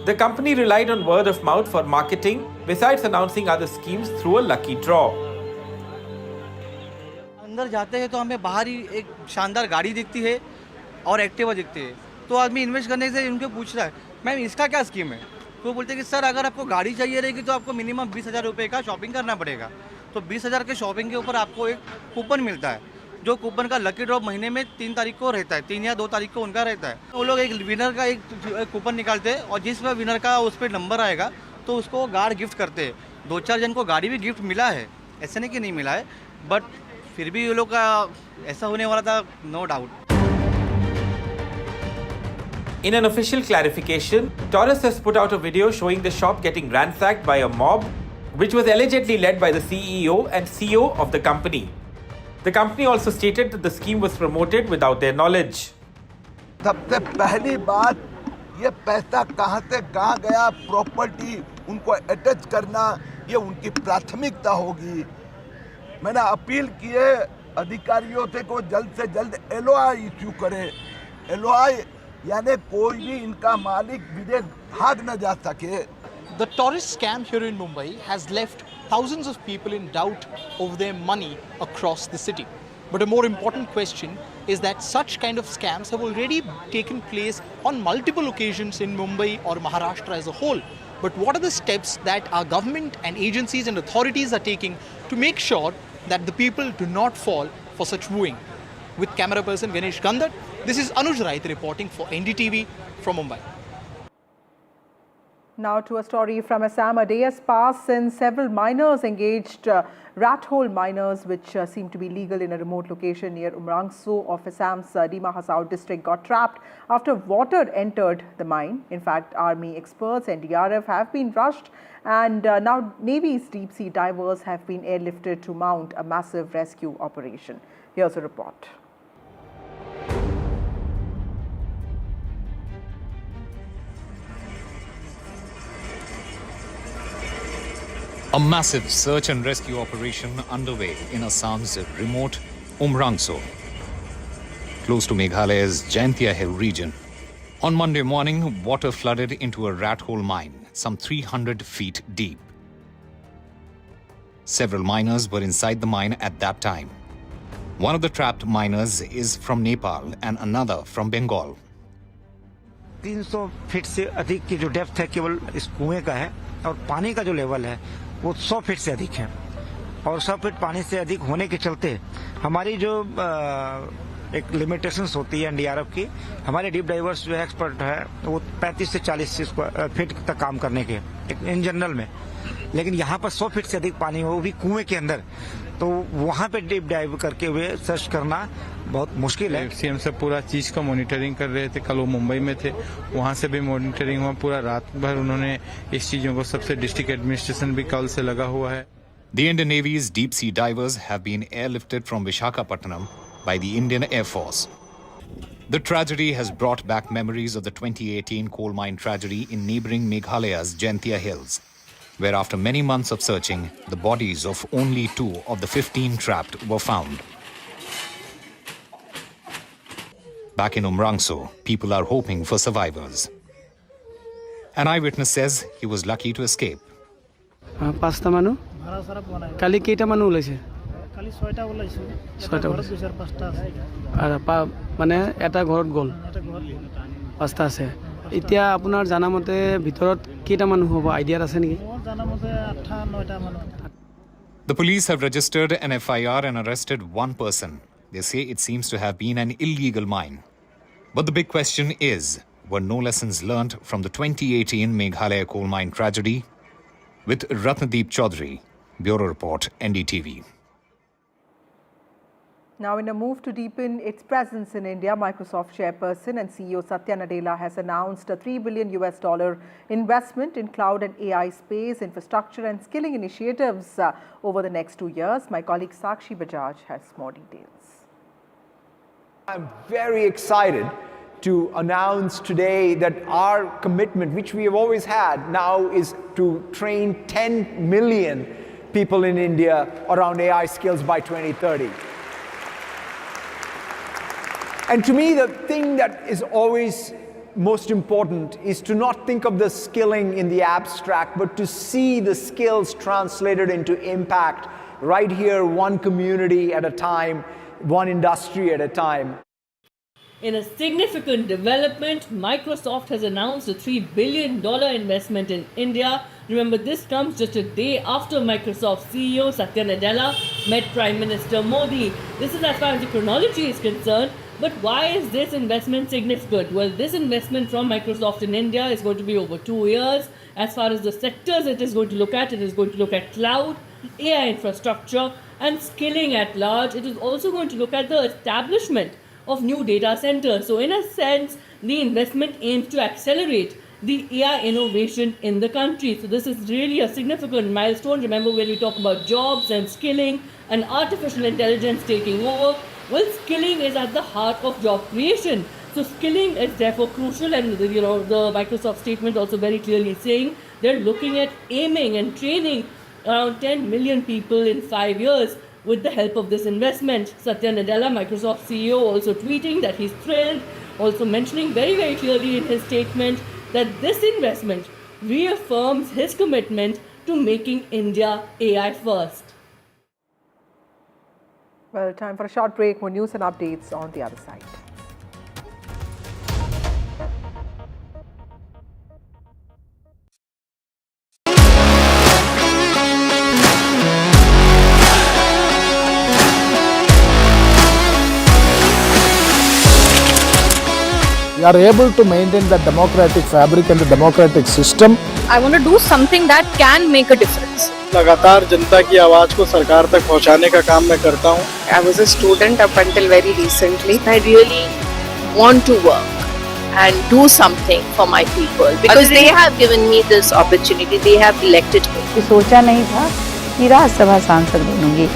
The company relied on word of mouth for marketing, besides announcing other schemes through a lucky draw. अंदर जाते हैं तो हमें बाहर ही एक शानदार गाड़ी दिखती है और एक्टिवा दिखती है, तो आदमी इन्वेस्ट करने से उनको पूछ रहा है मैम इसका क्या स्कीम है, तो बोलते हैं कि सर अगर आपको गाड़ी चाहिए रहेगी तो आपको मिनिमम 20,000 रुपये का शॉपिंग करना पड़ेगा। तो 20,000 के शॉपिंग के ऊपर आपको एक कूपन मिलता है, जो कूपन का लकी ड्रॉ महीने में 3 तारीख को रहता है, 3 या 2 तारीख को उनका रहता है। वो लोग एक विनर का एक कूपन निकालते हैं और जिस विनर का उस पर नंबर आएगा तो उसको गाड़ी गिफ्ट करते हैं। 2-4 जन को गाड़ी भी गिफ्ट मिला है, ऐसे नहीं कि नहीं मिला है, बट फिर भी ये लोग का ऐसा होने वाला था, no doubt. In an official clarification, Taurus has put out a video showing the shop getting ransacked by a mob, which was allegedly led by the CEO and CEO of the company. The company also stated that the scheme was promoted without their knowledge. सबसे पहली बात, ये पैसा कहाँ से कहाँ गया, property उनको अटैच करना, ये उनकी प्राथमिकता होगी। मैंने अपील की है अधिकारियों से को जल्द से जल्द LOI इश्यू करें। LOI यानी कोई भी इनका मालिक विदेश भाग न जा सके। The tourist scam here in Mumbai has left thousands of people in doubt over their money across the city. But a more important question is that such kind of scams have already taken place on multiple occasions in Mumbai or Maharashtra as a whole. But what are the steps that our government and agencies and authorities are taking to make sure that the people do not fall for such wooing? With camera person Ganesh Gandhat, this is Anuj Raith reporting for NDTV from Mumbai. Now to a story from Assam. A day has passed since several miners engaged rat hole miners, which seem to be legal in a remote location near Umrangso of Assam's Dima Hasao district, got trapped after water entered the mine. In fact, army experts, NDRF have been rushed, and now Navy's deep sea divers have been airlifted to mount a massive rescue operation. Here's a report. A massive search and rescue operation underway in Assam's remote Umrangso, close to Meghalaya's Jaintia Hill region. On Monday morning, water flooded into a rat hole mine, some 300 feet deep. Several miners were inside the mine at that time. One of the trapped miners is from Nepal and another from Bengal. 300 feet से अधिक की जो depth है केवल इस कुएं का है, और पानी का जो लेवल है वो 100 फीट से अधिक है, और 100 फीट पानी से अधिक होने के चलते हमारी जो एक लिमिटेशंस होती है एनडीआरएफ की, हमारे डीप डाइवर्स जो एक्सपर्ट है वो 35 से 40 फीट तक काम करने के इन जनरल में, लेकिन यहाँ पर 100 फीट से अधिक पानी हो, वो भी कुएं के अंदर, तो वहाँ पे डीप डाइव करके हुए सर्च करना बहुत मुश्किल है। सीएम से पूरा चीज का मॉनिटरिंग कर रहे थे, कल वो मुंबई में थे, वहाँ से भी मॉनिटरिंग हुआ, पूरा रात भर उन्होंने इस चीजों को, सबसे डिस्ट्रिक्ट एडमिनिस्ट्रेशन भी कल से लगा हुआ है। The Indian Navy's deep sea divers have been airlifted from Visakhapatnam by the Indian Air Force. The tragedy has brought back memories of the 2018 coal mine tragedy in neighboring Meghalaya's Jaintia Hills, where after many months of searching, the bodies of only 2 of the 15 trapped were found. Back in Umrangso, people are hoping for survivors. An eyewitness says he was lucky to escape. পাঁচটা মানুহ কালি কেইটা মানুহ ওলাইছে কালি 6টা ওলাইছে 6টা ঘৰত 2-5টা আছে আৰু মানে এটা ঘৰত গ'ল এটা ঘৰত 5টা আছে এতিয়া আপোনাৰ জানামতে ভিতৰত কেইটা মানুহ হ'ব আইডিয়া আছে নেকি মোৰ জানামতে 8-9টা মানুহ The police have registered an FIR and arrested one person. They say it seems to have been an illegal mine. But the big question is, were no lessons learnt from the 2018 Meghalaya coal mine tragedy? With Ratnadeep Chaudhary, Bureau Report, NDTV. Now, in a move to deepen its presence in India, Microsoft chairperson and CEO Satya Nadella has announced a $3 billion investment in cloud and AI space, infrastructure and skilling initiatives over the next 2 years. My colleague Sakshi Bajaj has more details. I'm very excited to announce today that our commitment, which we have always had, now is to train 10 million people in India around AI skills by 2030. And to me, the thing that is always most important is to not think of the skilling in the abstract, but to see the skills translated into impact right here, one community at a time, one industry at a time. In a significant development, Microsoft has announced a $3 billion investment in India. Remember, this comes just a day after Microsoft CEO Satya Nadella met Prime Minister Modi. This is as far as the chronology is concerned. But why is this investment significant? Well, this investment from Microsoft in India is going to be over 2 years. As far as the sectors it is going to look at, it is going to look at cloud, AI infrastructure, and skilling at large. It is also going to look at the establishment of new data centers. So in a sense, the investment aims to accelerate the AI innovation in the country. So this is really a significant milestone. Remember, when we talk about jobs and skilling and artificial intelligence taking over, well, skilling is at the heart of job creation. So skilling is therefore crucial, and the Microsoft statement also very clearly saying they're looking at aiming and training around 10 million people in 5 years with the help of this investment. Satya Nadella, Microsoft CEO, also tweeting that he's thrilled, also mentioning very, very clearly in his statement that this investment reaffirms his commitment to making India AI first. Well, time for a short break. More news and updates on the other side. We are able to maintain the democratic fabric and the democratic system. I want to do something that can make a difference. लगातार जनता की आवाज को सरकार तक पहुंचाने का काम मैं करता हूं. I was a student up until very recently. I really want to work and do something for my people because they have given me this opportunity. They have elected me. सोचा नहीं था कि राज्यसभा सांसद बनूंगी.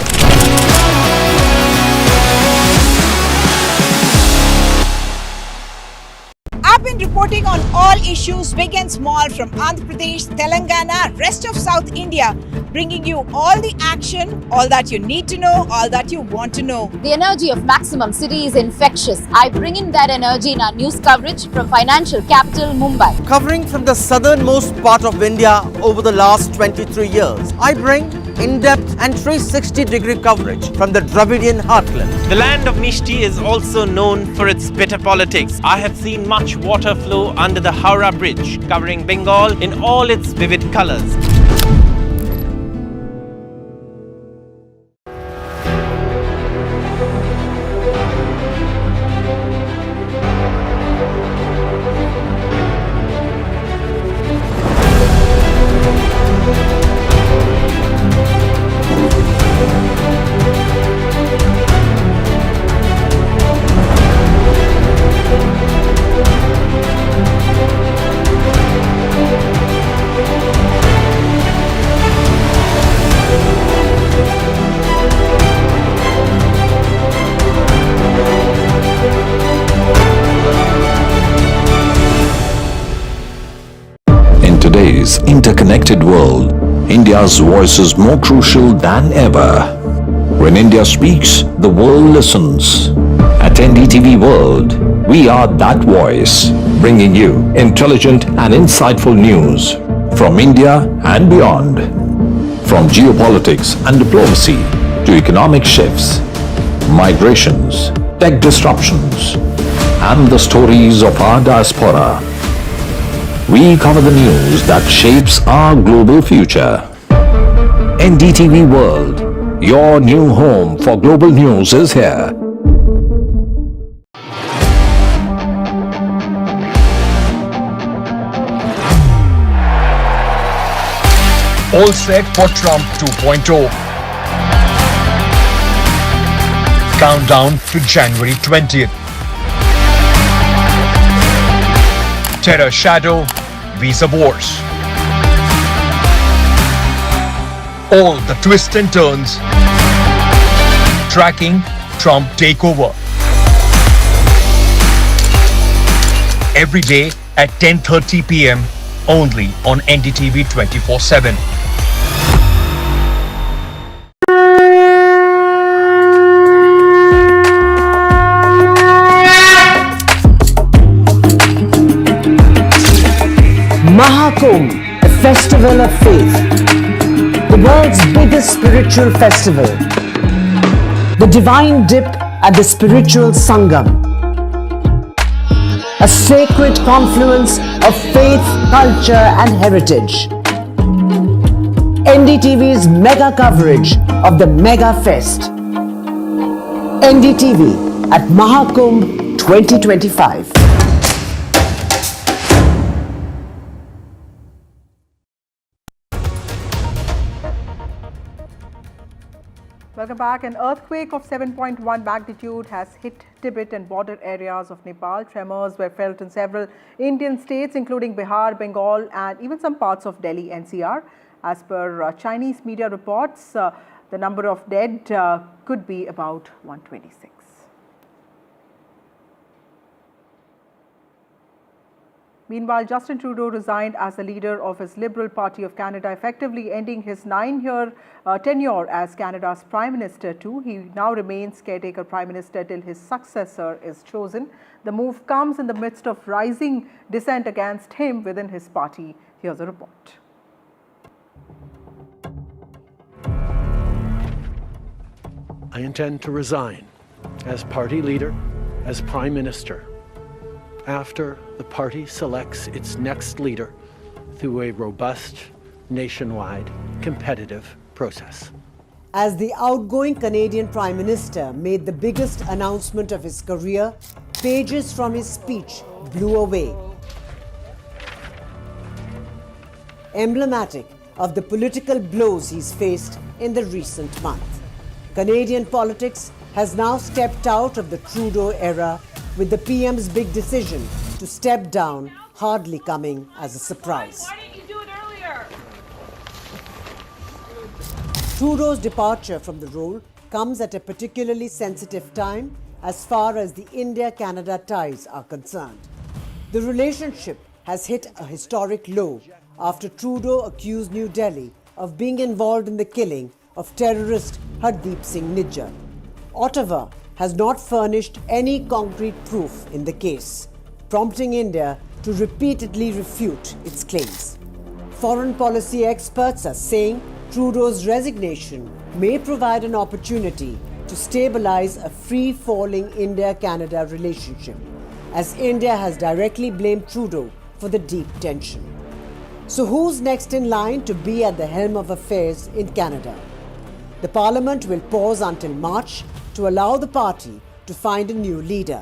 I've been reporting on all issues, big and small, from Andhra Pradesh, Telangana, rest of South India, bringing you all the action, all that you need to know, all that you want to know. The energy of Maximum City is infectious. I bring in that energy in our news coverage from financial capital Mumbai. Covering from the southernmost part of India over the last 23 years, I bring in-depth and 360-degree coverage from the Dravidian heartland. The land of Mishti is also known for its bitter politics. I have seen much water flow under the Howrah Bridge, covering Bengal in all its vivid colors. In today's interconnected world, India's voice is more crucial than ever. When India speaks, the world listens. At NDTV World, we are that voice, bringing you intelligent and insightful news from India and beyond. From geopolitics and diplomacy to economic shifts, migrations, tech disruptions, and the stories of our diaspora. We cover the news that shapes our global future. NDTV World, your new home for global news is here. All set for Trump 2.0. Countdown to January 20th. Terror shadow, visa wars. All the twists and turns. Tracking Trump takeover. every day at 10:30 p.m. only on NDTV 24/7. Mahakumbh, a festival of faith, the world's biggest spiritual festival, the divine dip at the spiritual Sangam, a sacred confluence of faith, culture and heritage. NDTV's mega coverage of the Mega Fest. NDTV at Mahakumbh 2025. Welcome back. An earthquake of 7.1 magnitude has hit Tibet and border areas of Nepal. Tremors were felt in several Indian states, including Bihar, Bengal, and even some parts of Delhi NCR. As per Chinese media reports, the number of dead could be about 126. Meanwhile, Justin Trudeau resigned as the leader of his Liberal Party of Canada, effectively ending his 9-year tenure as Canada's Prime Minister too. He now remains caretaker Prime Minister till his successor is chosen. The move comes in the midst of rising dissent against him within his party. Here's a report. I intend to resign as party leader, as Prime Minister, after the party selects its next leader through a robust, nationwide, competitive process. As the outgoing Canadian Prime Minister made the biggest announcement of his career, pages from his speech blew away. Emblematic of the political blows he's faced in the recent month. Canadian politics has now stepped out of the Trudeau era, with the PM's big decision to step down hardly coming as a surprise. Why didn't you do it earlier? Trudeau's departure from the role comes at a particularly sensitive time as far as the India-Canada ties are concerned. The relationship has hit a historic low after Trudeau accused New Delhi of being involved in the killing of terrorist Hardeep Singh Nijjar. Ottawa has not furnished any concrete proof in the case, prompting India to repeatedly refute its claims. Foreign policy experts are saying Trudeau's resignation may provide an opportunity to stabilize a free-falling India-Canada relationship, as India has directly blamed Trudeau for the deep tension. So who's next in line to be at the helm of affairs in Canada? The Parliament will pause until March to allow the party to find a new leader,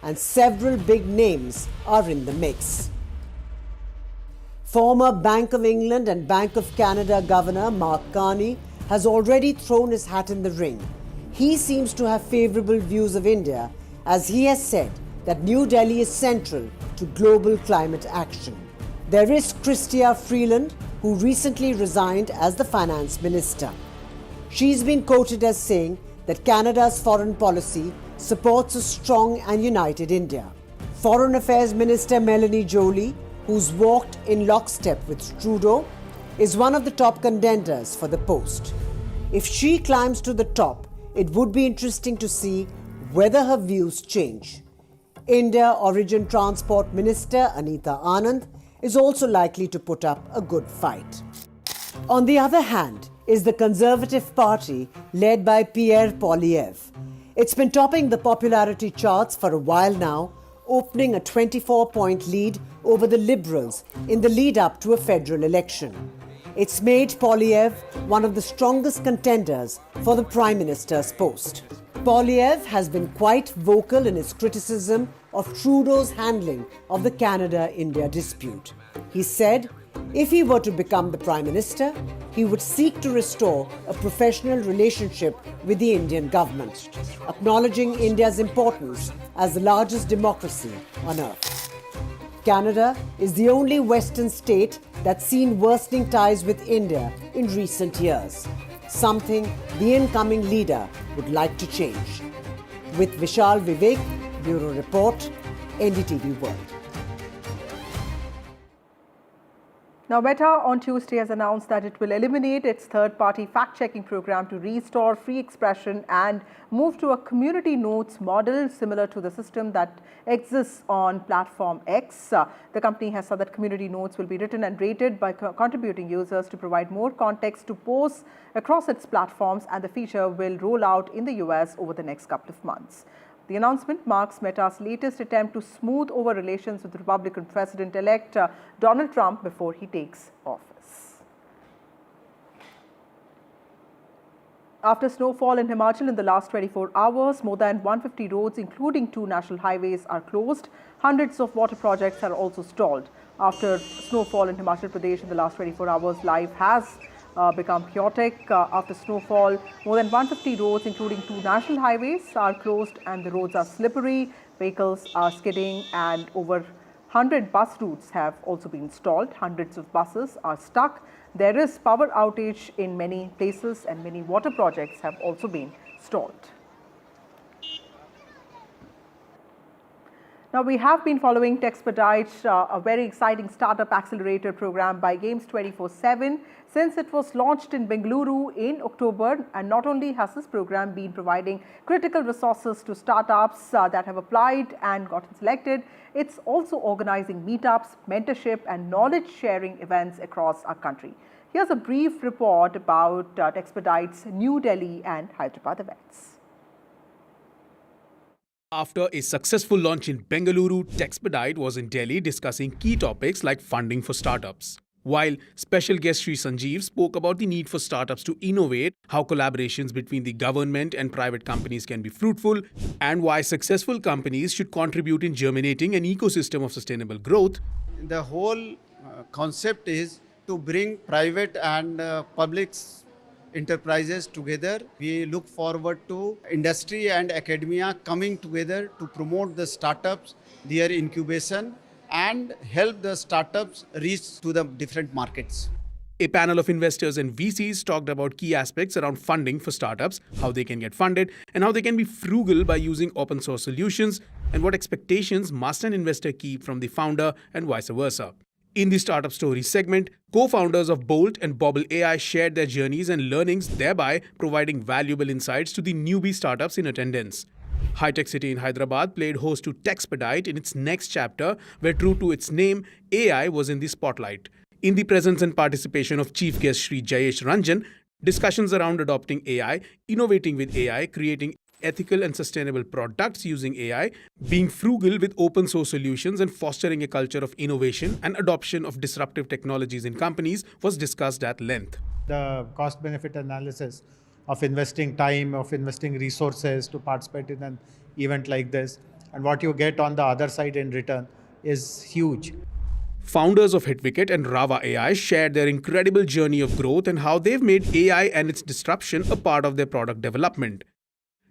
and several big names are in the mix. Former Bank of England and Bank of Canada Governor Mark Carney has already thrown his hat in the ring. He seems to have favourable views of India, as he has said that New Delhi is central to global climate action. There is Chrystia Freeland, who recently resigned as the Finance Minister. She's been quoted as saying that Canada's foreign policy supports a strong and united India. Foreign Affairs Minister Melanie Joly, who's walked in lockstep with Trudeau, is one of the top contenders for the post. If she climbs to the top, it would be interesting to see whether her views change. India Origin Transport Minister Anita Anand is also likely to put up a good fight. On the other hand is the Conservative Party led by Pierre Poilievre. It's been topping the popularity charts for a while now, opening a 24-point lead over the Liberals in the lead-up to a federal election. It's made Poilievre one of the strongest contenders for the Prime Minister's post. Poilievre has been quite vocal in his criticism of Trudeau's handling of the Canada-India dispute. He said, if he were to become the Prime Minister, he would seek to restore a professional relationship with the Indian government, acknowledging India's importance as the largest democracy on earth. Canada is the only Western state that's seen worsening ties with India in recent years, something the incoming leader would like to change. With Vishal Vivek, Bureau Report, NDTV World. Now, Meta on Tuesday has announced that it will eliminate its third-party fact-checking program to restore free expression and move to a community notes model similar to the system that exists on platform X. The company has said that community notes will be written and rated by contributing users to provide more context to posts across its platforms, and the feature will roll out in the US over the next couple of months. The announcement marks Meta's latest attempt to smooth over relations with Republican President-elect Donald Trump before he takes office. After snowfall in Himachal in the last 24 hours, more than 150 roads, including 2 national highways, are closed. Hundreds of water projects are also stalled. After snowfall in Himachal Pradesh in the last 24 hours, life has become chaotic. After snowfall, more than 150 roads, including 2 national highways, are closed and the roads are slippery. Vehicles are skidding and over 100 bus routes have also been stalled. Hundreds of buses are stuck. There is power outage in many places and many water projects have also been stalled. Now, we have been following Texpedite, a very exciting startup accelerator program by Games 24/7 since it was launched in Bengaluru in October. And not only has this program been providing critical resources to startups that have applied and gotten selected, it's also organizing meetups, mentorship and knowledge sharing events across our country. Here's a brief report about Texpedite's New Delhi and Hyderabad events. After a successful launch in Bengaluru, Texpedite was in Delhi discussing key topics like funding for startups. While special guest Sri Sanjeev spoke about the need for startups to innovate, how collaborations between the government and private companies can be fruitful, and why successful companies should contribute in germinating an ecosystem of sustainable growth. The whole concept is to bring private and public enterprises together. We look forward to industry and academia coming together to promote the startups, their incubation, and help the startups reach to the different markets. A panel of investors and VCs talked about key aspects around funding for startups, how they can get funded, and how they can be frugal by using open source solutions, and what expectations must an investor keep from the founder and vice versa. In the Startup Stories segment, co-founders of Bolt and Bobble AI shared their journeys and learnings, thereby providing valuable insights to the newbie startups in attendance. High-Tech City in Hyderabad played host to Texpedite in its next chapter, where true to its name, AI was in the spotlight. In the presence and participation of Chief Guest Sri Jayesh Ranjan, discussions around adopting AI, innovating with AI, creating ethical and sustainable products using AI, being frugal with open source solutions and fostering a culture of innovation and adoption of disruptive technologies in companies was discussed at length. The cost benefit analysis of investing time, of investing resources to participate in an event like this, and what you get on the other side in return is huge. Founders of HitWicket and Rava AI shared their incredible journey of growth and how they've made AI and its disruption a part of their product development.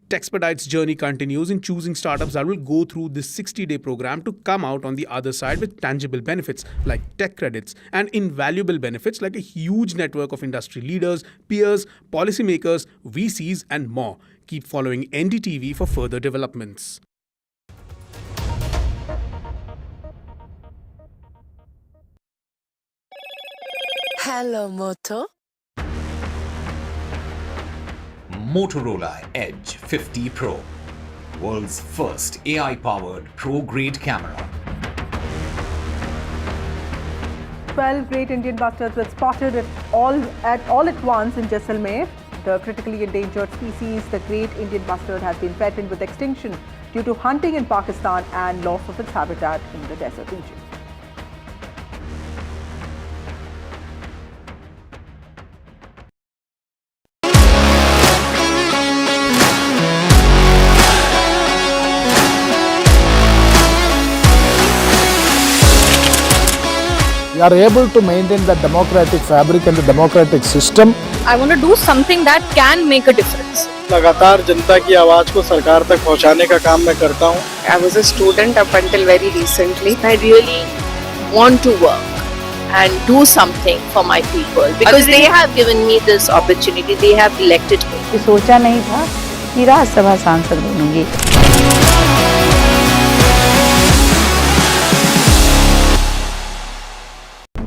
Texpedite's journey continues in choosing startups that will go through this 60-day program to come out on the other side with tangible benefits like tech credits and invaluable benefits like a huge network of industry leaders, peers, policymakers, VCs and more. Keep following NDTV for further developments. Hello, Moto. Motorola Edge 50 Pro, world's first AI-powered pro-grade camera. 12 great Indian bustards were spotted at all at once in Jaisalmer. The critically endangered species, the great Indian bustard, has been threatened with extinction due to hunting in Pakistan and loss of its habitat in the desert region. We are able to maintain the democratic fabric and the democratic system. I want to do something that can make a difference. लगातार जनता की आवाज को सरकार तक पहुंचाने का काम मैं करता हूं. I was a student up until very recently. I really want to work and do something for my people because they have given me this opportunity. They have elected me. सोचा नहीं था कि राज्यसभा सांसद बनूंगी.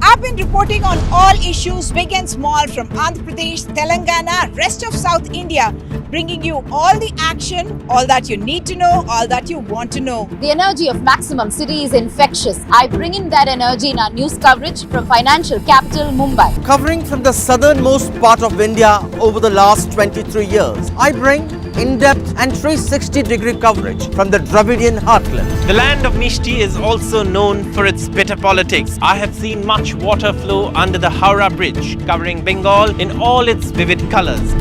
I've been reporting reporting on all issues big and small from Andhra Pradesh, Telangana, rest of South India, bringing you all the action, all that you need to know, all that you want to know. The energy of Maximum City is infectious. I bring in that energy in our news coverage from financial capital Mumbai. Covering from the southernmost part of India over the last 23 years, I bring in-depth and 360-degree coverage from the Dravidian heartland. The land of Mishti is also known for its bitter politics. I have seen much water flow under the Howrah Bridge, covering Bengal in all its vivid colors.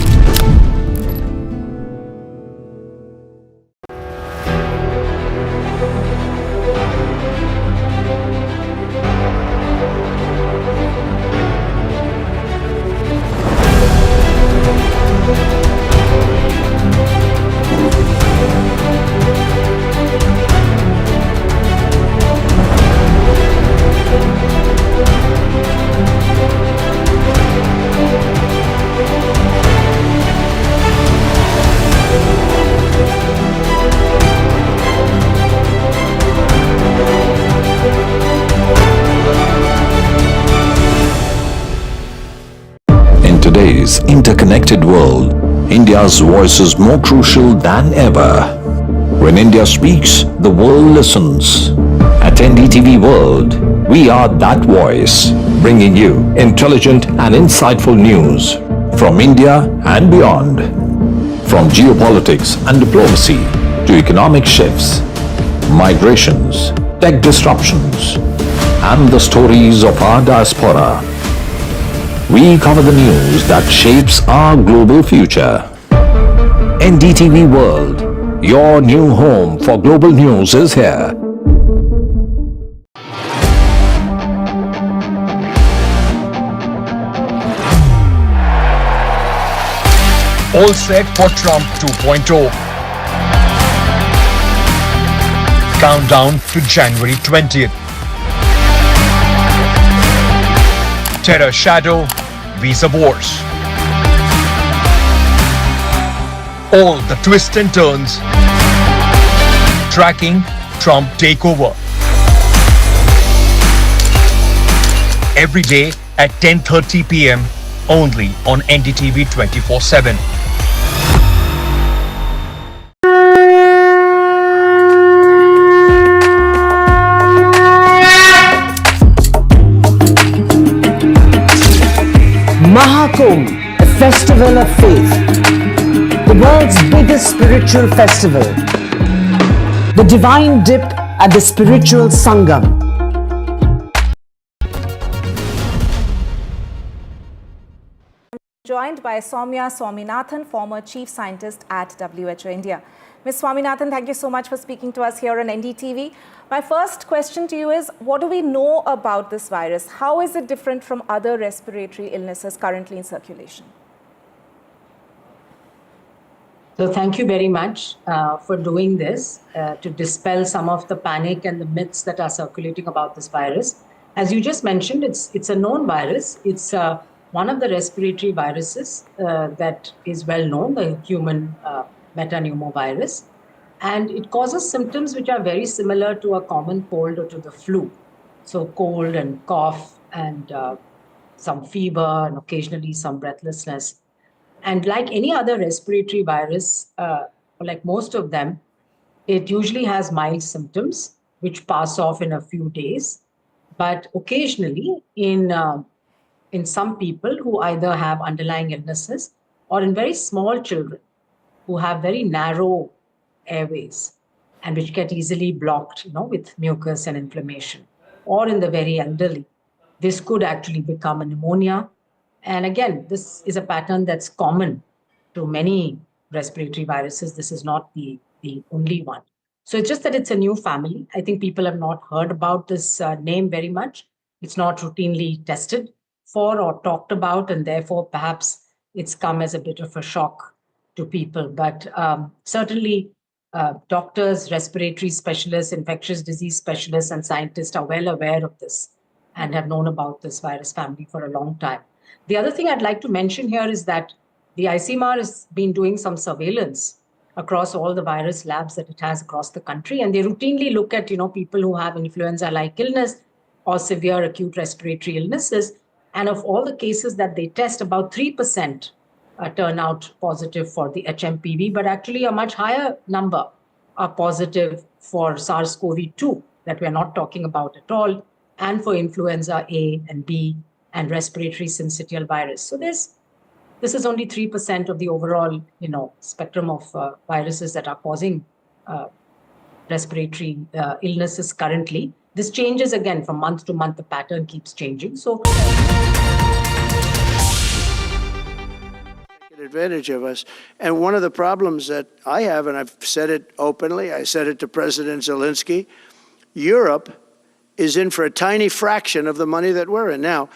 In today's interconnected world, India's voice is more crucial than ever. When India speaks, the world listens. At NDTV World, we are that voice, bringing you intelligent and insightful news from India and beyond. From geopolitics and diplomacy to economic shifts, migrations, tech disruptions, and the stories of our diaspora. We cover the news that shapes our global future. NDTV World, your new home for global news is here. All set for Trump 2.0. Countdown to January 20th. Terror shadow, visa wars. All the twists and turns. Tracking Trump takeover. Every day at 10:30 p.m. only on NDTV 24/7. Mahakumbh, a festival of faith, the world's biggest spiritual festival, the divine dip at the spiritual Sangam. Joined by Soumya Swaminathan, former Chief Scientist at WHO India. Ms. Swaminathan, thank you so much for speaking to us here on NDTV. My first question to you is, what do we know about this virus? How is it different from other respiratory illnesses currently in circulation? So thank you very much for doing this to dispel some of the panic and the myths that are circulating about this virus. As you just mentioned, it's a known virus. It's one of the respiratory viruses that is well known, the human metapneumovirus. And it causes symptoms which are very similar to a common cold or to the flu. So cold and cough and some fever and occasionally some breathlessness. And like any other respiratory virus, like most of them, it usually has mild symptoms which pass off in a few days. But occasionally in some people who either have underlying illnesses or in very small children who have very narrow airways and which get easily blocked, with mucus and inflammation, or in the very elderly, this could actually become a pneumonia. And again, this is a pattern that's common to many respiratory viruses. This is not the only one. So it's just that it's a new family. I think people have not heard about this name very much. It's not routinely tested for or talked about, and therefore perhaps it's come as a bit of a shock to people. But certainly doctors, respiratory specialists, infectious disease specialists, and scientists are well aware of this and have known about this virus family for a long time. The other thing I'd like to mention here is that the ICMR has been doing some surveillance across all the virus labs that it has across the country, and they routinely look at people who have influenza-like illness or severe acute respiratory illnesses And of all the cases that they test, about 3% turn out positive for the HMPV, but actually a much higher number are positive for SARS-CoV-2 that we're not talking about at all, and for influenza A and B and respiratory syncytial virus. So this is only 3% of the overall, spectrum of viruses that are causing respiratory illnesses currently. This changes again from month to month. The pattern keeps changing. So advantage of us. And one of the problems that I have, and I've said it openly, I said it to President Zelensky, Europe is in for a tiny fraction of the money that we're in. Now,